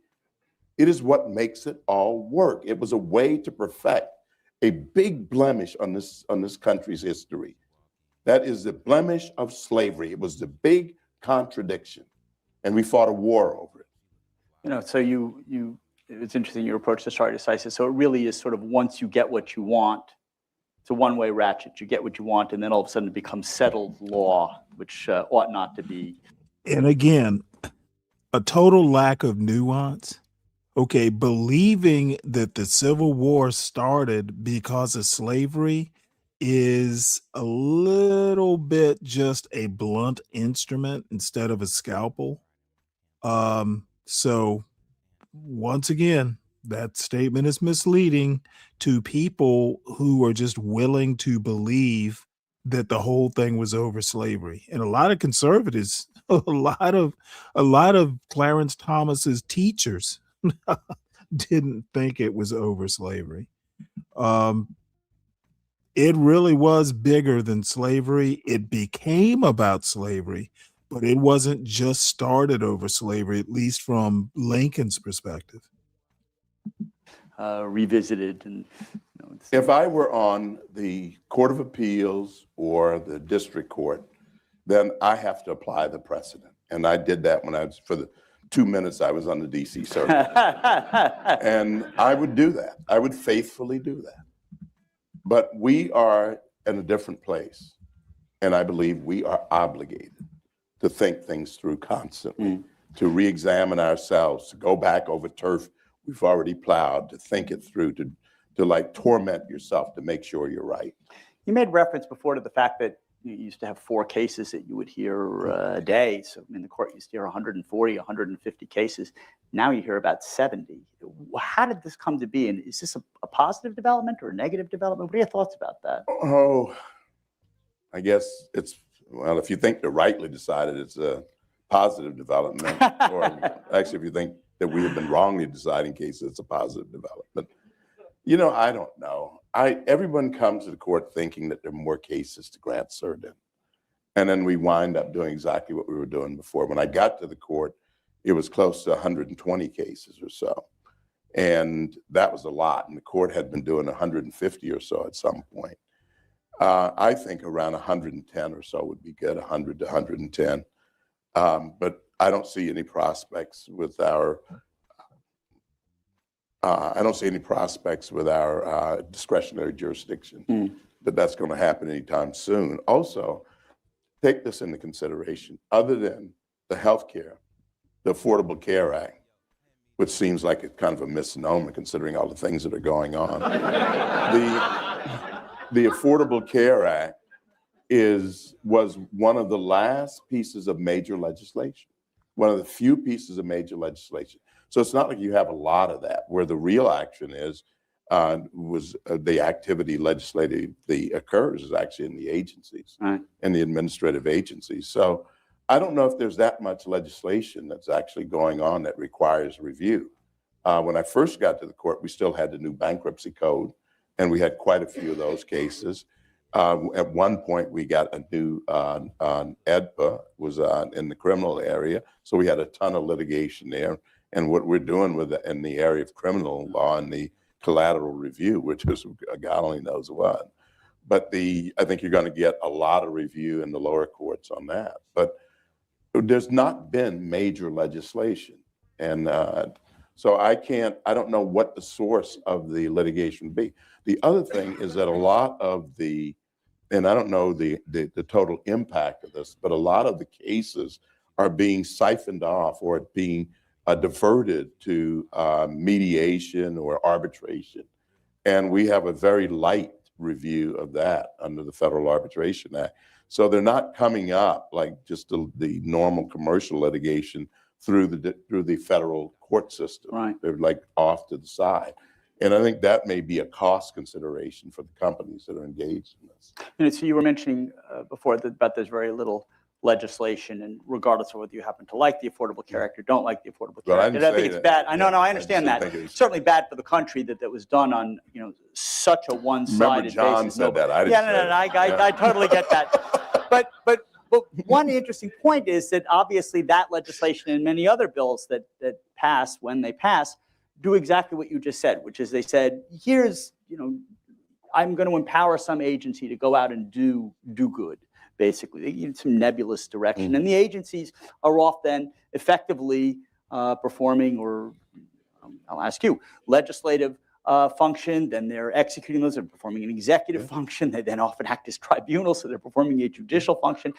It is what makes it all work. It was a way to perfect a big blemish on this country's history. That is the blemish of slavery. It was the big contradiction, and we fought a war over it. So it's interesting your approach to stare decisis. So it really is sort of once you get what you want, it's a one-way ratchet. You get what you want, and then all of a sudden it becomes settled law, which ought not to be. And again, a total lack of nuance. Okay, believing that the Civil War started because of slavery is a little bit just a blunt instrument instead of a scalpel. So once again, that statement is misleading to people who are just willing to believe that the whole thing was over slavery. And a lot of conservatives, a lot of Clarence Thomas's teachers didn't think it was over slavery. It really was bigger than slavery. It became about slavery, but it wasn't just started over slavery, at least from Lincoln's perspective. Revisited. And if I were on the Court of Appeals or the district court, then I have to apply the precedent. And I did that when I was, for the 2 minutes I was on the DC circuit. And I would do that. I would faithfully do that. But we are in a different place. And I believe we are obligated to think things through constantly, to re-examine ourselves, to go back over turf we've already plowed, to think it through, to like torment yourself to make sure you're right. You made reference before to the fact that you used to have 4 cases that you would hear a day. So the court used to hear 140, 150 cases. Now you hear about 70. How did this come to be? And is this a positive development or a negative development? What are your thoughts about that? Oh, I guess it's, well, if you think they're rightly decided, it's a positive development. Or actually, if you think that we have been wrongly deciding cases, it's a positive development. I don't know. Everyone comes to the court thinking that there are more cases to grant cert in. And then we wind up doing exactly what we were doing before. When I got to the court, it was close to 120 cases or so. And that was a lot. And the court had been doing 150 or so at some point. I think around 110 or so would be good, 100 to 110. But I don't see any prospects with our discretionary jurisdiction that's going to happen anytime soon. Also, take this into consideration. Other than the health care, the Affordable Care Act, which seems like it's kind of a misnomer considering all the things that are going on. The Affordable Care Act was one of the last pieces of major legislation, one of the few pieces of major legislation. So it's not like you have a lot of that. Where the real action was the activity legislatively occurs is actually in the agencies, in the administrative agencies. So I don't know if there's that much legislation that's actually going on that requires review. When I first got to the court, we still had the new bankruptcy code, and we had quite a few of those cases. At one point, we got a new EDPA, was in the criminal area, so we had a ton of litigation there. And what we're doing with in the area of criminal law and the collateral review, which is God only knows what. But I think you're going to get a lot of review in the lower courts on that. But there's not been major legislation, and so I don't know what the source of the litigation would be. The other thing is that a lot of and I don't know the total impact of this, but a lot of the cases are being siphoned off or being diverted to mediation or arbitration. And we have a very light review of that under the Federal Arbitration Act. So they're not coming up like just the normal commercial litigation through the federal court system. Right. They're like off to the side. And I think that may be a cost consideration for the companies that are engaged in this. So you were mentioning before about there's very little legislation, and regardless of whether you happen to like the Affordable Care Act or don't like the Affordable Care Act, I think it's bad. I know, I understand that. It's certainly bad for the country that was done on such a one-sided basis. Remember John said that. I didn't say that. I totally get that. But one interesting point is that obviously that legislation and many other bills that pass when they pass do exactly what you just said, which is they said, here's, I'm going to empower some agency to go out and do good. Basically, they give some nebulous direction, and the agencies are off then effectively performing, or I'll ask you, legislative function. Then they're executing those. They're performing an executive function. They then often act as tribunals, so they're performing a judicial function.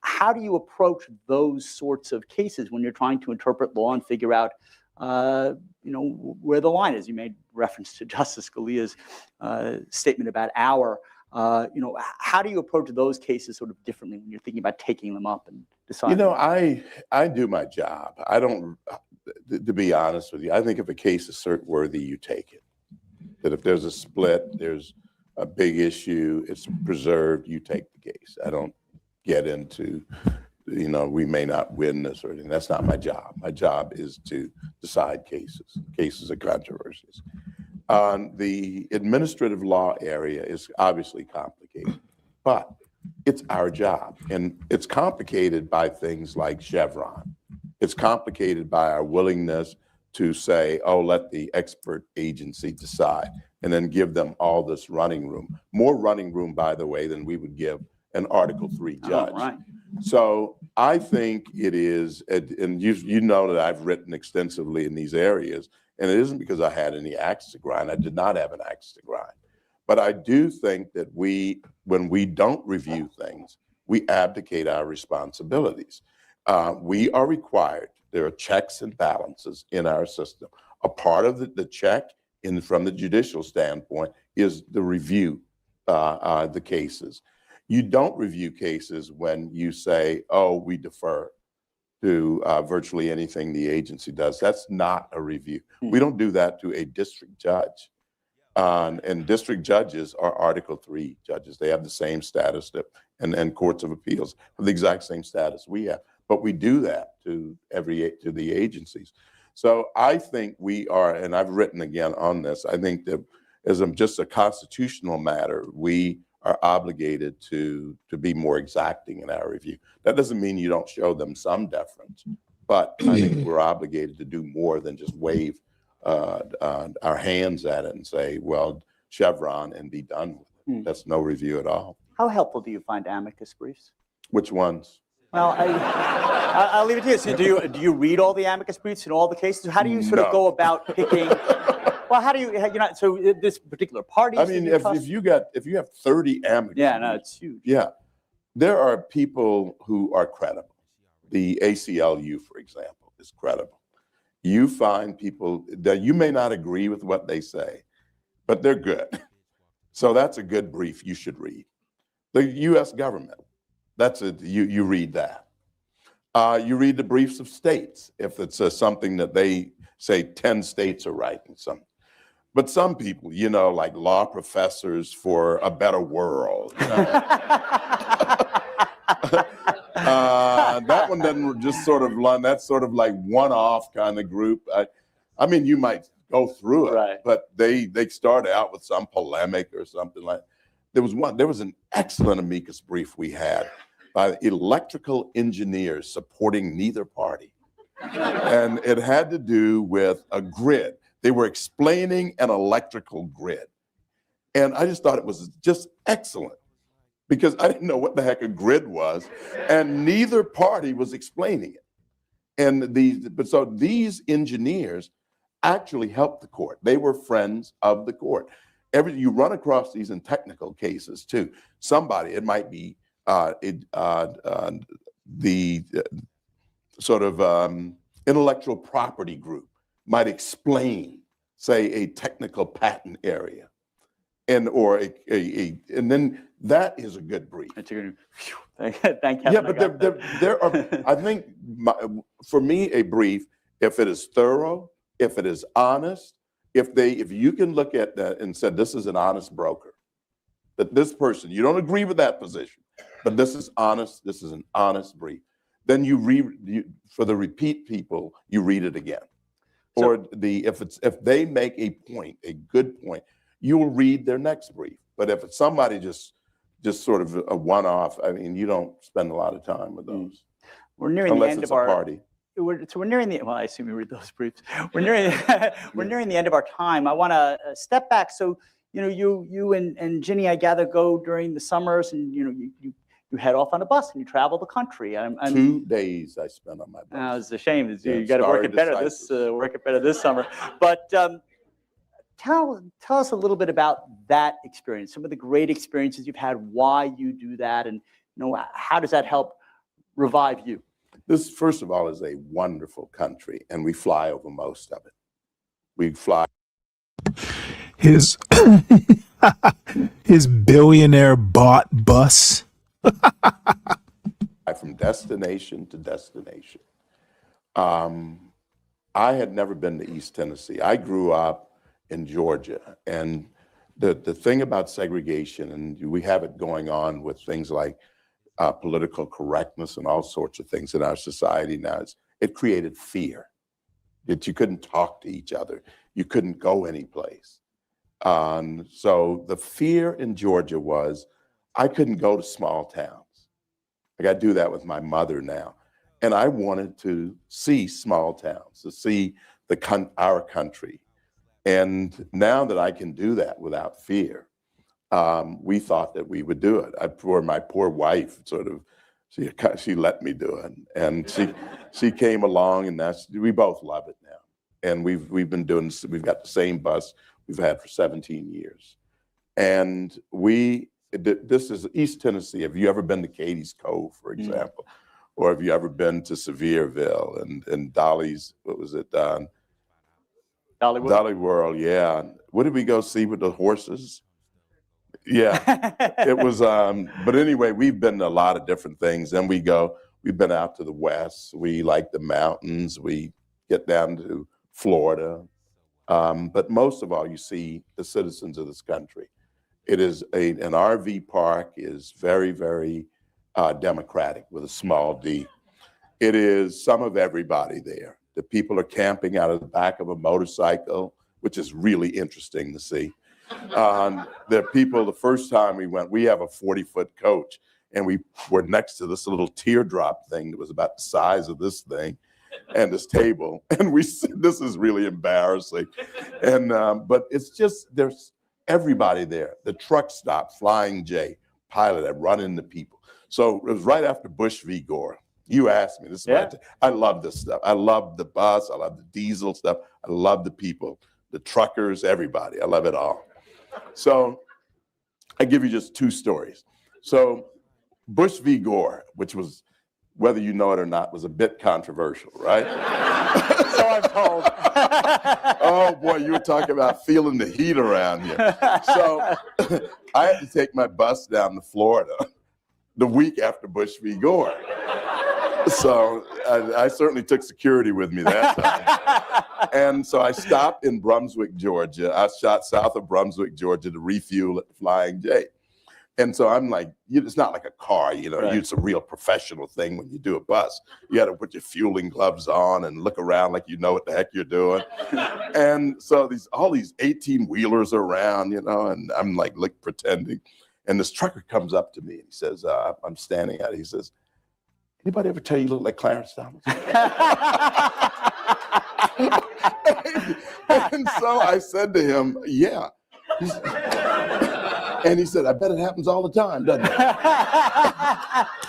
How do you approach those sorts of cases when you're trying to interpret law and figure out, where the line is? You made reference to Justice Scalia's statement about our. How do you approach those cases sort of differently when you're thinking about taking them up and deciding? I do my job. I don't, to be honest with you, I think if a case is cert worthy, you take it. That if there's a split, there's a big issue, it's preserved, you take the case. I don't get into, we may not win this or anything. That's not my job. My job is to decide cases of controversies. The administrative law area is obviously complicated, but it's our job. And it's complicated by things like Chevron. It's complicated by our willingness to say, let the expert agency decide, and then give them all this running room. More running room, by the way, than we would give an Article III judge. Right. So I think it is, and you know that I've written extensively in these areas, and it isn't because I had any axe to grind. I did not have an axe to grind. But I do think that when we don't review things, we abdicate our responsibilities. We are required, there are checks and balances in our system. A part of the check from the judicial standpoint is the review, the cases. You don't review cases when you say, we defer to virtually anything the agency does. That's not a review. We don't do that to a district judge. And district judges are Article III judges. They have the same status and courts of appeals have the exact same status we have. But we do that to the agencies. So I think we are, and I've written again on this, I think that as just a constitutional matter, we are obligated to be more exacting in our review. That doesn't mean you don't show them some deference, but I think we're obligated to do more than just wave our hands at it and say, well, Chevron and be done with it. That's no review at all. How helpful do you find amicus briefs? Which ones? Well, I'll leave it to you. So do you read all the amicus briefs in all the cases? How do you sort of go about picking? Well, how do you so this particular party? I mean, if you have 30 amicus, yeah, no, it's huge. Yeah, there are people who are credible. The ACLU, for example, is credible. You find people that you may not agree with what they say, but they're good. So that's a good brief you should read. The U.S. government, you read that. You read the briefs of states if it's something that they say 10 states are right and some. But some people, like law professors for a better world. That one doesn't just sort of run. That's sort of like one-off kind of group. I mean, you might go through it, right. But they start out with some polemic or something like. There was an excellent amicus brief we had by electrical engineers supporting neither party, and it had to do with a grid. They were explaining an electrical grid, and I just thought it was just excellent. Because I didn't know what the heck a grid was, and neither party was explaining it. And so these engineers actually helped the court. They were friends of the court. You run across these in technical cases too. Somebody, it might be the sort of intellectual property group might explain, say, a technical patent area, and then that is a good brief. Thank you. Yeah, but there are. I think for me, a brief, if it is thorough, if it is honest, if you can look at that and say this is an honest broker, that this person, you don't agree with that position, but this is honest. This is an honest brief. Then for the repeat people, you read it again. Or if they make a point, a good point, you'll read their next brief. But if it's somebody just sort of a one-off, I mean, you don't spend a lot of time with those. We're nearing the end of our party. We're nearing the. Well, I assume you read those briefs. We're nearing the end of our time. I want to step back. So you and Ginny, I gather, go during the summers, and you head off on a bus and you travel the country. 2 days I spent on my bus. It's a shame. You got to work it better this summer. But tell us a little bit about that experience. Some of the great experiences you've had. Why you do that, and how does that help revive you? This, first of all, is a wonderful country, and we fly over most of it. We fly. His billionaire bought bus. From destination to destination. I had never been to East Tennessee. I grew up in Georgia, and the thing about segregation, and we have it going on with things like political correctness and all sorts of things in our society now, it created fear that you couldn't talk to each other. You couldn't go anyplace. So the fear in Georgia was I couldn't go to small towns. I got to do that with my mother now. And I wanted to see small towns, to see our country. And now that I can do that without fear, we thought that we would do it. My poor wife, she let me do it, and she came along, and we both love it now. And we've got the same bus we've had for 17 years, and this is East Tennessee. Have you ever been to Katie's Cove, for example, or have you ever been to Sevierville and Dolly's? What was it? Dolly World. Yeah. What did we go see with the horses? Yeah, it was. But anyway, we've been to a lot of different things. Then we've been out to the West. We like the mountains. We get down to Florida. But most of all, you see the citizens of this country. It is an RV park is very, very democratic with a small d. It is some of everybody there. The people are camping out of the back of a motorcycle, which is really interesting to see. The first time we went, we have a 40-foot coach, and we were next to this little teardrop thing that was about the size of this thing. and this table, and we said, this is really embarrassing. And but it's just, there's everybody there. The truck stop, Flying J, pilot that run into people. So it was right after Bush v. Gore. You asked me, this is what I love this stuff. I love the bus, I love the diesel stuff, I love the people, the truckers, everybody. I love it all. So I give you just two stories. So Bush v. Gore, which was, whether you know it or not, was a bit controversial, right? So I'm told. Oh boy, you were talking about feeling the heat around here. So I had to take my bus down to Florida the week after Bush v. Gore. So I certainly took security with me that time. And so I stopped in Brunswick, Georgia. I shot south of Brunswick, Georgia to refuel at the Flying J. And so I'm like, it's not like a car, you know, it's a real professional thing when you do a bus. You got to put your fueling gloves on and look around like you know what the heck you're doing. And so all these 18-wheelers are around, you know, and I'm like pretending. And this trucker comes up to me and he says, I'm standing at it. He says, anybody ever tell you look like Clarence Thomas? And so I said to him, yeah. And he said, I bet it happens all the time, doesn't it?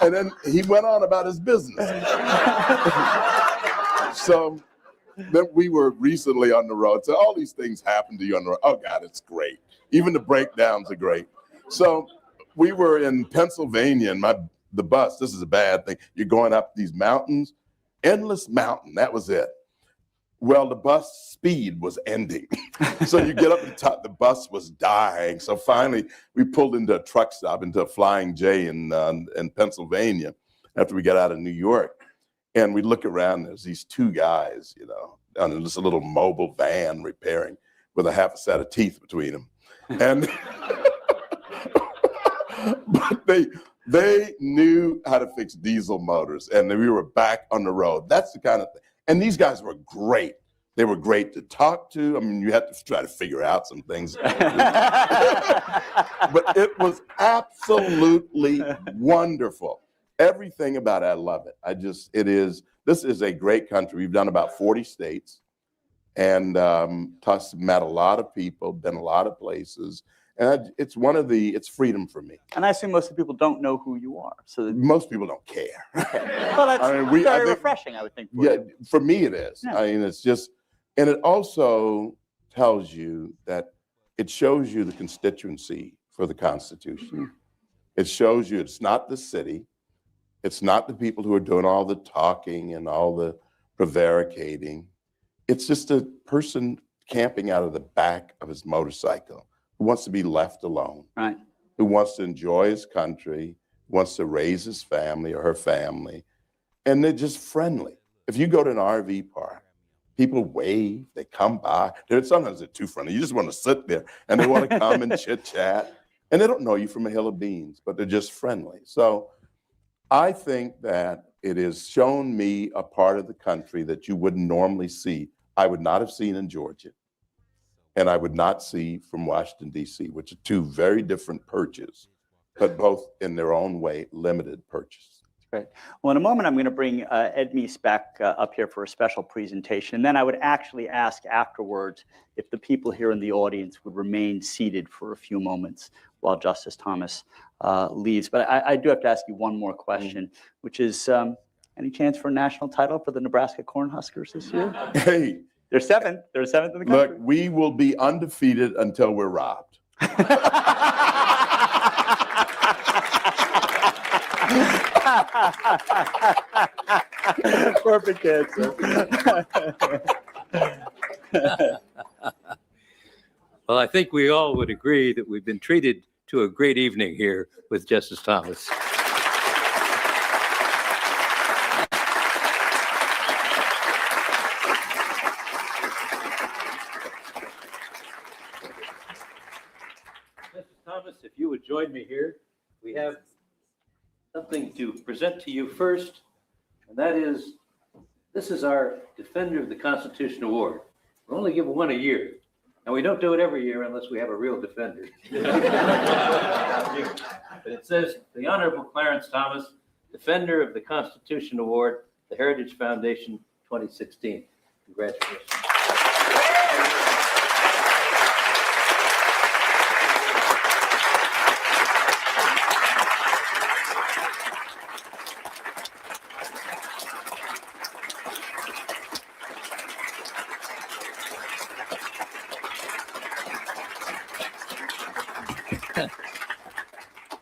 And then he went on about his business. So then we were recently on the road. So all these things happen to you on the road. Oh, God, it's great. Even the breakdowns are great. So we were in Pennsylvania, and the bus, this is a bad thing. You're going up these mountains, endless mountain. That was it. Well, the bus speed was ending. So you get up to the top, the bus was dying. So finally, we pulled into a truck stop, into a Flying J in Pennsylvania after we got out of New York. And we look around, there's these two guys, you know, on this little mobile van repairing with a half a set of teeth between them. And but they knew how to fix diesel motors, and we were back on the road. That's the kind of thing. And these guys were great. They were great to talk to. I mean, you had to try to figure out some things. But it was absolutely wonderful. Everything about it, I love it. This is a great country. We've done about 40 states and met a lot of people, been a lot of places. And it's freedom for me. And I assume most of the people don't know who you are. So most people don't care. Okay. Well, that's very refreshing, I would think. For me it is. Yeah. I mean, it's just, and it also tells you that it shows you the constituency for the Constitution. It shows you it's not the city. It's not the people who are doing all the talking and all the prevaricating. It's just a person camping out of the back of his motorcycle who wants to be left alone, right? Who wants to enjoy his country, wants to raise his family or her family, and they're just friendly. If you go to an RV park, people wave, they come by. Sometimes they're too friendly. You just want to sit there, and they want to come and chit-chat, and they don't know you from a hill of beans, but they're just friendly. So I think that it has shown me a part of the country that you wouldn't normally see. I would not have seen in Georgia. And I would not see from Washington, D.C., which are two very different perches, but both in their own way, limited perches. Great. Well, in a moment, I'm going to bring Ed Meese back up here for a special presentation. And then I would actually ask afterwards if the people here in the audience would remain seated for a few moments while Justice Thomas leaves. But I do have to ask you one more question, which is, any chance for a national title for the Nebraska Cornhuskers this year? Hey. They're seventh. They're seventh in the country. Look, we will be undefeated until we're robbed. Perfect answer. Well, I think we all would agree that we've been treated to a great evening here with Justice Thomas. If you would join me here, we have something to present to you first, and that is, this is our Defender of the Constitution Award. We only give one a year, and we don't do it every year unless we have a real defender. But it says, the Honorable Clarence Thomas, Defender of the Constitution Award, the Heritage Foundation 2016. Congratulations.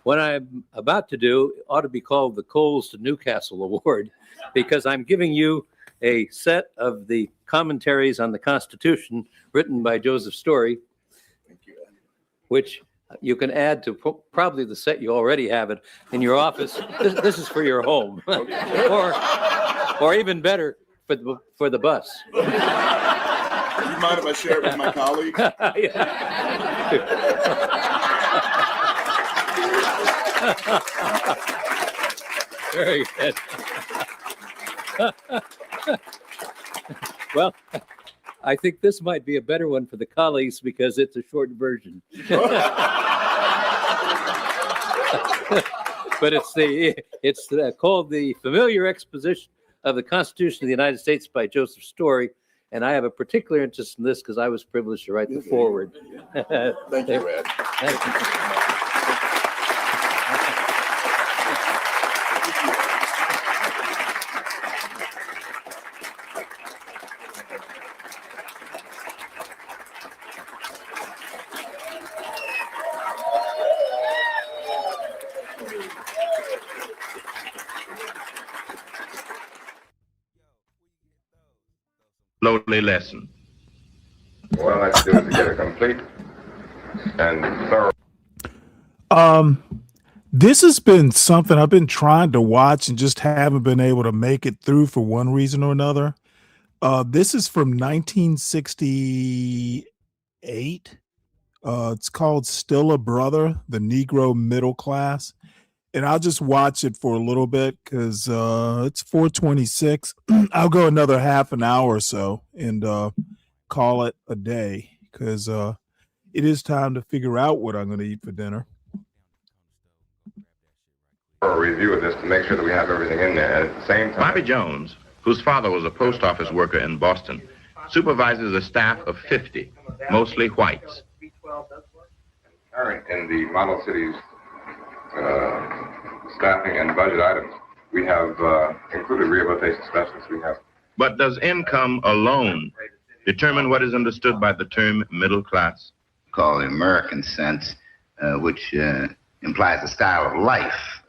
What I'm about to do ought to be called the Coles to Newcastle Award, because I'm giving you a set of the commentaries on the Constitution written by Joseph Story, which you can add to probably the set you already have it in your office. This is for your home, or even better, for the bus. Do you mind if I share it with my colleagues? Very good. Well, I think this might be a better one for the colleagues because it's a short version. But it's called The Familiar Exposition of the Constitution of the United States by Joseph Story. And I have a particular interest in this because I was privileged to write the foreword. Thank you, Ed. Thank you. Slowly lesson. What I'd like to do is to get a complete and thorough. This has been something I've been trying to watch and just haven't been able to make it through for one reason or another. This is from 1968. It's called Still a Brother, the Negro Middle Class. And I'll just watch it for a little bit because it's 4:26. I'll go another half an hour or so and call it a day because it is time to figure out what I'm going to eat for dinner. A review of this to make sure that we have everything in there. At the same time, Bobby Jones, whose father was a post office worker in Boston, supervises a staff of 50, mostly whites. in the model cities staffing and budget items, we have included rehabilitation specialists. We have. But does income alone determine what is understood by the term middle class? Called the American sense, which implies a style of life.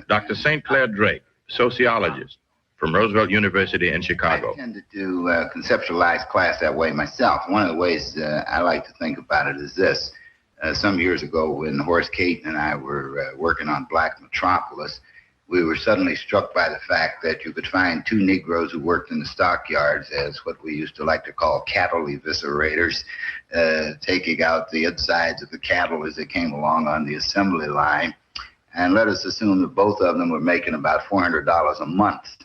Dr. St. Clair Drake, sociologist from Roosevelt University in Chicago. I tend to conceptualize class that way myself. One of the ways I like to think about it is this. Some years ago, when Horace Caton and I were working on Black Metropolis, we were suddenly struck by the fact that you could find two Negroes who worked in the stockyards as what we used to like to call cattle eviscerators, taking out the insides of the cattle as they came along on the assembly line. And let us assume that both of them were making about $400 a month.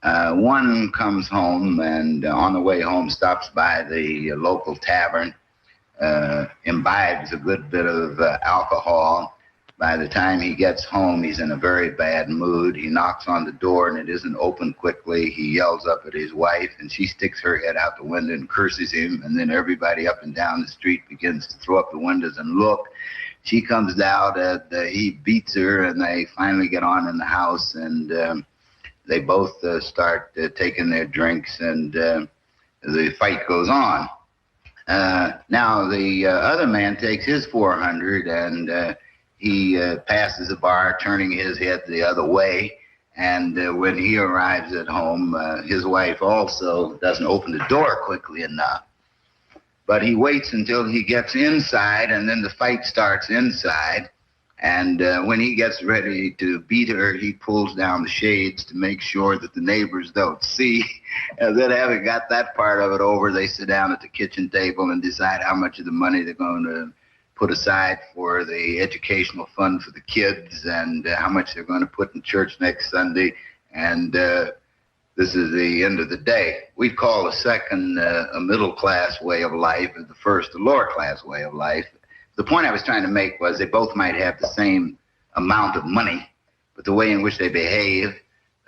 One comes home and on the way home stops by the local tavern, imbibes a good bit of alcohol. By the time he gets home, he's in a very bad mood. He knocks on the door and it isn't opened quickly. He yells up at his wife and she sticks her head out the window and curses him. And then everybody up and down the street begins to throw up the windows and look. She comes out and he beats her and they finally get on in the house and they both start taking their drinks and the fight goes on. Now the other man takes his 400 and he passes the bar, turning his head the other way. And when he arrives at home, his wife also doesn't open the door quickly enough. But he waits until he gets inside, and then the fight starts inside. And when he gets ready to beat her, he pulls down the shades to make sure that the neighbors don't see. And then having got that part of it over, they sit down at the kitchen table and decide how much of the money they're going to put aside for the educational fund for the kids and how much they're going to put in church next Sunday. And this is the end of the day. We'd call the second a middle class way of life and the first a lower class way of life. The point I was trying to make was they both might have the same amount of money, but the way in which they behave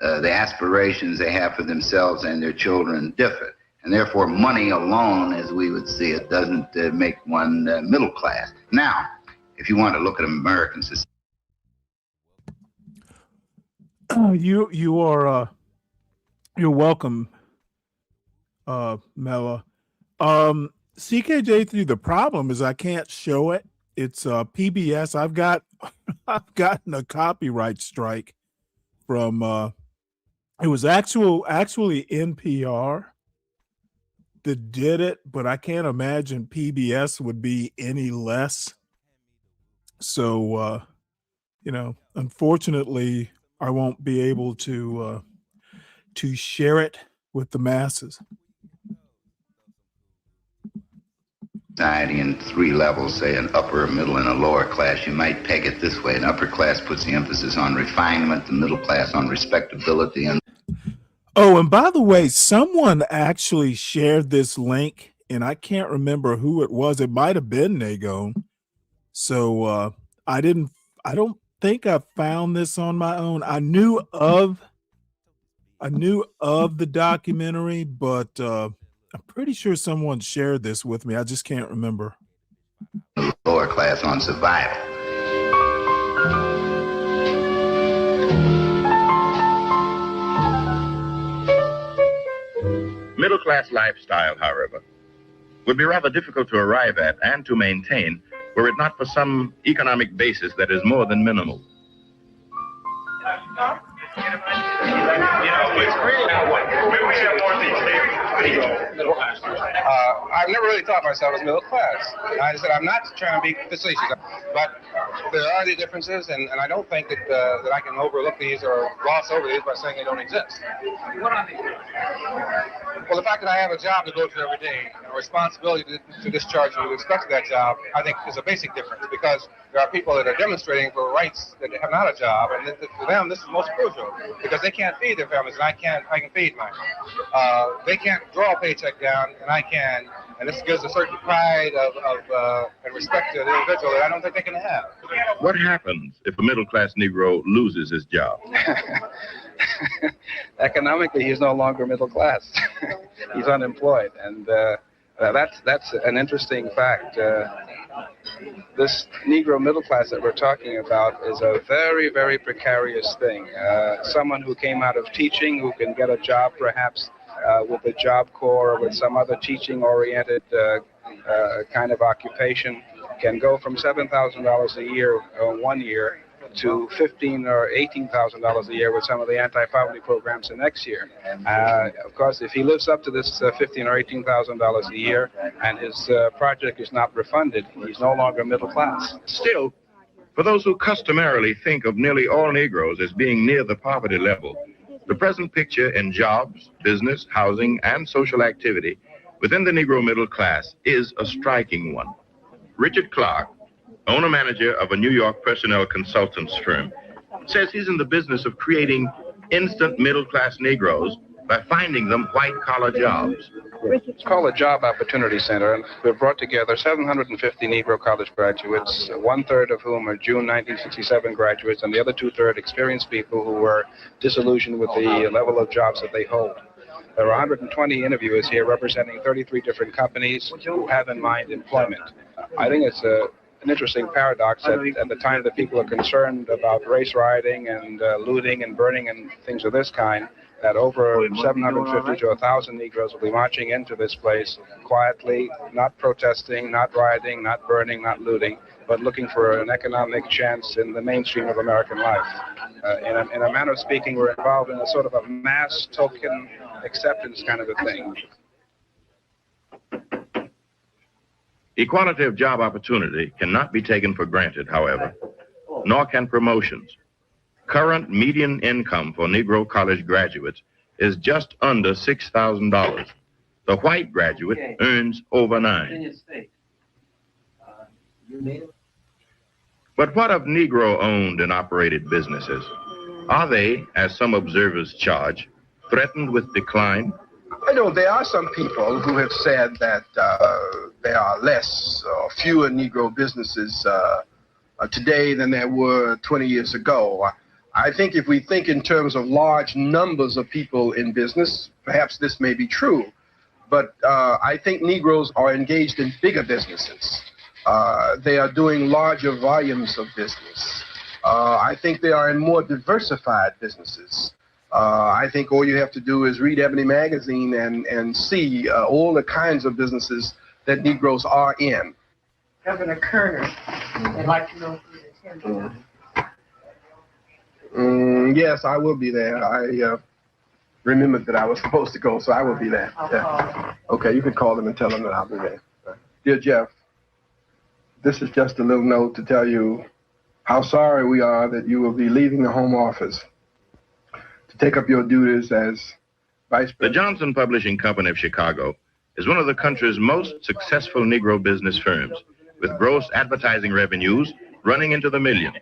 The aspirations they have for themselves and their children differ. And therefore, money alone, as we would see it, doesn't make one middle class. Now, if you want to look at American society. You're welcome, Mela. CKJ3, the problem is I can't show it. It's PBS. I've gotten a copyright strike from it was actually NPR that did it, but I can't imagine PBS would be any less. So unfortunately, I won't be able to share it with the masses. Society in three levels, say an upper, middle, and a lower class. You might peg it this way. An upper class puts the emphasis on refinement, the middle class on respectability, and Oh, and by the way, someone actually shared this link, and I can't remember who it was. It might have been Nagone. So I don't think I found this on my own. I knew of the documentary, but I'm pretty sure someone shared this with me. I just can't remember. lower class on survival. Middle-class lifestyle, however, would be rather difficult to arrive at and to maintain were it not for some economic basis that is more than minimal. I've never really thought myself as middle class. I said I'm not trying to be facetious, but there are the differences, and I don't think that that I can overlook these or gloss over these by saying they don't exist. What are they? Well, the fact that I have a job to go to every day, a responsibility to discharge with respect to that job, I think is a basic difference, because there are people that are demonstrating for rights that have not a job, and for them this is most crucial, because they can't feed their families, and I can feed mine. They can't draw a paycheck down, and I can, and this gives a certain pride and respect to the individual that I don't think they can have. What happens if a middle-class Negro loses his job? Economically, he's no longer middle class. He's unemployed, and that's an interesting fact. This Negro middle class that we're talking about is a very, very precarious thing. Someone who came out of teaching, who can get a job perhaps with the Job Corps or with some other teaching-oriented kind of occupation, can go from $7,000 a year 1 year to $15,000 or $18,000 a year with some of the anti-poverty programs the next year. Of course, if he lives up to this $15,000 or $18,000 a year and his project is not refunded, he's no longer middle class. Still, for those who customarily think of nearly all Negroes as being near the poverty level, the present picture in jobs, business, housing, and social activity within the Negro middle class is a striking one. Richard Clark, owner-manager of a New York personnel consultants firm, says he's in the business of creating instant middle-class Negroes by finding them white-collar jobs. It's called a Job Opportunity Center, and we've brought together 750 Negro college graduates, 1/3 of whom are June 1967 graduates, and the other 2/3 experienced people who were disillusioned with the level of jobs that they hold. There are 120 interviewers here representing 33 different companies who have in mind employment. I think it's an interesting paradox that at the time that people are concerned about race rioting and looting and burning and things of this kind, that over 750 to 1,000 Negroes will be marching into this place quietly, not protesting, not rioting, not burning, not looting, but looking for an economic chance in the mainstream of American life. In a manner of speaking, we're involved in a sort of a mass token acceptance kind of a thing. Equality of job opportunity cannot be taken for granted, however, nor can promotions. Current median income for Negro college graduates is just under $6,000. The white graduate earns over $9,000. But what of Negro-owned and operated businesses? Are they, as some observers charge, threatened with decline? I know there are some people who have said that there are less or fewer Negro businesses today than there were 20 years ago. I think if we think in terms of large numbers of people in business, perhaps this may be true. But I think Negroes are engaged in bigger businesses. They are doing larger volumes of business. I think they are in more diversified businesses. I think all you have to do is read Ebony Magazine and see all the kinds of businesses that Negroes are in. Governor Kerner, I'd like to know who the temple. Yes, I will be there. I remembered that I was supposed to go, so I will be there. Yeah. Okay, you can call them and tell them that I'll be there. Dear Jeff, this is just a little note to tell you how sorry we are that you will be leaving the Home Office to take up your duties as Vice President. The Johnson Publishing Company of Chicago is one of the country's most successful Negro business firms, with gross advertising revenues running into the millions.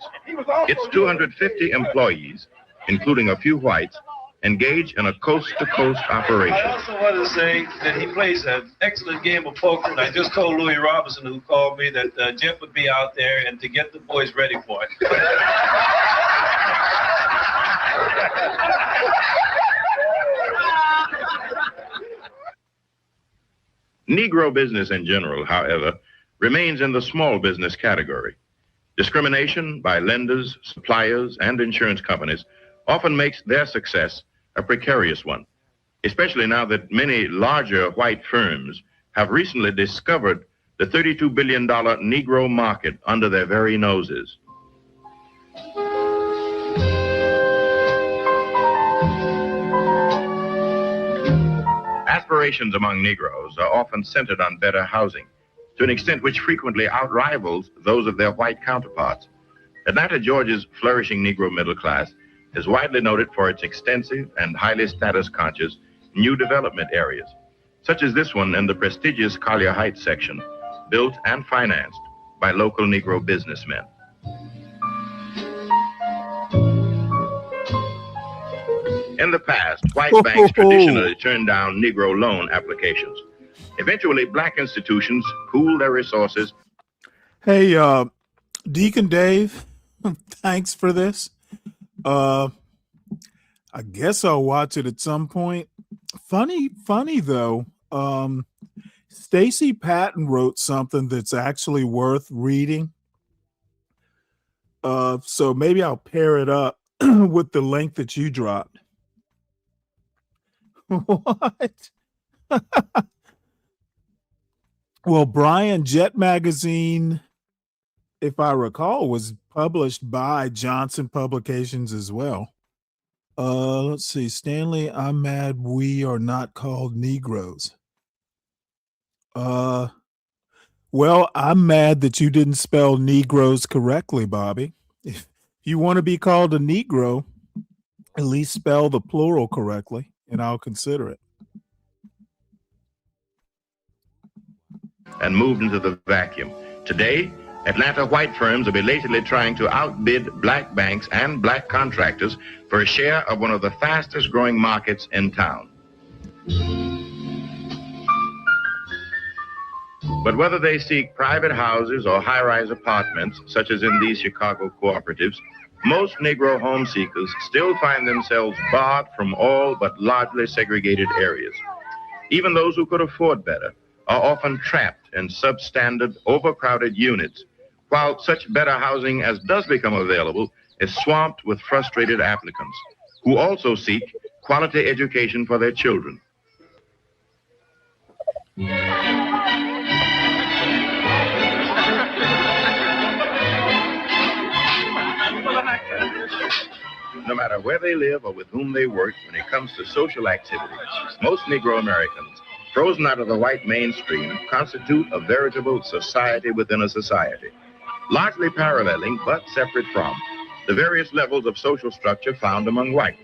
Its 250 employees, including a few whites, engage in a coast-to-coast operation. I also want to say that he plays an excellent game of poker, and I just told Louis Robinson, who called me, that Jeff would be out there and to get the boys ready for it. Negro business in general, however, remains in the small business category. Discrimination by lenders, suppliers, and insurance companies often makes their success a precarious one, especially now that many larger white firms have recently discovered the $32 billion Negro market under their very noses. Aspirations among Negroes are often centered on better housing, to an extent which frequently outrivals those of their white counterparts. Atlanta, Georgia's flourishing Negro middle class is widely noted for its extensive and highly status-conscious new development areas, such as this one in the prestigious Collier Heights section, built and financed by local Negro businessmen. In the past, white banks traditionally turned down Negro loan applications. Eventually, black institutions pooled their resources. Hey, Deacon Dave, thanks for this. I guess I'll watch it at some point. Funny though. Stacy Patton wrote something that's actually worth reading. So maybe I'll pair it up with the link that you dropped. What? Well, Brian, Jet Magazine, if I recall, was published by Johnson Publications as well. Let's see. Stanley, I'm mad we are not called Negroes. Well, I'm mad that you didn't spell Negroes correctly, Bobby. If you want to be called a Negro, at least spell the plural correctly, and I'll consider it. And moved into the vacuum. Today, Atlanta white firms are belatedly trying to outbid black banks and black contractors for a share of one of the fastest growing markets in town. But whether they seek private houses or high-rise apartments, such as in these Chicago cooperatives, most Negro home seekers still find themselves barred from all but largely segregated areas. Even those who could afford better are often trapped in substandard, overcrowded units, while such better housing as does become available is swamped with frustrated applicants who also seek quality education for their children. No matter where they live or with whom they work, when it comes to social activities, most Negro Americans, frozen out of the white mainstream, constitute a veritable society within a society, largely paralleling but separate from the various levels of social structure found among whites.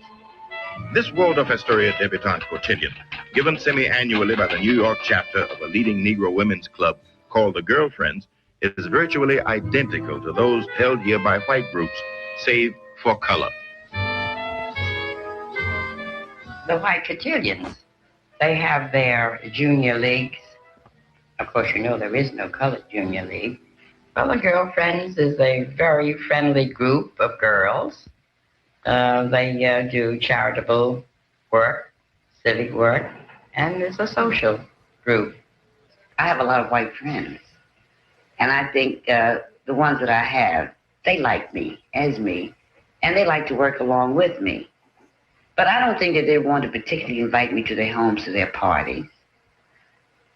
This Waldorf Astoria debutante cotillion, given semi-annually by the New York chapter of a leading Negro women's club called the Girlfriends, is virtually identical to those held here by white groups, save for color. The white cotillions, they have their junior leagues. Of course, you know there is no colored junior league. Well, the Girlfriends is a very friendly group of girls They do charitable work, civic work, and it's a social group. I have a lot of white friends, and I think the ones that I have, they like me as me, and they like to work along with me. But I don't think that they want to particularly invite me to their homes, to their parties,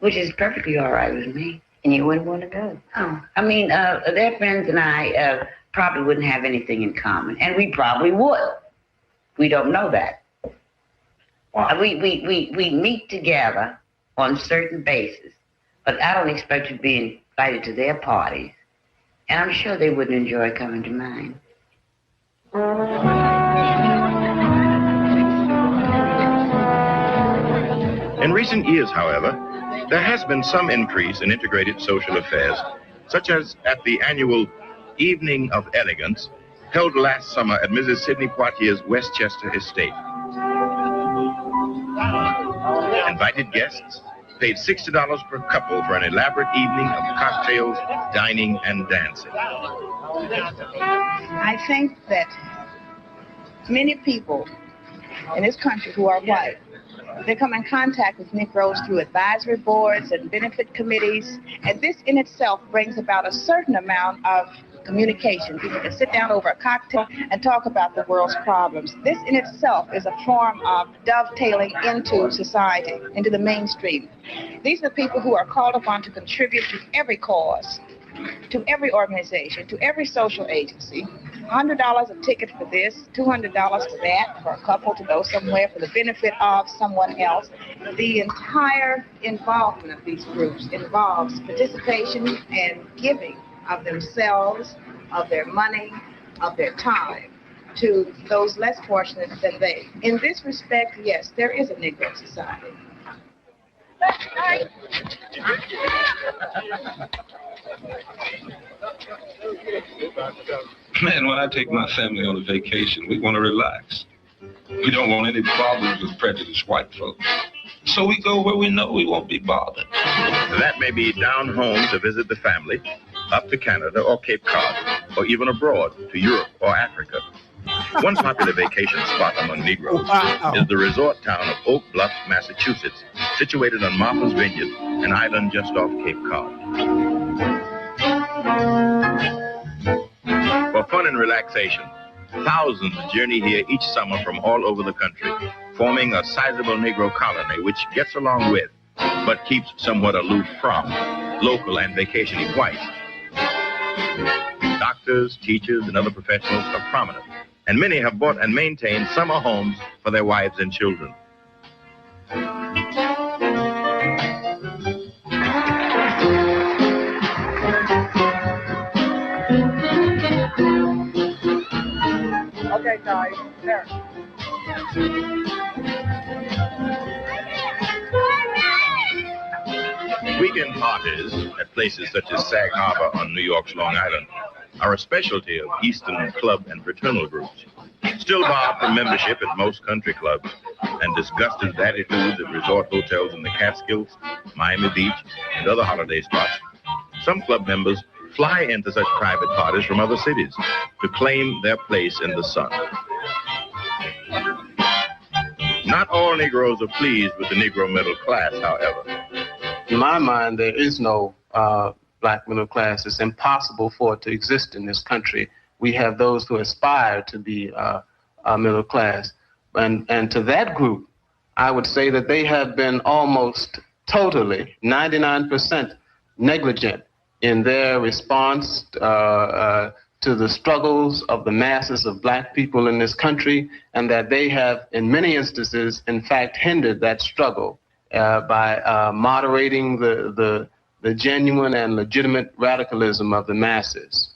which is perfectly all right with me. And you wouldn't want to go? Oh, I mean, their friends and I probably wouldn't have anything in common, and we probably would. We don't know that. Wow. We meet together on certain basis, but I don't expect to be invited to their parties, and I'm sure they wouldn't enjoy coming to mine. In recent years, however, there has been some increase in integrated social affairs, such as at the annual Evening of Elegance held last summer at Mrs. Sidney Poitier's Westchester estate. Invited guests paid $60 per couple for an elaborate evening of cocktails, dining, and dancing. I think that many people in this country who are white, they come in contact with Negroes through advisory boards and benefit committees, and this in itself brings about a certain amount of communication. People can sit down over a cocktail and talk about the world's problems. This in itself is a form of dovetailing into society, into the mainstream. These are the people who are called upon to contribute to every cause, to every organization, to every social agency. $100 a ticket for this, $200 for that, for a couple to go somewhere for the benefit of someone else. The entire involvement of these groups involves participation and giving of themselves, of their money, of their time to those less fortunate than they. In this respect, yes, there is a Negro society. Man, when I take my family on a vacation, we want to relax. We don't want any problems with prejudiced white folks. So we go where we know we won't be bothered. That may be down home to visit the family, up to Canada or Cape Cod, or even abroad to Europe or Africa. One popular vacation spot among Negroes is the resort town of Oak Bluff, Massachusetts, situated on Martha's Vineyard, an island just off Cape Cod. For fun and relaxation, thousands journey here each summer from all over the country, forming a sizable Negro colony which gets along with, but keeps somewhat aloof from, local and vacationing whites. Doctors, teachers, and other professionals are prominent, and many have bought and maintained summer homes for their wives and children. Okay, guys, there. Weekend parties at places such as Sag Harbor on New York's Long Island are a specialty of Eastern club and fraternal groups. Still barred from membership at most country clubs and disgusted with attitudes at resort hotels in the Catskills, Miami Beach, and other holiday spots, some club members fly into such private parties from other cities to claim their place in the sun. Not all Negroes are pleased with the Negro middle class, however. In my mind, there is no black middle class. It's impossible for it to exist in this country. We have those who aspire to be middle class. And to that group, I would say that they have been almost totally, 99% negligent in their response to the struggles of the masses of black people in this country, and that they have, in many instances, in fact, hindered that struggle by moderating the genuine and legitimate radicalism of the masses.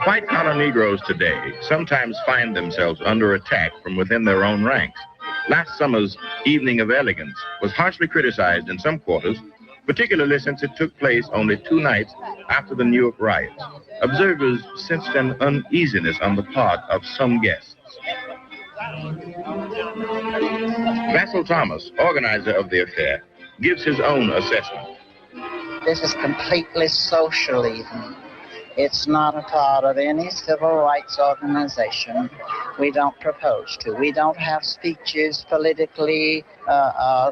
White-collar Negroes today sometimes find themselves under attack from within their own ranks. Last summer's Evening of Elegance was harshly criticized in some quarters, particularly since it took place only 2 nights after the New York riots. Observers sensed an uneasiness on the part of some guests. Basil Thomas, organizer of the affair, gives his own assessment. This is completely socialism. It's not a part of any civil rights organization. We don't propose to. We don't have speeches politically,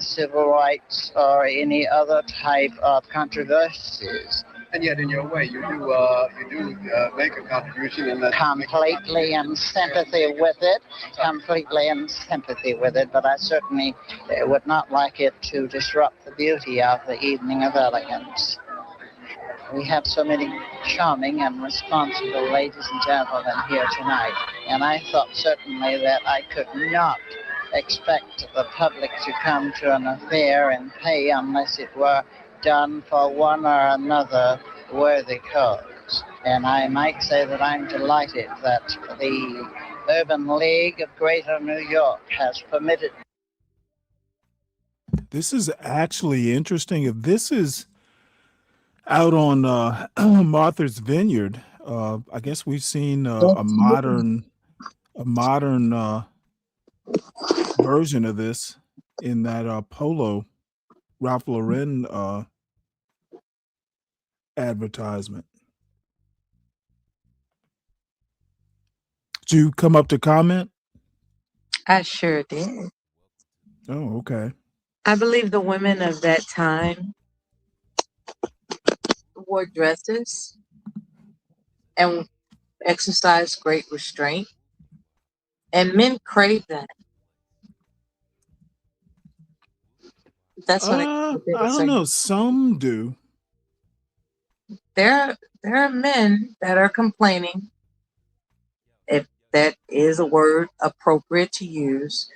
civil rights, or any other type of controversies. And yet, in your way, you do make a contribution in that. Completely in sympathy with it. Completely in sympathy with it. But I certainly would not like it to disrupt the beauty of the evening of elegance. We have so many charming and responsible ladies and gentlemen here tonight, and I thought certainly that I could not expect the public to come to an affair and pay unless it were done for one or another worthy cause. And I might say that I'm delighted that the Urban League of Greater New York has permitted. This is actually interesting. If this is out on Martha's Vineyard, I guess we've seen a modern version of this in that Polo Ralph Lauren advertisement. Did you come up to comment? I sure did. Oh, okay. I believe the women of that time wore dresses and exercised great restraint, and men crave that. That's what I they were don't saying. know. Some do. There are men that are complaining, if that is a word appropriate to use,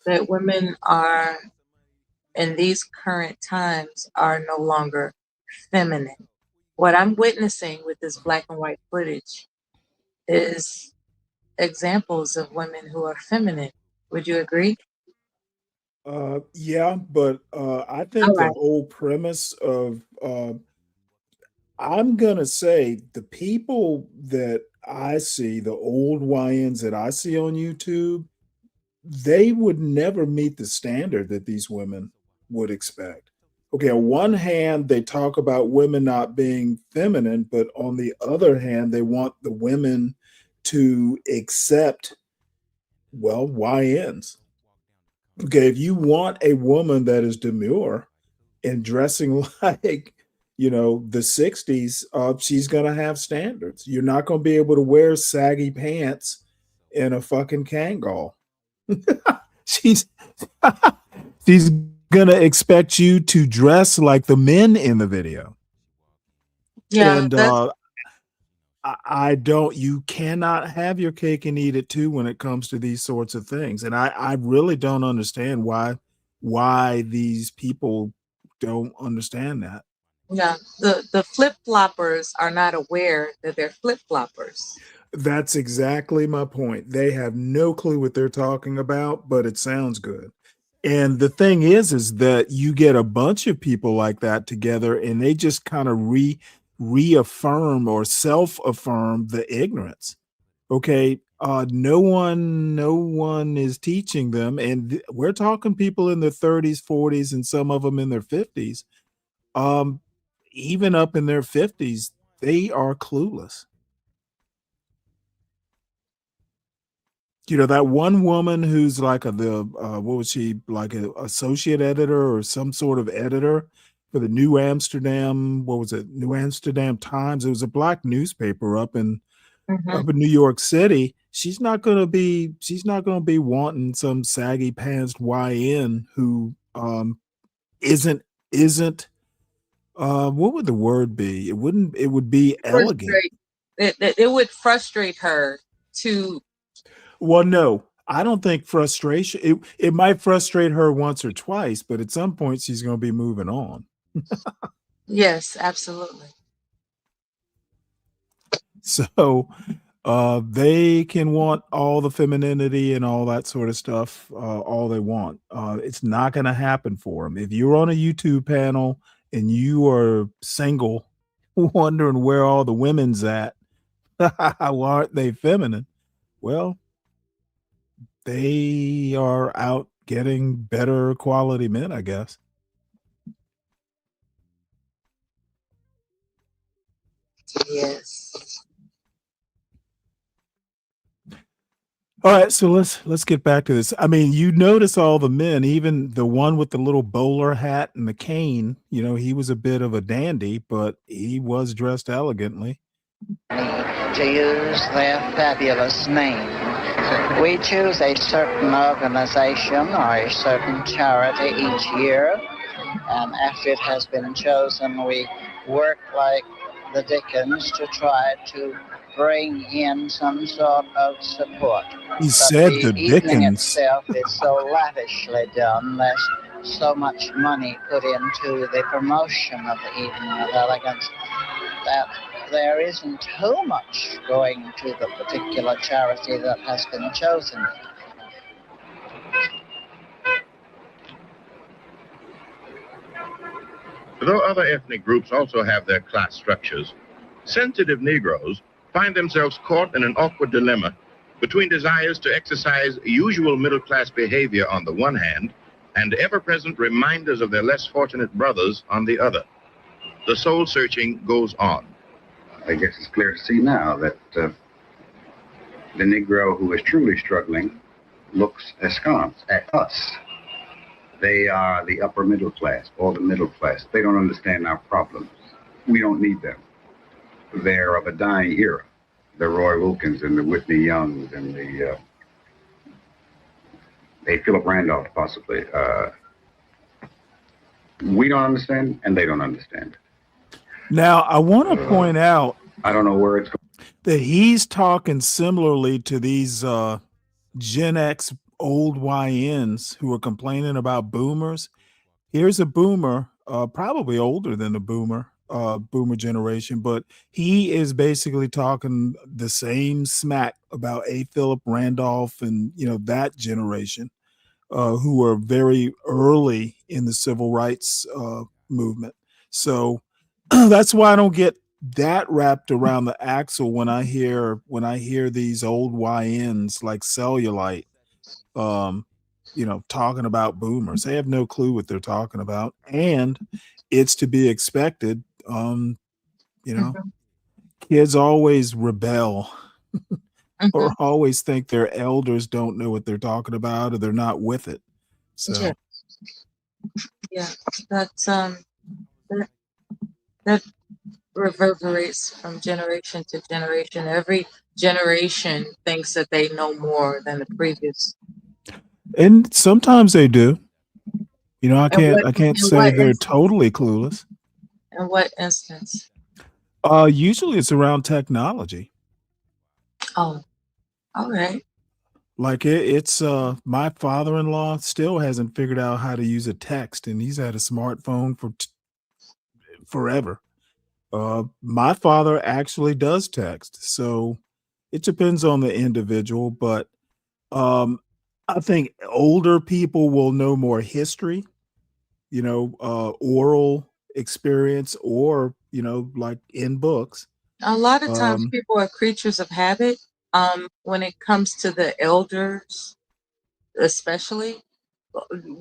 that women are in these current times are no longer feminine. What I'm witnessing with this black and white footage is examples of women who are feminine. Would you agree? Yeah, but I All think the right. whole premise of I'm gonna say the people that I see, the old YNs that I see on YouTube, they would never meet the standard that these women would expect. Okay, on one hand, they talk about women not being feminine, but on the other hand, they want the women to accept, well, YNs. Okay, if you want a woman that is demure and dressing like, the 60s, she's going to have standards. You're not going to be able to wear saggy pants in a fucking Kangol. she's she's going to expect you to dress like the men in the video. Yeah, And that's I don't, you cannot have your cake and eat it too when it comes to these sorts of things. And I really don't understand why these people don't understand that. yeah. The flip floppers are not aware that they're flip floppers. That's exactly my point. They have no clue what they're talking about, but it sounds good. And the thing is that you get a bunch of people like that together and they just kind of reaffirm or self-affirm the ignorance. Okay, no one is teaching them, and we're talking people in their 30s, 40s, and some of them in their 50s. Um, Even up in their 50s, they are clueless. That one woman who's like what was she, like an associate editor or some sort of editor for the New Amsterdam, what was it, New Amsterdam Times? It was a black newspaper up in New York City. She's not gonna be wanting some saggy pants YN who isn't what would the word be? It would be elegant. Frustrate. It would frustrate her to. Well, no, I don't think frustration. It might frustrate her once or twice, but at some point she's going to be moving on. Yes, absolutely. So they can want all the femininity and all that sort of stuff all they want. It's not going to happen for them. If you're on a YouTube panel and you are single, wondering where all the women's at, why aren't they feminine? Well, they are out getting better quality men, I guess. Yes. All right, so let's get back to this. I mean, you notice all the men, even the one with the little bowler hat and the cane, he was a bit of a dandy, but he was dressed elegantly. To use their fabulous name. We choose a certain organization or a certain charity each year, and after it has been chosen, we work like the Dickens to try to bring in some sort of support. He But said the the evening Dickens. itself is so lavishly done. There's so much money put into the promotion of the evening of elegance that there isn't too much going to the particular charity that has been chosen. Though other ethnic groups also have their class structures, sensitive Negroes find themselves caught in an awkward dilemma between desires to exercise usual middle-class behavior on the one hand and ever-present reminders of their less fortunate brothers on the other. The soul-searching goes on. I guess it's clear to see now that the Negro who is truly struggling looks askance at us. They are the upper middle class or the middle class. They don't understand our problems. We don't need them. They're of a dying era. The Roy Wilkins and the Whitney Youngs and the Philip Randolph, possibly. We don't understand, and they don't understand. Now, I want to point out, I don't know where it's going, that he's talking similarly to these Gen X old YNs who are complaining about boomers. Here's a boomer, probably older than the boomer generation, but he is basically talking the same smack about A. Philip Randolph and that generation, who were very early in the civil rights movement. So that's why I don't get that wrapped around the axle when I hear these old YNs like Cellulite, talking about boomers. They have no clue what they're talking about, and it's to be expected. Kids always rebel or always think their elders don't know what they're talking about or they're not with it. So Yeah, that's that reverberates from generation to generation. Every generation thinks that they know more than the previous. and sometimes they do. I In can't say what they're instance? totally clueless. In what instance? Usually it's around technology. Oh, all right. Like it's my father-in-law still hasn't figured out how to use a text, and he's had a smartphone for forever. My father actually does text, so it depends on the individual, but I think older people will know more history, oral experience, or like in books. A lot of times Um, people are creatures of habit. When it comes to the elders, especially,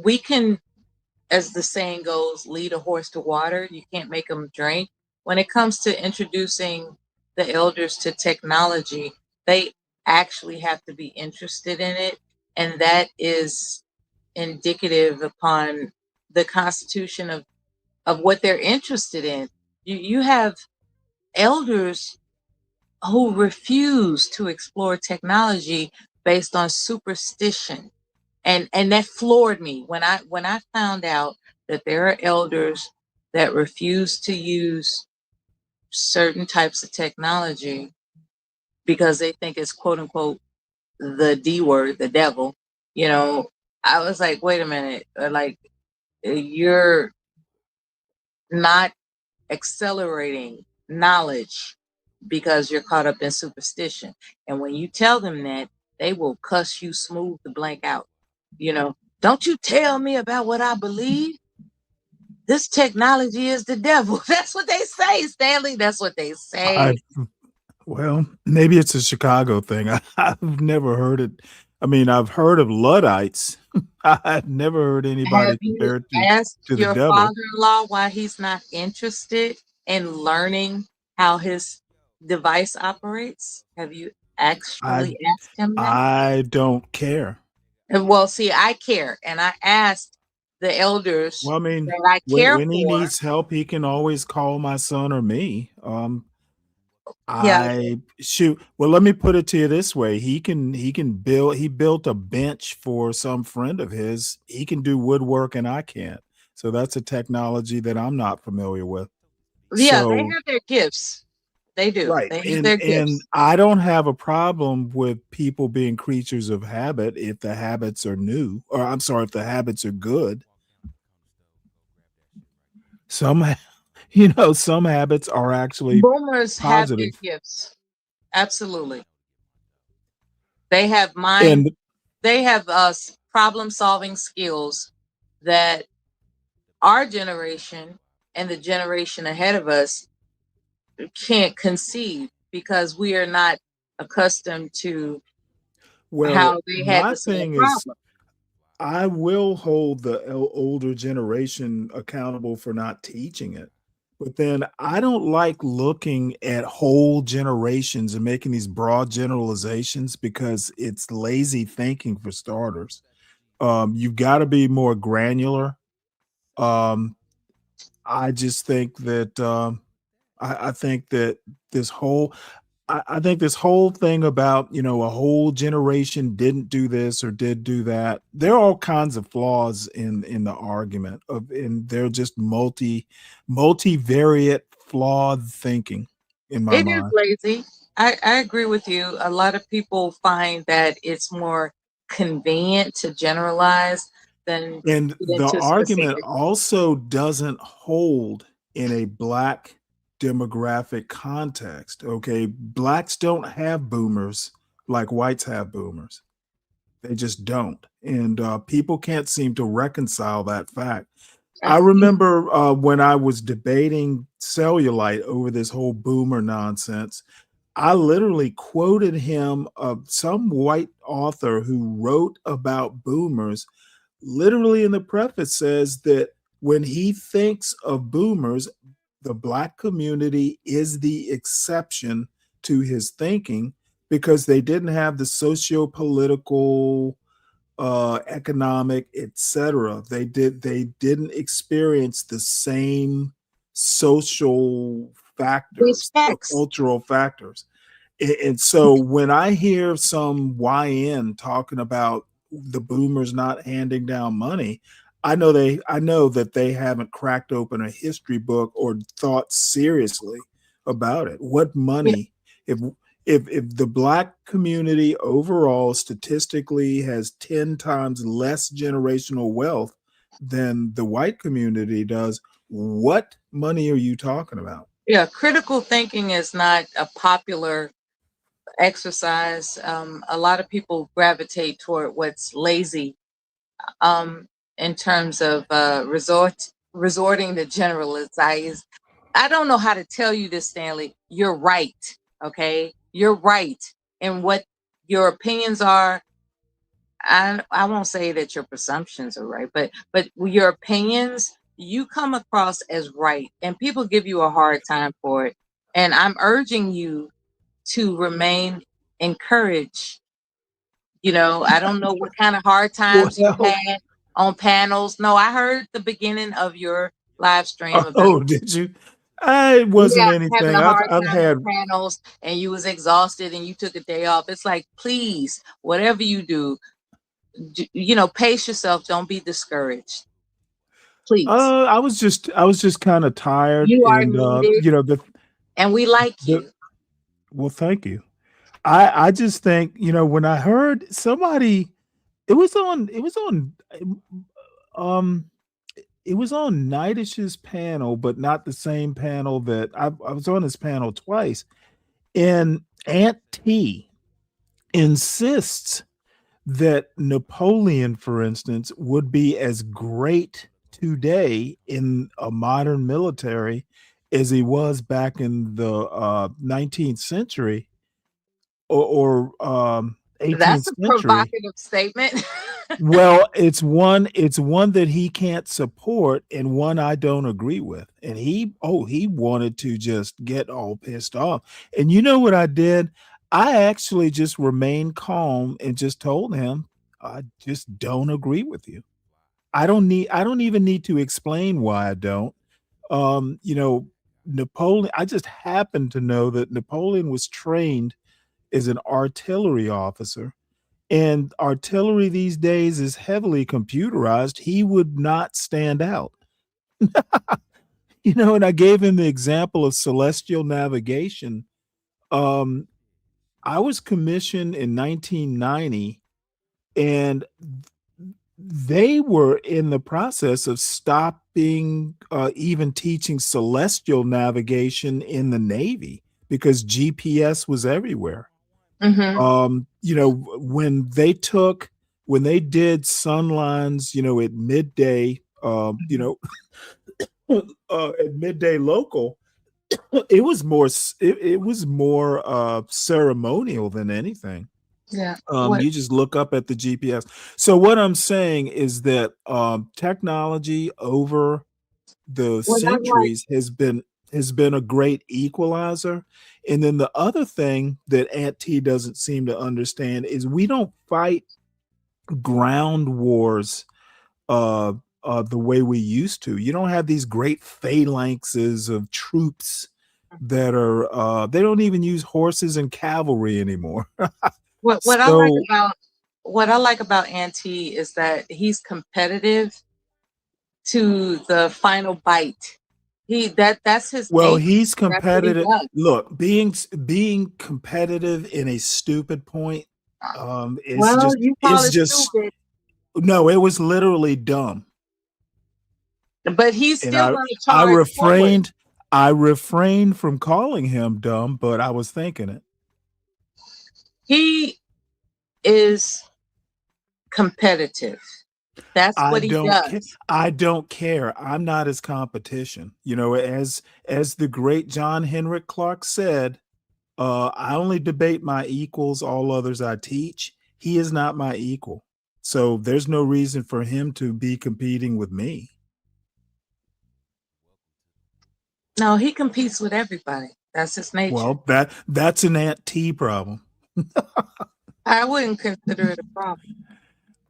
we can, as the saying goes, lead a horse to water. You can't make them drink. When it comes to introducing the elders to technology, they actually have to be interested in it. And that is indicative upon the constitution of what they're interested in. You have elders who refuse to explore technology based on superstition, and that floored me when I found out that there are elders that refuse to use certain types of technology because they think it's quote unquote the D word, the devil. I was like, wait a minute, like you're not accelerating knowledge because you're caught up in superstition. And when you tell them that, they will cuss you smooth the blank out. Don't you tell me about what I believe. This technology is the devil. That's what they say, Stanley. That's what they I say. Well, maybe it's a Chicago thing. I've never heard it. I mean, I've heard of Luddites. I've never heard Have anybody you compare it to asked the your devil. father-in-law why he's not interested in learning how his device operates? Have you actually ask him that? I don't care. Well, see, I care, and I asked the elders Well, I mean, that I care when he for. needs help, he can always call my son or me. Yeah, I shoot. Well, let me put it to you this way: he built a bench for some friend of his. He can do woodwork, and I can't. So that's a technology that I'm not familiar with. yeah, they So have their gifts. They do. right, They have their and gifts. I don't have a problem with people being creatures of habit if the habits are new, or I'm sorry, if the habits are good. Some, some habits are actually Boomers have their positive. gifts. Absolutely. They have mind. And They have problem-solving skills that our generation and the generation ahead of us can't conceive because we are not accustomed to well, how they had my the same thing is, problem. I will hold the older generation accountable for not teaching it. But then I don't like looking at whole generations and making these broad generalizations because it's lazy thinking for starters. You've got to be more granular. Um, I just think that I think that this whole I think this whole thing about, a whole generation didn't do this or did do that. There are all kinds of flaws in the argument and they're just multivariate flawed thinking in my It is mind. lazy. I agree with you. A lot of people find that it's more convenient to generalize than And get the into argument specifics. also doesn't hold in a black demographic context. Okay. Blacks don't have boomers like whites have boomers. They just don't. And people can't seem to reconcile that fact. I remember when I was debating cellulite over this whole boomer nonsense, I literally quoted him of some white author who wrote about boomers. Literally in the preface says that when he thinks of boomers, the black community is the exception to his thinking because they didn't have the socio-political, economic, etc. They didn't experience the same social These factors or facts. cultural factors. And so when I hear some YN talking about the boomers not handing down money, I know that they haven't cracked open a history book or thought seriously about it. What Yeah, money if if the black community overall statistically has 10 times less generational wealth than the white community does, what money are you talking about? yeah, critical thinking is not a popular exercise. A lot of people gravitate toward what's lazy um, in terms of resorting to generalize. I don't know how to tell you this, Stanley. You're right. Okay, you're right in what your opinions are. I won't say that your presumptions are right, but your opinions, you come across as right, and people give you a hard time for it. And I'm urging you to remain encouraged. I don't know what kind of hard times you've Well, had on panels. No, I heard the beginning of your live stream about, oh, did you? It wasn't yeah, having anything. a hard I've time on had panels and you was exhausted and you took a day off. It's like, please, whatever you do, pace yourself. Don't be discouraged. Please. I was just kind of tired You are and needed and we like the you. well, thank you. I just think, when I heard somebody um it was on Nightish's panel, but not the same panel that I was on his panel twice. And Aunt T insists that Napoleon, for instance, would be as great today in a modern military as he was back in the 19th century or That's 18th a century. provocative statement. Well, it's one that he can't support and one I don't agree with. And he wanted to just get all pissed off. And you know what I did? I actually just remained calm and just told him, I just don't agree with you. I don't even need to explain why I don't. You know, Napoleon, I just happen to know that Napoleon was trained as an artillery officer, and artillery these days is heavily computerized. He would not stand out. You know, and I gave him the example of celestial navigation. Um, I was commissioned in 1990, and they were in the process of stopping even teaching celestial navigation in the Navy because GPS was everywhere. Mm-hmm. You know, when they did sun lines, you know, at midday, at midday local, it was more ceremonial than anything. Yeah. What You just look up at the GPS. So what I'm saying is that technology over the what I like centuries has been a great equalizer. And then the other thing that Aunt T doesn't seem to understand is we don't fight ground wars uh the way we used to. You don't have these great phalanxes of troops that are they don't even use horses and cavalry anymore. what I like So about what I like about Auntie is that he's competitive to the final bite. That's his well, nature. he's That's what he competitive. does. Look, being competitive in a stupid point, Well, you call it's it just stupid, no, it was literally dumb. but he's And still going to I charge forward. I refrained from calling him dumb, but I was thinking it. He is competitive. That's what he does. I don't care. I'm not his competition. You know, as the great John Henrik Clarke said, I only debate my equals, all others I teach. He is not my equal. So there's no reason for him to be competing with me. No, he competes with everybody. That's his nature. Well, that's an Aunt T problem. I wouldn't consider it a problem.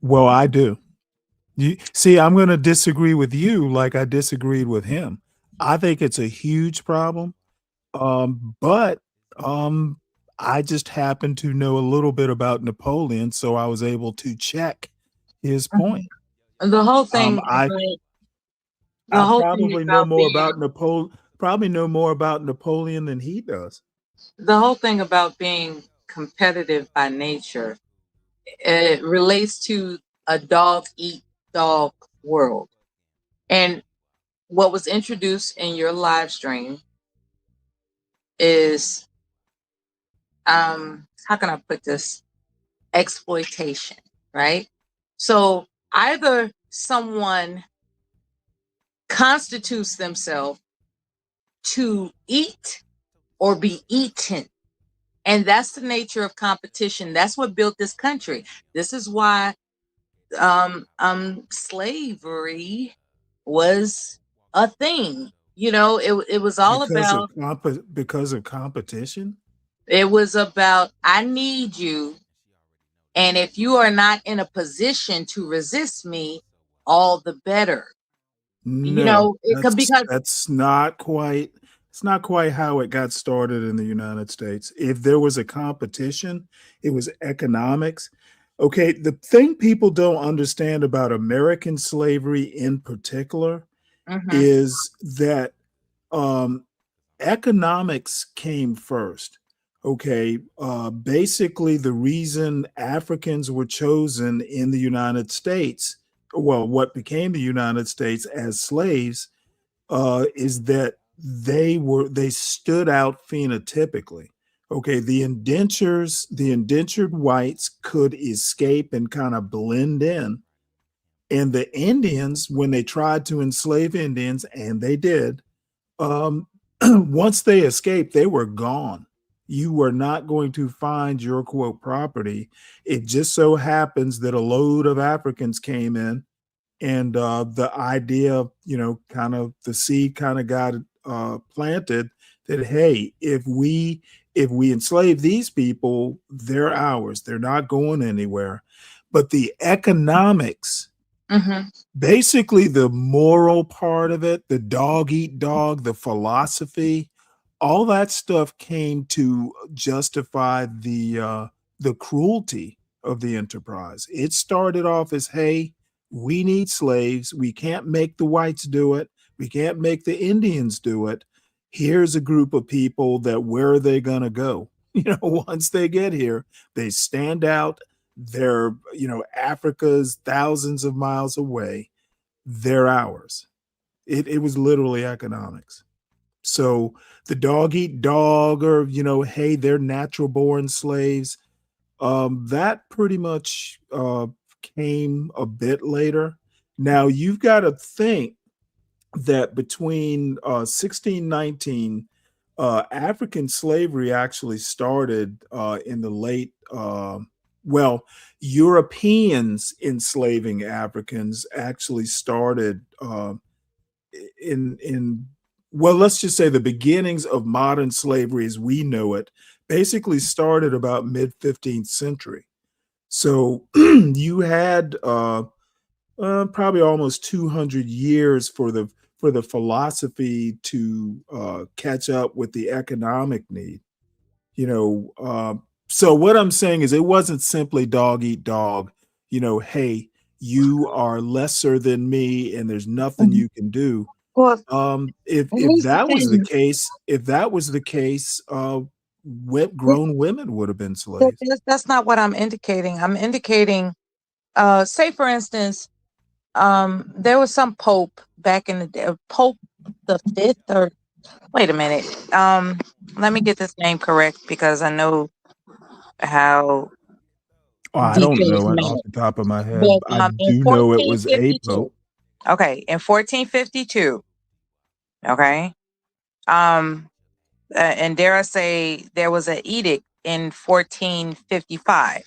Well, I do. You see, I'm going to disagree with you like I disagreed with him. I think it's a huge problem. But um, I just happen to know a little bit about Napoleon, so I was able to check his point. The whole thing I about the I whole thing probably know about more being about Napoleon than he does. the whole thing about being competitive by nature, it relates to a dog eat dog world. And what was introduced in your live stream is how can I put this? Exploitation, right? So either someone constitutes themselves to eat or be eaten. And that's the nature of competition. That's what built this country. This is why slavery was a thing. You know, it was all about Because of competition. I need you, and if you are not in a position to resist me, all the better. You No, know, it could because that's not quite it's not quite how it got started in the United States. If there was a competition, it was economics. Okay, the thing people don't understand about American slavery in particular Mhm. is that um, economics came first. Okay, basically, the reason Africans were chosen in the United States, well, what became the United States as slaves, is that they stood out phenotypically. Okay, the indentured whites could escape and kind of blend in, and the Indians, when they tried to enslave Indians, and they did, um, once they escaped, they were gone. You were not going to find your quote property. It just so happens that a load of Africans came in, and the idea, kind of the seed kind of got planted that hey, if we enslave these people, they're ours. They're not going anywhere. But the economics, basically the moral part of it, the dog eat dog, the philosophy, all that stuff came to justify the cruelty of the enterprise. It started off as, hey, we need slaves. We can't make the whites do it. We can't make the Indians do it. Here's a group of people that where are they going to go? Once they get here, they stand out. They're, Africa's thousands of miles away. They're ours. It was literally economics. So the dog eat dog, or, hey, they're natural born slaves. That pretty much came a bit later. Now you've got to think that between 1619, African slavery actually started in the late, Europeans enslaving Africans actually started let's just say the beginnings of modern slavery as we know it basically started about mid 15th century. So you had probably almost 200 years for the philosophy to catch up with the economic need. So what I'm saying is it wasn't simply dog eat dog. Hey, you are lesser than me, and there's nothing you can do. Well, if that was the case, grown women would have been slaves. That's not what I'm indicating. I'm indicating, say for instance, there was some pope back in the day, Pope the Fifth, or wait a minute. Let me get this name correct because I know how. I don't know it off the top of my head. But, I do know it was a pope. Okay, in 1452. Okay. And dare I say there was an edict in 1455.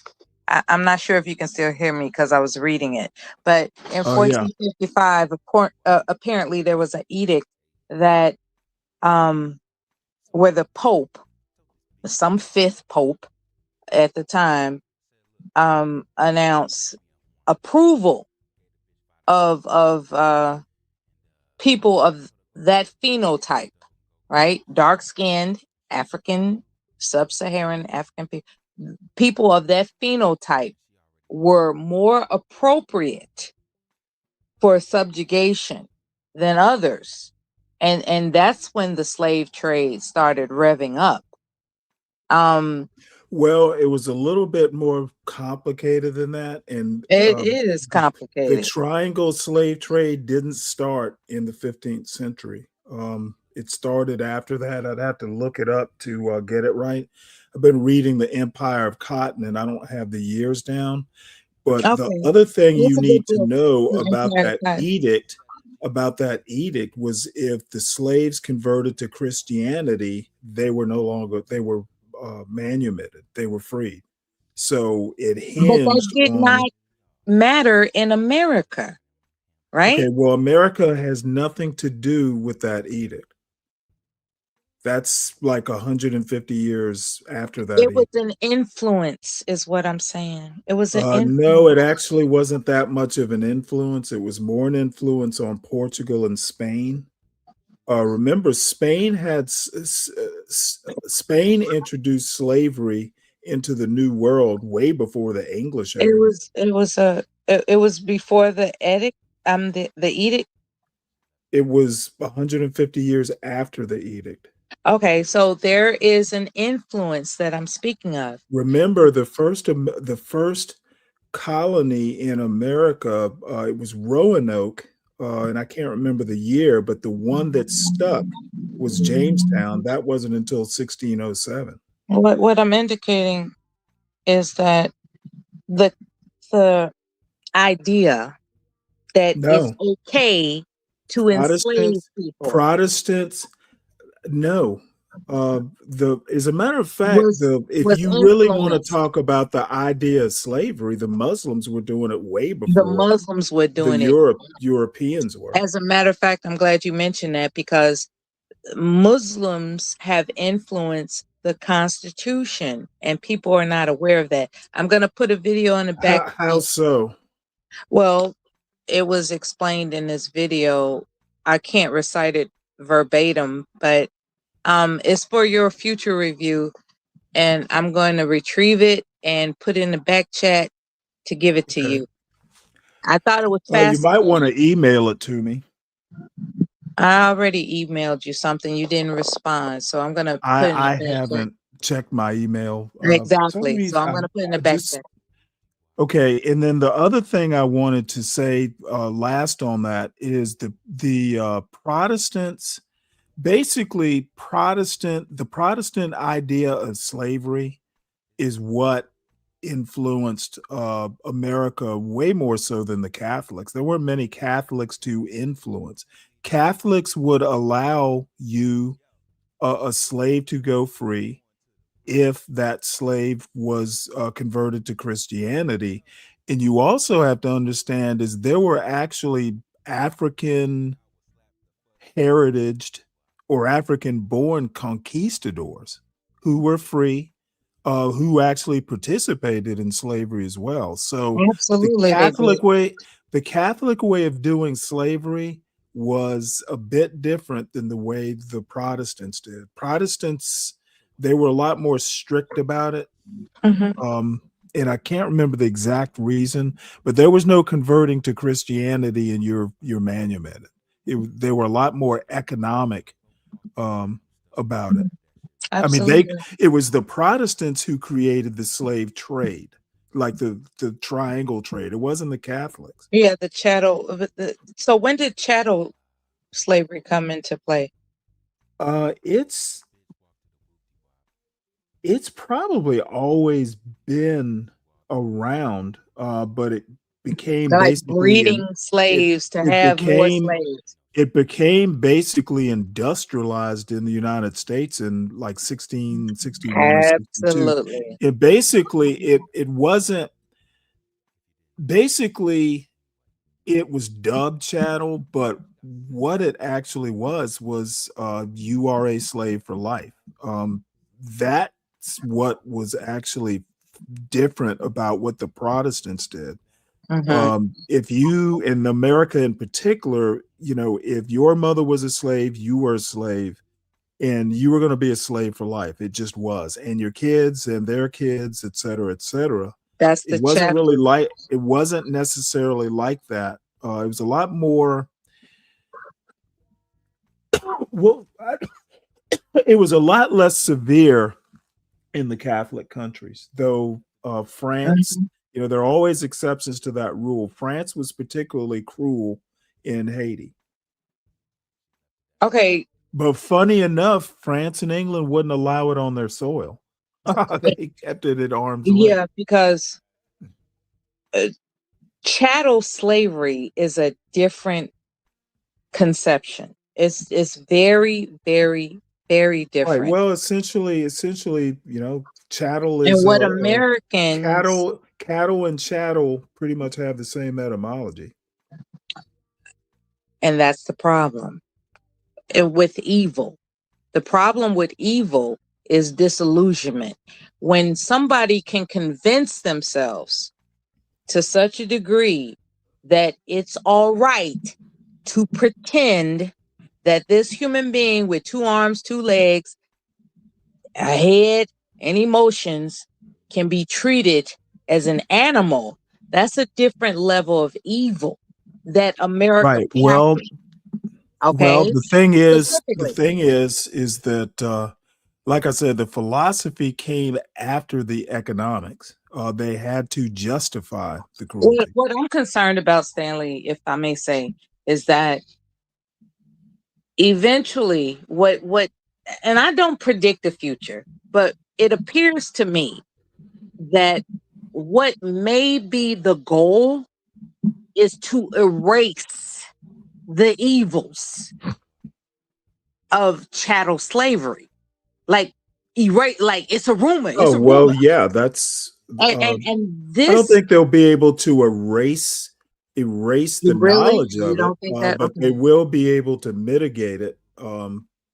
I'm not sure if you can still hear me because I was reading it, but in 1455, apparently there was an edict that where the Pope, some fifth Pope at the time, announced approval of people of that phenotype, right? Dark-skinned African, sub-Saharan African people of that phenotype were more appropriate for subjugation than others. And that's when the slave trade started revving up. Well, it was a little bit more complicated than that. And it is complicated. The triangle slave trade didn't start in the 15th century. It started after that. I'd have to look it up to get it right. I've been reading The Empire of Cotton, and I don't have the years down. But the other thing you need to know about that edict was if the slaves converted to Christianity, they were manumitted. They were freed. So it hinged. But that did not matter in America, right? Okay, well, America has nothing to do with that edict. That's like 150 years after that. It was an influence, is what I'm saying. It was an influence. No, it actually wasn't that much of an influence. It was more an influence on Portugal and Spain. Remember, Spain introduced slavery into the New World way before the English. It was before the edict. The edict. It was 150 years after the edict. Okay, so there is an influence that I'm speaking of. Remember, the first colony in America, it was Roanoke, and I can't remember the year, but the one that stuck was Jamestown. That wasn't until 1607. What I'm indicating is that the idea that it's okay to enslave people. Protestants. No. As a matter of fact, if you really want to talk about the idea of slavery, the Muslims were doing it way before. The Muslims were doing it. Europeans were. As a matter of fact, I'm glad you mentioned that because Muslims have influence the Constitution, and people are not aware of that. I'm going to put a video in the back. How so? Well, it was explained in this video. I can't recite it verbatim, but it's for your future review, and I'm going to retrieve it and put it in the back chat to give it to you. I thought it was You might want fascinating. to email it to me. I already emailed you something. You didn't respond, so I'm gonna put it in the I back chat. haven't checked my email. For some Exactly. So reason, I'm gonna put it in the I back just chat. okay. And then the other thing I wanted to say last on that is the Protestants, basically the Protestant idea of slavery is what influenced America way more so than the Catholics. There weren't many Catholics to influence. Catholics would allow you a slave to go free if that slave was converted to Christianity. And you also have to understand is there were actually African heritaged or African born conquistadors who were free, who actually participated in slavery as well. So Absolutely, they did. the Catholic way of doing slavery was a bit different than the way the Protestants did. Protestants, they were a lot more strict about it. And I can't remember the exact reason, but there was no converting to Christianity in your manument. They were a lot more economic about it. I mean, Absolutely. it was the Protestants who created the slave trade, like the triangle trade. It wasn't the Catholics. Yeah, the chattel. So when did chattel slavery come into play? It's probably always been around, but it became Like basically breeding slaves to have more slaves. it became basically industrialized in the United States in like 1661 or 62. Absolutely. It wasn't basically it was dubbed chattel, but what it actually was you are a slave for life. That's what was actually different about what the Protestants did. If you, in America in particular, if your mother was a slave, you were a slave, and you were going to be a slave for life. It just was, and your kids and their kids, et cetera, et cetera. That's the It wasn't chapter. really like it wasn't necessarily like that. It was a lot more. Well, it was a lot less severe in the Catholic countries, though. France, there are always exceptions to that rule. France was particularly cruel in Haiti. Okay. But funny enough, France and England wouldn't allow it on their soil. They kept it at arm's length. Yeah, because chattel slavery is a different conception. It's very, very, very different. Right. Well, essentially, chattel is And what Americans cattle and chattel pretty much have the same etymology. And that's the problem. And with evil. The problem with evil is disillusionment. When somebody can convince themselves to such a degree that it's all right to pretend that this human being with 2 arms, 2 legs, a head, and emotions can be treated as an animal, that's a different level of evil that America Right. Well, the thing is that, like I said, the philosophy came after the economics. They had to justify the cruelty. What I'm concerned about, Stanley, if I may say, is that eventually and I don't predict the future, but it appears to me that what may be the goal is to erase the evils of chattel slavery. Like it's a rumor. It's a rumor. Yeah, that's And this, I don't think they'll be able to erase the knowledge You of don't it, think that? but they will be able to mitigate it.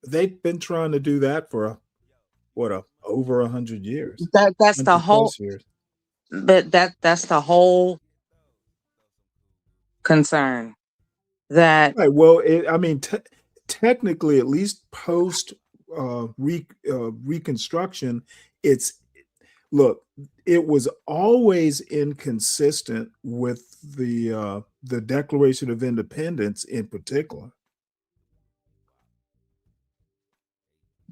They've been trying to do that for a over 100 years, That's the 100 whole, plus years. but that's the whole concern. That Right. Well, I mean, technically, at least post Reconstruction, it's look. It was always inconsistent with the Declaration of Independence in particular.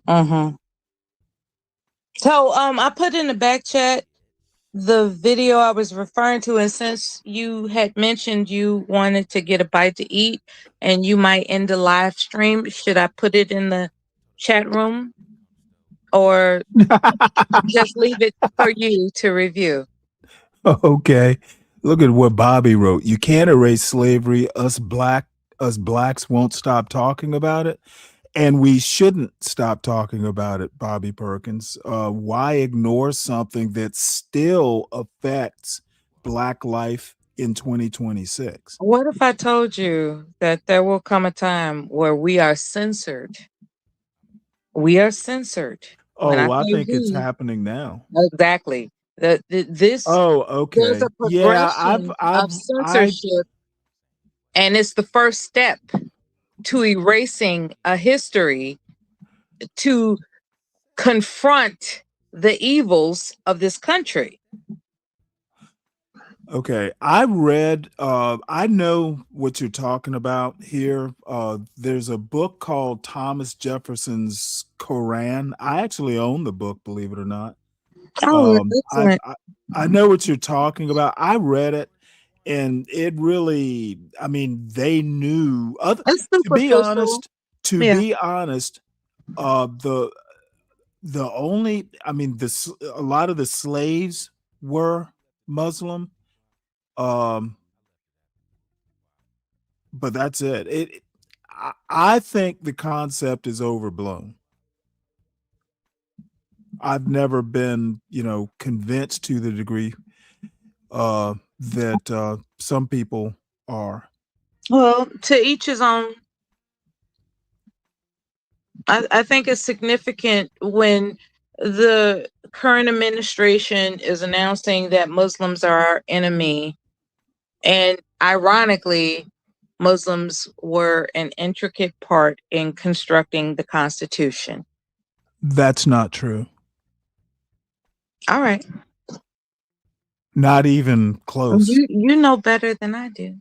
Mm-hmm. So I put in the back chat the video I was referring to, and since you had mentioned you wanted to get a bite to eat and you might end the live stream, should I put it in the chat room or just leave it for you to review? Okay. Look at what Bobby wrote. You can't erase slavery. Us blacks won't stop talking about it. And we shouldn't stop talking about it, Bobby Perkins. Why ignore something that still affects Black life in 2026? What if I told you that there will come a time where we are censored? We are censored. When I Oh, I say think it's we, happening now. exactly. This Oh, there's okay. a Yeah, progression of I, censorship, and it's the first step to erasing a history to confront the evils of this country. okay. I know what you're talking about here. There's a book called Thomas Jefferson's Koran. I actually own the book, believe it or not. Oh, I, excellent. I know what you're talking about. I read it, and it really, I mean, they knew. It's To be superficial. honest, to Yeah. be honest, the only, I mean, a lot of the slaves were Muslim. Um, but that's it. I think the concept is overblown. I've never been, convinced to the degree that some people are. Well, to each his own. I think it's significant when the current administration is announcing that Muslims are our enemy. And ironically, Muslims were an intricate part in constructing the Constitution. That's not true. All right. Not even close. You know better than I do.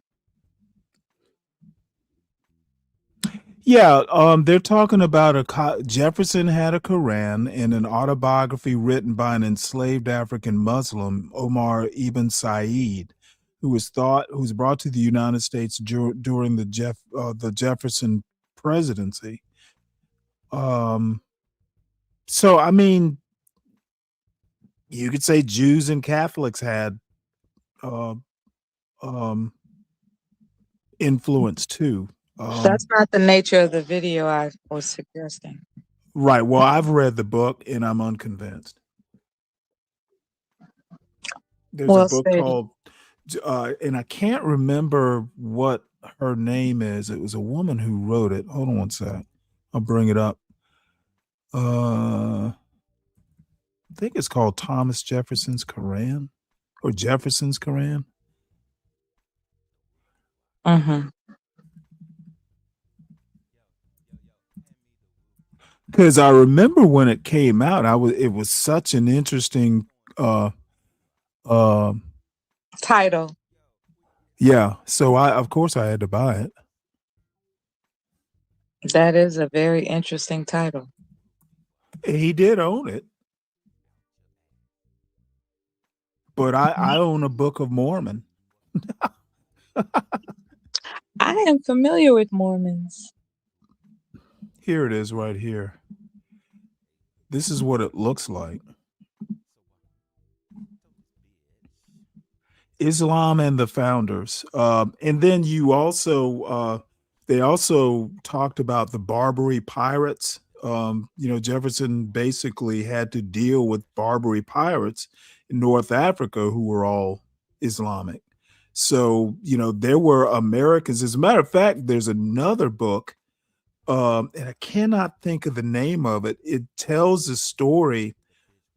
Yeah, they're talking about Jefferson had a Quran and an autobiography written by an enslaved African Muslim, Omar ibn Said, who was brought to the United States during the Jefferson presidency. So I mean, you could say Jews and Catholics had influence too. That's not the nature of the video I was suggesting. Right. Well, I've read the book and I'm unconvinced. There's Well a book stated. called, and I can't remember what her name is. It was a woman who wrote it. Hold on one sec. I'll bring it up. I think it's called Thomas Jefferson's Koran or Jefferson's Koran. Mm-hmm. Because I remember when it came out, it was such an interesting Title. yeah. So of course I had to buy it. That is a very interesting title. He did own it. But I own a Book of Mormon. I am familiar with Mormons. Here it is right here. This is what it looks like. Islam and the Founders. And then they also talked about the Barbary pirates. Jefferson basically had to deal with Barbary pirates in North Africa who were all Islamic. So, there were Americans. As a matter of fact, there's another book, and I cannot think of the name of it. It tells the story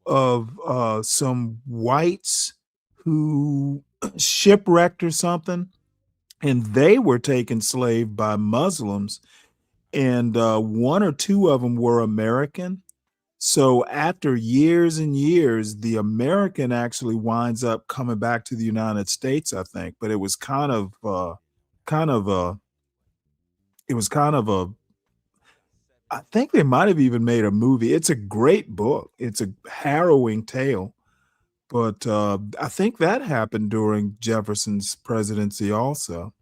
of some whites who shipwrecked or something, and they were taken slave by Muslims, and one or two of them were American. So after years and years, the American actually winds up coming back to the United States, I think. But it was kind of a I think they might have even made a movie. It's a great book. It's a harrowing tale. But I think that happened during Jefferson's presidency also.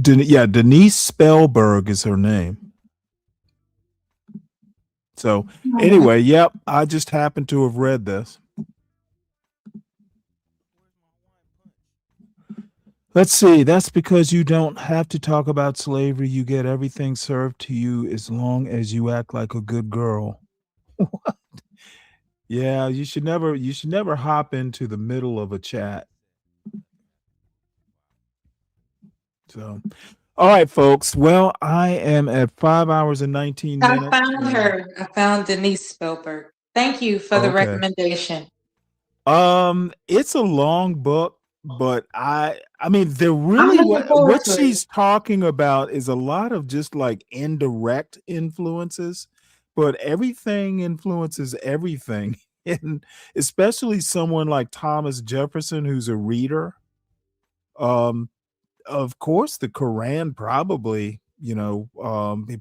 Denise Spellberg is her name. So anyway, yep, I just happened to have read this. Let's see. That's because you don't have to talk about slavery. You get everything served to you as long as you act like a good girl. What? Yeah, you should never hop into the middle of a chat. So, all right, folks. Well, I am at 5 hours and 19 I minutes. found her. I found Denise Spellberg. Thank you for the Okay. recommendation. It's a long book, but I mean, they're I'm really looking forward what to it. she's talking about is a lot of just like indirect influences, but everything influences everything. And especially someone like Thomas Jefferson, who's a reader. Of course, the Quran probably, he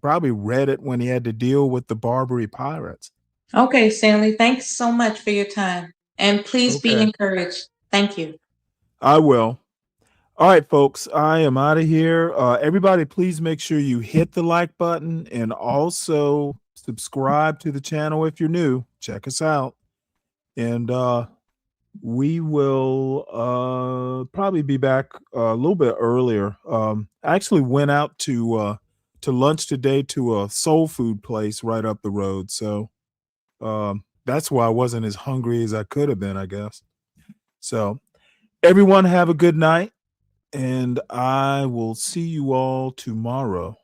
probably read it when he had to deal with the Barbary pirates. Okay, Stanley, thanks so much for your time. And please be Okay. encouraged. Thank you. I will. All right, folks, I am out of here. Everybody, please make sure you hit the like button and also subscribe to the channel if you're new. Check us out. And we will probably be back a little bit earlier. I actually went out to lunch today to a soul food place right up the road. So that's why I wasn't as hungry as I could have been, I guess. So everyone have a good night. And I will see you all tomorrow.